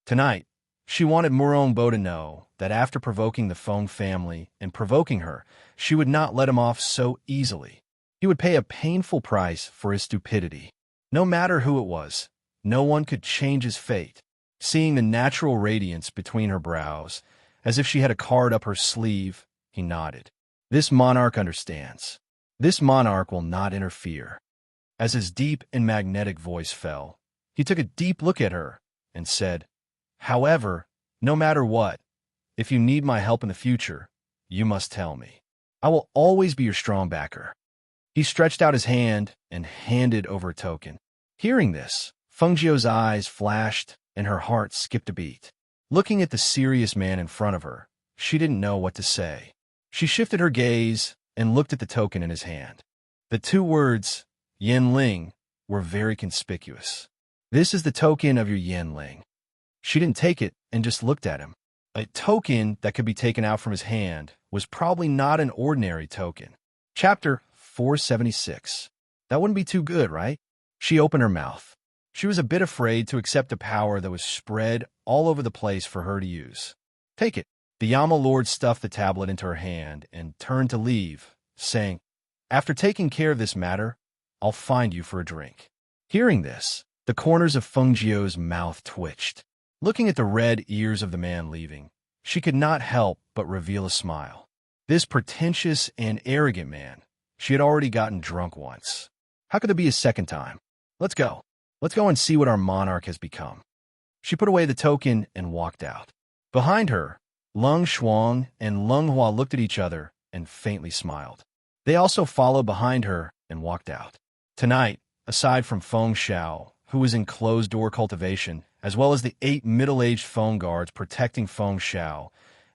Tonight, she wanted Morone Bo to know that after provoking the Feng family and provoking her, she would not let him off so easily. He would pay a painful price for his stupidity. No matter who it was, no one could change his fate. Seeing the natural radiance between her brows, as if she had a card up her sleeve, he nodded. This monarch understands. This monarch will not interfere. As his deep and magnetic voice fell, he took a deep look at her and said, "However, no matter what, if you need my help in the future, you must tell me. I will always be your strong backer." He stretched out his hand and handed over a token. Hearing this, Fengjiu's eyes flashed and her heart skipped a beat. Looking at the serious man in front of her, she didn't know what to say. She shifted her gaze and looked at the token in his hand. The 2 words, Yanling, were very conspicuous. "This is the token of your Yanling." She didn't take it and just looked at him. A token that could be taken out from his hand was probably not an ordinary token. Chapter 476. That wouldn't be too good, right? She opened her mouth. She was a bit afraid to accept a power that was spread all over the place for her to use. "Take it." The Yama Lord stuffed the tablet into her hand and turned to leave, saying, "After taking care of this matter, I'll find you for a drink." Hearing this, the corners of Fengjiu's mouth twitched. Looking at the red ears of the man leaving, she could not help but reveal a smile. This pretentious and arrogant man, she had already gotten drunk once. How could there be a second time? Let's go. Let's go and see what our monarch has become." She put away the token and walked out. Behind her, Lung Shuang and Lung Hua looked at each other and faintly smiled. They also followed behind her and walked out. Tonight, aside from Feng Xiao, who was in closed-door cultivation, as well as the 8 middle-aged Feng guards protecting Feng Xiao,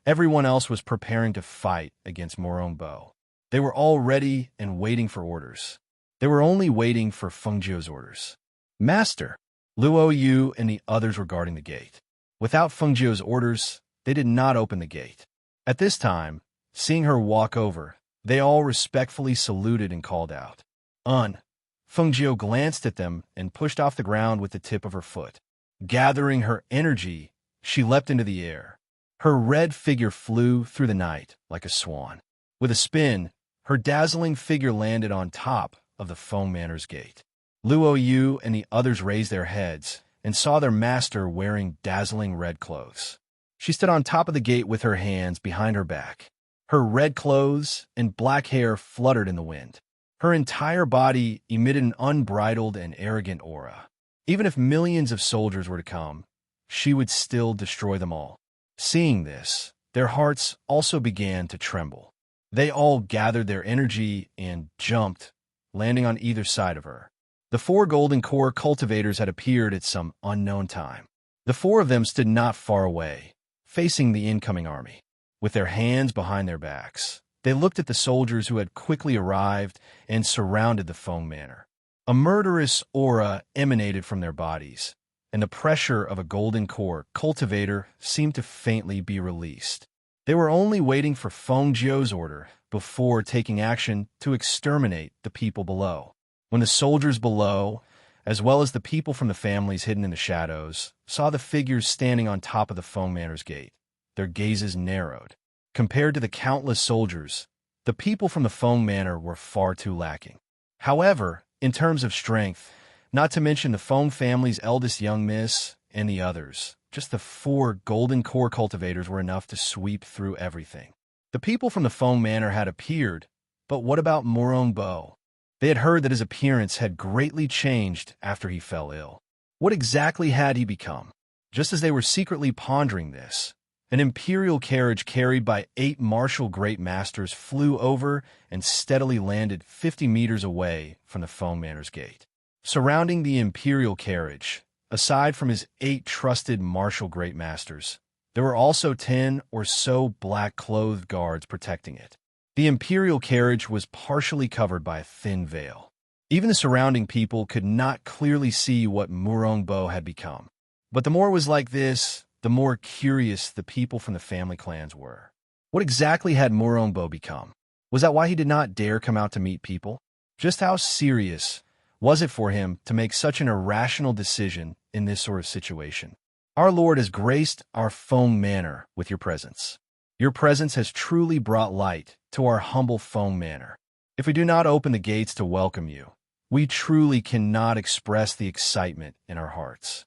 everyone else was preparing to fight against Morone Bo. They were all ready and waiting for orders. They were only waiting for Fengjiu's orders. "Master," Luo Yu and the others were guarding the gate. Without Fengjiu's orders, they did not open the gate. At this time, seeing her walk over, they all respectfully saluted and called out, Fengjiu glanced at them and pushed off the ground with the tip of her foot. Gathering her energy, she leapt into the air. Her red figure flew through the night like a swan. With a spin, her dazzling figure landed on top of the Feng Manor's gate. Luo Yu and the others raised their heads and saw their master wearing dazzling red clothes. She stood on top of the gate with her hands behind her back. Her red clothes and black hair fluttered in the wind. Her entire body emitted an unbridled and arrogant aura. Even if millions of soldiers were to come, she would still destroy them all. Seeing this, their hearts also began to tremble. They all gathered their energy and jumped, landing on either side of her. The 4 golden core cultivators had appeared at some unknown time. The 4 of them stood not far away, facing the incoming army. With their hands behind their backs, they looked at the soldiers who had quickly arrived and surrounded the Feng Manor. A murderous aura emanated from their bodies, and the pressure of a golden core cultivator seemed to faintly be released. They were only waiting for Feng Jiu's order before taking action to exterminate the people below. When the soldiers below, as well as the people from the families hidden in the shadows, saw the figures standing on top of the Feng Manor's gate, their gazes narrowed. Compared to the countless soldiers, the people from the Feng Manor were far too lacking. However, in terms of strength, not to mention the Feng family's eldest young miss and the others, just the 4 golden core cultivators were enough to sweep through everything. The people from the Feng Manor had appeared, but what about Morong Bo? They had heard that his appearance had greatly changed after he fell ill. What exactly had he become? Just as they were secretly pondering this, an imperial carriage carried by 8 martial great masters flew over and steadily landed 50 meters away from the Feng Manor's gate. Surrounding the imperial carriage, aside from his 8 trusted martial great masters, there were also 10 or so black-clothed guards protecting it. The imperial carriage was partially covered by a thin veil. Even the surrounding people could not clearly see what Morong Bo had become. But the more it was like this, the more curious the people from the family clans were. What exactly had Morong Bo become? Was that why he did not dare come out to meet people? Just how serious was it for him to make such an irrational decision in this sort of situation? Our Lord has graced our Feng Manor with your presence. Your presence has truly brought light to our humble Feng Manor. If we do not open the gates to welcome you, we truly cannot express the excitement in our hearts.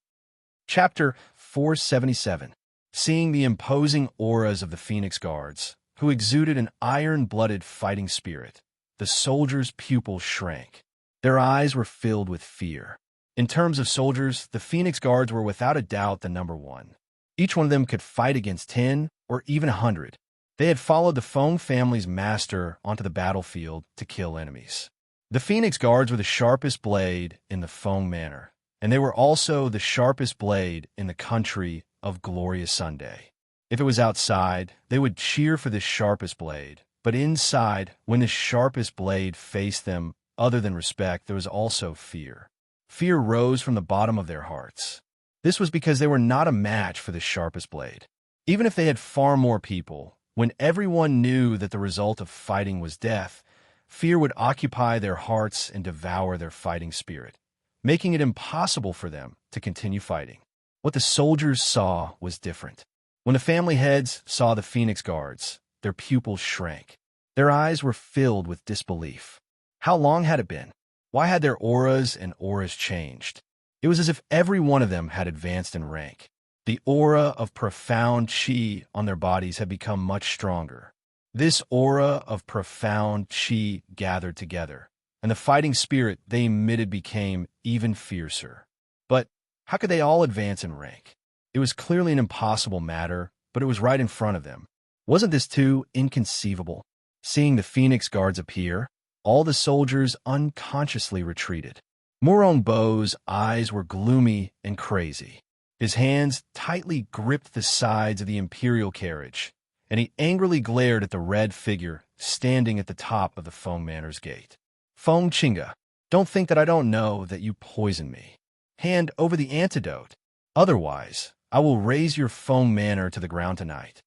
Chapter 477. Seeing the imposing auras of the Phoenix Guards, who exuded an iron-blooded fighting spirit, the soldiers' pupils shrank. Their eyes were filled with fear. In terms of soldiers, the Phoenix Guards were without a doubt the number 1. Each one of them could fight against 10 or even 100. They had followed the Feng family's master onto the battlefield to kill enemies. The Phoenix Guards were the sharpest blade in the Feng Manor, and they were also the sharpest blade in the country of Glorious Sunday. If it was outside, they would cheer for this sharpest blade, but inside, when this sharpest blade faced them, other than respect, there was also fear. Fear rose from the bottom of their hearts. This was because they were not a match for the sharpest blade. Even if they had far more people, when everyone knew that the result of fighting was death, fear would occupy their hearts and devour their fighting spirit, making it impossible for them to continue fighting. What the soldiers saw was different. When the family heads saw the Phoenix Guards, their pupils shrank. Their eyes were filled with disbelief. How long had it been? Why had their auras and auras changed? It was as if every one of them had advanced in rank. The aura of profound chi on their bodies had become much stronger. This aura of profound chi gathered together, and the fighting spirit they emitted became even fiercer. But how could they all advance in rank? It was clearly an impossible matter, but it was right in front of them. Wasn't this too inconceivable? Seeing the Phoenix Guards appear, all the soldiers unconsciously retreated. Morong Bo's eyes were gloomy and crazy. His hands tightly gripped the sides of the imperial carriage, and he angrily glared at the red figure standing at the top of the Feng Manor's gate. Feng Chinga, don't think that I don't know that you poisoned me. Hand over the antidote. Otherwise, I will raise your Feng Manor to the ground tonight.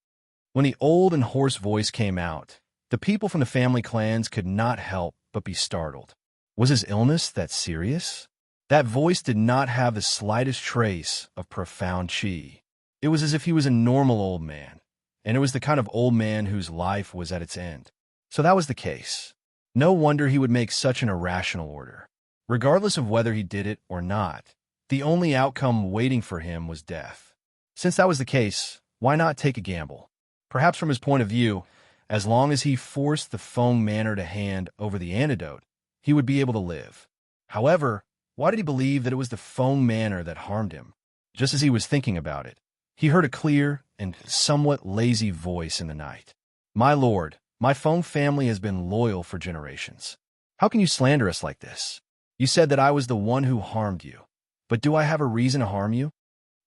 When the old and hoarse voice came out, the people from the family clans could not help but be startled. Was his illness that serious? That voice did not have the slightest trace of profound chi. It was as if he was a normal old man, and it was the kind of old man whose life was at its end. So that was the case. No wonder he would make such an irrational order. Regardless of whether he did it or not, the only outcome waiting for him was death. Since that was the case, why not take a gamble? Perhaps from his point of view, as long as he forced the Feng Manor to hand over the antidote, he would be able to live. However, why did he believe that it was the Feng Manor that harmed him? Just as he was thinking about it, he heard a clear and somewhat lazy voice in the night. My lord, my Feng family has been loyal for generations. How can you slander us like this? You said that I was the one who harmed you. But do I have a reason to harm you?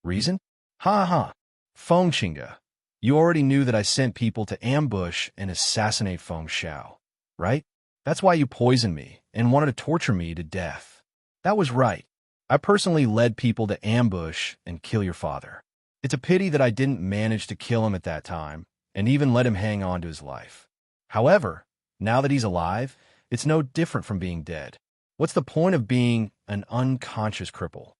Reason? Ha ha. Feng Chinga, you already knew that I sent people to ambush and assassinate Feng Xiao, right? That's why you poisoned me and wanted to torture me to death. That was right. I personally led people to ambush and kill your father. It's a pity that I didn't manage to kill him at that time and even let him hang on to his life. However, now that he's alive, it's no different from being dead. What's the point of being an unconscious cripple?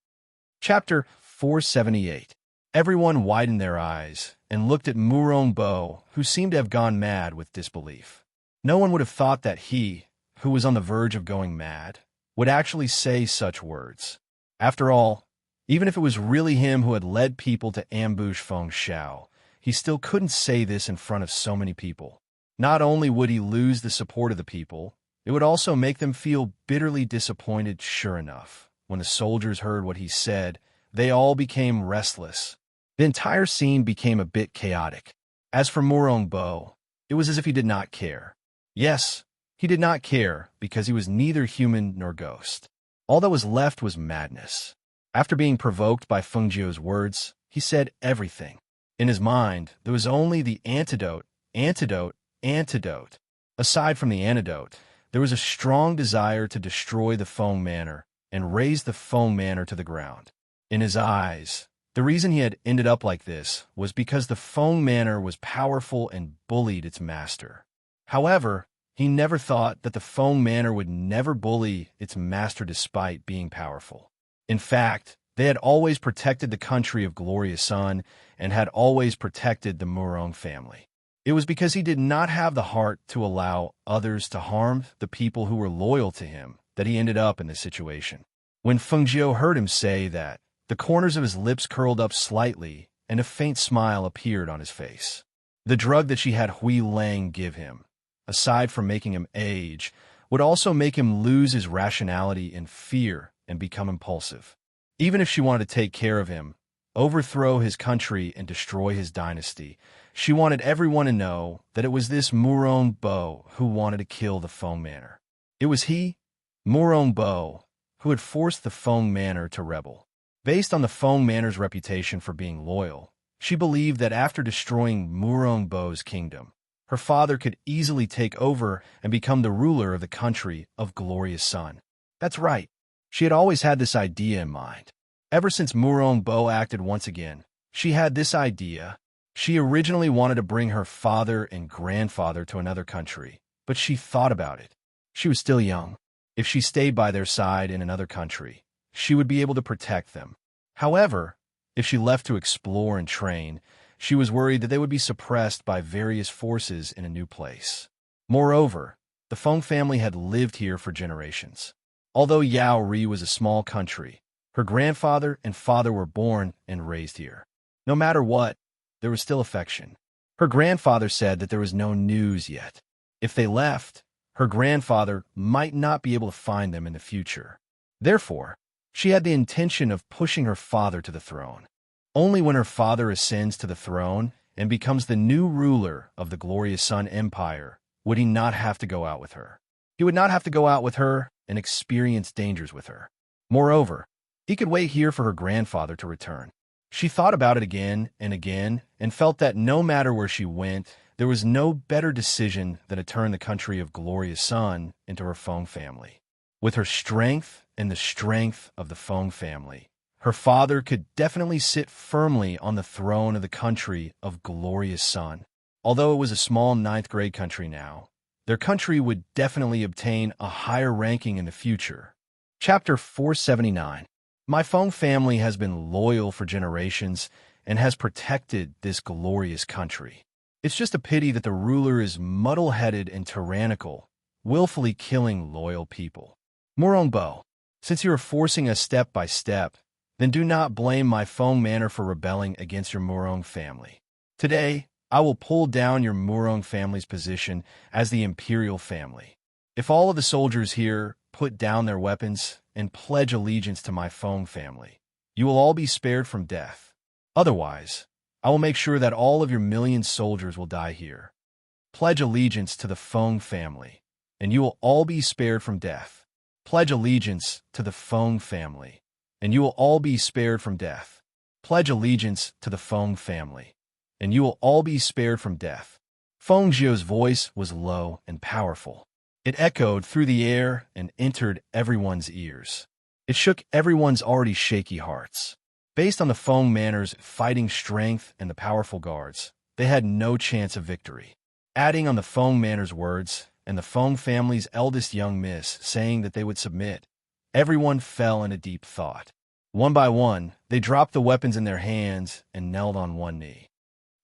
Chapter 478. Everyone widened their eyes and looked at Murongbo, who seemed to have gone mad with disbelief. No one would have thought that he, who was on the verge of going mad, would actually say such words. After all, even if it was really him who had led people to ambush Feng Xiao, he still couldn't say this in front of so many people. Not only would he lose the support of the people, it would also make them feel bitterly disappointed. Sure enough, when the soldiers heard what he said, they all became restless. The entire scene became a bit chaotic. As for Murongbo, it was as if he did not care. Yes, he did not care because he was neither human nor ghost. All that was left was madness. After being provoked by Feng Jiu's words, he said everything. In his mind, there was only the antidote. Aside from the antidote, there was a strong desire to destroy the Feng Manor and raze the Feng Manor to the ground. In his eyes, the reason he had ended up like this was because the Feng Manor was powerful and bullied its master. However, he never thought that the Feng Manor would never bully its master despite being powerful. In fact, they had always protected the country of Glorious Sun and had always protected the Murong family. It was because he did not have the heart to allow others to harm the people who were loyal to him that he ended up in this situation. When Feng Jiu heard him say that, the corners of his lips curled up slightly and a faint smile appeared on his face. The drug that she had Hui Lang give him, aside from making him age, would also make him lose his rationality in fear and become impulsive. Even if she wanted to take care of him, overthrow his country and destroy his dynasty, she wanted everyone to know that it was this Murongbo who wanted to kill the Feng Manor. It was he, Murongbo, who had forced the Feng Manor to rebel. Based on the Feng Manor's reputation for being loyal, she believed that after destroying Murongbo's kingdom, her father could easily take over and become the ruler of the country of Glorious Sun. That's right. She had always had this idea in mind. Ever since Murongbo acted once again, she had this idea. She originally wanted to bring her father and grandfather to another country, but she thought about it. She was still young. If she stayed by their side in another country, she would be able to protect them. However, if she left to explore and train, she was worried that they would be suppressed by various forces in a new place. Moreover, the Feng family had lived here for generations. Although Yaori was a small country, her grandfather and father were born and raised here. No matter what, there was still affection. Her grandfather said that there was no news yet. If they left, her grandfather might not be able to find them in the future. Therefore, she had the intention of pushing her father to the throne. Only when her father ascends to the throne and becomes the new ruler of the Glorious Sun Empire would he not have to go out with her. He would not have to go out with her and experience dangers with her. Moreover, he could wait here for her grandfather to return. She thought about it again and felt that no matter where she went, there was no better decision than to turn the country of Glorious Sun into her Feng family. With her strength and the strength of the Feng family, her father could definitely sit firmly on the throne of the country of Glorious Sun. Although it was a small 9th grade country now, their country would definitely obtain a higher ranking in the future. Chapter 479. My Feng family has been loyal for generations and has protected this glorious country. It's just a pity that the ruler is muddle-headed and tyrannical, willfully killing loyal people. Murongbo, since you are forcing us step by step, then do not blame my Feng Manor for rebelling against your Murong family. Today, I will pull down your Murong family's position as the imperial family. If all of the soldiers here put down their weapons and pledge allegiance to my Feng family, you will all be spared from death. Otherwise, I will make sure that all of your million soldiers will die here. Pledge allegiance to the Feng family, and you will all be spared from death. Pledge allegiance to the Feng family, and you will all be spared from death. Pledge allegiance to the Feng family, and you will all be spared from death. Feng Jiu's voice was low and powerful. It echoed through the air and entered everyone's ears. It shook everyone's already shaky hearts. Based on the Feng Manor's fighting strength and the powerful guards, they had no chance of victory. Adding on the Feng Manor's words and the Feng family's eldest young miss saying that they would submit, Everyone fell into deep thought. One by one, they dropped the weapons in their hands and knelt on one knee.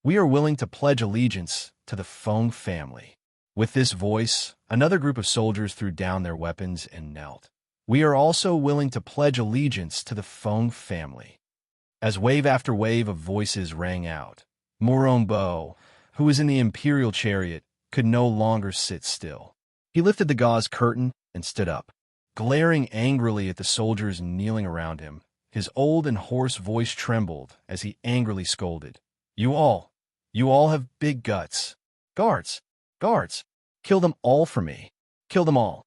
We are willing to pledge allegiance to the Feng family. With this voice, another group of soldiers threw down their weapons and knelt. We are also willing to pledge allegiance to the Feng family. As wave after wave of voices rang out, Murongbo, who was in the imperial chariot, could no longer sit still. He lifted the gauze curtain and stood up, glaring angrily at the soldiers kneeling around him. His old and hoarse voice trembled as he angrily scolded. You all have big guts. Guards, kill them all for me. Kill them all.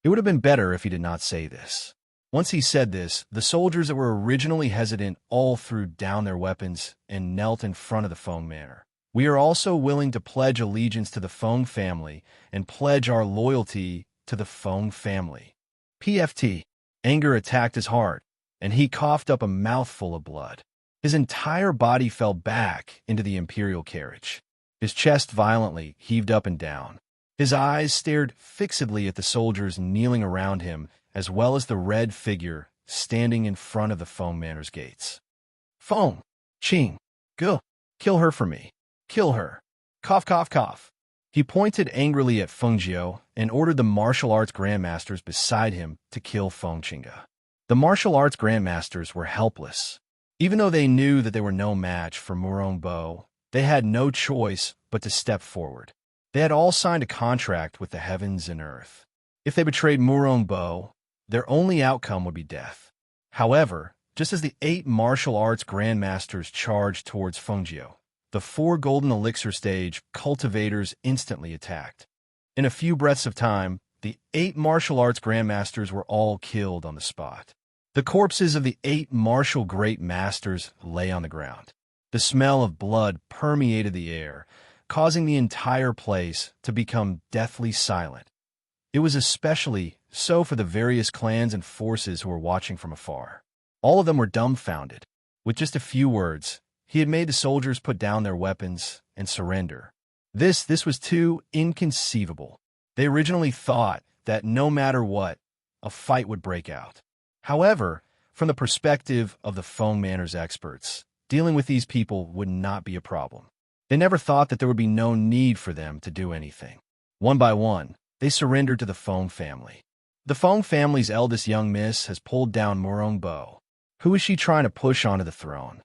It would have been better if he did not say this. Once he said this, the soldiers that were originally hesitant all threw down their weapons and knelt in front of the Feng manor. We are also willing to pledge allegiance to the Feng family and pledge our loyalty to the Feng family. PFT. Anger attacked his heart, and he coughed up a mouthful of blood. His entire body fell back into the imperial carriage. His chest violently heaved up and down. His eyes stared fixedly at the soldiers kneeling around him, as well as the red figure standing in front of the Feng Manor's gates. Feng, Qing, go, kill her for me. Kill her. Cough, cough, cough. He pointed angrily at Feng Jiu and ordered the martial arts grandmasters beside him to kill Feng Qinga. The martial arts grandmasters were helpless. Even though they knew that they were no match for Murongbo, they had no choice but to step forward. They had all signed a contract with the heavens and earth. If they betrayed Murongbo, their only outcome would be death. However, just as the 8 martial arts grandmasters charged towards Feng Jiu, the 4 golden elixir stage cultivators instantly attacked. In a few breaths of time, the 8 martial arts grandmasters were all killed on the spot. The corpses of the 8 martial great masters lay on the ground. The smell of blood permeated the air, causing the entire place to become deathly silent. It was especially so for the various clans and forces who were watching from afar. All of them were dumbfounded. With just a few words, he had made the soldiers put down their weapons and surrender. This was too inconceivable. They originally thought that no matter what, a fight would break out. However, from the perspective of the Feng Manor's experts, dealing with these people would not be a problem. They never thought that there would be no need for them to do anything. One by one, they surrendered to the Feng family. The Feng family's eldest young miss has pulled down Murongbo. Who is she trying to push onto the throne?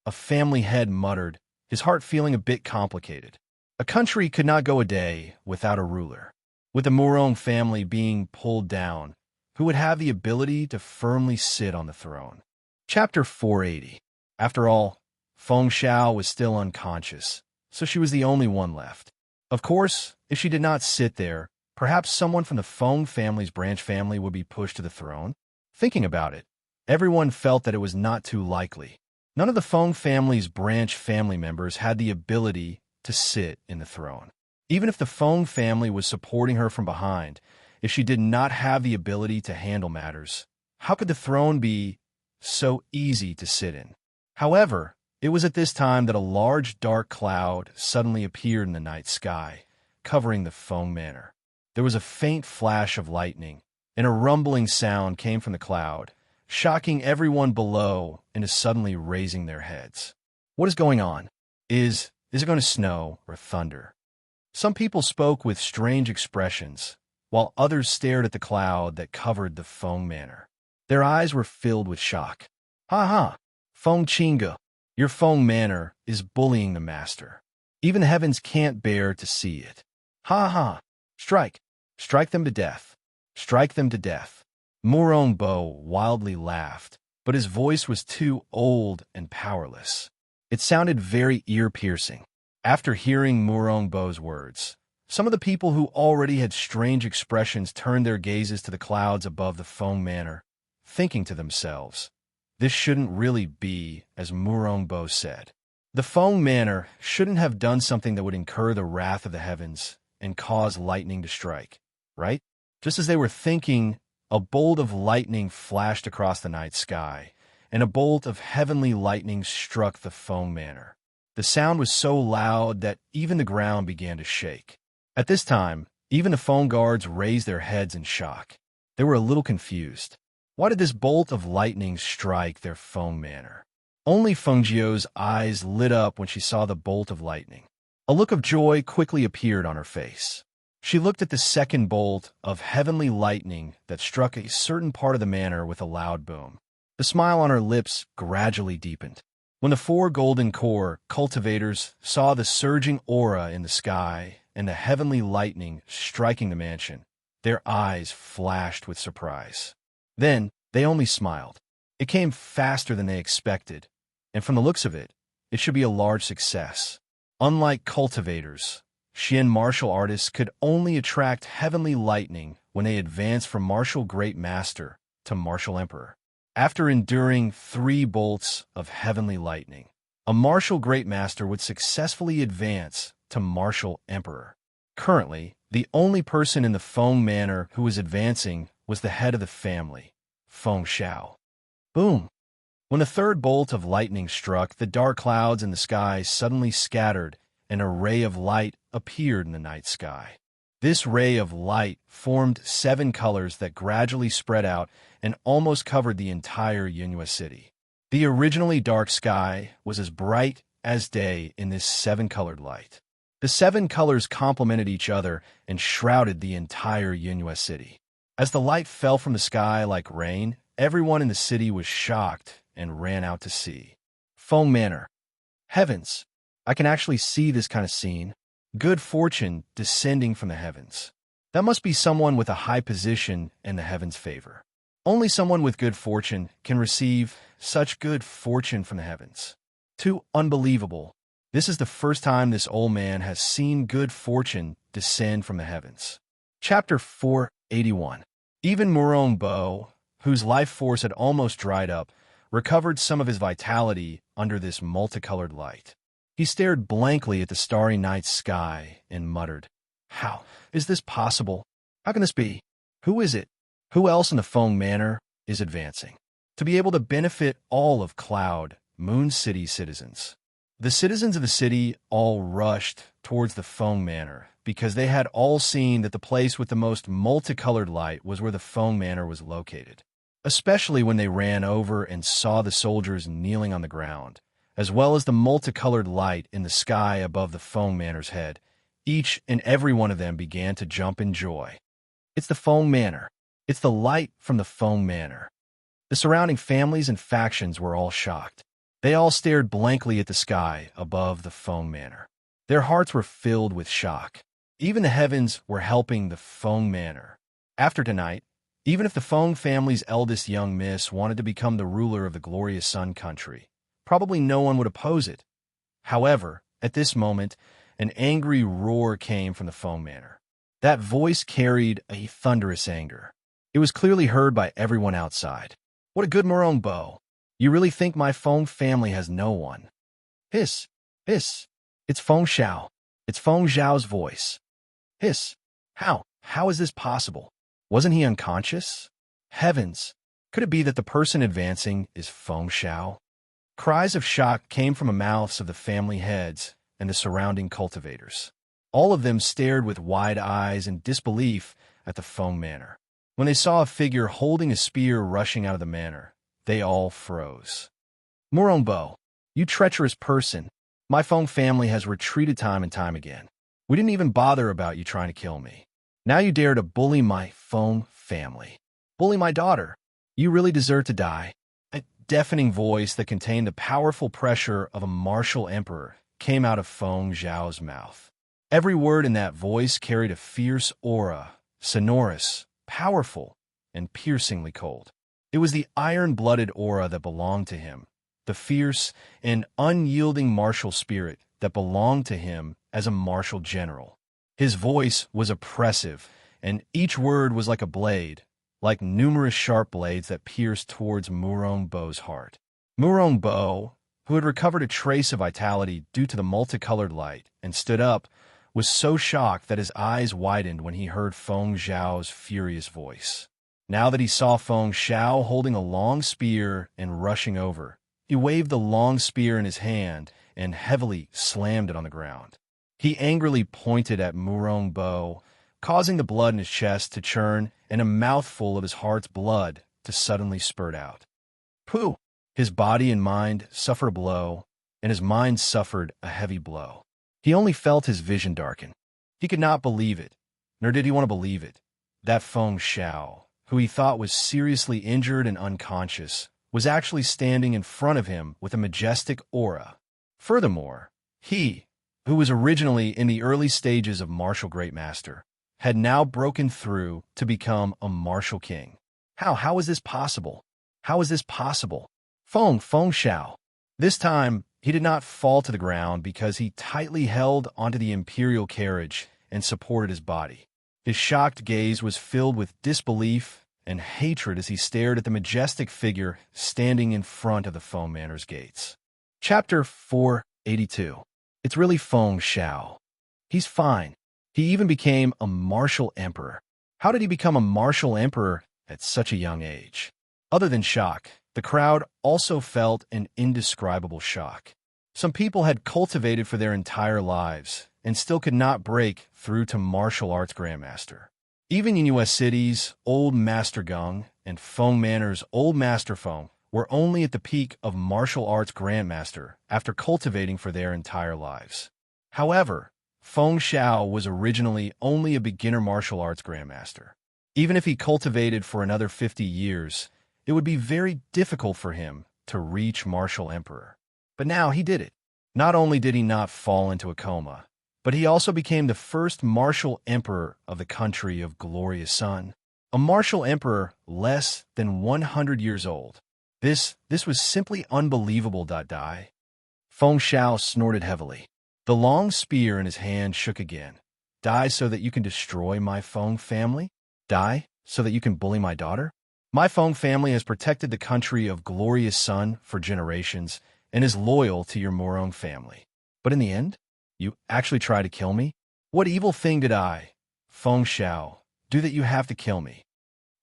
A family head muttered, his heart feeling a bit complicated. A country could not go a day without a ruler. With the Murong family being pulled down, who would have the ability to firmly sit on the throne? Chapter 480. After all, Feng Xiao was still unconscious, so she was the only one left. Of course, if she did not sit there, perhaps someone from the Feng family's branch family would be pushed to the throne. Thinking about it, everyone felt that it was not too likely. None of the Feng family's branch family members had the ability to sit in the throne. Even if the Feng family was supporting her from behind, if she did not have the ability to handle matters, how could the throne be so easy to sit in? However, it was at this time that a large dark cloud suddenly appeared in the night sky, covering the Feng manor. There was a faint flash of lightning, and a rumbling sound came from the cloud, shocking everyone below into suddenly raising their heads. What is going on? Is it going to snow or thunder? Some people spoke with strange expressions, while others stared at the cloud that covered the Feng manor. Their eyes were filled with shock. Ha ha! Feng Qinga, your Feng manor is bullying the master. Even the heavens can't bear to see it. Ha ha! Strike! Strike them to death! Strike them to death! Murongbo wildly laughed, but his voice was too old and powerless. It sounded very ear-piercing. After hearing Murongbo's words, some of the people who already had strange expressions turned their gazes to the clouds above the Feng manor, thinking to themselves, this shouldn't really be as Murongbo said. The Feng manor shouldn't have done something that would incur the wrath of the heavens and cause lightning to strike, right? Just as they were thinking, a bolt of lightning flashed across the night sky, and a bolt of heavenly lightning struck the Feng manor. The sound was so loud that even the ground began to shake. At this time, even the Feng guards raised their heads in shock. They were a little confused. Why did this bolt of lightning strike their Feng manor? Only Feng Jiu's eyes lit up when she saw the bolt of lightning. A look of joy quickly appeared on her face. She looked at the second bolt of heavenly lightning that struck a certain part of the manor with a loud boom. The smile on her lips gradually deepened. When the four golden core cultivators saw the surging aura in the sky and the heavenly lightning striking the mansion, their eyes flashed with surprise. Then they only smiled. It came faster than they expected, and from the looks of it, it should be a large success. Unlike cultivators, Xian martial artists could only attract heavenly lightning when they advanced from martial great master to martial emperor. After enduring 3 bolts of heavenly lightning, a martial great master would successfully advance to martial emperor. Currently, the only person in the Feng manor who was advancing was the head of the family, Feng Xiao. Boom! When the third bolt of lightning struck, the dark clouds in the sky suddenly scattered, and a ray of light appeared in the night sky. This ray of light formed 7 colors that gradually spread out and almost covered the entire Yunhua city. The originally dark sky was as bright as day in this 7-colored light. The 7 colors complemented each other and shrouded the entire Yunhua city. As the light fell from the sky like rain, everyone in the city was shocked and ran out to see. Feng Manor. Heavens! I can actually see this kind of scene. Good fortune descending from the heavens. That must be someone with a high position in the heavens' favor. Only someone with good fortune can receive such good fortune from the heavens. Too unbelievable. This is the first time this old man has seen good fortune descend from the heavens. Chapter 481. Even Murong Bo, whose life force had almost dried up, recovered some of his vitality under this multicolored light. He stared blankly at the starry night sky and muttered, "How is this possible? How can this be? Who is it? Who else in the Feng Manor is advancing? To be able to benefit all of Cloud, Moon City citizens." The citizens of the city all rushed towards the Feng Manor because they had all seen that the place with the most multicolored light was where the Feng Manor was located, especially when they ran over and saw the soldiers kneeling on the ground, as well as the multicolored light in the sky above the Feng Manor's head. Each and every one of them began to jump in joy. It's the Feng Manor. It's the light from the Feng Manor. The surrounding families and factions were all shocked. They all stared blankly at the sky above the Feng Manor. Their hearts were filled with shock. Even the heavens were helping the Feng Manor. After tonight, even if the Feng family's eldest young miss wanted to become the ruler of the glorious Sun Country, probably no one would oppose it. However, at this moment, an angry roar came from the Feng Manor. That voice carried a thunderous anger. It was clearly heard by everyone outside. What a good Murong Bo! You really think my Feng family has no one? Hiss! Hiss! It's Feng Xiao. It's Feng Xiao's voice. Hiss! How is this possible? Wasn't he unconscious? Heavens! Could it be that the person advancing is Feng Xiao? Cries of shock came from the mouths of the family heads and the surrounding cultivators. All of them stared with wide eyes and disbelief at the Feng Manor. When they saw a figure holding a spear rushing out of the manor, they all froze. Murong Bo, you treacherous person. My Feng family has retreated time and time again. We didn't even bother about you trying to kill me. Now you dare to bully my Feng family. Bully my daughter. You really deserve to die. A deafening voice that contained the powerful pressure of a martial emperor came out of Feng Xiao's mouth. Every word in that voice carried a fierce aura, sonorous, powerful, and piercingly cold. It was the iron-blooded aura that belonged to him, the fierce and unyielding martial spirit that belonged to him as a martial general. His voice was oppressive, and each word was like a blade, like numerous sharp blades that pierced towards Murong Bo's heart. Murong Bo, who had recovered a trace of vitality due to the multicolored light and stood up, was so shocked that his eyes widened when he heard Feng Xiao's furious voice. Now that he saw Feng Xiao holding a long spear and rushing over, he waved the long spear in his hand and heavily slammed it on the ground. He angrily pointed at Murong Bo, causing the blood in his chest to churn and a mouthful of his heart's blood to suddenly spurt out. Pooh! His body and mind suffered a blow, and his mind suffered a heavy blow. He only felt his vision darken. He could not believe it, nor did he want to believe it. That Feng Xiao, who he thought was seriously injured and unconscious, was actually standing in front of him with a majestic aura. Furthermore, he, who was originally in the early stages of martial great master, had now broken through to become a martial king. How is this possible? How is this possible? Feng Xiao. This time, he did not fall to the ground because he tightly held onto the imperial carriage and supported his body. His shocked gaze was filled with disbelief and hatred as he stared at the majestic figure standing in front of the Feng Manor's gates. Chapter 482. It's really Feng Xiao. He's fine. He even became a martial emperor. How did he become a martial emperor at such a young age? Other than shock, the crowd also felt an indescribable shock. Some people had cultivated for their entire lives and still could not break through to martial arts grandmaster. Even in U.S. cities, Old Master Geng and Feng Manor's Old Master Feng were only at the peak of martial arts grandmaster after cultivating for their entire lives. However, Feng Xiao was originally only a beginner martial arts grandmaster. Even if he cultivated for another 50 years, it would be very difficult for him to reach martial emperor. But now he did it. Not only did he not fall into a coma, but he also became the first martial emperor of the country of Glorious Sun. A martial emperor less than 100 years old. This was simply unbelievable. Feng Xiao snorted heavily. The long spear in his hand shook again. Die so that you can destroy my Feng family? Die so that you can bully my daughter? My Feng family has protected the country of Glorious Sun for generations and is loyal to your Morong family. But in the end, you actually try to kill me? What evil thing did I, Feng Xiao, do that you have to kill me?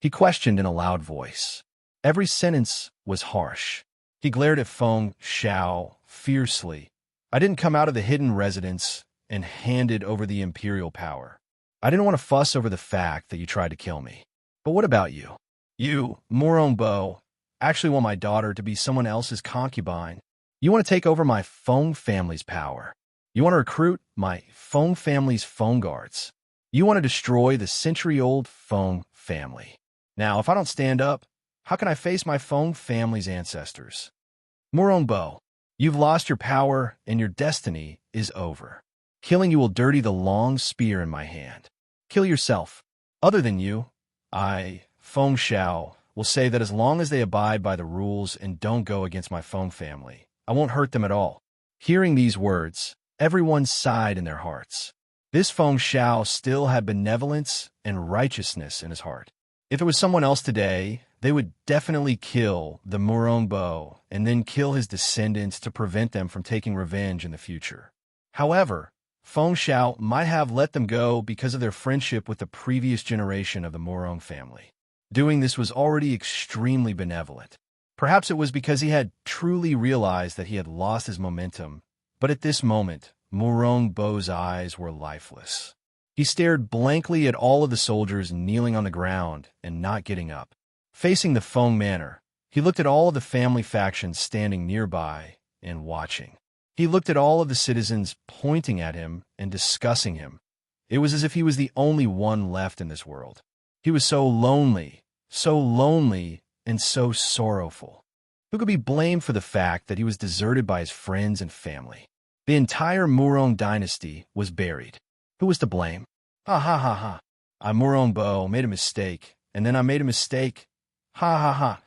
He questioned in a loud voice. Every sentence was harsh. He glared at Feng Xiao fiercely. I didn't come out of the hidden residence and handed over the imperial power. I didn't want to fuss over the fact that you tried to kill me. But what about you? You, Morong Bo, actually want my daughter to be someone else's concubine. You want to take over my Feng family's power. You want to recruit my Feng family's Feng guards. You want to destroy the century-old Feng family. Now, if I don't stand up, how can I face my Feng family's ancestors? Morong Bo, you've lost your power and your destiny is over. Killing you will dirty the long spear in my hand. Kill yourself. Other than you, I, Feng Xiao, will say that as long as they abide by the rules and don't go against my Feng family, I won't hurt them at all. Hearing these words, everyone sighed in their hearts. This Feng Xiao still had benevolence and righteousness in his heart. If it was someone else today, they would definitely kill the Morong Bo and then kill his descendants to prevent them from taking revenge in the future. However, Feng Xiao might have let them go because of their friendship with the previous generation of the Morong family. Doing this was already extremely benevolent. Perhaps it was because he had truly realized that he had lost his momentum, but at this moment, Morong Bo's eyes were lifeless. He stared blankly at all of the soldiers kneeling on the ground and not getting up. Facing the Feng Manor, he looked at all of the family factions standing nearby and watching. He looked at all of the citizens pointing at him and discussing him. It was as if he was the only one left in this world. He was so lonely and so sorrowful. Who could be blamed for the fact that he was deserted by his friends and family? The entire Morong dynasty was buried. Who was to blame? Ha ha ha ha. I, Morong Bo, made a mistake, and then I made a mistake. Ha ha ha.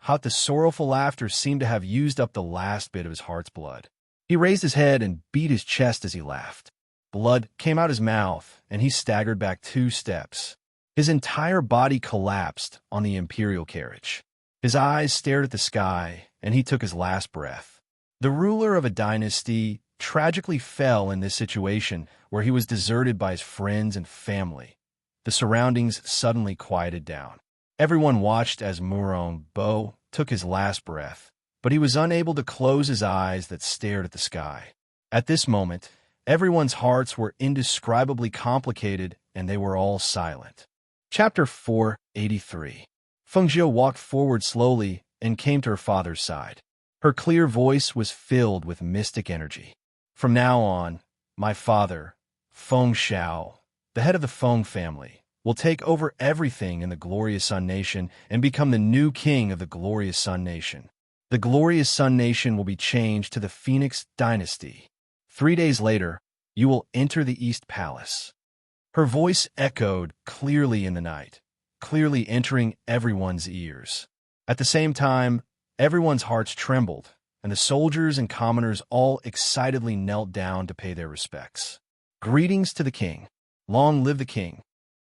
How the sorrowful laughter seemed to have used up the last bit of his heart's blood. He raised his head and beat his chest as he laughed. Blood came out his mouth, and he staggered back 2 steps. His entire body collapsed on the imperial carriage. His eyes stared at the sky, and he took his last breath. The ruler of a dynasty tragically fell in this situation where he was deserted by his friends and family. The surroundings suddenly quieted down. Everyone watched as Morong Bo took his last breath, but he was unable to close his eyes that stared at the sky. At this moment, everyone's hearts were indescribably complicated, and they were all silent. Chapter 483. Feng Jiu walked forward slowly and came to her father's side. Her clear voice was filled with mystic energy. From now on, my father, Feng Xiao, the head of the Feng family, will take over everything in the Glorious Sun Nation and become the new king of the Glorious Sun Nation. The Glorious Sun Nation will be changed to the Phoenix Dynasty. 3 days later, you will enter the East Palace. Her voice echoed clearly in the night, clearly entering everyone's ears. At the same time, everyone's hearts trembled, and the soldiers and commoners all excitedly knelt down to pay their respects. Greetings to the king. Long live the king.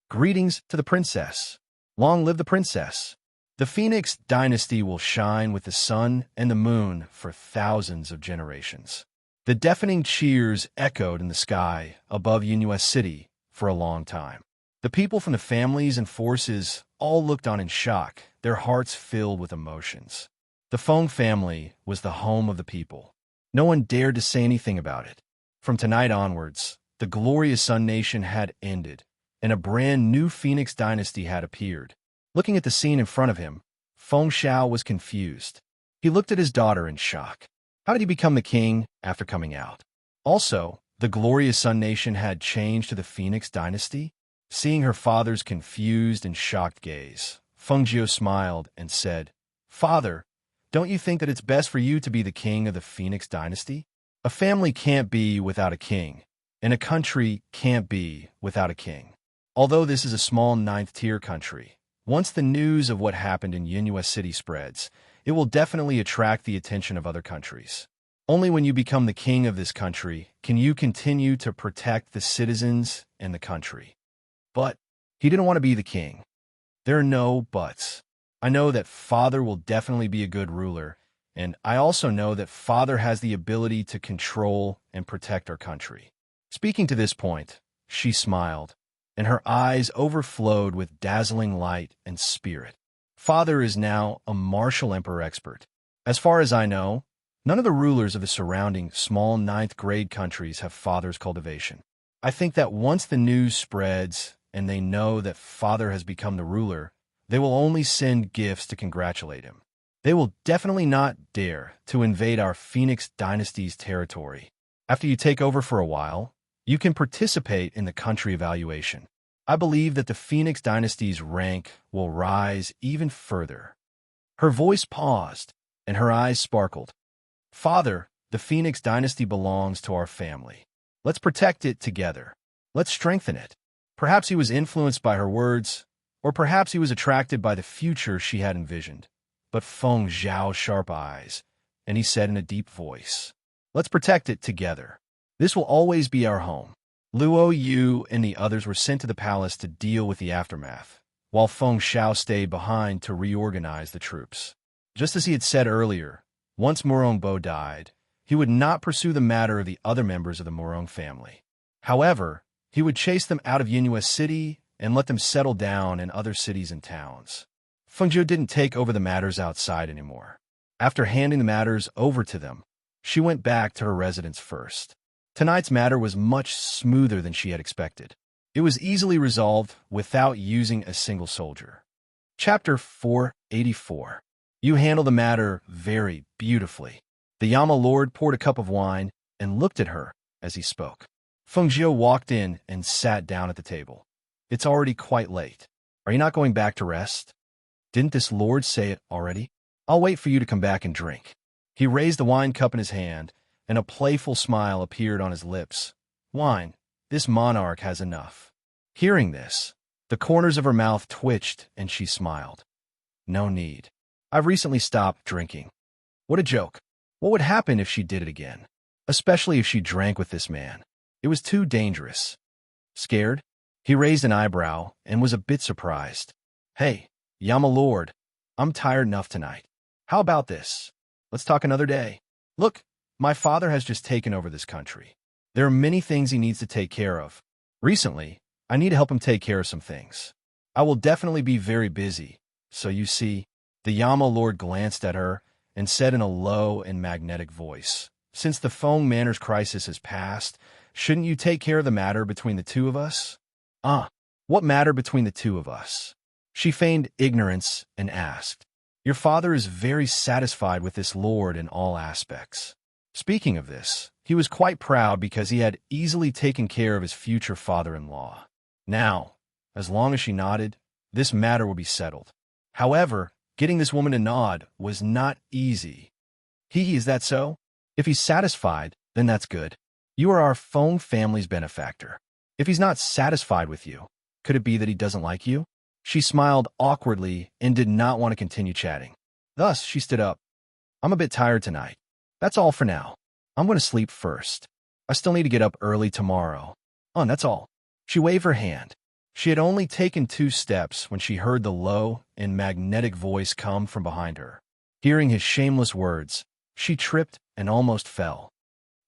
Greetings to the princess. Long live the princess. The Phoenix Dynasty will shine with the sun and the moon for thousands of generations. The deafening cheers echoed in the sky above Yunhua City for a long time. The people from the families and forces all looked on in shock, their hearts filled with emotions. The Feng family was the home of the people. No one dared to say anything about it. From tonight onwards, the Glorious Sun Nation had ended, and a brand new Phoenix Dynasty had appeared. Looking at the scene in front of him, Feng Xiao was confused. He looked at his daughter in shock. How did he become the king after coming out? Also, the Glorious Sun Nation had changed to the Phoenix Dynasty? Seeing her father's confused and shocked gaze, Feng Jiu smiled and said, "Father, don't you think that it's best for you to be the king of the Phoenix Dynasty? A family can't be without a king, and a country can't be without a king. Although this is a small ninth-tier country, once the news of what happened in Yunhua City spreads, it will definitely attract the attention of other countries. Only when you become the king of this country can you continue to protect the citizens and the country." But he didn't want to be the king. There are no buts. I know that father will definitely be a good ruler, and I also know that father has the ability to control and protect our country. Speaking to this point, she smiled, and her eyes overflowed with dazzling light and spirit. Father is now a martial emperor expert. As far as I know, none of the rulers of the surrounding small ninth-grade countries have father's cultivation. I think that once the news spreads and they know that father has become the ruler, they will only send gifts to congratulate him. They will definitely not dare to invade our Phoenix Dynasty's territory. After you take over for a while, you can participate in the country evaluation. I believe that the Phoenix Dynasty's rank will rise even further. Her voice paused, and her eyes sparkled. Father, the Phoenix Dynasty belongs to our family. Let's protect it together. Let's strengthen it. Perhaps he was influenced by her words, or perhaps he was attracted by the future she had envisioned. But Feng Zhao's sharp eyes, and he said in a deep voice, "Let's protect it together. This will always be our home." Luo Yu and the others were sent to the palace to deal with the aftermath, while Feng Xiao stayed behind to reorganize the troops. Just as he had said earlier, once Murong Bo died, he would not pursue the matter of the other members of the Murong family. However, he would chase them out of Yunhua City and let them settle down in other cities and towns. Feng Jiu didn't take over the matters outside anymore. After handing the matters over to them, she went back to her residence first. Tonight's matter was much smoother than she had expected. It was easily resolved without using a single soldier. Chapter 484. You handle the matter very beautifully. The Yama Lord poured a cup of wine and looked at her as he spoke. Feng Jiu walked in and sat down at the table. "It's already quite late. Are you not going back to rest? Didn't this lord say it already? I'll wait for you to come back and drink." He raised the wine cup in his hand, and a playful smile appeared on his lips. "Wine, this monarch has enough." Hearing this, the corners of her mouth twitched and she smiled. "No need. I've recently stopped drinking." What a joke. What would happen if she did it again? Especially if she drank with this man. It was too dangerous. Scared? He raised an eyebrow and was a bit surprised. "Hey, Yama Lord, I'm tired enough tonight. How about this? Let's talk another day. Look, my father has just taken over this country. There are many things he needs to take care of. Recently, I need to help him take care of some things. I will definitely be very busy, so you see." The Yama Lord glanced at her and said in a low and magnetic voice, "Since the Feng Manor's crisis has passed, shouldn't you take care of the matter between the two of us?" What matter between the two of us? She feigned ignorance and asked, "Your father is very satisfied with this lord in all aspects." Speaking of this, he was quite proud because he had easily taken care of his future father-in-law. Now, as long as she nodded, this matter would be settled. However, getting this woman to nod was not easy. Is that so? If he's satisfied, then that's good. You are our Feng family's benefactor. If he's not satisfied with you, could it be that he doesn't like you? She smiled awkwardly and did not want to continue chatting. Thus, she stood up. I'm a bit tired tonight. That's all for now. I'm going to sleep first. I still need to get up early tomorrow. Oh, and that's all. She waved her hand. She had only taken 2 steps when she heard the low and magnetic voice come from behind her. Hearing his shameless words, she tripped and almost fell.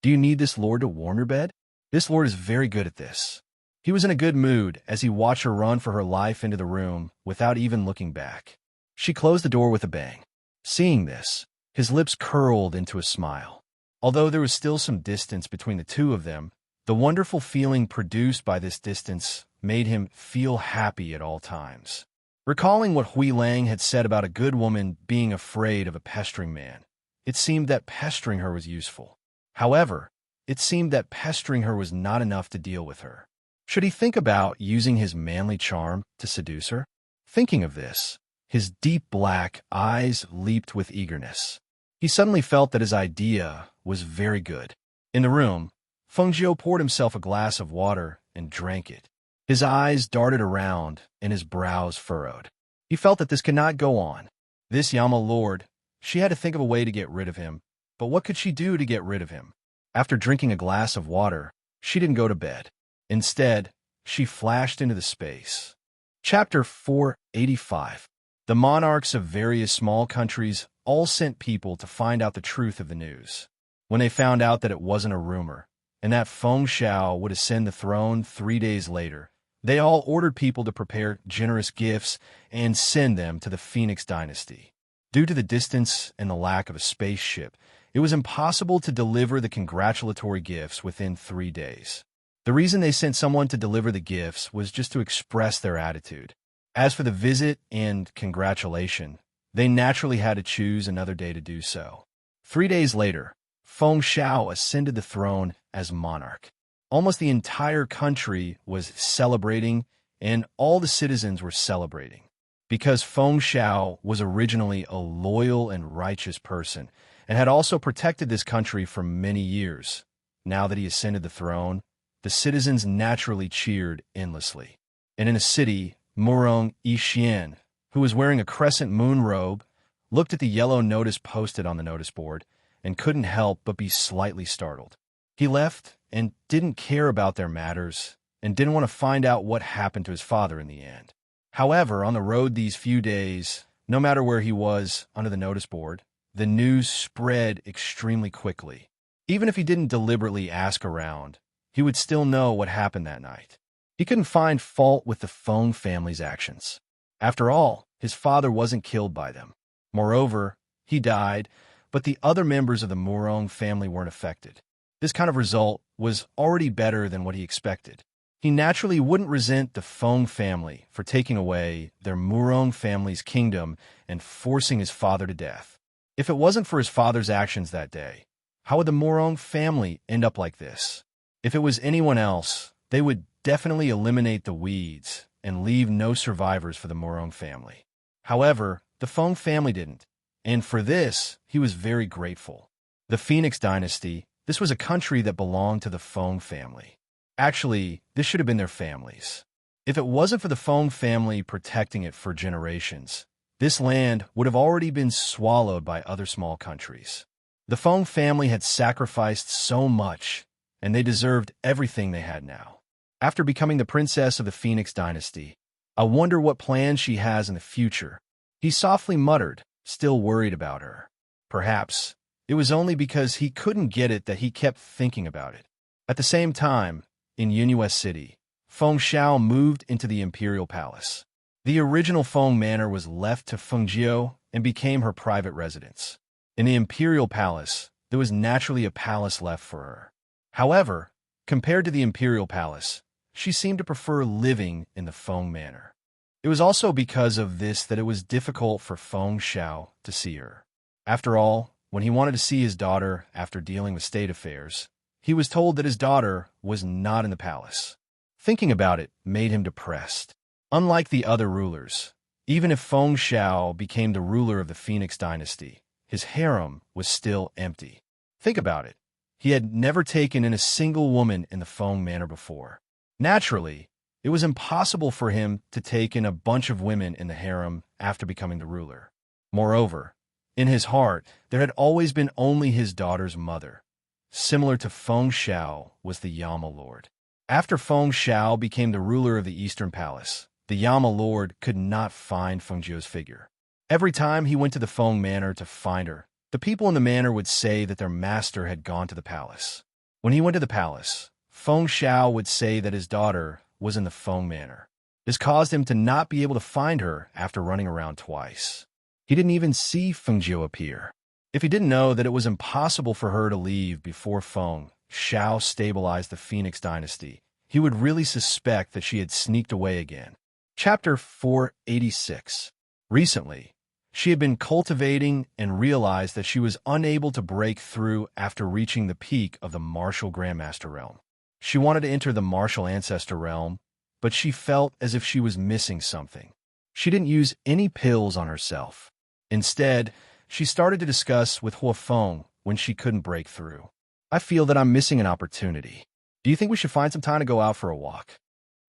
Do you need this lord to warm your bed? This lord is very good at this. He was in a good mood as he watched her run for her life into the room without even looking back. She closed the door with a bang. Seeing this, his lips curled into a smile. Although there was still some distance between the two of them, the wonderful feeling produced by this distance made him feel happy at all times. Recalling what Hui Lang had said about a good woman being afraid of a pestering man, it seemed that pestering her was useful. However, it seemed that pestering her was not enough to deal with her. Should he think about using his manly charm to seduce her? Thinking of this, his deep black eyes leaped with eagerness. He suddenly felt that his idea was very good. In the room, Feng Jiu poured himself a glass of water and drank it. His eyes darted around and his brows furrowed. He felt that this could not go on. This Yama lord, she had to think of a way to get rid of him, but what could she do to get rid of him? After drinking a glass of water, she didn't go to bed. Instead, she flashed into the space. Chapter 485. The monarchs of various small countries all sent people to find out the truth of the news. When they found out that it wasn't a rumor, and that Feng Xiao would ascend the throne 3 days later, they all ordered people to prepare generous gifts and send them to the Phoenix dynasty. Due to the distance and the lack of a spaceship, it was impossible to deliver the congratulatory gifts within 3 days. The reason they sent someone to deliver the gifts was just to express their attitude. As for the visit and congratulation, they naturally had to choose another day to do so. 3 days later, Feng Xiao ascended the throne as monarch. Almost the entire country was celebrating, and all the citizens were celebrating. Because Feng Xiao was originally a loyal and righteous person, and had also protected this country for many years. Now that he ascended the throne, the citizens naturally cheered endlessly. And in a city, Murong Yixian, who was wearing a crescent moon robe, looked at the yellow notice posted on the notice board and couldn't help but be slightly startled. He left and didn't care about their matters and didn't want to find out what happened to his father in the end. However, on the road these few days, no matter where he was under the notice board, the news spread extremely quickly. Even if he didn't deliberately ask around, he would still know what happened that night. He couldn't find fault with the Feng family's actions. After all, his father wasn't killed by them. Moreover, he died, but the other members of the Murong family weren't affected. This kind of result was already better than what he expected. He naturally wouldn't resent the Feng family for taking away their Murong family's kingdom and forcing his father to death. If it wasn't for his father's actions that day, how would the Murong family end up like this? If it was anyone else, they would definitely eliminate the weeds and leave no survivors for the Murong family. However, the Feng family didn't, and for this, he was very grateful. The Phoenix dynasty, this was a country that belonged to the Feng family. Actually, this should have been their families. If it wasn't for the Feng family protecting it for generations, this land would have already been swallowed by other small countries. The Feng family had sacrificed so much, and they deserved everything they had now. After becoming the princess of the Phoenix dynasty, I wonder what plans she has in the future. He softly muttered, still worried about her. Perhaps it was only because he couldn't get it that he kept thinking about it. At the same time, in Yunyue City, Feng Xiao moved into the imperial palace. The original Feng manor was left to Feng Jiu and became her private residence. In the imperial palace, there was naturally a palace left for her. However, compared to the imperial palace, she seemed to prefer living in the Feng manor. It was also because of this that it was difficult for Feng Xiao to see her. After all, when he wanted to see his daughter after dealing with state affairs, he was told that his daughter was not in the palace. Thinking about it made him depressed. Unlike the other rulers, even if Feng Xiao became the ruler of the Phoenix dynasty, his harem was still empty. Think about it. He had never taken in a single woman in the Feng manor before. Naturally, it was impossible for him to take in a bunch of women in the harem after becoming the ruler. Moreover, in his heart, there had always been only his daughter's mother. Similar to Feng Xiao was the Yama Lord. After Feng Xiao became the ruler of the Eastern Palace, the Yama Lord could not find Feng Jiu's figure. Every time he went to the Feng manor to find her, the people in the manor would say that their master had gone to the palace. When he went to the palace, Feng Xiao would say that his daughter was in the Feng manor. This caused him to not be able to find her after running around twice. He didn't even see Feng Jiu appear. If he didn't know that it was impossible for her to leave before Feng Xiao stabilized the Phoenix dynasty, he would really suspect that she had sneaked away again. Chapter 486. Recently, she had been cultivating and realized that she was unable to break through after reaching the peak of the Martial Grandmaster realm. She wanted to enter the Martial Ancestor realm, but she felt as if she was missing something. She didn't use any pills on herself. Instead, she started to discuss with Huafeng when she couldn't break through. I feel that I'm missing an opportunity. Do you think we should find some time to go out for a walk?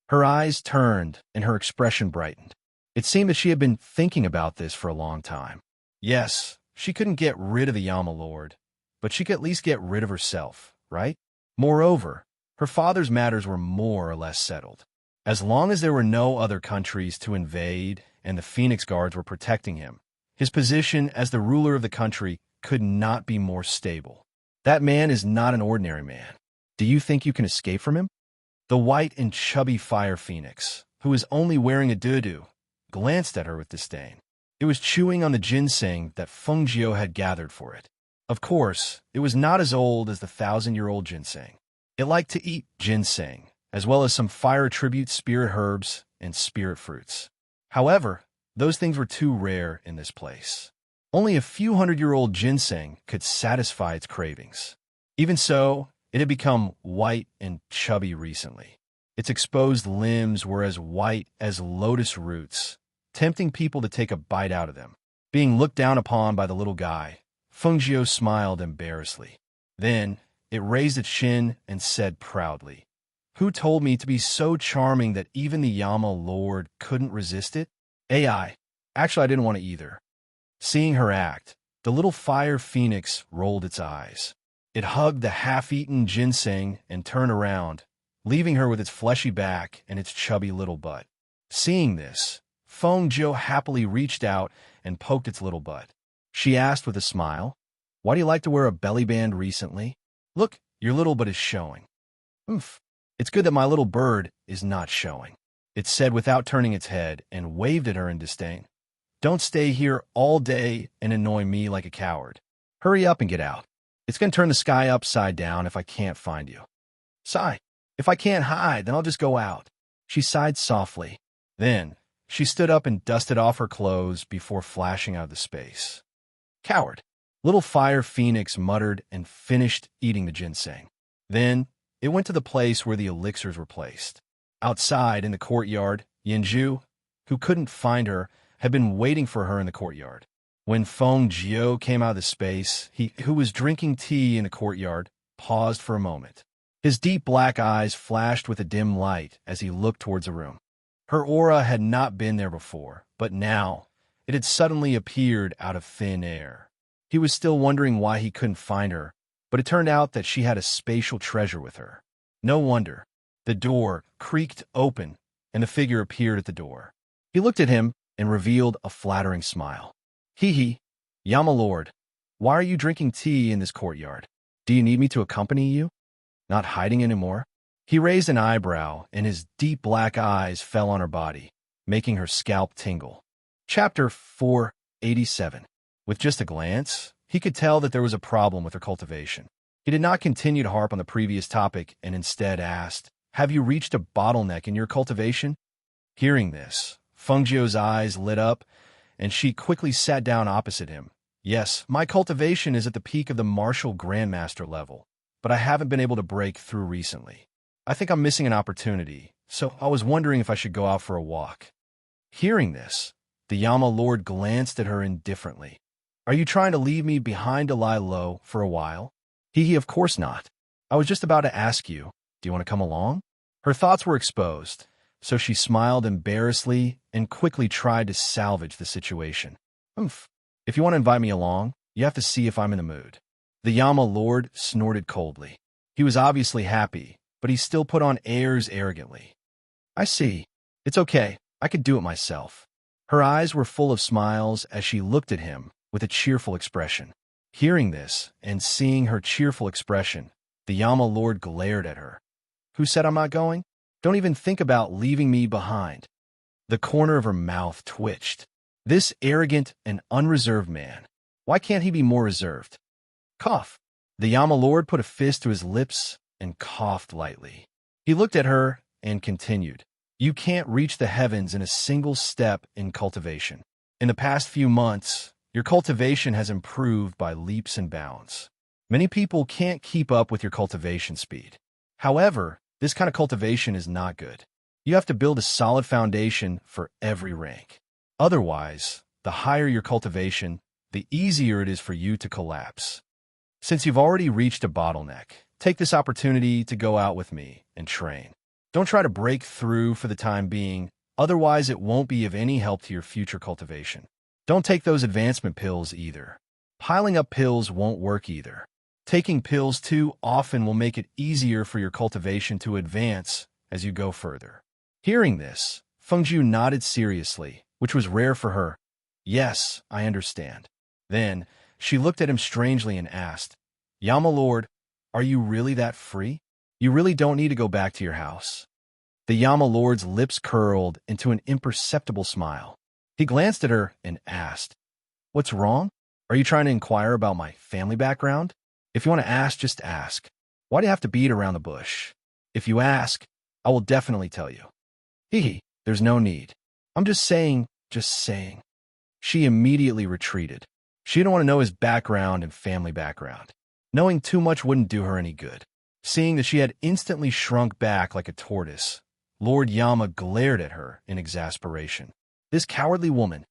Her eyes turned and her expression brightened. It seemed that she had been thinking about this for a long time. Yes, she couldn't get rid of the Yama Lord, but she could at least get rid of herself, right? Moreover, her father's matters were more or less settled. As long as there were no other countries to invade and the Phoenix Guards were protecting him, his position as the ruler of the country could not be more stable. That man is not an ordinary man. Do you think you can escape from him? The white and chubby fire phoenix, who was only wearing a dudu, glanced at her with disdain. It was chewing on the ginseng that Feng Jiu had gathered for it. Of course, it was not as old as the 1,000-year-old ginseng. It liked to eat ginseng, as well as some fire-attribute spirit herbs and spirit fruits. However, those things were too rare in this place. Only a few hundred-year-old ginseng could satisfy its cravings. Even so, it had become white and chubby recently. Its exposed limbs were as white as lotus roots, tempting people to take a bite out of them. Being looked down upon by the little guy, Feng Jiu smiled embarrassedly. Then, it raised its chin and said proudly, "Who told me to be so charming that even the Yama Lord couldn't resist it? AI. Actually, I didn't want to either." Seeing her act, the little fire phoenix rolled its eyes. It hugged the half-eaten ginseng and turned around, leaving her with its fleshy back and its chubby little butt. Seeing this, Feng Jiu happily reached out and poked its little butt. She asked with a smile, "Why do you like to wear a belly band recently? Look, your little butt is showing." "Oomph. It's good that my little bird is not showing," it said without turning its head and waved at her in disdain. "Don't stay here all day and annoy me like a coward. Hurry up and get out. It's going to turn the sky upside down if I can't find you." "Sigh. If I can't hide, then I'll just go out." She sighed softly. Then, she stood up and dusted off her clothes before flashing out of the space. "Coward." Little Fire Phoenix muttered and finished eating the ginseng. Then, it went to the place where the elixirs were placed. Outside in the courtyard, Yanju, who couldn't find her, had been waiting for her in the courtyard. When Feng Jiu came out of the space, he, who was drinking tea in the courtyard, paused for a moment. His deep black eyes flashed with a dim light as he looked towards the room. Her aura had not been there before, but now it had suddenly appeared out of thin air. He was still wondering why he couldn't find her, but it turned out that she had a spatial treasure with her. No wonder. The door creaked open, and the figure appeared at the door. He looked at him and revealed a flattering smile. "Hee, Yama Lord, why are you drinking tea in this courtyard? Do you need me to accompany you? Not hiding anymore?" He raised an eyebrow, and his deep black eyes fell on her body, making her scalp tingle. Chapter 487. With just a glance, he could tell that there was a problem with her cultivation. He did not continue to harp on the previous topic and instead asked, "Have you reached a bottleneck in your cultivation?" Hearing this, Fengjiu's eyes lit up, and she quickly sat down opposite him. Yes, my cultivation is at the peak of the martial grandmaster level, but I haven't been able to break through recently. I think I'm missing an opportunity, so I was wondering if I should go out for a walk. Hearing this, the Yama Lord glanced at her indifferently. Are you trying to leave me behind to lie low for a while? Hee, of course not. I was just about to ask you, do you want to come along? Her thoughts were exposed, so she smiled embarrassedly and quickly tried to salvage the situation. Oomph. If you want to invite me along, you have to see if I'm in the mood. The Yama Lord snorted coldly. He was obviously happy, but he still put on airs arrogantly. I see. It's okay. I could do it myself. Her eyes were full of smiles as she looked at him with a cheerful expression. Hearing this and seeing her cheerful expression, the Yama Lord glared at her. Who said I'm not going? Don't even think about leaving me behind. The corner of her mouth twitched. This arrogant and unreserved man. Why can't he be more reserved? Cough. The Yama Lord put a fist to his lips and coughed lightly. He looked at her and continued. You can't reach the heavens in a single step in cultivation. In the past few months, your cultivation has improved by leaps and bounds. Many people can't keep up with your cultivation speed. However, this kind of cultivation is not good. You have to build a solid foundation for every rank. Otherwise, the higher your cultivation, the easier it is for you to collapse. Since you've already reached a bottleneck, take this opportunity to go out with me and train. Don't try to break through for the time being, otherwise it won't be of any help to your future cultivation. Don't take those advancement pills either. Piling up pills won't work either. Taking pills too often will make it easier for your cultivation to advance as you go further. Hearing this, Fengjiu nodded seriously, which was rare for her. Yes, I understand. Then, she looked at him strangely and asked, Yama Lord, are you really that free? You really don't need to go back to your house. The Yama Lord's lips curled into an imperceptible smile. He glanced at her and asked, What's wrong? Are you trying to inquire about my family background? If you want to ask, just ask. Why do you have to beat around the bush? If you ask, I will definitely tell you. Hee, there's no need. I'm just saying. She immediately retreated. She didn't want to know his background and family background. Knowing too much wouldn't do her any good. Seeing that she had instantly shrunk back like a tortoise, Lord Yama glared at her in exasperation. This cowardly woman.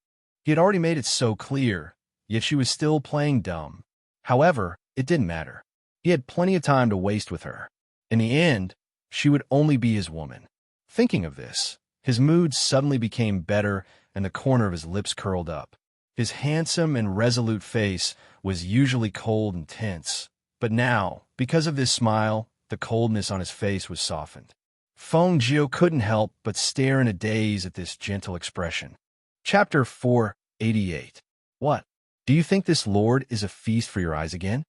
He had already made it so clear, yet she was still playing dumb. However, it didn't matter. He had plenty of time to waste with her. In the end, she would only be his woman. Thinking of this, his mood suddenly became better and the corner of his lips curled up. His handsome and resolute face was usually cold and tense, but now, because of this smile, the coldness on his face was softened. Fengjiu couldn't help but stare in a daze at this gentle expression. Chapter 488. What? Do you think this lord is a feast for your eyes again?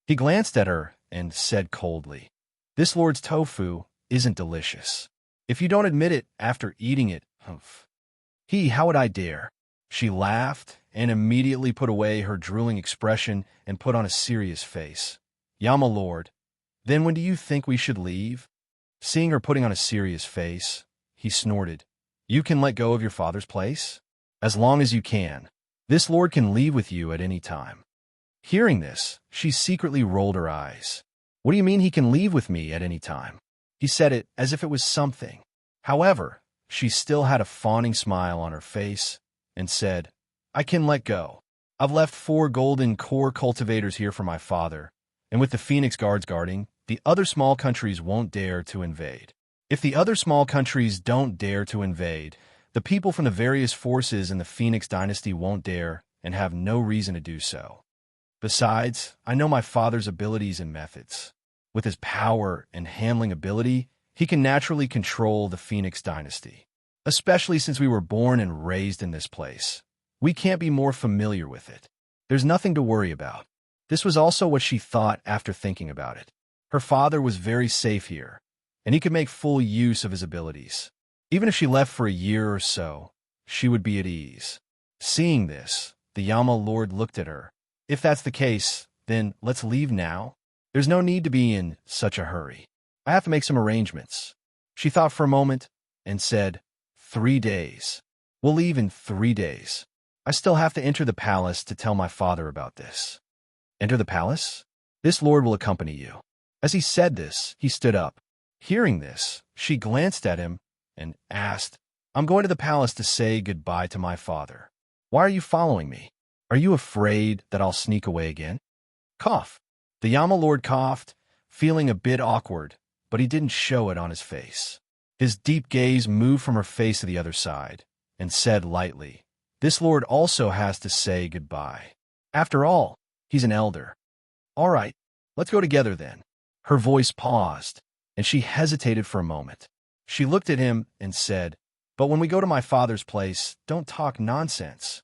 He glanced at her and said coldly, This lord's tofu isn't delicious. If you don't admit it after eating it, humph. How would I dare? She laughed and immediately put away her drooling expression and put on a serious face. Yama Lord, then when do you think we should leave? Seeing her putting on a serious face, he snorted. You can let go of your father's place? As long as you can. This lord can leave with you at any time. Hearing this, she secretly rolled her eyes. What do you mean he can leave with me at any time? He said it as if it was something. However, she still had a fawning smile on her face and said, I can let go. I've left 4 golden core cultivators here for my father, and with the Phoenix Guards guarding, the other small countries won't dare to invade. If the other small countries don't dare to invade, the people from the various forces in the Phoenix dynasty won't dare and have no reason to do so. Besides, I know my father's abilities and methods. With his power and handling ability, he can naturally control the Phoenix dynasty. Especially since we were born and raised in this place. We can't be more familiar with it. There's nothing to worry about. This was also what she thought after thinking about it. Her father was very safe here, and he could make full use of his abilities. Even if she left for a year or so, she would be at ease. Seeing this, the Yama Lord looked at her. If that's the case, then let's leave now. There's no need to be in such a hurry. I have to make some arrangements. She thought for a moment and said, 3 days. We'll leave in 3 days. I still have to enter the palace to tell my father about this. Enter the palace? This lord will accompany you. As he said this, he stood up. Hearing this, she glanced at him and asked, I'm going to the palace to say goodbye to my father. Why are you following me? Are you afraid that I'll sneak away again? Cough. The Yama Lord coughed, feeling a bit awkward, but he didn't show it on his face. His deep gaze moved from her face to the other side, and said lightly, This lord also has to say goodbye. After all, he's an elder. All right, let's go together then. Her voice paused, and she hesitated for a moment. She looked at him and said, But when we go to my father's place, don't talk nonsense.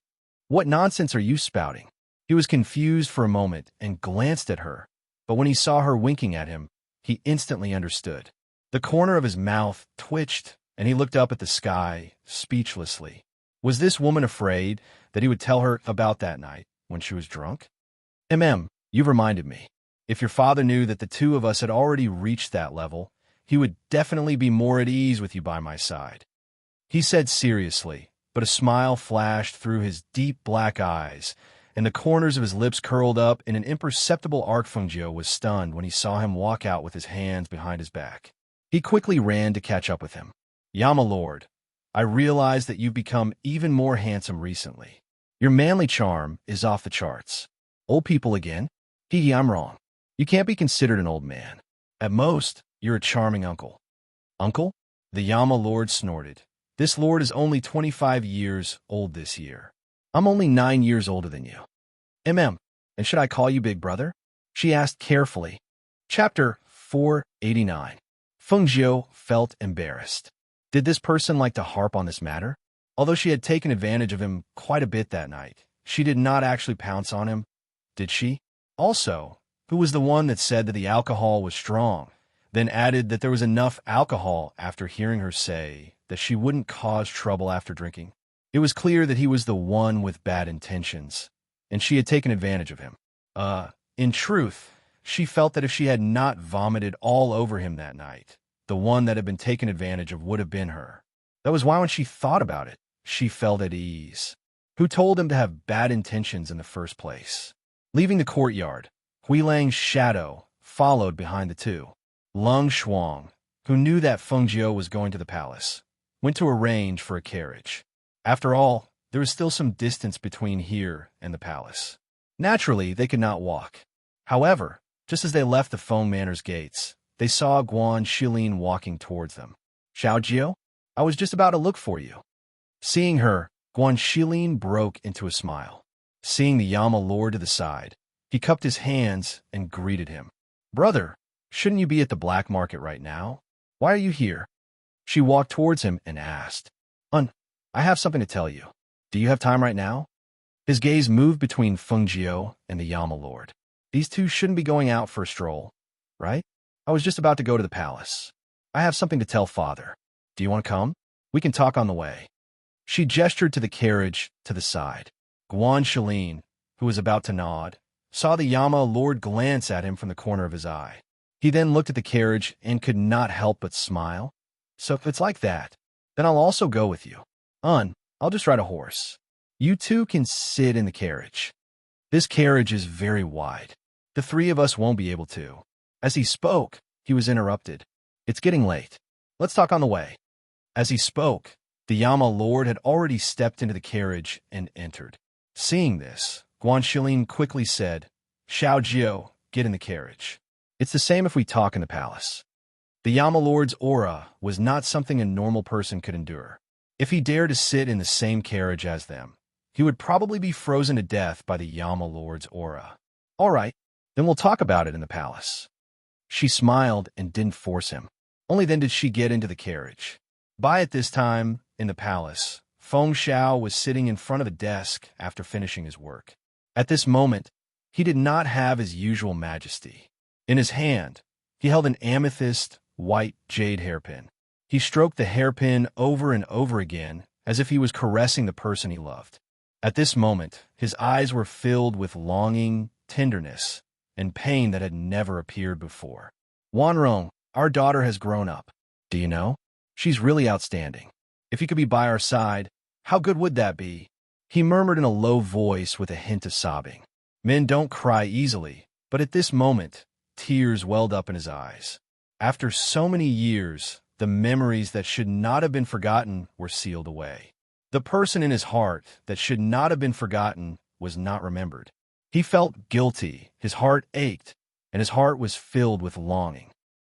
What nonsense are you spouting? He was confused for a moment and glanced at her, but when he saw her winking at him, he instantly understood. The corner of his mouth twitched, and he looked up at the sky, speechlessly. Was this woman afraid that he would tell her about that night when she was drunk? You've reminded me. If your father knew that the two of us had already reached that level, he would definitely be more at ease with you by my side. He said seriously, but a smile flashed through his deep black eyes, and the corners of his lips curled up in an imperceptible arc. Fengjiu was stunned when he saw him walk out with his hands behind his back. He quickly ran to catch up with him. Yama Lord, I realize that you've become even more handsome recently. Your manly charm is off the charts. Old people again? I'm wrong. You can't be considered an old man. At most, you're a charming uncle. Uncle? The Yama Lord snorted. This lord is only 25 years old this year. I'm only 9 years older than you. And should I call you big brother? She asked carefully. Chapter 489. Fengjiu felt embarrassed. Did this person like to harp on this matter? Although she had taken advantage of him quite a bit that night, she did not actually pounce on him, did she? Also, who was the one that said that the alcohol was strong, then added that there was enough alcohol after hearing her say that she wouldn't cause trouble after drinking? It was clear that he was the one with bad intentions, and she had taken advantage of him. In truth, she felt that if she had not vomited all over him that night, the one that had been taken advantage of would have been her. That was why when she thought about it, she felt at ease. Who told him to have bad intentions in the first place? Leaving the courtyard, Huilang's shadow followed behind the two. Lung Shuang, who knew that Fengjiu was going to the palace, went to arrange for a carriage. After all, there was still some distance between here and the palace. Naturally, they could not walk. However, just as they left the Feng Manor's gates, they saw Guan Shilin walking towards them. Xiaojiu, I was just about to look for you. Seeing her, Guan Shilin broke into a smile. Seeing the Yama Lord to the side, he cupped his hands and greeted him. Brother, shouldn't you be at the black market right now? Why are you here? She walked towards him and asked. I have something to tell you. Do you have time right now? His gaze moved between Fengjiu and the Yama Lord. These two shouldn't be going out for a stroll, right? I was just about to go to the palace. I have something to tell father. Do you want to come? We can talk on the way. She gestured to the carriage to the side. Guan Shilin, who was about to nod, saw the Yama Lord glance at him from the corner of his eye. He then looked at the carriage and could not help but smile. So if it's like that, then I'll also go with you. I'll just ride a horse. You two can sit in the carriage. This carriage is very wide. The three of us won't be able to. As he spoke, he was interrupted. It's getting late. Let's talk on the way. As he spoke, the Yama Lord had already stepped into the carriage and entered. Seeing this, Guan Shilin quickly said, Xiaojiu, get in the carriage. It's the same if we talk in the palace. The Yama Lord's aura was not something a normal person could endure. If he dared to sit in the same carriage as them, he would probably be frozen to death by the Yama Lord's aura. All right, then we'll talk about it in the palace. She smiled and didn't force him. Only then did she get into the carriage. At this time, in the palace, Feng Xiao was sitting in front of a desk after finishing his work. At this moment, he did not have his usual majesty. In his hand, he held an amethyst white jade hairpin. He stroked the hairpin over and over again as if he was caressing the person he loved. At this moment, his eyes were filled with longing, tenderness, and pain that had never appeared before. Wanrong, our daughter has grown up. Do you know? She's really outstanding. If you could be by our side, How good would that be? He murmured in a low voice with a hint of sobbing. Men don't cry easily, but at this moment, tears welled up in his eyes. After so many years, the memories that should not have been forgotten were sealed away. The person in his heart that should not have been forgotten was not remembered. He felt guilty, his heart ached, and his heart was filled with longing.